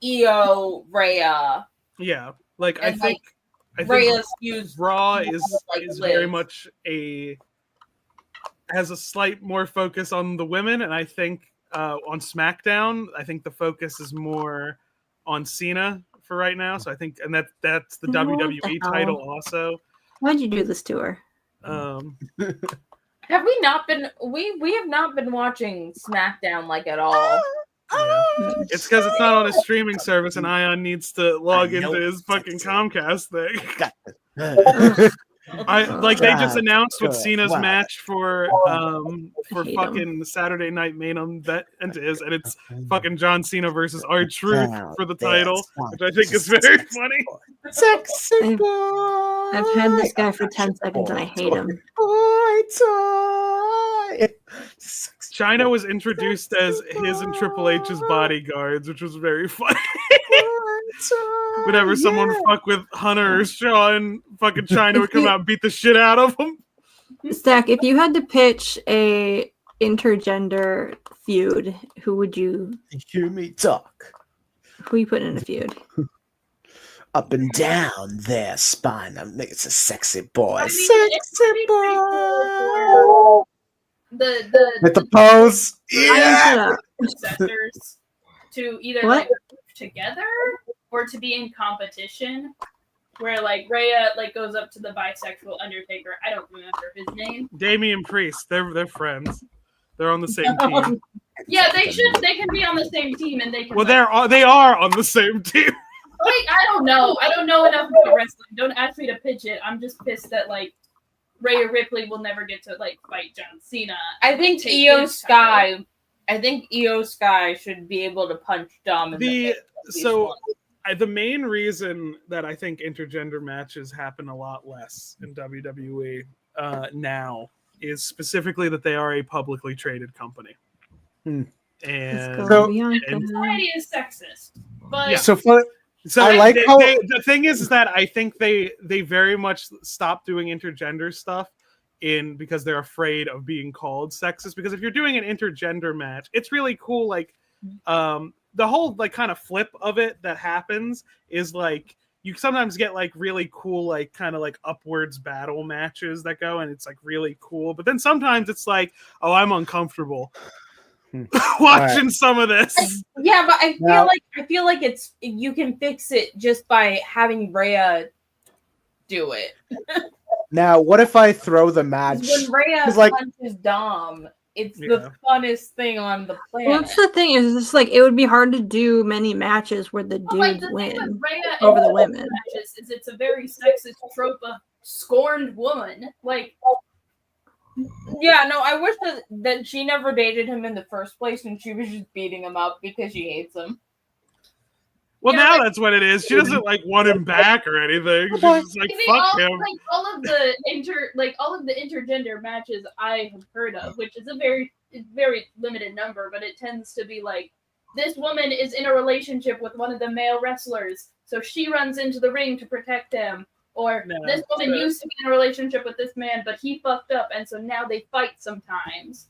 Io, Rhea. Yeah, like I And, think Rhea's used Raw more is like very Liz. much has a slight more focus on the women, and I think on SmackDown, I think the focus is more on Cena for right now. So I think, and that's the What the WWE hell? title also. Why'd you do this to her? Have we not been we have not been watching SmackDown like at all. Yeah. It's because it's not on a streaming service, and Ayaan needs to log into his fucking Comcast thing. They just announced what Cena's match for fucking Saturday Night Main Event is, and it's fucking John Cena versus R-Truth for the title, which I think is very funny. Sexy boy. I've had this guy for 10 seconds and I hate him. China was introduced as his and Triple H's bodyguards, which was very funny. Whenever someone fuck with Hunter or Sean, fucking China would come out and beat the shit out of them. Stack, if you had to pitch a intergender feud, who would you hear me talk? Who are you putting in a feud? Up and down their spine. It's a sexy boy. I mean, Sexy boy. With the pose. Yeah. Successors to either What? like work together or to be in competition, where like Rhea like goes up to the bisexual Undertaker. I don't remember his name. Damian Priest. They're friends. They're on the same team. Yeah, they should. They can be on the same team, and they can. Well, like, they are on the same team. Wait, I don't know. I don't know enough about wrestling. Don't ask me to pitch it. I'm just pissed that like Rhea Ripley will never get to like fight John Cena. I think Take Io his Sky. title. I think Io Sky should be able to punch Dom in the face at least once. The main reason that I think intergender matches happen a lot less in WWE now is specifically that they are a publicly traded company. And Society is sexist, but yeah. So I like how the thing is that I think they very much stopped doing intergender stuff because they're afraid of being called sexist. Because if you're doing an intergender match, it's really cool. Like the whole like kind of flip of it that happens is like you sometimes get like really cool like kind of like upwards battle matches that go, and it's like really cool. But then sometimes it's like, oh, I'm uncomfortable watching some of this. Yeah, but I feel like it's you can fix it just by having Rhea do it. Now, what if I throw the match? When Rhea punches Dom, it's the funnest thing on the planet. Well, that's the thing is, it's like it would be hard to do many matches where the dudes win over the women. Matches is it's a very sexist trope of scorned woman. Like, yeah, no, I wish that she never dated him in the first place, and she was just beating him up because she hates him. Well, now that's what it is. She doesn't like want him back or anything. She's just like, fuck him. Like all of the intergender matches I have heard of, which is a very limited number, but it tends to be like this woman is in a relationship with one of the male wrestlers, so she runs into the ring to protect him. Or this woman used to be in a relationship with this man, but he fucked up, and so now they fight sometimes.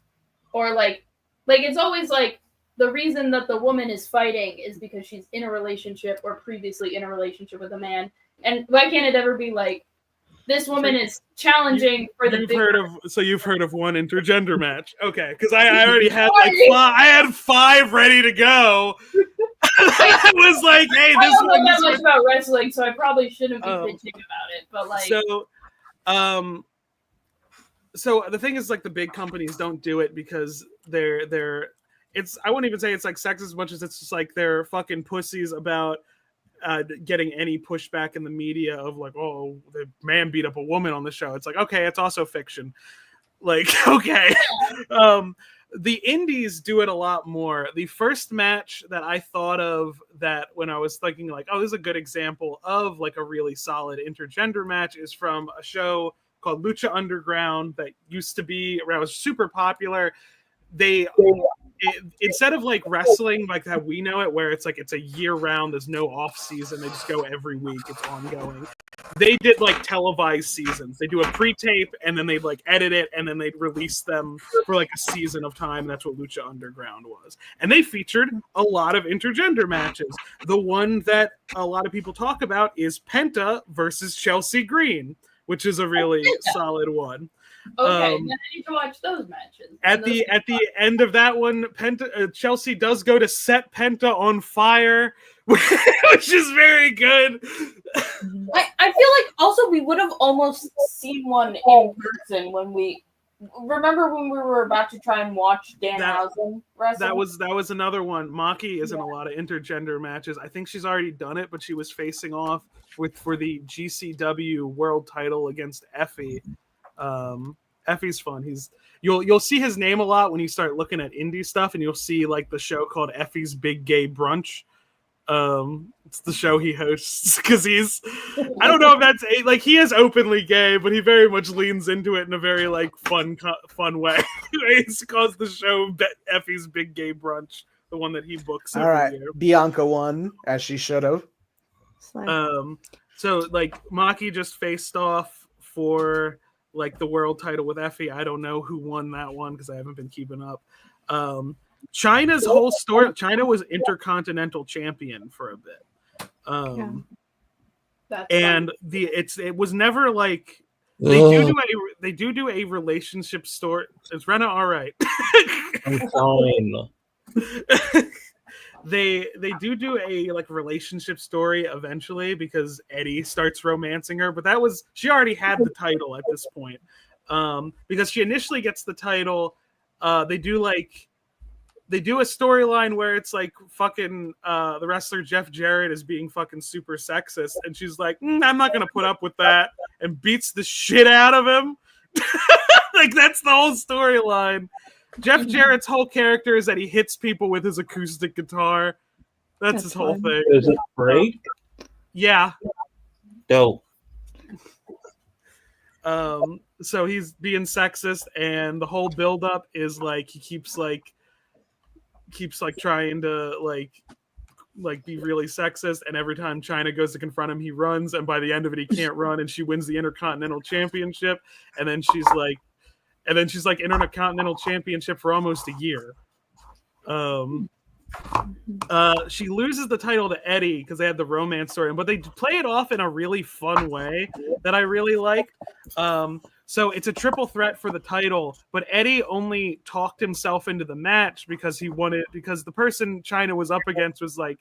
Or like it's always like the reason that the woman is fighting is because she's in a relationship or previously in a relationship with a man. And why can't it ever be like this woman is challenging for the you've heard of one intergender match. Okay, because I already had like I had 5 ready to go. I was like, hey, I don't know that much about wrestling, so I probably shouldn't be bitching about it. But like so the thing is like the big companies don't do it because they're I wouldn't even say it's like sex as much as it's just like they're fucking pussies about getting any pushback in the media of like, oh, the man beat up a woman on the show. It's like, okay, it's also fiction. Like, okay. the indies do it a lot more. The first match that I thought of that when I was thinking like, oh, this is a good example of like a really solid intergender match is from a show called Lucha Underground that used to be around, was super popular. Instead of like wrestling like how we know it, where it's like it's a year round, there's no off season, they just go every week, it's ongoing. They did like televised seasons. They do a pre-tape and then they'd like edit it and then they'd release them for like a season of time. That's what Lucha Underground was. And they featured a lot of intergender matches. The one that a lot of people talk about is Penta versus Chelsea Green, which is a really solid one. Okay, then I need to watch those matches. At the end of that one, Chelsea does go to set Penta on fire, which is very good. I feel like also we would have almost seen one in person when we remember when we were about to try and watch Danhausen wrestle. That was another one. Maki is in a lot of intergender matches. I think she's already done it, but she was facing off for the GCW world title against Effie. Effie's fun. You'll see his name a lot when you start looking at indie stuff, and you'll see like the show called Effie's Big Gay Brunch. It's the show he hosts because I don't know if that's like he is openly gay, but he very much leans into it in a very like fun way. He calls the show Effie's Big Gay Brunch, the one that he books every year. Bianca won as she should have. So like Maki just faced off for like the world title with Effie. I don't know who won that one because I haven't been keeping up. China's whole story. China was Intercontinental Champion for a bit, and it was never like they do a relationship story. Is Rena all right? I'm fine. They do a like relationship story eventually because Eddie starts romancing her, but she already had the title at this point. Because she initially gets the title, they do a storyline where it's like fucking the wrestler Jeff Jarrett is being fucking super sexist, and she's like, I'm not gonna put up with that, and beats the shit out of him. Like that's the whole storyline. Jeff Jarrett's whole character is that he hits people with his acoustic guitar. That's his whole thing. Does it break? Yeah. Dope. So he's being sexist, and the whole build-up is like he keeps trying to like be really sexist, and every time China goes to confront him, he runs, and by the end of it, he can't run, and she wins the Intercontinental Championship, and then she's like Intercontinental Championship for almost a year. She loses the title to Eddie because they had the romance story, but they play it off in a really fun way that I really liked. So it's a triple threat for the title, but Eddie only talked himself into the match because the person China was up against was like,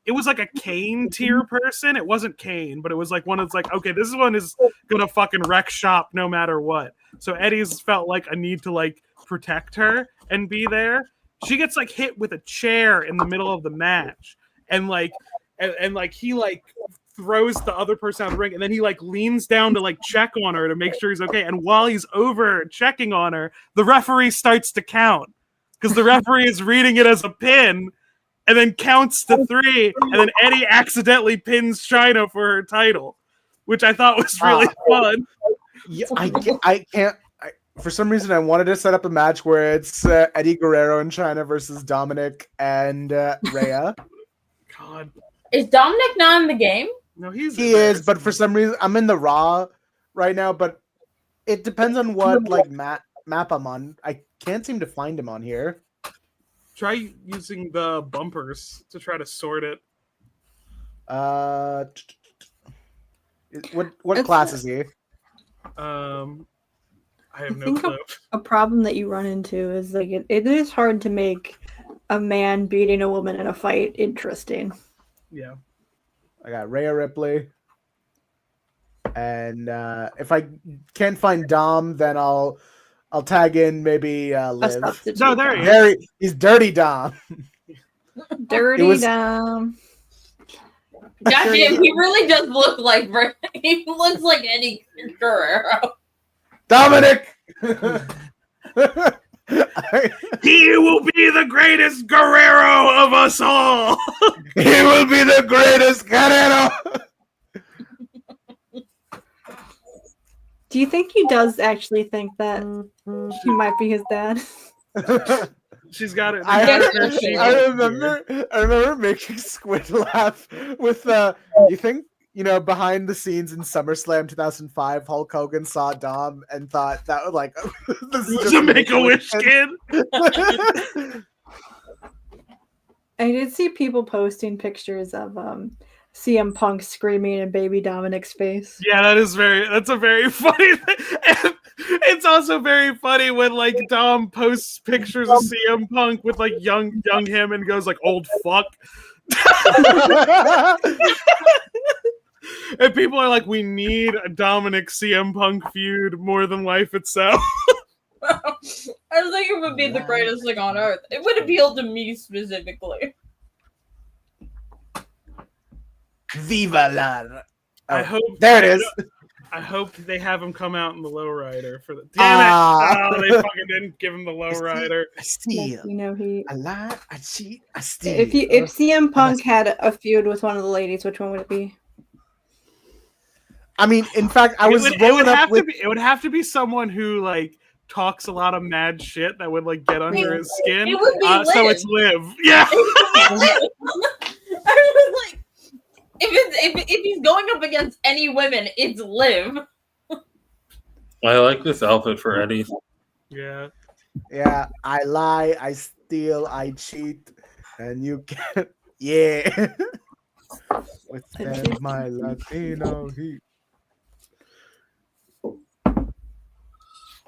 it was like a Kane tier person. It wasn't Kane, but it was like one that's like, okay, this one is gonna fucking wreck shop no matter what. So Eddie's felt like a need to like protect her and be there. She gets like hit with a chair in the middle of the match, and he like throws the other person out of the ring, and then he like leans down to like check on her to make sure he's okay. And while he's over checking on her, the referee starts to count because the referee is reading it as a pin, and then counts to 3, and then Eddie accidentally pins China for her title, which I thought was really fun. Yeah, I can't. For some reason, I wanted to set up a match where it's Eddie Guerrero and China versus Dominic and Rhea. God, is Dominic not in the game? No, he is, but for some reason, I'm in the Raw right now. But it depends on what like map I'm on. I can't seem to find him on here. Try using the bumpers to try to sort it. What class is he? I have no clue. A problem that you run into is like it is hard to make a man beating a woman in a fight interesting. Yeah. I got Rhea Ripley. And if I can't find Dom, then I'll tag in maybe Liv. No, there he is. He's Dirty Dom. Dom. Goddamn, he really does look like he looks like Eddie Guerrero. Dominic. He will be the greatest Guerrero of us all. He will be the greatest Guerrero. Do you think he does actually think that he might be his dad? She's got it. I remember making Squid laugh with you think, behind the scenes in SummerSlam 2005, Hulk Hogan saw Dom and thought that would like this is just a Make-A-Wish kid. I did see people posting pictures of CM Punk screaming in baby Dominic's face. Yeah, that's a very funny thing. And it's also very funny when like Dom posts pictures of CM Punk with like young him and goes like old fuck. And people are like, we need a Dominic CM Punk feud more than life itself. I don't think it would be the greatest thing on earth. It would appeal to me specifically. Viva la! I hope there it is. I hope they have him come out in the lowrider for the. Damn it! Oh, they fucking didn't give him the lowrider. I steal. He. I lie. I cheat. I steal. If CM Punk had a feud with one of the ladies, which one would it be? I mean, in fact, I was rolling up with. It would have to be someone who like talks a lot of mad shit that would like get under his skin. It would be Liv. So it's Liv. Yeah. I was like, if he's going up against any women, it's Liv. I like this outfit for Eddie. Yeah. Yeah, I lie, I steal, I cheat, and you can't. Yeah. With my Latino heat.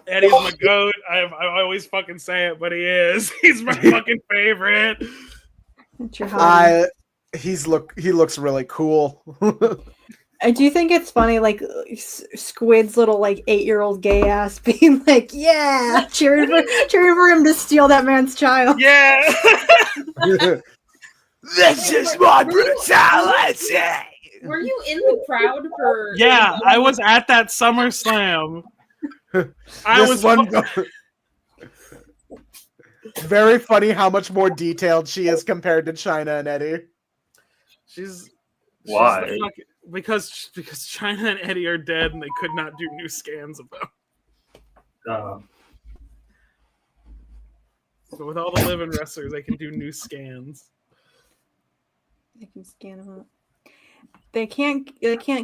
Eddie's my goat. I always fucking say it, but he is. He's my fucking favorite. He looks really cool. I do think it's funny, like Squid's little like 8-year-old gay ass being like, "Yeah," cheering for him to steal that man's child. Yeah. This is my brutality. Were you in the crowd for? Yeah, I was at that SummerSlam. Very funny how much more detailed she is compared to China and Eddie. Why? Because China and Eddie are dead and they could not do new scans of them. So with all the living wrestlers, they can do new scans. They can scan them up. They can't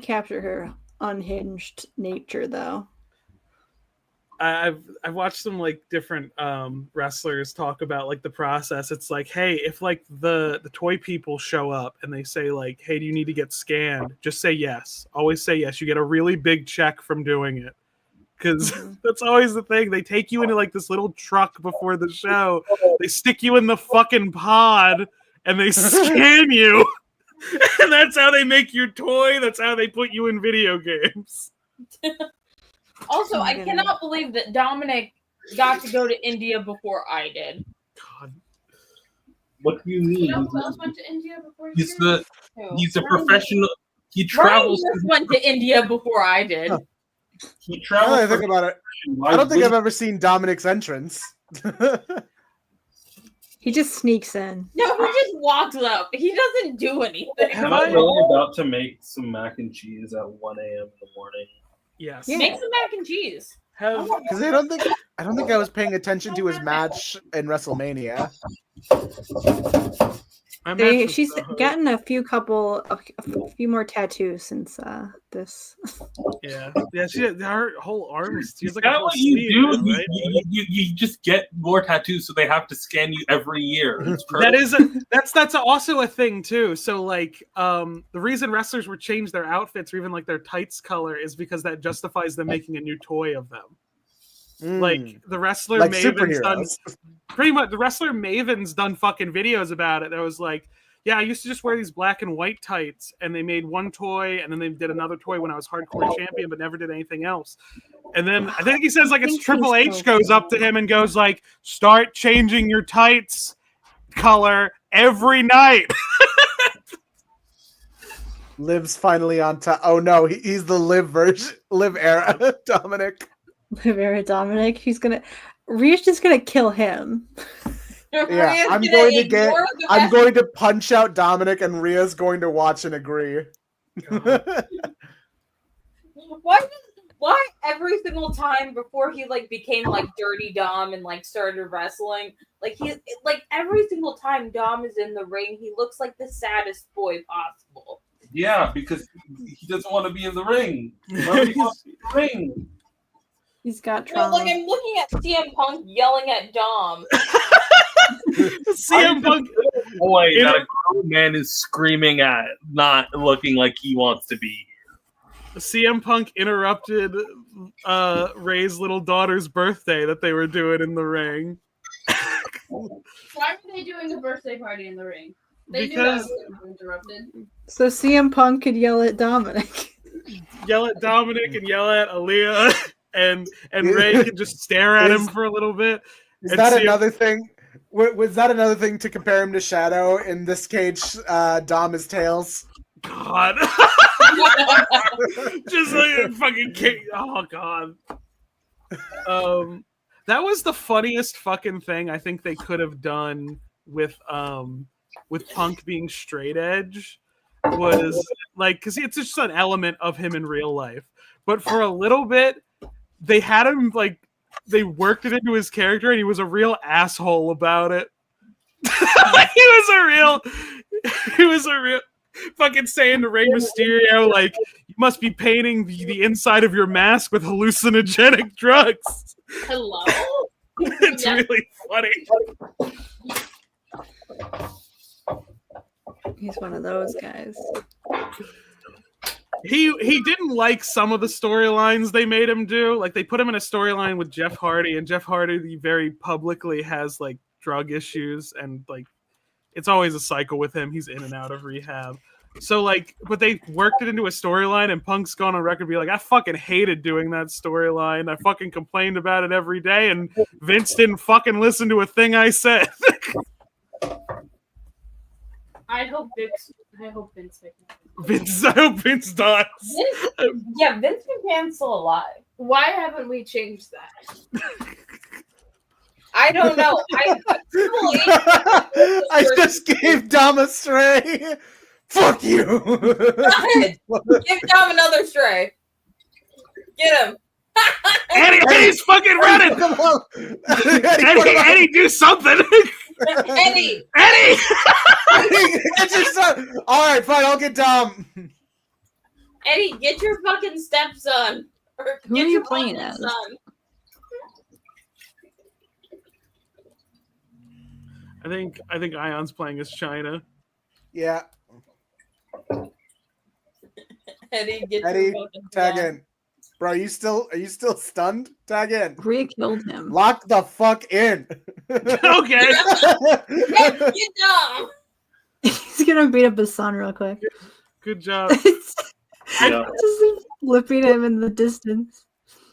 capture her unhinged nature though. I've watched some like different wrestlers talk about like the process. It's like, hey, if like the toy people show up and they say like, hey, do you need to get scanned? Just say yes. Always say yes. You get a really big check from doing it. Because that's always the thing. They take you into like this little truck before the show. They stick you in the fucking pod and they scan you. And that's how they make your toy. That's how they put you in video games. Also, I cannot believe that Dominic got to go to India before I did. God. What do you mean? You know who else went to India before you? He's a professional. He travels. Ryan just went to India before I did. Huh. He travels. I think about it. I don't think I've ever seen Dominic's entrance. He just sneaks in. No, he just walks up. He doesn't do anything. Am I really about to make some mac and cheese at 1 a.m. in the morning? Yes. Make some mac and cheese. Because I don't think I was paying attention to his match in WrestleMania. She's gotten a few more tattoos since this. Yeah. Her whole arm is. She's like Is that what you do? Right? You just get more tattoos, so they have to scan you every year. That's also a thing too. So like, the reason wrestlers would change their outfits or even like their tights color is because that justifies them making a new toy of them. Like the wrestler like Maven's done pretty much. The wrestler Maven's done fucking videos about it. That was like, yeah, I used to just wear these black and white tights, and they made one toy, and then they did another toy when I was hardcore champion, but never did anything else. And then I think he says like it's Triple H goes up to him and goes like, start changing your tights color every night. Liv's finally on top. Oh no, he's the Liv era Dominic. Liv era Dominic. He's gonna. Rhea's just gonna kill him. Yeah, Rhea's I'm gonna going to ignore the I'm message. going to punch out Dominic, and Rhea's going to watch and agree. Why every single time before he like became like Dirty Dom and like started wrestling, like every single time Dom is in the ring, he looks like the saddest boy possible. Yeah, because he doesn't want to be in the ring. Nobody wants to be in the ring. He's got No, trauma. like I'm looking at CM Punk yelling at Dom. CM Punk. Boy, that a grown man is screaming at, not looking like he wants to be. CM Punk interrupted Ray's little daughter's birthday that they were doing in the ring. Why were they doing a birthday party in the ring? They Because- knew that was interrupted. So CM Punk could yell at Dominic. Yell at Dominic and yell at Aaliyah, and Ray can just stare at him for a little bit. Is And that CM another thing? Was that another thing to compare him to Shadow? In this cage, Dom is Tails. God. Just like a fucking king. Oh god. That was the funniest fucking thing I think they could have done with Punk being straight edge, was like, because it's just an element of him in real life. But for a little bit, they had him like, they worked it into his character, and he was a real asshole about it. He was a real fucking saying to Rey Mysterio, like, you must be painting the inside of your mask with hallucinogenic drugs. Hello. It's really funny. He's one of those guys. He didn't like some of the storylines they made him do. Like, they put him in a storyline with Jeff Hardy, and Jeff Hardy very publicly has like drug issues, and like it's always a cycle with him. He's in and out of rehab. So like, but they worked it into a storyline, and Punk's gone on record be like, I fucking hated doing that storyline. I fucking complained about it every day, and Vince didn't fucking listen to a thing I said. I hope Vince I hope Vince dies. Yeah, Vince McMahon's still alive. Why haven't we changed that? I don't know. I just gave Dom a stray. Fuck you. Give Dom another stray. Get him. Eddie's fucking running. Come on. Eddie, do something. Eddie. Get your son. All right, fine. I'll get Dom. Eddie, get your fucking stepson. Or Who get are you your playing fucking as? son. I think Ayon's playing as China. Yeah. Eddie, get Eddie, your fucking tag son. in. Bro, are you still stunned? Tag in. Rhea killed him. Lock the fuck in. Okay. Get Dom. He's gonna beat up his son real quick. Good job. Yeah. Just flipping him in the distance.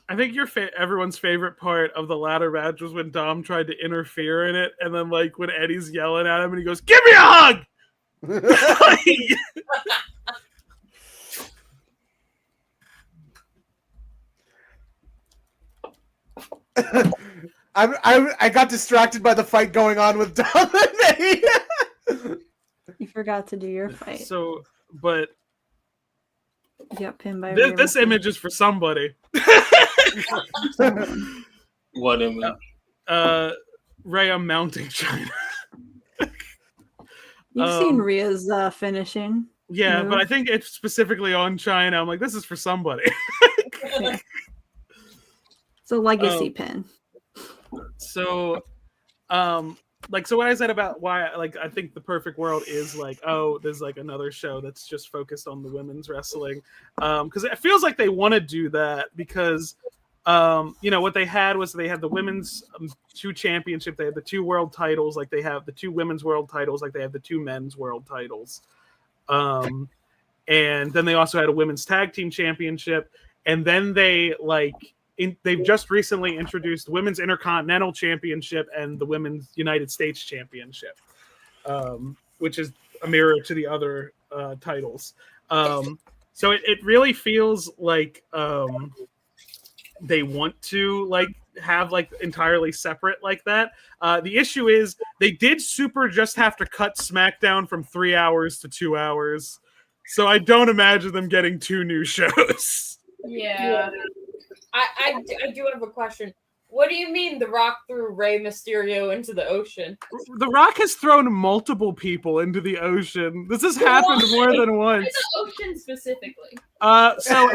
I think everyone's favorite part of the ladder match was when Dom tried to interfere in it, and then like when Eddie's yelling at him, and he goes, "Give me a hug!" I got distracted by the fight going on with Dom and Eddie. You forgot to do your fight. So, but You got pinned by this image is for somebody. What image? Rhea mounting China. You've seen Rhea's finishing. Yeah, move. but I think it's specifically on China. I'm like, this is for somebody. It's a legacy pin. So, so what I said about why, like, I think the perfect world is like, oh, there's like another show that's just focused on the women's wrestling, because it feels like they want to do that because, what they had was they had the women's 2 championship, they had the 2 world titles, like they have the 2 women's world titles, like they have the 2 men's world titles, and then they also had a women's tag team championship, and then they they've just recently introduced women's intercontinental championship and the women's United States championship, which is a mirror to the other titles. So it really feels like they want to have like entirely separate like that. The issue is they did super just have to cut SmackDown from 3 hours to 2 hours, so I don't imagine them getting 2 new shows. Yeah. I do have a question. What do you mean The Rock threw Rey Mysterio into the ocean? The Rock has thrown multiple people into the ocean. This has happened more than once. The ocean specifically. So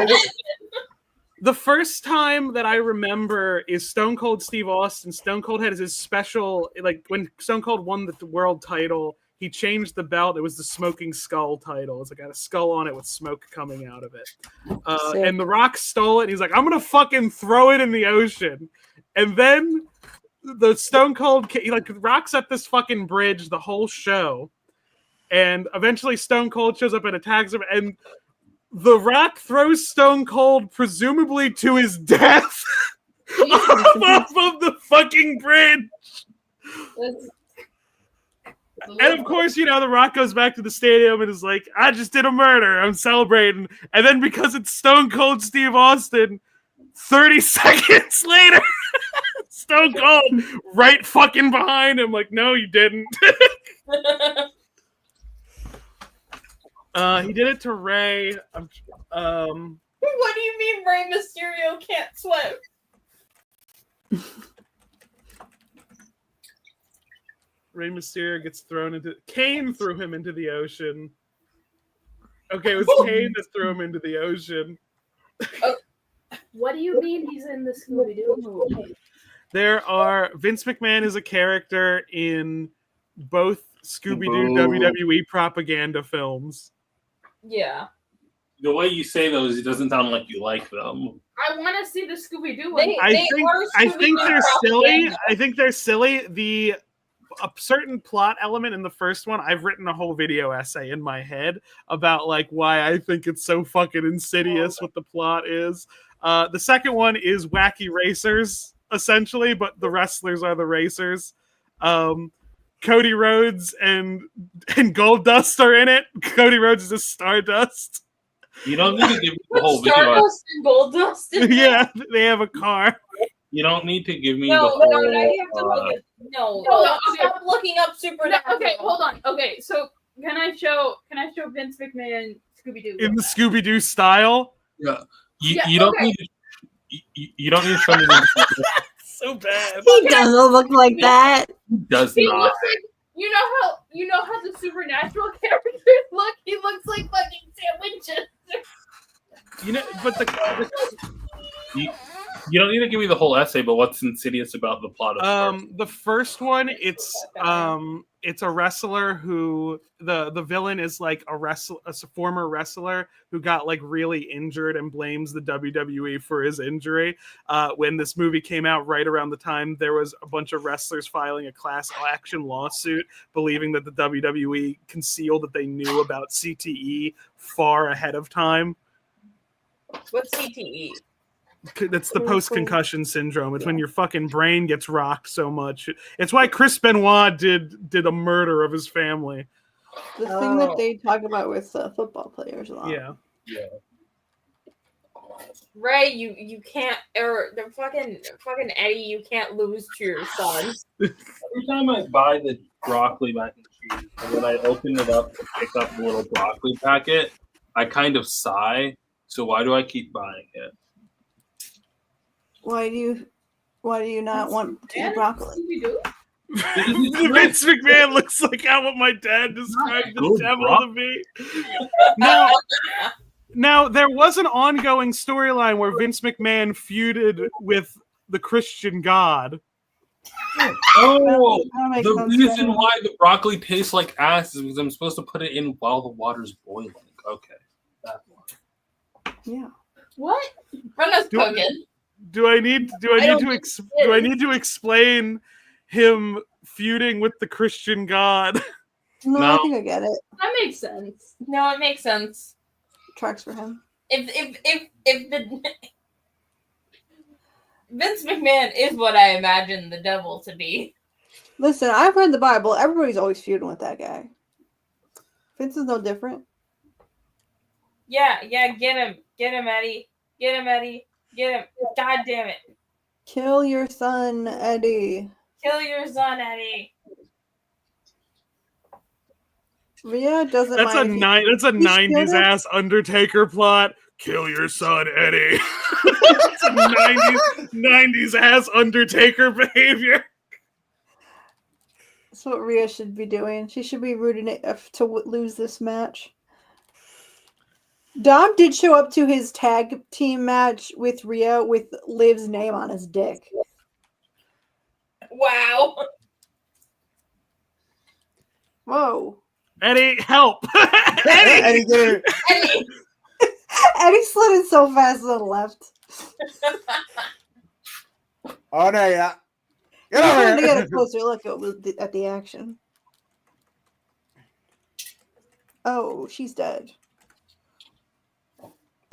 the first time that I remember is Stone Cold Steve Austin. Stone Cold had his special, like when Stone Cold won the world title, he changed the belt. It was the Smoking Skull title. It's like got a skull on it with smoke coming out of it. And The Rock stole it. And he's like, I'm gonna fucking throw it in the ocean. And then the Stone Cold, he like rocks at this fucking bridge the whole show, and eventually Stone Cold shows up and attacks him, and The Rock throws Stone Cold presumably to his death off of the fucking bridge. And of course, you know, The Rock goes back to the stadium and is like, I just did a murder. I'm celebrating. And then because it's Stone Cold Steve Austin, 30 seconds later, Stone Cold right fucking behind him. Like, no, you didn't. He did it to Rey. What do you mean Rey Mysterio can't swim? Rey Mysterio gets thrown into... Kane threw him into the ocean. Okay, it was Kane that threw him into the ocean. What do you mean he's in the Scooby-Doo movie? There are... Vince McMahon is a character in both Scooby-Doo WWE propaganda films. Yeah. The way you say those, it doesn't sound like you like them. I want to see the Scooby-Doo They- one. I think they're silly. propaganda. I think they're silly. A certain plot element in the first one, I've written a whole video essay in my head about like why I think it's so fucking insidious what the plot is. The second one is wacky racers, essentially, but the wrestlers are the racers. Cody Rhodes and Goldust are in it. Cody Rhodes is a Stardust. You don't need to give me the whole video. Stardust and Goldust. in Yeah, they have a car. You don't need to give me No, the whole. no, you have to look at no. No, okay. Stop looking up Supernatural. Okay, hold on. Okay, so can I show Vince McMahon Scooby-Doo? In the Scooby-Doo style. Yeah. Yeah, You don't okay. need to. You don't need to show me. So bad. He doesn't look like that. He does He not. looks like you know how the Supernatural characters look. He looks like fucking Sam Winchester. You know, but You don't need to give me the whole essay, but what's insidious about the plot of the first one, it's a wrestler who the villain is like a former wrestler who got like really injured and blames the WWE for his injury. When this movie came out, right around the time there was a bunch of wrestlers filing a class action lawsuit, believing that the WWE concealed that they knew about CTE far ahead of time. What's CTE? That's the post-concussion syndrome. It's when your fucking brain gets rocked so much. It's why Chris Benoit did a murder of his family. The thing that they talk about with football players a lot. Yeah. Ray, you can't, or the fucking Eddie, you can't lose to your son. Every time I buy the broccoli mac and cheese, and when I open it up to pick up the little broccoli packet, I kind of sigh. So why do I keep buying it? Why do you not want to eat broccoli? Vince McMahon looks like how what my dad described the Good devil bro. to be. Now there was an ongoing storyline where Vince McMahon feuded with the Christian God. Oh, That makes the sense. reason why the broccoli tastes like ass is because I'm supposed to put it in while the water's boiling. Okay. That one. Yeah. What? Rena's Do- cooking. Do I need to explain him feuding with the Christian God? No, I No. think I get it. That makes sense. No, it makes sense. Tracks for him. If the Vince McMahon is what I imagine the devil to be. Listen, I've read the Bible. Everybody's always feuding with that guy. Vince is no different. Yeah, get him, Eddie, get him, Eddie, get him. God damn it. Kill your son, Eddie. Kill your son, Eddie. Rhea doesn't That's a mind. that's a he 90s should've- ass Undertaker plot. Kill your son, Eddie. It's a 90s ass Undertaker behavior. That's what Rhea should be doing. She should be rooting it to lose this match. Dom did show up to his tag team match with Rhea with Liv's name on his dick. Wow. Whoa. Eddie, help! Eddie, get her. Eddie. Eddie slid in so fast to the left. Oh no, yeah. He Get wanted over to get here. a closer look at the action. Oh, she's dead.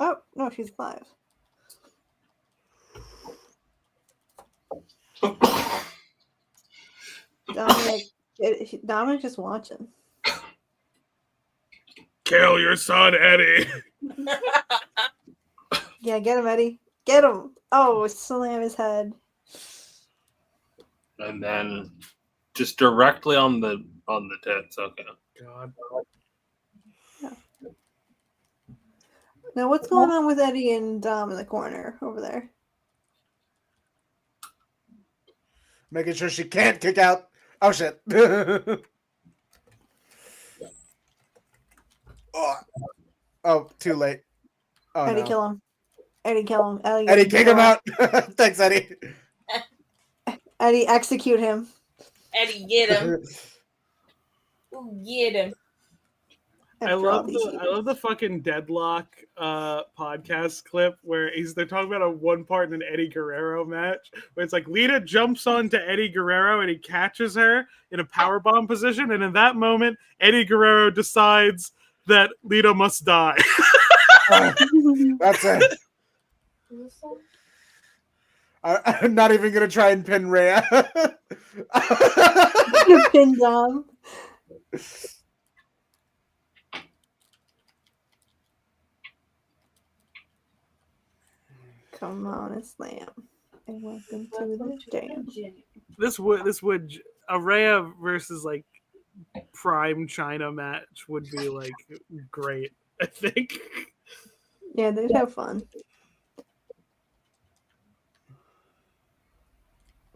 Oh, no, she's alive. Dominic just watching. Kill your son, Eddie. Yeah, get him, Eddie. Get him. Oh, slam his head. And then just directly on the tits. Okay. God. Now, what's going on with Eddie and Dom in the corner over there? Making sure she can't kick out. Oh shit. Oh, too late. Oh, Eddie, no. kill him. Eddie, kill him. Eddie, kick him out. Thanks, Eddie. Eddie, execute him. Eddie, get him. Ooh, get him. I love the fucking Deadlock podcast clip where they're talking about a one part in an Eddie Guerrero match where it's like Lita jumps onto Eddie Guerrero and he catches her in a powerbomb position, and in that moment Eddie Guerrero decides that Lita must die. That's it. I'm not even gonna try and pin Rhea. Pin Dom. Come on and slam. And welcome to the jam. This would a Rhea versus like Prime China match would be like great, I think. Yeah, they'd have fun.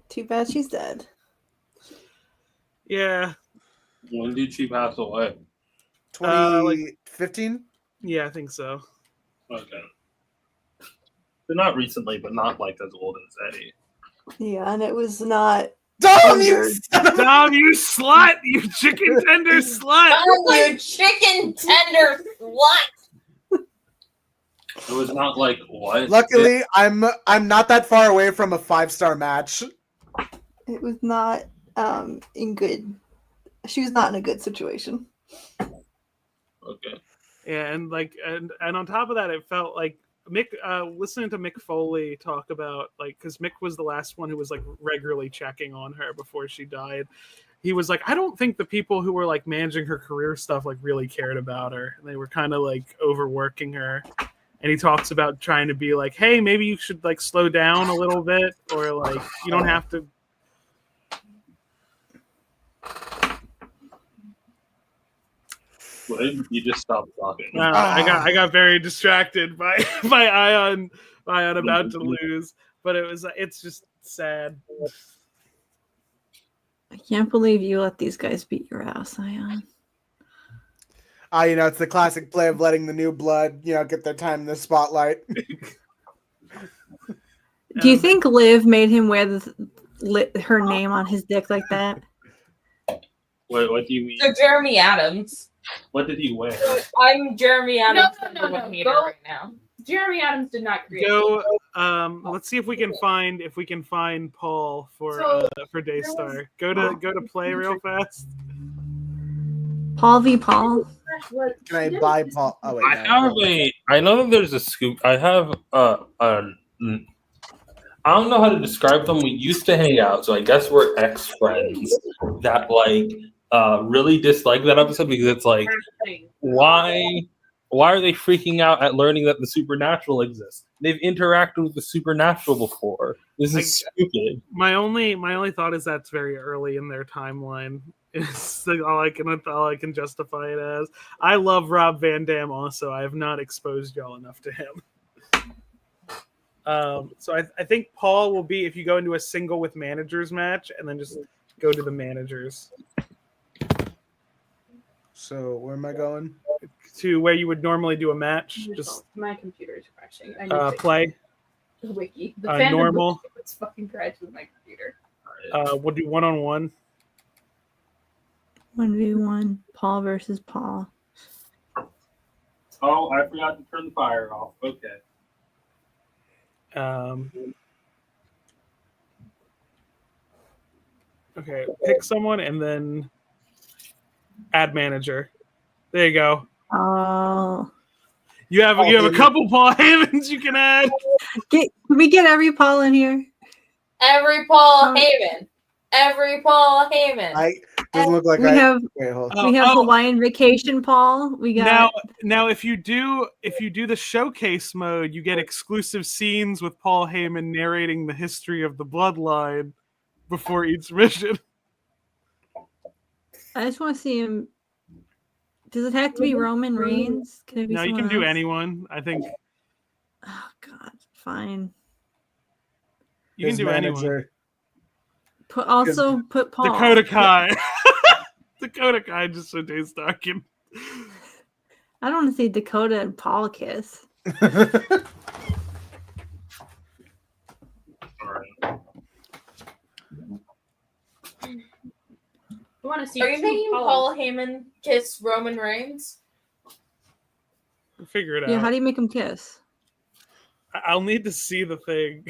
Too bad she's dead. Yeah. When did she pass away? 2015? Yeah, I think so. Okay. So not recently, but not like as old as Eddie. Yeah, and it was not. Dom, you Dom, you slut! You chicken tender slut! Dom, you chicken tender slut! It was not like what? Luckily, I'm not that far away from a 5-star match. It was not in good. She was not in a good situation. Okay. Yeah, and like and on top of that, it felt like Mick, listening to Mick Foley talk about, like, because Mick was the last one who was like regularly checking on her before she died. He was like, I don't think the people who were like managing her career stuff like really cared about her. They were kind of like overworking her. And he talks about trying to be like, hey, maybe you should like slow down a little bit, or like you don't have to. What? You just stopped talking. I got very distracted by Ayaan about to lose, but it's just sad. I can't believe you let these guys beat your ass, Ayaan. You know, it's the classic play of letting the new blood, get their time in the spotlight. Do you think Liv made him wear her name on his dick like that? What do you mean? So Jeremy Adams. What did he wear? I'm Jeremy Adams. No. Right now. Jeremy Adams did not create. Go. Let's see if we can find Paul for Daystar. Go to play real fast. Paul v. Paul. Can I buy Paul? Oh wait, I know that there's a scoop. I have I don't know how to describe them. We used to hang out, so I guess we're ex-friends that like really dislike that episode because it's like, why are they freaking out at learning that the supernatural exists? They've interacted with the supernatural before. This is stupid. My only thought is that's very early in their timeline. It's like all I can justify it as. I love Rob Van Dam. Also, I have not exposed y'all enough to him. So I think Paul will be if you go into a single with managers match and then just go to the managers. So where am I going? To where you would normally do a match. Just my computer is crashing. I need to play. the wiki. The fandom normal. wiki was fucking crashed with my computer. We'll do 1-on-1. 1v1. Paul versus Paul. Oh, I forgot to turn the fire off. Okay. Okay, pick someone and then add manager. There you go. Oh. You have a couple Paul Heymans you can add. Can we get every Paul in here? Every Paul Heyman. Every Paul Heyman. Doesn't look like we have Oh. Hawaiian Vacation Paul. We got now if you do the showcase mode, you get exclusive scenes with Paul Heyman narrating the history of the bloodline before each mission. I just want to see him. Does it have to be Roman Reigns? Can it be No, you someone can do else? anyone. I think Oh God, fine. you can do anyone. Put Paul. Dakota Kai. Dakota Kai just so Daystar can. I don't want to see Dakota and Paul kiss. I want to see. Are you making Paul Heyman kiss Roman Reigns? Figure it out. Yeah, how do you make him kiss? I'll need to see the thing.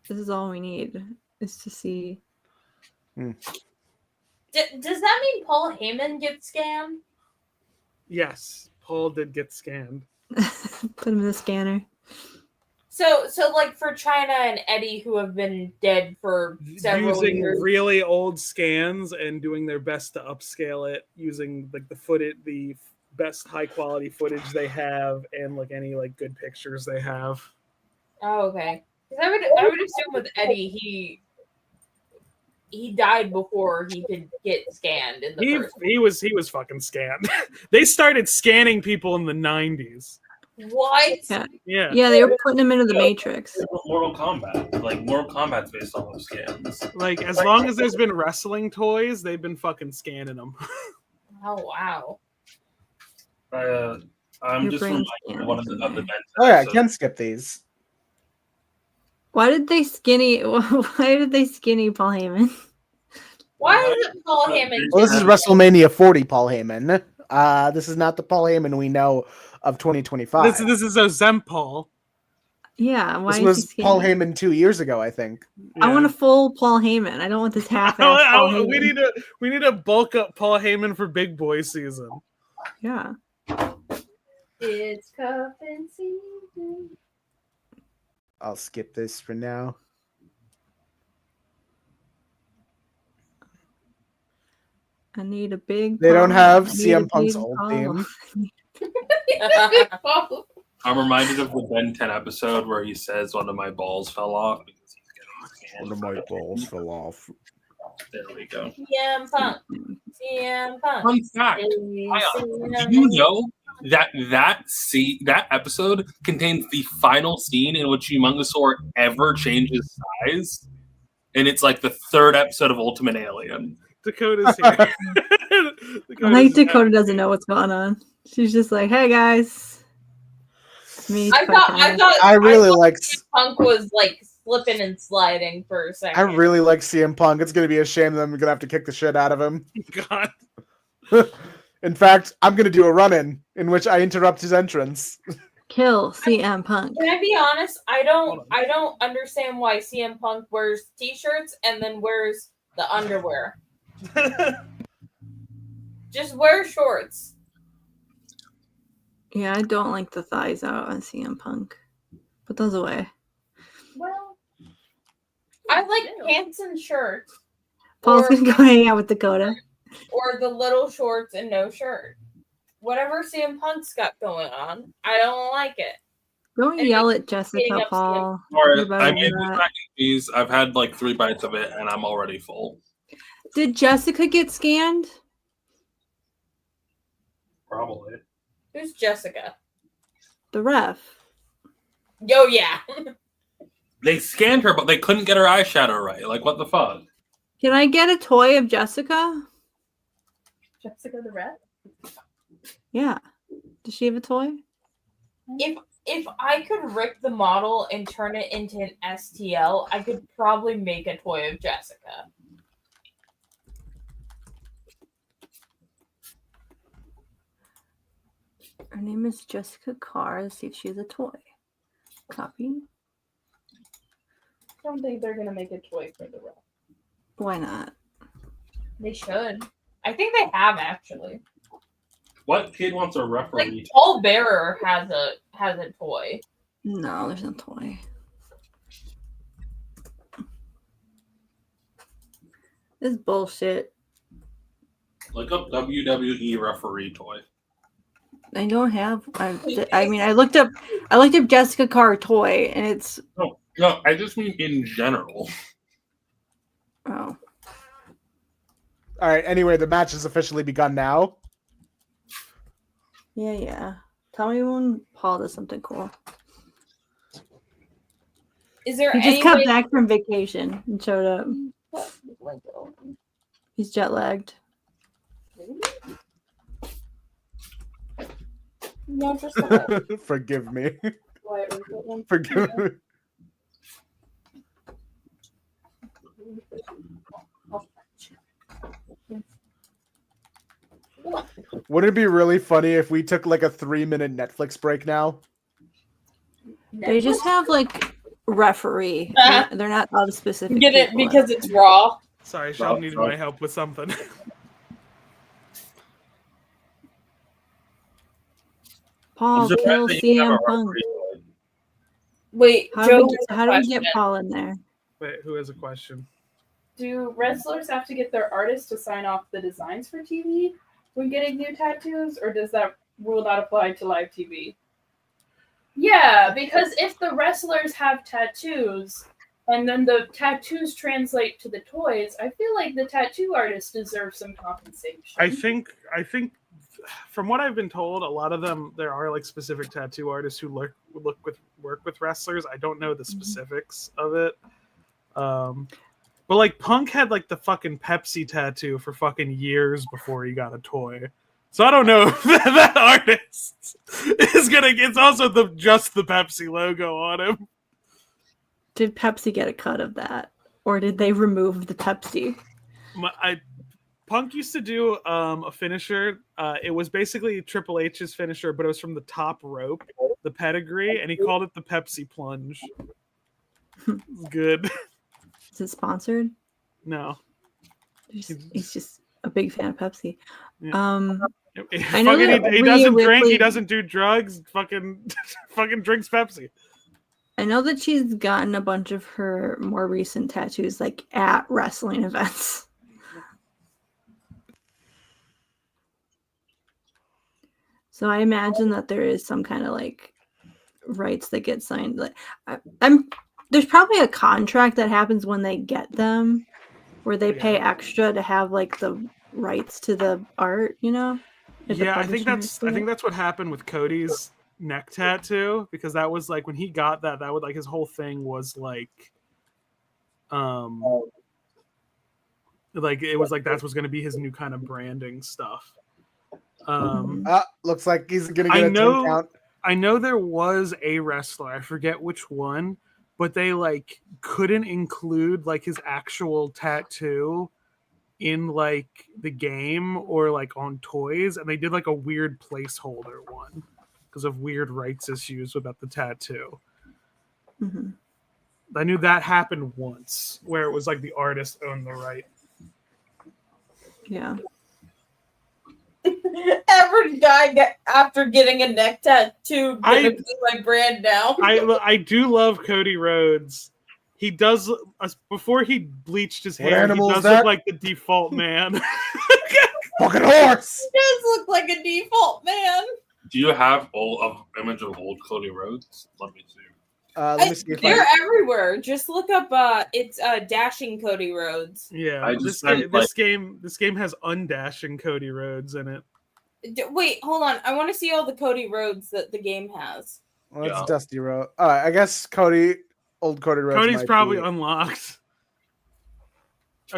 This is all we need is to see. Does that mean Paul Heyman gets scammed? Yes, Paul did get scanned. Put him in the scanner. So like for China and Eddie, who have been dead for several Using years. really old scans and doing their best to upscale it, using like the best high quality footage they have, and like any like good pictures they have. Oh, okay. 'Cause I would assume with Eddie, he died before he could get scanned in the first. He was fucking scanned. They started scanning people in the 90s. What? Yeah. Yeah, they were putting him into the Matrix. Mortal Kombat. Like Mortal Kombat's based on those scans. Like as long as there's been wrestling toys, they've been fucking scanning them. Oh wow. I'm Your just brain's reminded of one of the events. Oh yeah, I can skip these. Why did they skinny Paul Heyman? Why is it Paul Heyman? Well, this is WrestleMania 40 Paul Heyman. This is not the Paul Heyman we know of 2025. This is Ozemp Paul. Yeah, why This is was he skinny? Paul Heyman 2 years ago, I think. I want a full Paul Heyman. I don't want this half-ass Paul Heyman. We need to bulk up Paul Heyman for Big Boy season. Yeah. It's cuffing season. I'll skip this for now. I need a big. They don't Paul. have I need a CM Punk's big old Paul. theme. I'm reminded of the Ben 10 episode where he says one of my balls fell off because he's getting scanned. One of my balls fell off. There we go. CM Punk. CM Punk. Fun fact, Ayaan, do you know that episode contains the final scene in which Humongousaur ever changes size? And it's like the third episode of Ultimate Alien. Dakota's here. I think Dakota doesn't know what's going on. She's just like, "Hey guys." I really like CM Punk was like slipping and sliding for a second. I really like CM Punk. It's gonna be a shame that I'm gonna have to kick the shit out of him. God. In fact, I'm gonna do a run-in in which I interrupt his entrance. Kill CM Punk. Can I be honest? I don't understand why CM Punk wears t-shirts and then wears the underwear. Just wear shorts. Yeah, I don't like the thighs out on CM Punk. Put those away. Well, I like pants and shirts. Paul's gonna go hang out with Dakota. Or the little shorts and no shirt. whatever CM Punk's got going on, I don't like it. Don't And yell he's at Jessica, beating up Paul. Or, You're better I than made the that. mac and cheese. I've had like 3 bites of it, and I'm already full. Did Jessica get scanned? Probably. Who's Jessica? The ref. Yo, yeah. They scanned her, but they couldn't get her eyeshadow right. Like, what the fuck? Can I get a toy of Jessica? Jessica the Rat? Yeah. Does she have a toy? If I could rip the model and turn it into an STL, I could probably make a toy of Jessica. Her name is Jessica Carr. Let's see if she has a toy. Copy. I don't think they're gonna make a toy for the Rat. Why not? They should. I think they have actually. What kid wants a referee? Like Paul Bearer has a toy. No, there's no toy. This is bullshit. Look up WWE referee toy. I don't have. I mean, I looked up Jessica Carr toy, and it's. No, I just mean in general. Oh. All right. Anyway, the match has officially begun now. Yeah. Tell me when Paul does something cool. Is there He any just got way- back from vacation and showed up. He's jet lagged. No, just Forgive me. Wyatt Russell one. Forgive me. Wouldn't it be really funny if we took like a 3-minute Netflix break now? They just have like referee. They're not all specific. Get it people. because it's Raw. Sorry, Sheldon needed my help with something. Paul I'm kill surprised that you have CM a Punk. referee toy. Wait, How Joe. do we get Paul in there? Wait, who has a question? Do wrestlers have to get their artists to sign off the designs for TV when getting new tattoos, or does that rule not apply to live TV? Yeah, because if the wrestlers have tattoos and then the tattoos translate to the toys, I feel like the tattoo artist deserves some compensation. I think from what I've been told, a lot of them there are like specific tattoo artists who work with wrestlers. I don't know the specifics of it. But like Punk had like the fucking Pepsi tattoo for fucking years before he got a toy. So I don't know if that artist is gonna. It's also just the Pepsi logo on him. Did Pepsi get a cut of that, or did they remove the Pepsi? Punk used to do a finisher. It was basically Triple H's finisher, but it was from the top rope, the pedigree, and he called it the Pepsi plunge. It's good. Is it sponsored? No. He's just a big fan of Pepsi. Yeah. I know that he Rhea doesn't drink. Ripley- He doesn't do drugs. Fucking drinks Pepsi. I know that she's gotten a bunch of her more recent tattoos like at wrestling events. So I imagine that there is some kind of like rights that get signed. Like there's probably a contract that happens when they get them, where they pay extra to have like the rights to the art. You know? If the Yeah, I think publisher that's what happened with Cody's neck tattoo, because that was like when he got that would like his whole thing was like it was like that was going to be his new kind of branding stuff. Looks like he's gonna get a 10 count. I know there was a wrestler, I forget which one, but they like couldn't include like his actual tattoo in like the game or like on toys, and they did like a weird placeholder one because of weird rights issues about the tattoo. Mm-hmm. I knew that happened once where it was like the artist owned the right. Yeah. Average guy after getting a neck tattoo gonna be my brand now. I do love Cody Rhodes. He does before he bleached his What hair. He animal is does that? look like the default man. Fucking horse. He does look like a default man. Do you have image of old Cody Rhodes? Let me see. Let me see if They're everywhere. Just look up. It's Dashing Cody Rhodes. Yeah, this game has undashing Cody Rhodes in it. Wait, hold on. I want to see all the Cody Rhodes that the game has. Well, it's Dusty Road. I guess old Cody Rhodes. Cody's probably unlocked.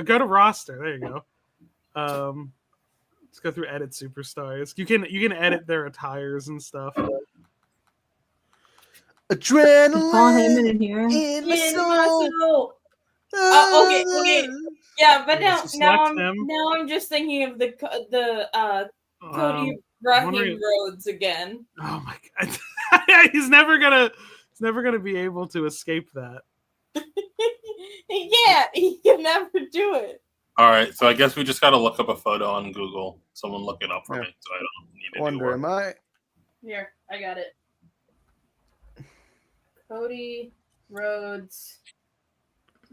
Go to roster. There you go. Let's go through edit superstars. You can edit their attires and stuff. Adrenaline Call him in here. in my soul. Okay. Yeah, but now him. I'm just thinking of the Cody Rahim Rhodes again. Oh my god. He's never gonna be able to escape that. Yeah, he can never do it. All right, so I guess we just got to look up a photo on Google. Someone look it up for me, so I don't need to Wonder, am I? Here, I got it. Cody Rhodes.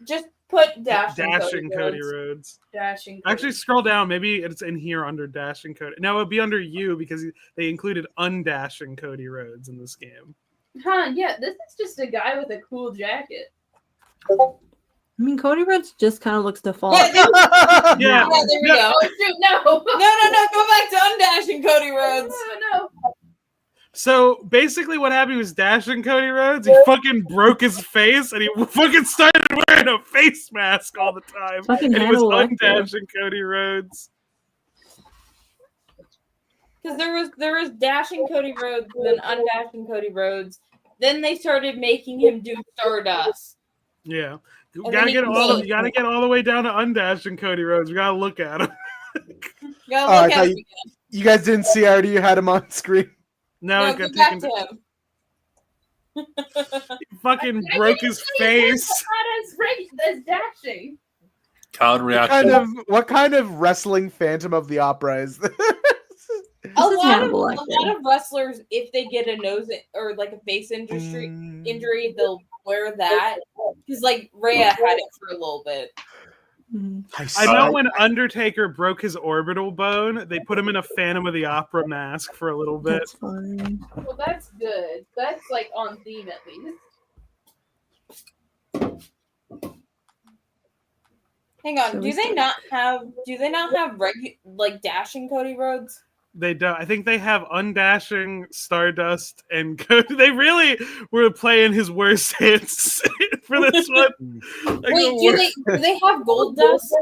Just put Dashing Cody Rhodes. Dashing. Actually, scroll down. Maybe it's in here under Dashing Cody. No, it'd be under you because they included undashing Cody Rhodes in this game. Huh? Yeah, this is just a guy with a cool jacket. I mean, Cody Rhodes just kind of looks default. Yeah, there Yeah. yeah, there we go. Oh, shoot, no. No, go back to undashing Cody Rhodes. No. So basically, what happened was Dashing Cody Rhodes. He fucking broke his face, and he fucking started wearing a face mask all the time. Fucking and he was Hannibal Lecter. undashing Cody Rhodes. Because there was Dashing Cody Rhodes, then undashing Cody Rhodes. Then they started making him do Stardust. Yeah, you And gotta then get he all get all the way down to undashing Cody Rhodes. We gotta look at him. Gotta look at him again. You guys didn't see. I already had him on screen. No, Go back to him. He fucking broke his face. Not as dashing. Crowd reaction. What kind of wrestling Phantom of the Opera is this? A lot of wrestlers, if they get a nose or like a face injury, they'll wear that. Because like Rhea had it for a little bit. I know when Undertaker broke his orbital bone, they put him in a Phantom of the Opera mask for a little bit. That's fine. Well, that's good. That's like on theme at least. Hang on, do they not have like dashing Cody Rhodes? They don't. I think they have undashing Stardust and Cody. They really were playing his worst hits for this one. Like Wait, do they have Gold Dust?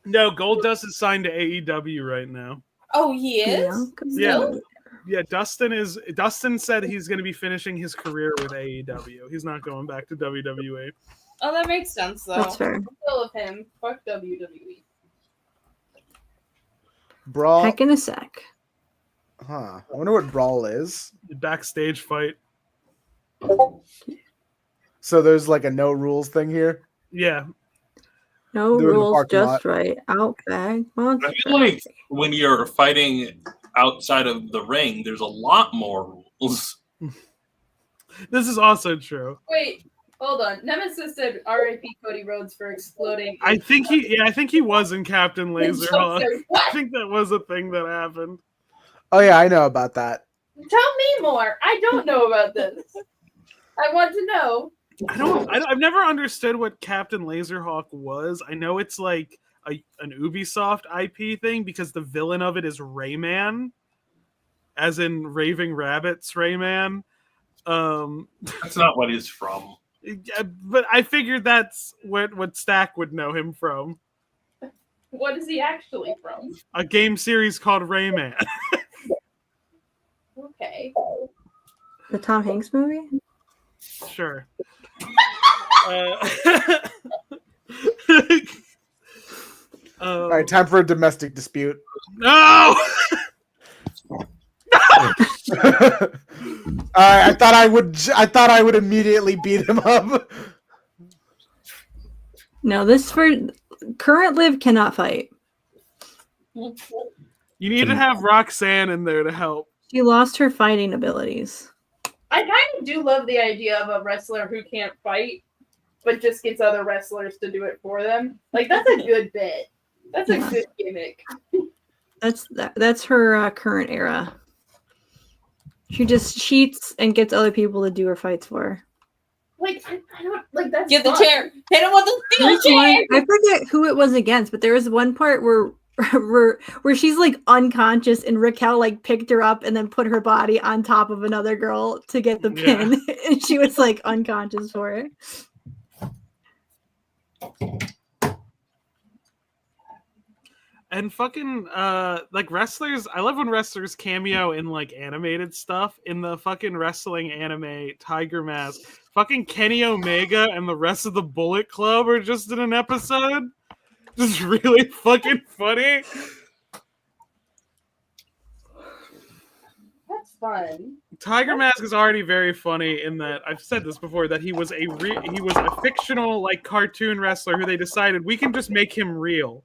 No, Gold Dust is signed to AEW right now. Oh, he is? Yeah. Dustin said he's going to be finishing his career with AEW. He's not going back to WWE. Oh, that makes sense though. That's fair. Still of him. Fuck WWE. Brawl. Heck in a sec. Huh. I wonder what Brawl is. Backstage fight. So there's like a no rules thing here. Yeah. No Do it in the rules, parking just lot. right. Outback. I feel like when you're fighting outside of the ring, there's a lot more rules. This is also true. Wait, hold on. Nemesis said R.I.P. Cody Rhodes for exploding. I think he was in Captain Laserhawk. What? I think that was a thing that happened. Oh yeah, I know about that. Tell me more. I don't know about this. I want to know. I've never understood what Captain Laserhawk was. I know it's like an Ubisoft IP thing because the villain of it is Rayman, as in Raving Rabbit's Rayman. That's not what he's from. Yeah, but I figured that's what Stack would know him from. What is he actually from? A game series called Rayman. Okay. The Tom Hanks movie? Sure. All right, time for a domestic dispute. No. I thought I would immediately beat him up. No, this for current Liv cannot fight. You need to have Roxanne in there to help. She lost her fighting abilities. I kind of do love the idea of a wrestler who can't fight, but just gets other wrestlers to do it for them. Like, that's a good bit. That's a Yeah. good gimmick. That's her current era. She just cheats and gets other people to do her fights for her. Like I don't like that's Get the fun. chair. Hit him with the steel There's chair. one, I forget who it was against, but there was one part where she's like unconscious and Raquel like picked her up and then put her body on top of another girl to get the pin, and she was like unconscious for it. And fucking like wrestlers, I love when wrestlers cameo in like animated stuff. In the fucking wrestling anime Tiger Mask, fucking Kenny Omega and the rest of the Bullet Club are just in an episode. Just really fucking funny. That's fun. Tiger Mask is already very funny in that I've said this before that he was a fictional like cartoon wrestler who they decided we can just make him real.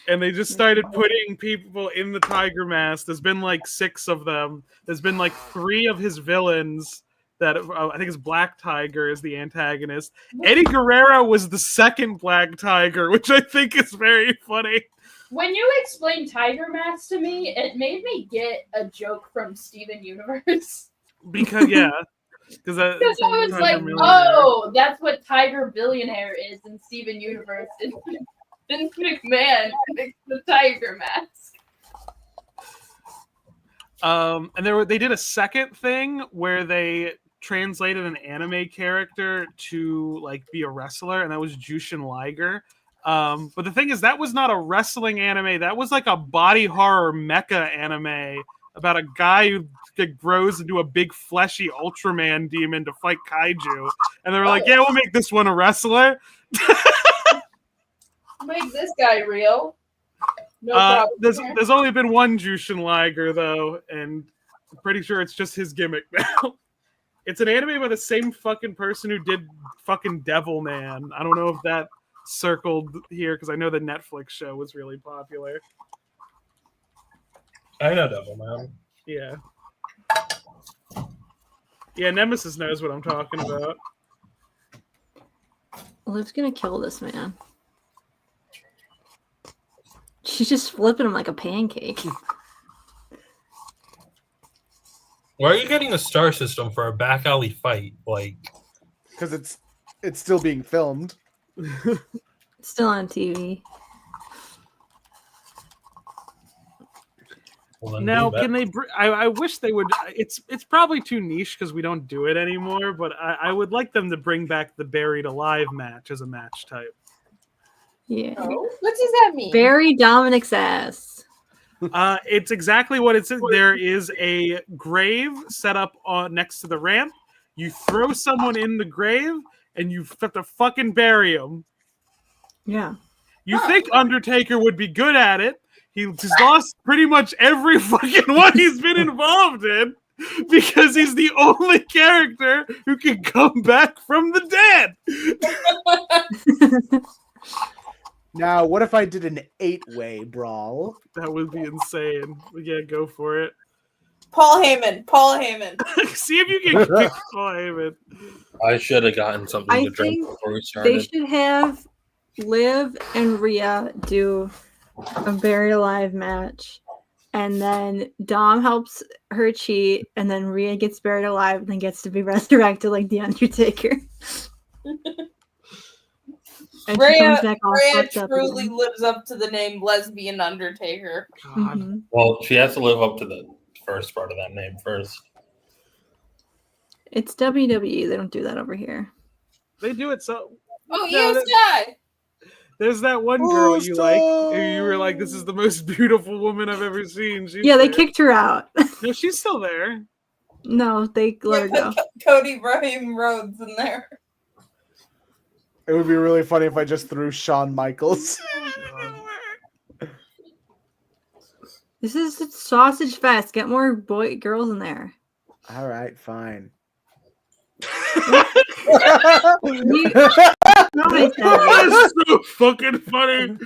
And they just started putting people in the Tiger Mask. There's been like 6 of them. There's been like 3 of his villains that I think is Black Tiger is the antagonist. Eddie Guerrero was the second Black Tiger, which I think is very funny. When you explained Tiger Mask to me, it made me get a joke from Steven Universe. Because because I was like, oh, that's what Tiger Billionaire is in Steven Universe. Vince McMahon fixed the Tiger Mask. And they did a second thing where they translated an anime character to like be a wrestler, and that was Jushin Liger. But the thing is, that was not a wrestling anime. That was like a body horror mecha anime about a guy who grows into a big fleshy Ultraman demon to fight kaiju. And they were like, yeah, we'll make this one a wrestler. Make this guy real. No problem. There's only been one Jushin Liger, though, and I'm pretty sure it's just his gimmick now. It's an anime by the same fucking person who did fucking Devilman. I don't know if that circled here, because I know the Netflix show was really popular. I know Devilman. Yeah. Yeah, Nemesis knows what I'm talking about. Liv's gonna kill this man. She's just flipping him like a pancake. Why are you getting a star system for a back alley fight? Like, because it's still being filmed. It's still on TV. well, Now, can they? I wish they would. It's probably too niche because we don't do it anymore. But I would like them to bring back the buried alive match as a match type. Yeah. Oh, what does that mean? Bury Dominic's ass. It's exactly what it says. There is a grave set up next to the ramp. You throw someone in the grave, and you have to fucking bury them. Yeah. You think Undertaker would be good at it? He's lost pretty much every fucking one he's been involved in because he's the only character who can come back from the dead. Now, what if I did an 8-way brawl? That would be insane. Yeah, go for it. Paul Heyman. See if you can kick Paul Heyman. I should have gotten something I to drink think before we started. they should have Liv and Rhea do a buried alive match, and then Dom helps her cheat, and then Rhea gets buried alive and then gets to be resurrected like the Undertaker. And she comes back all Rhea fucked up truly again. lives up to the name Lesbian Undertaker. Mhm. Well, she has to live up to the first part of that name first. It's WWE. They don't do that over here. They do it so. Oh, No, USI! There's that one girl you like, who you were like, this is the most beautiful woman I've ever seen. She's Yeah, they there. kicked her out. No, she's still there. No, they let her go. Cody Brahim Rhodes in there. It would be really funny if I just threw Shawn Michaels. This is Sausage Fest. Get more girls in there. All right, fine. Nobody said That is so fucking funny.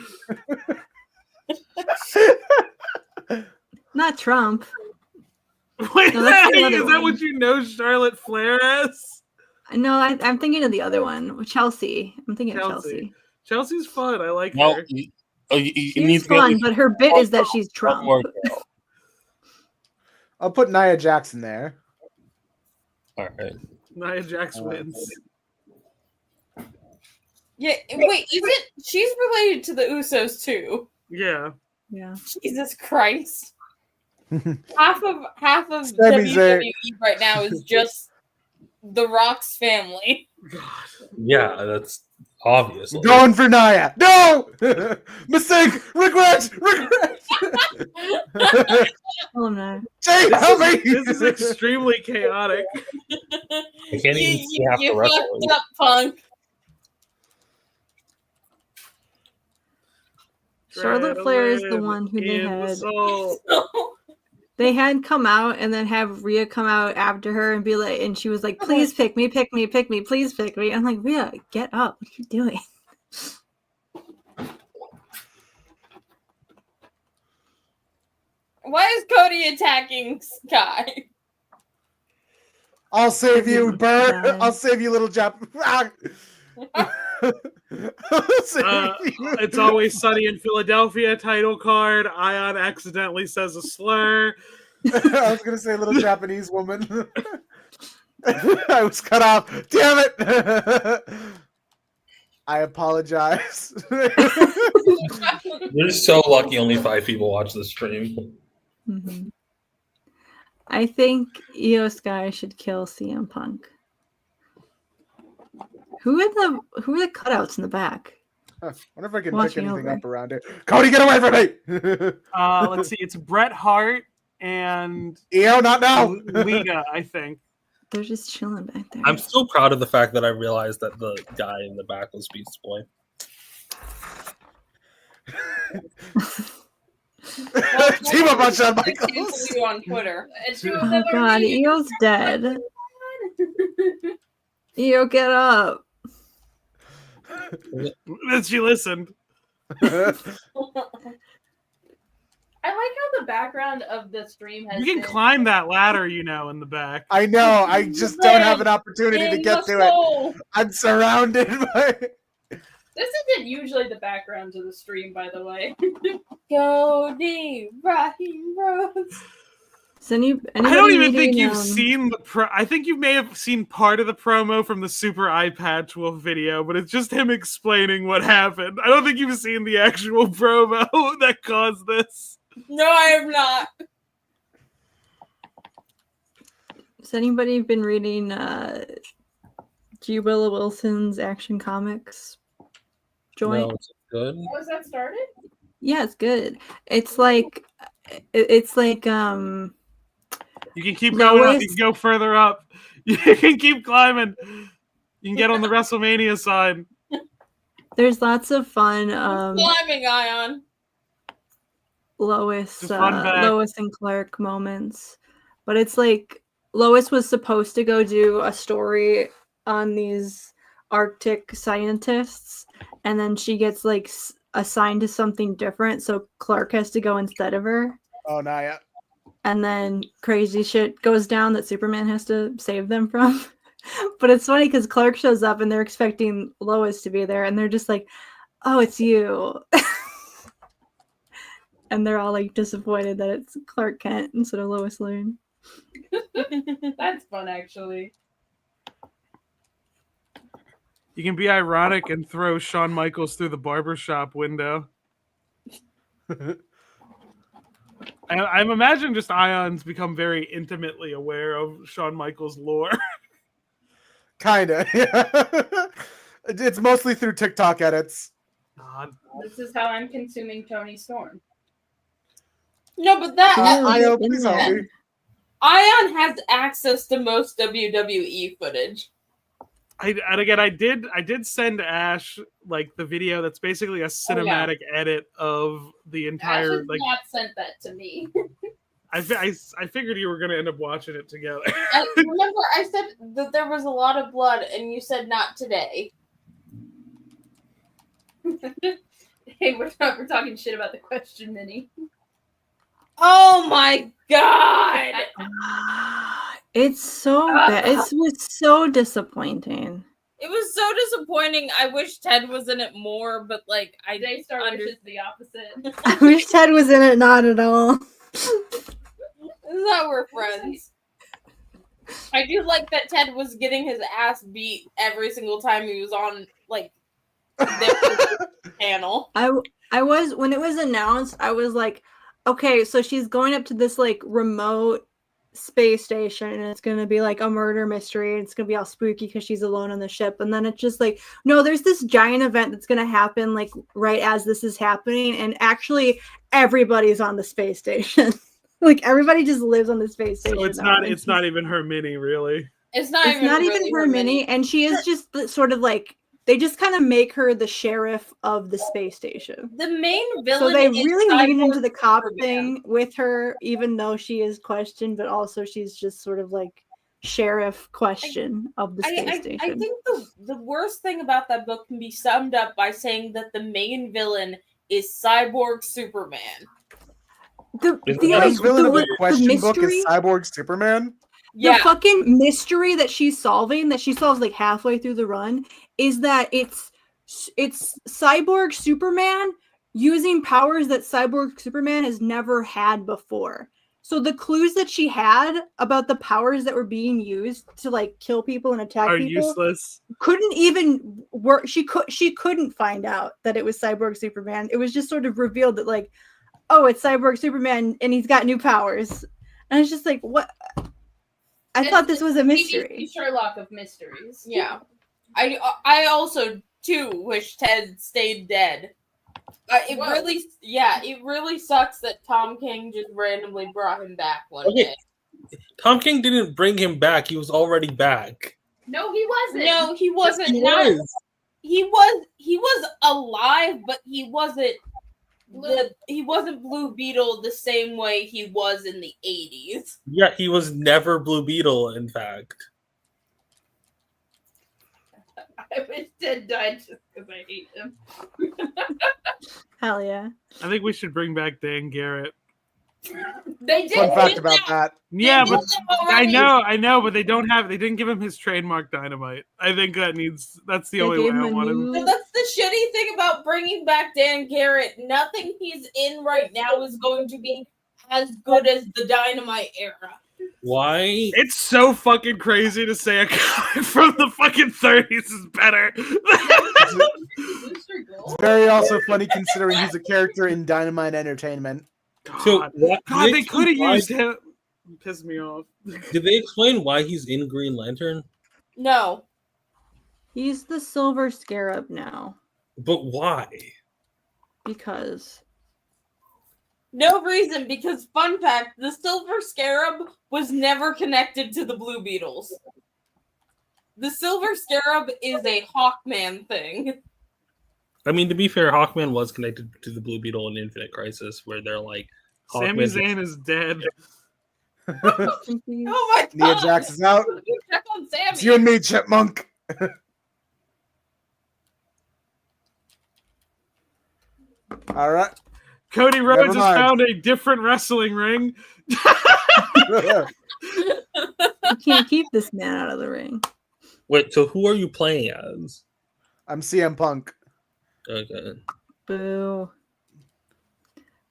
Not Trump. Wait, No, that's the is other that one. what you know Charlotte Flair as? No, I'm thinking of the other one, Chelsea. I'm thinking of Chelsea. Chelsea's fun. I like No, her. you She's need to fun, go. but her bit is that she's One Trump. more girl. I'll put Nia Jackson there. All right. Nia Jax wins. Yeah, wait, is it? She's related to the Usos too. Yeah. Yeah. Jesus Christ. half of Sami Zayn. WWE right now is just the Rock's family. Yeah, that's obvious. Going for Nia. No! Mistake! Regret! Oh no. Jay, help me! This is extremely chaotic. I can't even see half the You wrestlers. fucked up, Punk. Charlotte Flair is the one who they had come out and then have Rhea come out after her and be like, and she was like, please pick me, please pick me. I'm like, Rhea, get up. What are you doing? Why is Cody attacking Sky? I'll save you, Burr. I'll save you, little Jap. It's Always Sunny in Philadelphia title card. Ayaan accidentally says a slur. I was gonna say little Japanese woman. I was cut off. Damn it! I apologize. You're so lucky only 5 people watch the stream. Mm-hmm. I think Io Sky should kill CM Punk. Who are the cutouts in the back? I wonder if I can Watching pick anything over. up around here. Cody, get away from me! Let's see. It's Bret Hart and Io, not now. Liga, I think. They're just chilling back there. I'm still proud of the fact that I realized that the guy in the back was Beast Boy. Team up on Shawn Michaels. On Twitter. Oh god, Io's dead. Io, get up. Then she listened. I like how the background of the stream has. You can been- climb that ladder, in the back. I know. I just don't have an opportunity to get to it. I'm surrounded by. This isn't usually the background to the stream, by the way. Cody Rahim Rose. I I don't even think you've seen the I think you may have seen part of the promo from the Super Eye Patch Wolf video, but it's just him explaining what happened. I don't think you've seen the actual promo that caused this. No, I have not. Has anybody been reading G. Willow Wilson's Action Comics joint? No, it's good. How was that started? Yeah, it's good. It's like You can keep going up. Lois- You can go further up. You can keep climbing. You can get on the WrestleMania side. there's lots of fun Climbing, Ion. Lois Just run back. Lois and Clark moments. But it's like Lois was supposed to go do a story on these Arctic scientists, and then she gets like assigned to something different, so Clark has to go instead of her. Oh, Nia. And then crazy shit goes down that Superman has to save them from. But it's funny because Clark shows up and they're expecting Lois to be there, and they're just like, "Oh, it's you." And they're all like disappointed that it's Clark Kent instead of Lois Lane. That's fun, actually. You can be ironic and throw Shawn Michaels through the barbershop window. I'm imagining just Ion's become very intimately aware of Shawn Michaels' lore. Kinda. It's mostly through TikTok edits. God. This is how I'm consuming Tony Storm. No, but that Io, please help me. Ion has access to most WWE footage. I did send Ash like the video that's basically a cinematic edit of the Ash entire has like. not sent that to me. I figured you were gonna end up watching it together. Remember, I said that there was a lot of blood, and you said not today. Hey, we're talking shit about the question, Minnie. Oh my god! It's so bad. It was so disappointing. It was so disappointing. I wish Ted was in it more, but like Daystar wishes the opposite. I wish Ted was in it, not at all. This is how we're friends. I do like that Ted was getting his ass beat every single time he was on like the panel. I was, when it was announced, I was like, okay, so she's going up to this like remote space station and it's gonna be like a murder mystery and it's gonna be all spooky because she's alone on the ship, and then it's just like, no, there's this giant event that's gonna happen like right as this is happening, and actually everybody's on the space station. Like everybody just lives on the space station. So it's not even her mini, really. It's not even her mini, and she is just sort of like, they just kind of make her the sheriff of the space station. The main villain. So they is really lean Cyborg into the cop Superman. thing with her, even though she is questioned, but also she's just sort of like sheriff question of the space station. I think the worst thing about that book can be summed up by saying that the main villain is Cyborg Superman. The villain of the question book is Cyborg Superman. The fucking mystery that she's solving, that she solves like halfway through the run, is that it's Cyborg Superman using powers that Cyborg Superman has never had before. So the clues that she had about the powers that were being used to like kill people and attack Are people useless. couldn't even work. She couldn't find out that it was Cyborg Superman. It was just sort of revealed that like, oh, it's Cyborg Superman and he's got new powers. And it's just like, what? I thought this was a mystery. Sherlock of mysteries. Yeah. I also too wish Ted stayed dead. It really sucks that Tom King just randomly brought him back one day. Tom King didn't bring him back. He was already back. No, he wasn't. No, he wasn't. Yes, he He was alive, but he wasn't. He wasn't Blue Beetle the same way he was in the 80s. Yeah, he was never Blue Beetle, in fact. I wish Ted died just because I hate him. Hell yeah. I think we should bring back Dan Garrett. They did. Fun fact about that. Yeah, but I already. know, but they didn't give him his trademark dynamite. I think that's the They only way gave I him a want him. new- But that's the shitty thing about bringing back Dan Garrett. Nothing he's in right now is going to be as good as the Dynamite era. Why? It's so fucking crazy to say a guy from the fucking 30s is better. It's very also funny considering he's a character in Dynamite Entertainment. So, God, they could have used him. Pissed me off. Did they explain why he's in Green Lantern? No. He's the Silver Scarab now But why? because No reason, because fun fact, the Silver Scarab was never connected to the Blue Beetles. The Silver Scarab is a Hawkman thing. I mean, to be fair, Hawkman was connected to the Blue Beetle in Infinite Crisis, where they're like, Sami Hawkman- Zayn is dead. Oh my god! Nia Jax is out. Check on Sammy. It's you and me, Chipmunk. All right. Cody Rhodes Never has mind. found a different wrestling ring. you can't keep this man out of the ring. Wait, so who are you playing as? I'm CM Punk. Okay. Boo.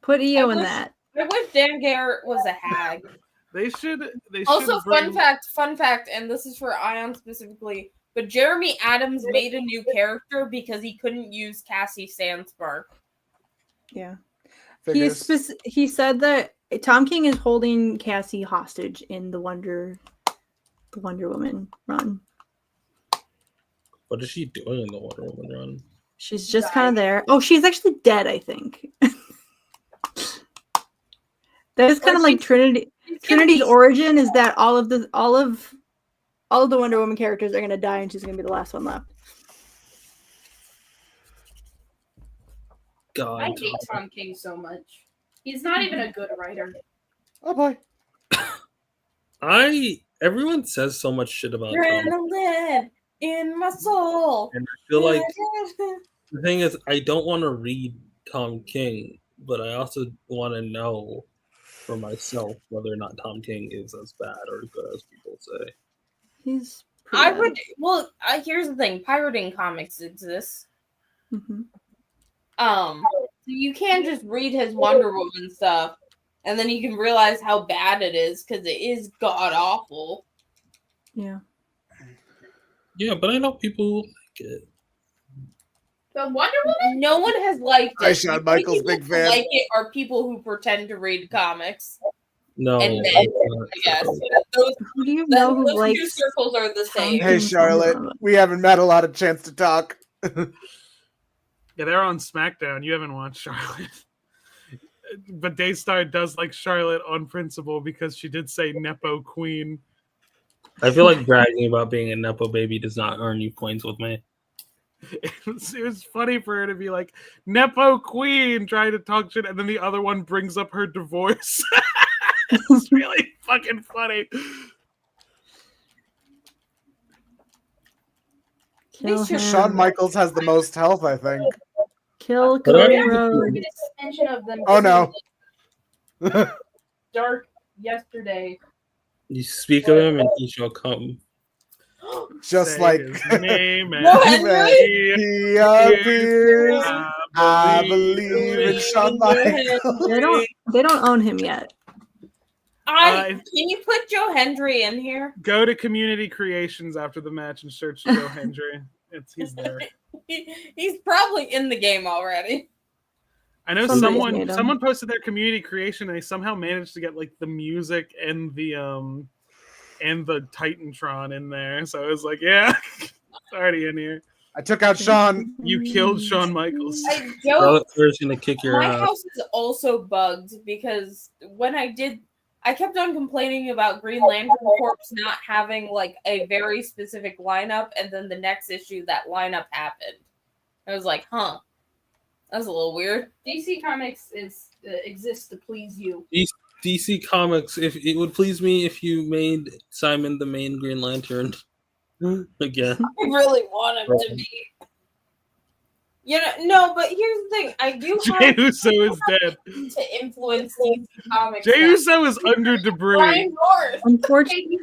Put EO in that. I wish Dan Garrett was a hag. They should. Also, bring... fun fact, and this is for Ayaan specifically, but Jeremy Adams made a new character because he couldn't use Cassie Sandspark. Yeah. Figures. He said that Tom King is holding Cassie hostage in the Wonder Woman run. What is she doing in the Wonder Woman run? She's just kind of there. Oh, she's actually dead, I think. That is kind of like Trinity. Trinity's origin is that all of the Wonder Woman characters are gonna die, and she's gonna be the last one left. God. I hate Tom King so much. He's not even a good writer. Oh boy. Everyone says so much shit about Tom. Adrenaline in my soul. And I feel like the thing is, I don't want to read Tom King, but I also want to know for myself whether or not Tom King is as bad or as good as people say. He's pretty I good. would. Well, here's the thing: pirating comics exists. Mhm. So you can just read his Wonder Woman stuff, and then you can realize how bad it is because it is god awful. Yeah. Yeah, but I know people who like it. The Wonder Woman? No one has liked Hi, it. Shawn The only Michaels, people big who fan. like it are people who pretend to read comics. No, And men, that's I guess. not true. Those, Who do you know who those two likes? circles are the same. Hey, Charlotte, we haven't had a lot of chance to talk. Yeah, they're on SmackDown. You haven't watched Charlotte. But Daystar does like Charlotte on principle because she did say Nepo Queen. I feel like bragging about being a Nepo baby does not earn you points with me. It was funny for her to be like, Nepo Queen, trying to talk shit, and then the other one brings up her divorce. It's really fucking funny. Kill him. Shawn Michaels has the most health, I think. Kill But I Cody am- Rhodes. Mention of them. Oh no. Dark yesterday. You speak of him and he shall come. Just Say like his name and What? he appears. I I believe in Shawn Michaels. They don't own him yet. Can you put Joe Hendry in here? Go to Community Creations after the match and search Joe Hendry. He's there. He's probably in the game already. I know Somebody's made him. someone posted their community creation and they somehow managed to get like the music and the Titantron in there. So I was like, yeah, it's already in here. I took out Shawn. You killed Shawn Michaels. Joe, Charlotte's gonna kick your my ass. house is also bugged because when I kept on complaining about Green Lantern Corps not having like a very specific lineup, and then the next issue that lineup happened. I was like, huh, that's a little weird. DC Comics exists to please you. DC Comics, if it would please me if you made Simon the main Green Lantern again. I really want him to be. You know, no, but here's the thing. I do Jay have Uso is dead. to influence DC Comics. Jay now. Uso is under debris. Brian North. Unfortunately,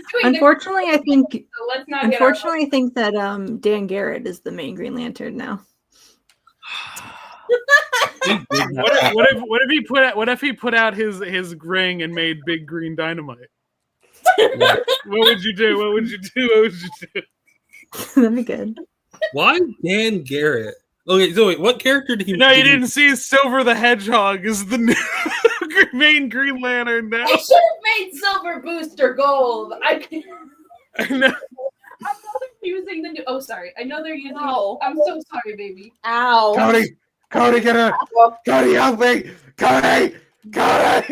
I think. So let's not get our Unfortunately, I think that Dan Garrett is the main Green Lantern now. What if he put out his ring and made big green dynamite? What would you do? What would you do? That'd be good. Why Dan Garrett? Okay, so wait, what character did he? No, you didn't see Silver the Hedgehog is the new main Green Lantern now. I should have made Silver Booster gold. I know. I'm not using the new. Oh, sorry. I know they're using. No. I'm so sorry, baby. Ow. Cody, get her! Cody, help me! Cody! Why would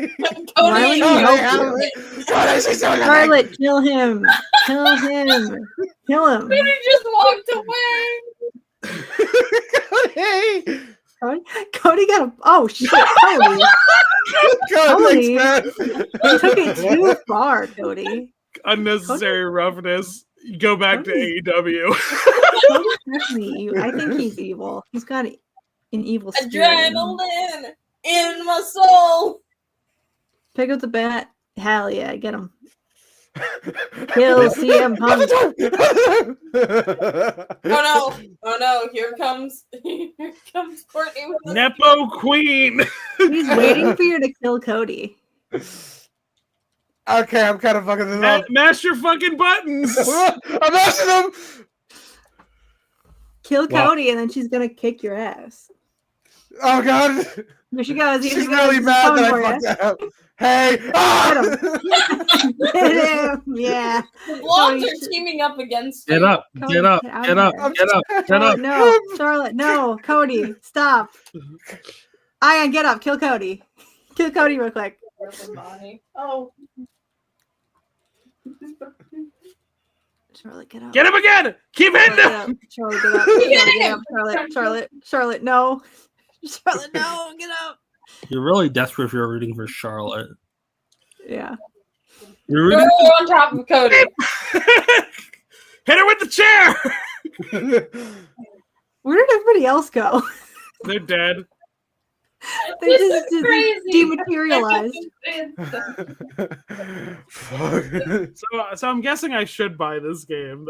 you Cody, help help me! Cody, she's doing it! Charlotte, kill him! Kill him! Kill him! He just walked away. Cody got a. Oh shit! Cody! Cody, You took it too far, Cody. Unnecessary roughness. Go back to AEW. Cody's definitely evil. I think he's evil. He's got an evil spirit. Adrenaline in my soul. Pick up the bat. Hell yeah, get him. Kill CM Punk. Oh no, here comes Courtney with the Nepo Queen. He's waiting for you to kill Cody. Okay, I'm kind of fucking this up. Mash your fucking buttons. I'm mashing them. Kill Wow. Cody, and then she's gonna kick your ass. Oh god, There she goes. she's really mad that I fucked that up. Hey, Get him. Yeah. The blondes Cody, are teaming up against Get you. up! Cody, Get up! get out Get of up! here. Get up! Get Charlotte, up! no, Charlotte, no, Cody, stop. Ayaan, get up. Kill Cody. Kill Cody real quick. Oh. Charlotte, get up. Get him again. Keep hitting him. Charlotte, get up. Charlotte, no. Charlotte, no, get up. You're really desperate if you're rooting for Charlotte. Yeah. You're Throw rooting. on top of Cody. Hit her with the chair. Where did everybody else go? They're dead. They This just is crazy. dematerialized. So I'm guessing I should buy this game.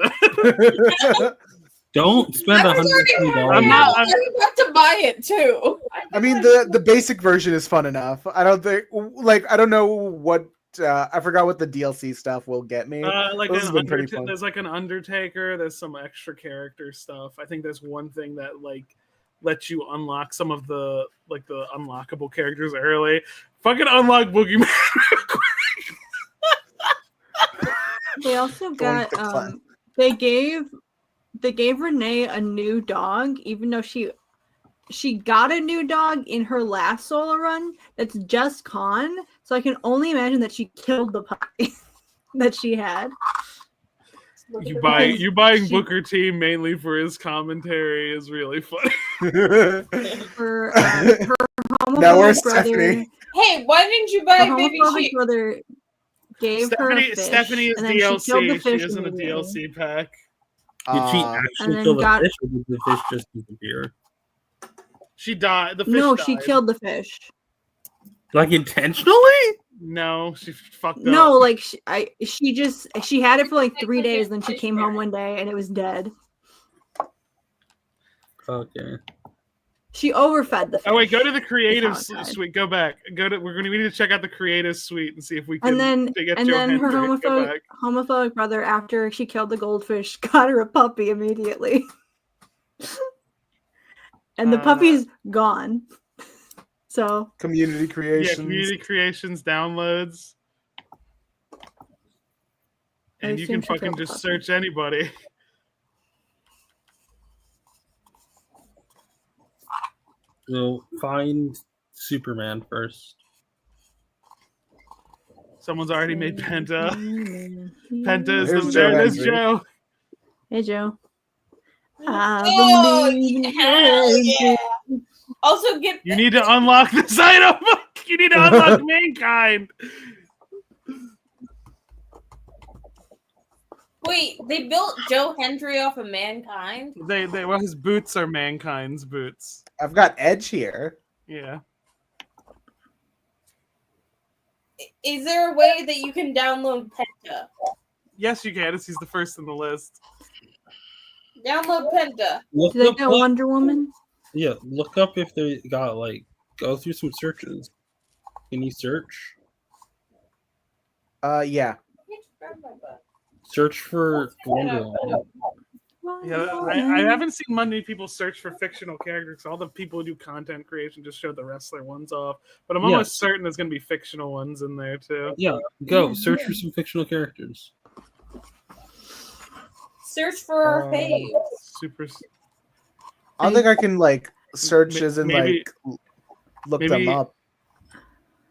Don't spend I was $120. I'm not- I'm about to buy it too. I mean, the basic version is fun enough. I don't think, like, I don't know what, I forgot what the DLC stuff will get me. Like This has been pretty fun. there's like an Undertaker. There's some extra character stuff. I think there's one thing that like lets you unlock some of the unlockable characters early. Fucking unlock Boogeyman. They also Going got to clan. they gave Renee a new dog, even though she got a new dog in her last solo run. That's just Con. So I can only imagine that she killed the puppy that she had. You buying Booker T mainly for his commentary is really funny. Her homophobic Now where's brother, Stephanie? Hey, why didn't you buy her Baby homophobic Sheep? brother gave her a fish, Stephanie is and then she killed the DLC. fish She isn't a in the game. DLC pack. Did she and actually then kill the got- fish, or did the fish just disappear? She died. The fish No, died. she killed the fish. Like intentionally? No, she fucked up. No, like she had it for like 3 days, then she came home one day and it was dead. Okay. She overfed the fish. Oh wait, go to the creative That's how it died. suite. Go back. We need to check out the creative suite and see if we can. And then get and Joe then her Hendry. Go back. homophobic brother, after she killed the goldfish, got her a puppy immediately. And the puppy's gone. So Community creations. Yeah, community creations downloads. And you can fucking just search anybody. So find Superman first. Someone's already made Penta. Penta is Here's the Joe there's Hendry. Joe. Hey Joe. Oh, hell yeah. Also get You need to unlock this item. You need to unlock Mankind. Wait, they built Joe Hendry off of Mankind? Well, his boots are Mankind's boots. I've got Edge here. Yeah. Is there a way that you can download Penta? Yes, you can. He's the first in the list. Download Penta. Look Do they up got what- Wonder Woman? Yeah, look up if they got like go through some searches. Can you search? Yeah. Search for Wonder Woman. Yeah, I haven't seen many people search for fictional characters. All the people who do content creation just show the wrestler ones off. But I'm almost certain there's going to be fictional ones in there too. Yeah, go search for some fictional characters. Search for our faves. Super. I don't think I can like search as in maybe- like look maybe- them up.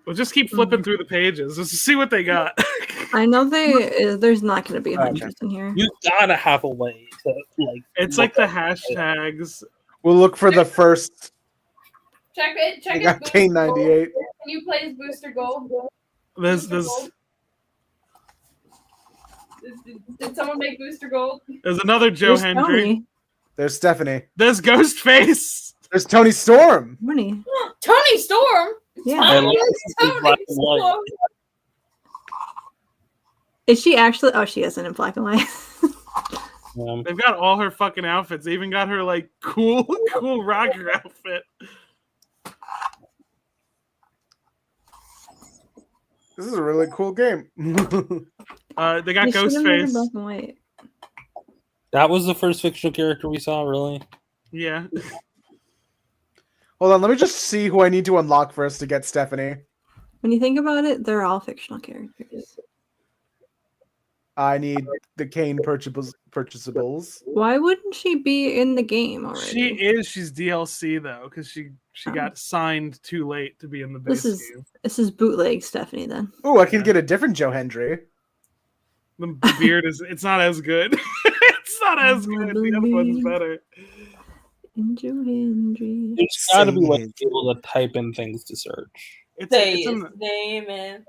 We'll just keep flipping through the pages. Let's see what they got. I know there's not going to be hundreds in here. You gotta have a way to like. It's look like the up- hashtags. We'll look for the first. Check it. Check We it. got K98. Can you play as Booster Gold? There's Did someone make Booster Gold? another Joe There's Hendry. Tony. There's Stephanie. There's Ghostface. There's Tony Storm. Tony. Tony Storm. Yeah. I like Yes, this in Tony black and white. Storm. Is she actually? Oh, she isn't in black and white. They've got all her fucking outfits. They even got her like cool rocker outfit. This is a really cool game. They got They should've made her Ghostface. black and white. That was the first fictional character we saw, really. Yeah. Hold on, let me just see who I need to unlock first to get Stephanie. When you think about it, they're all fictional characters. I need the Kane purchasables. Why wouldn't she be in the game already? She is. She's DLC though, because she got signed too late to be in the base game. This is bootleg Stephanie then. Oh, I can get a different Joe Hendry. The beard is. It's not as good. It's not as good. The other one's better. There's gotta be like able to type in things to search. Say It's in his the- name and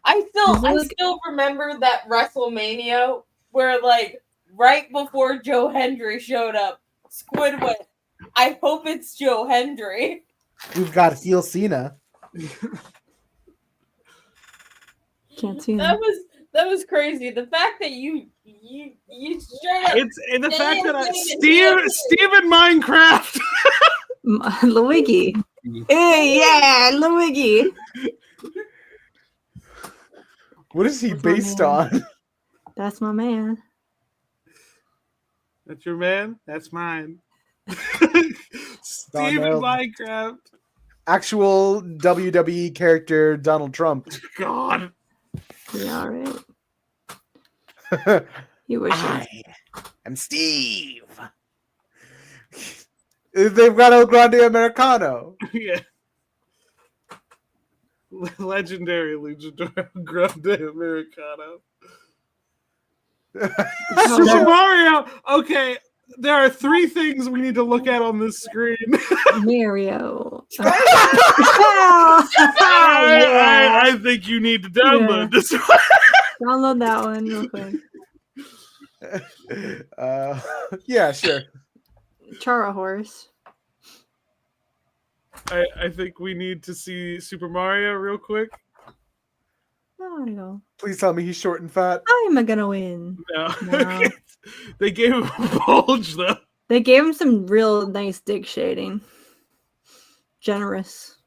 I still remember that WrestleMania where like right before Joe Hendry showed up, Squid went, I hope it's Joe Hendry. We've got heel Cena. Can't see him. That was crazy. The fact that you straight up It's and the fact that Steven Minecraft. Luigi. Hey, yeah, Luigi. What is he That's my based man. on? That's my man. That's your man. That's mine. Don Steven nailed. Minecraft. Actual WWE character Donald Trump. God. Yeah, alright. He wishes. I am Steve. They've got El Grande Americano. Yeah. Legendary Luchador Grande Americano. Super Mario. Okay, there are 3 things we need to look at on this screen. Mario. I think you need to download this one. Download that one real quick. Yeah, sure. Chara horse. I think we need to see Super Mario real quick. Mario. Please tell me he's short and fat. I'm gonna win. No. No. They gave him a bulge though. They gave him some real nice dick shading. Generous.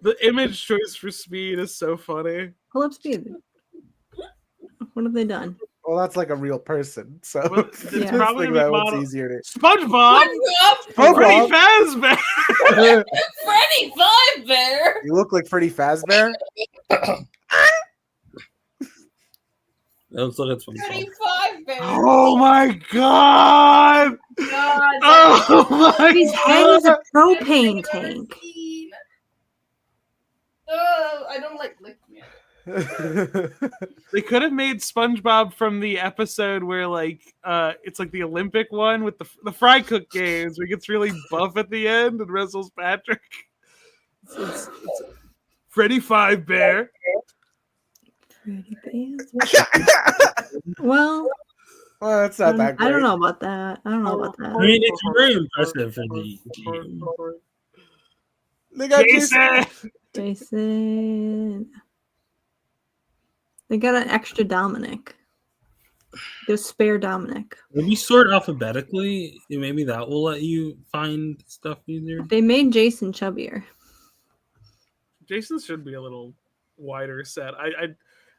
The image choice for Speed is so funny. Pull up speed. What have they done? Well, that's like a real person, so Well, it's it's probably that model- one's easier to. SpongeBob. Freddy Fazbear. Freddy Fazbear. You look like Freddy Fazbear. Let's look at some. Freddy Fazbear. Oh my god! God. Oh my His head is a propane tank. Oh, I don't like licking it. They could have made SpongeBob from the episode where it's like the Olympic one with the fry cook games where he gets really buff at the end and wrestles Patrick. It's Freddy Fazbear. Well, that's not that great. I don't know about that. I mean, it's very impressive for the team. They got Jason. Jason. They got an extra Dominic. There's spare Dominic. Maybe sort alphabetically. Maybe that will let you find stuff easier. They made Jason chubbier. Jason should be a little wider set.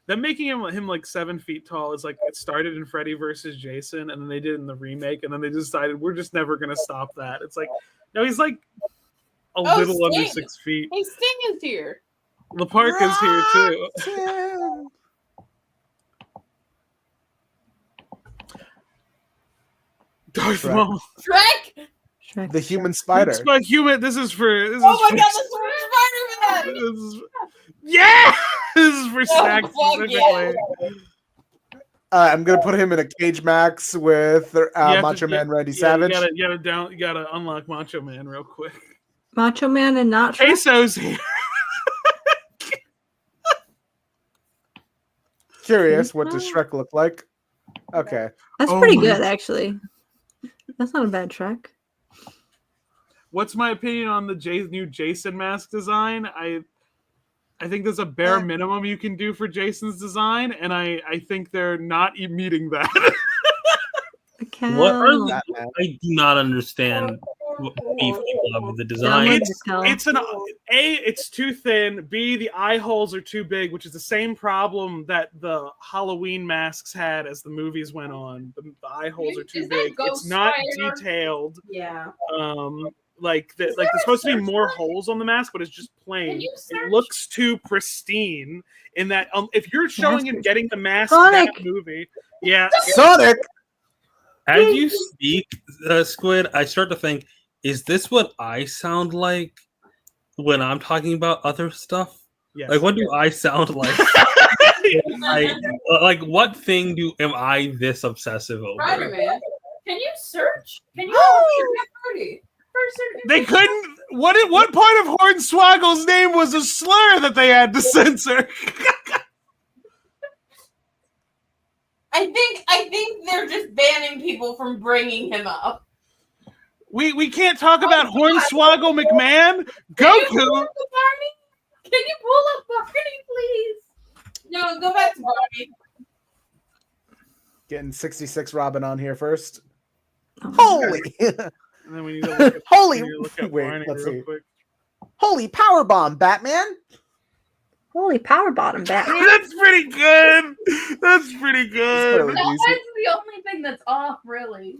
Them making him like 7 feet tall is like it started in Freddy versus Jason, and then they did it in the remake, and then they decided we're just never gonna stop that. It's like no, he's like a little under 6 feet. Hey, Sting is here. The park is here too. Darth Shrek. Maul. Shrek. The human spider. It's my human. This is for. Oh my god, that's Spider-Man. Yeah, this is for Snack fuck specifically. I'm gonna put him in a cage max with Macho Man Randy Savage. You gotta unlock Macho Man real quick. Macho Man and not Shrek. Queso's here. Curious, what does Shrek look like? Okay. That's Oh pretty my- good, actually. That's not a bad Shrek. What's my opinion on the new Jason mask design? I think there's a bare minimum you can do for Jason's design, and I think they're not meeting that. What are the, I do not understand what beef people have with the design. It's too thin. B, the eye holes are too big, which is the same problem that the Halloween masks had as the movies went on. The eye holes are too big. It's not detailed. Yeah. There's supposed to be more holes on the mask, but it's just plain. It looks too pristine. In that, if you're showing him getting the mask Sonic. that movie, yeah, Sonic. As you speak, Squid, I start to think, is this what I sound like when I'm talking about other stuff? Yes. Like, what do I sound like? like, what thing am I this obsessive over? Spider-Man. Can you search? Can you party? They couldn't. What part of Hornswoggle's name was a slur that they had to censor? I think they're just banning people from bringing him up. We can't talk about Hornswoggle McMahon. Goku. Can you pull up Barney, please? No, go back to Barney. Getting 66 Robin on here first. Oh, Holy, And then we need to look at, holy! we need to look at Wait, Barney let's real see. quick. Holy power bomb, Batman! Holy power bottom, Batman. That's pretty good. That's pretty It's good. really That decent. is the only thing that's off, really.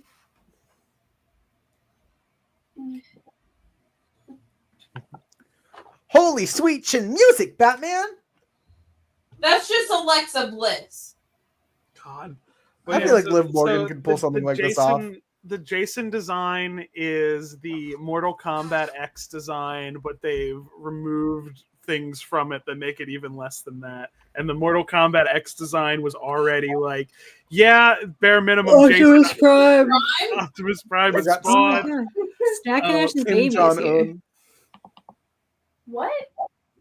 Holy sweet chin music, Batman! That's just Alexa Bliss. God. I feel like Liv Morgan could pull something like this off. The Jason design is the Mortal Kombat X design, but they've removed things from it that make it even less than that. And the Mortal Kombat X design was already like, yeah, bare minimum. Optimus Prime. Optimus Prime I and got Spawn. Stack Oh, Ash's Kim baby is Jong here. Un. What?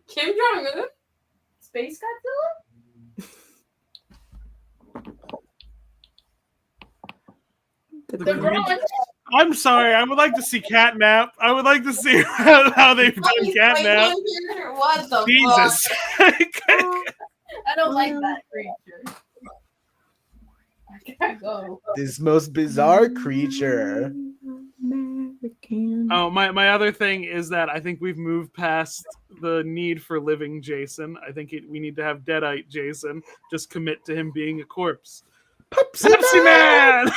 Kim Jong Un. Space Godzilla? The The Green- Green- I'm sorry. I would like to see Catnap. I would like to see how they've done Catnap. What the Jesus. I don't like that creature. I gotta go. This most bizarre creature. American. Oh, my other thing is that I think we've moved past the need for living Jason. I think we need to have Deadite Jason. Just commit to him being a corpse. Pepsi Man!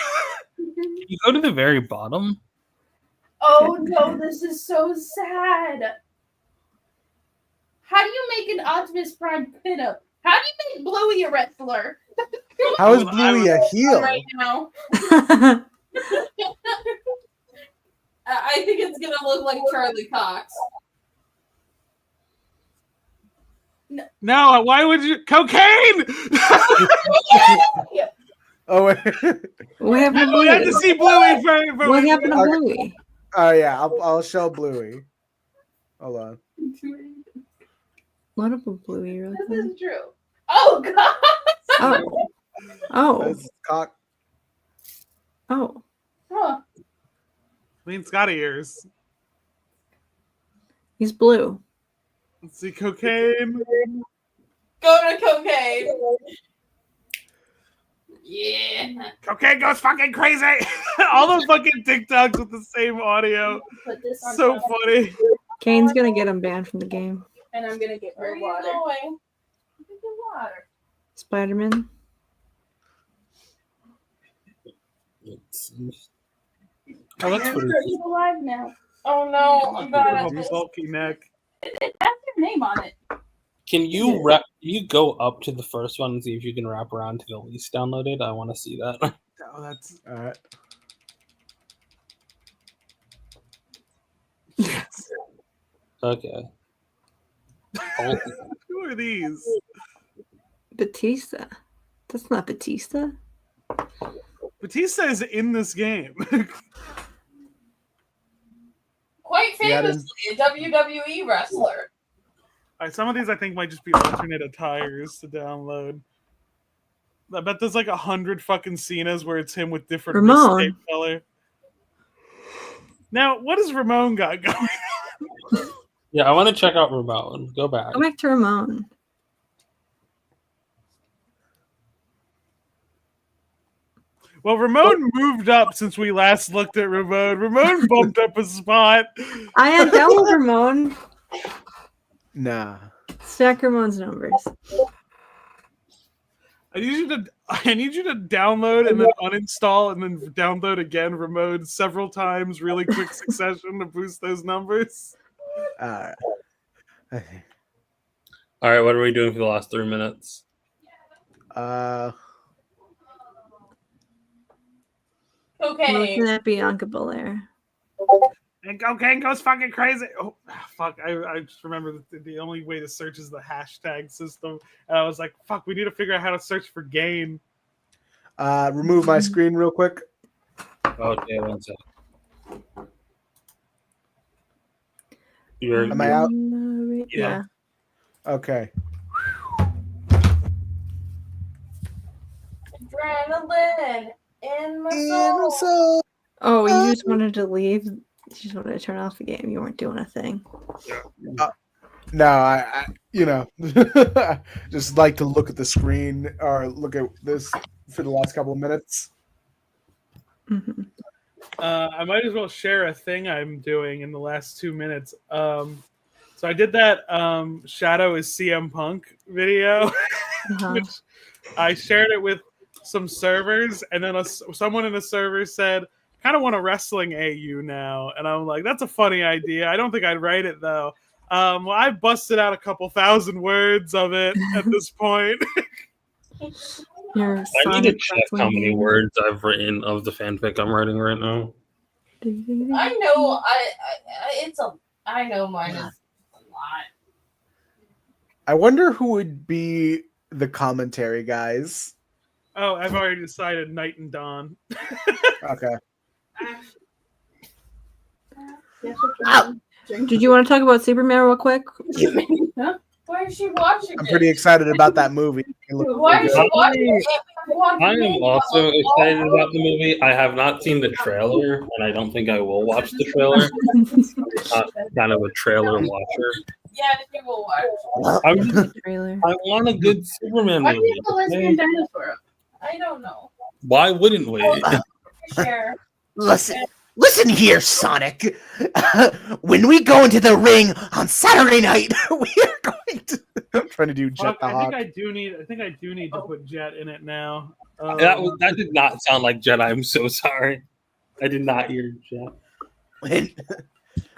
Can you go to the very bottom? Oh no, this is so sad. How do you make an Optimus Prime pinup? How do you make Bluey a wrestler? How is Bluey a heel? Right now. I think it's gonna look like Charlie Cox. No, why would you? Cocaine! Oh, wait. What happened to We had to Bluey? see Bluey for What happened to Bluey? Oh yeah, I'll show Bluey. Hold on. What about Bluey? Really This quick? is true. Oh god. Oh. Oh. That's cock. Oh. Huh. I mean, it's got ears. He's blue. Let's see, cocaine. Go to cocaine. Yeah. Cocaine goes fucking crazy. All the fucking TikToks with the same audio. Put this on So top, funny. Kane's gonna get him banned from the game. and I'm gonna get Where are more you water. going? Get water. Spider-Man. Oh, that's pretty. He's alive now. Oh no, I'm gonna. Oh, bulky neck. It has your name on it. Can you wrap? Can you go up to the first one and see if you can wrap around to the least downloaded? I want to see that. Oh, that's All right. Okay. who are these? Batista. That's not Batista. Batista is in this game. Quite Yeah, famously, a WWE wrestler. Alright, some of these I think might just be alternate attires to download. I bet there's like 100 fucking Cenas where it's him with different Ramon. wrist tape color. Now, what has Ramon got going? Yeah, I want to check out Ramon. Go back. Go back to Ramon. Well, Ramon moved up since we last looked at Ramon. Ramon bumped up a spot. Ayaan, download Ramon. Nah. Stack Ramon's numbers. I need you to download and then uninstall and then download again Ramon several times, really quick succession to boost those numbers. All right. Okay. All right, what are we doing for the last 3 minutes? Okay. Looking at Bianca Belair. And cocaine goes fucking crazy. Oh, fuck. I just remember that the only way to search is the hashtag system. And I was like, fuck, we need to figure out how to search for gain. Remove my screen real quick. Okay, one sec. Am I out? Yeah. Okay. Adrenaline in my soul. Oh, you just wanted to leave? You just wanted to turn off the game. You weren't doing a thing. No, I just like to look at the screen or look at this for the last couple of minutes. Mm-hmm. I might as well share a thing I'm doing in the last 2 minutes. So I did that Shadow is CM Punk video, which I shared it with some servers, and then someone in the server said, kind of want a wrestling AU now. And I'm like, that's a funny idea. I don't think I'd write it, though. Well, I busted out a couple thousand words of it at this point. I need to check how many words I've written of the fanfic I'm writing right now. I know. I know mine is a lot. I wonder who would be the commentary guys. Oh, I've already decided Night and Dawn. Okay. Did you want to talk about Superman real quick? Huh? Why is she watching I'm it? pretty excited about that movie. Why is she watching it? I am also excited about the movie. I have not seen the trailer, and I don't think I will watch the trailer. I'm kind of a trailer watcher. Yeah, she will watch. I want a good Superman Why do movie. you have a lesbian dinosaur? I don't know. Why wouldn't we? Share. Listen here, Sonic. When we go into the ring on Saturday night, we are going to. I'm trying to do Jet the I Hawk. think I do need to put Jet in it now. That did not sound like Jet. I'm so sorry. I did not hear Jet. When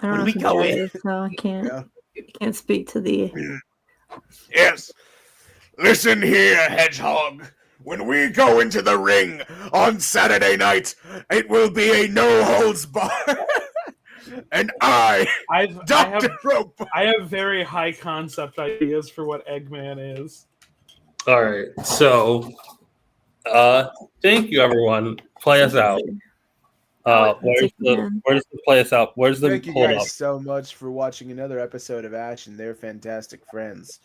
I don't know we who go Jet in. is, so I can't speak to the. Yes. Listen here, Hedgehog. When we go into the ring on Saturday night, it will be a no-holds-bar. And I have very high concept ideas for what Eggman is. All right. So, thank you, everyone. Play us out. Where's the play us out? Where's the Thank you hold guys up? so much for watching another episode of Action. They're fantastic friends.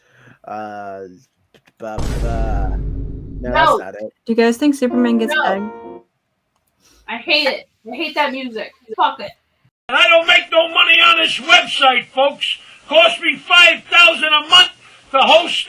No, that's not it. Do you guys think Superman gets No. pegged? I hate it. I hate that music. Fuck it. I don't make no money on this website, folks. Cost me $5,000 a month to host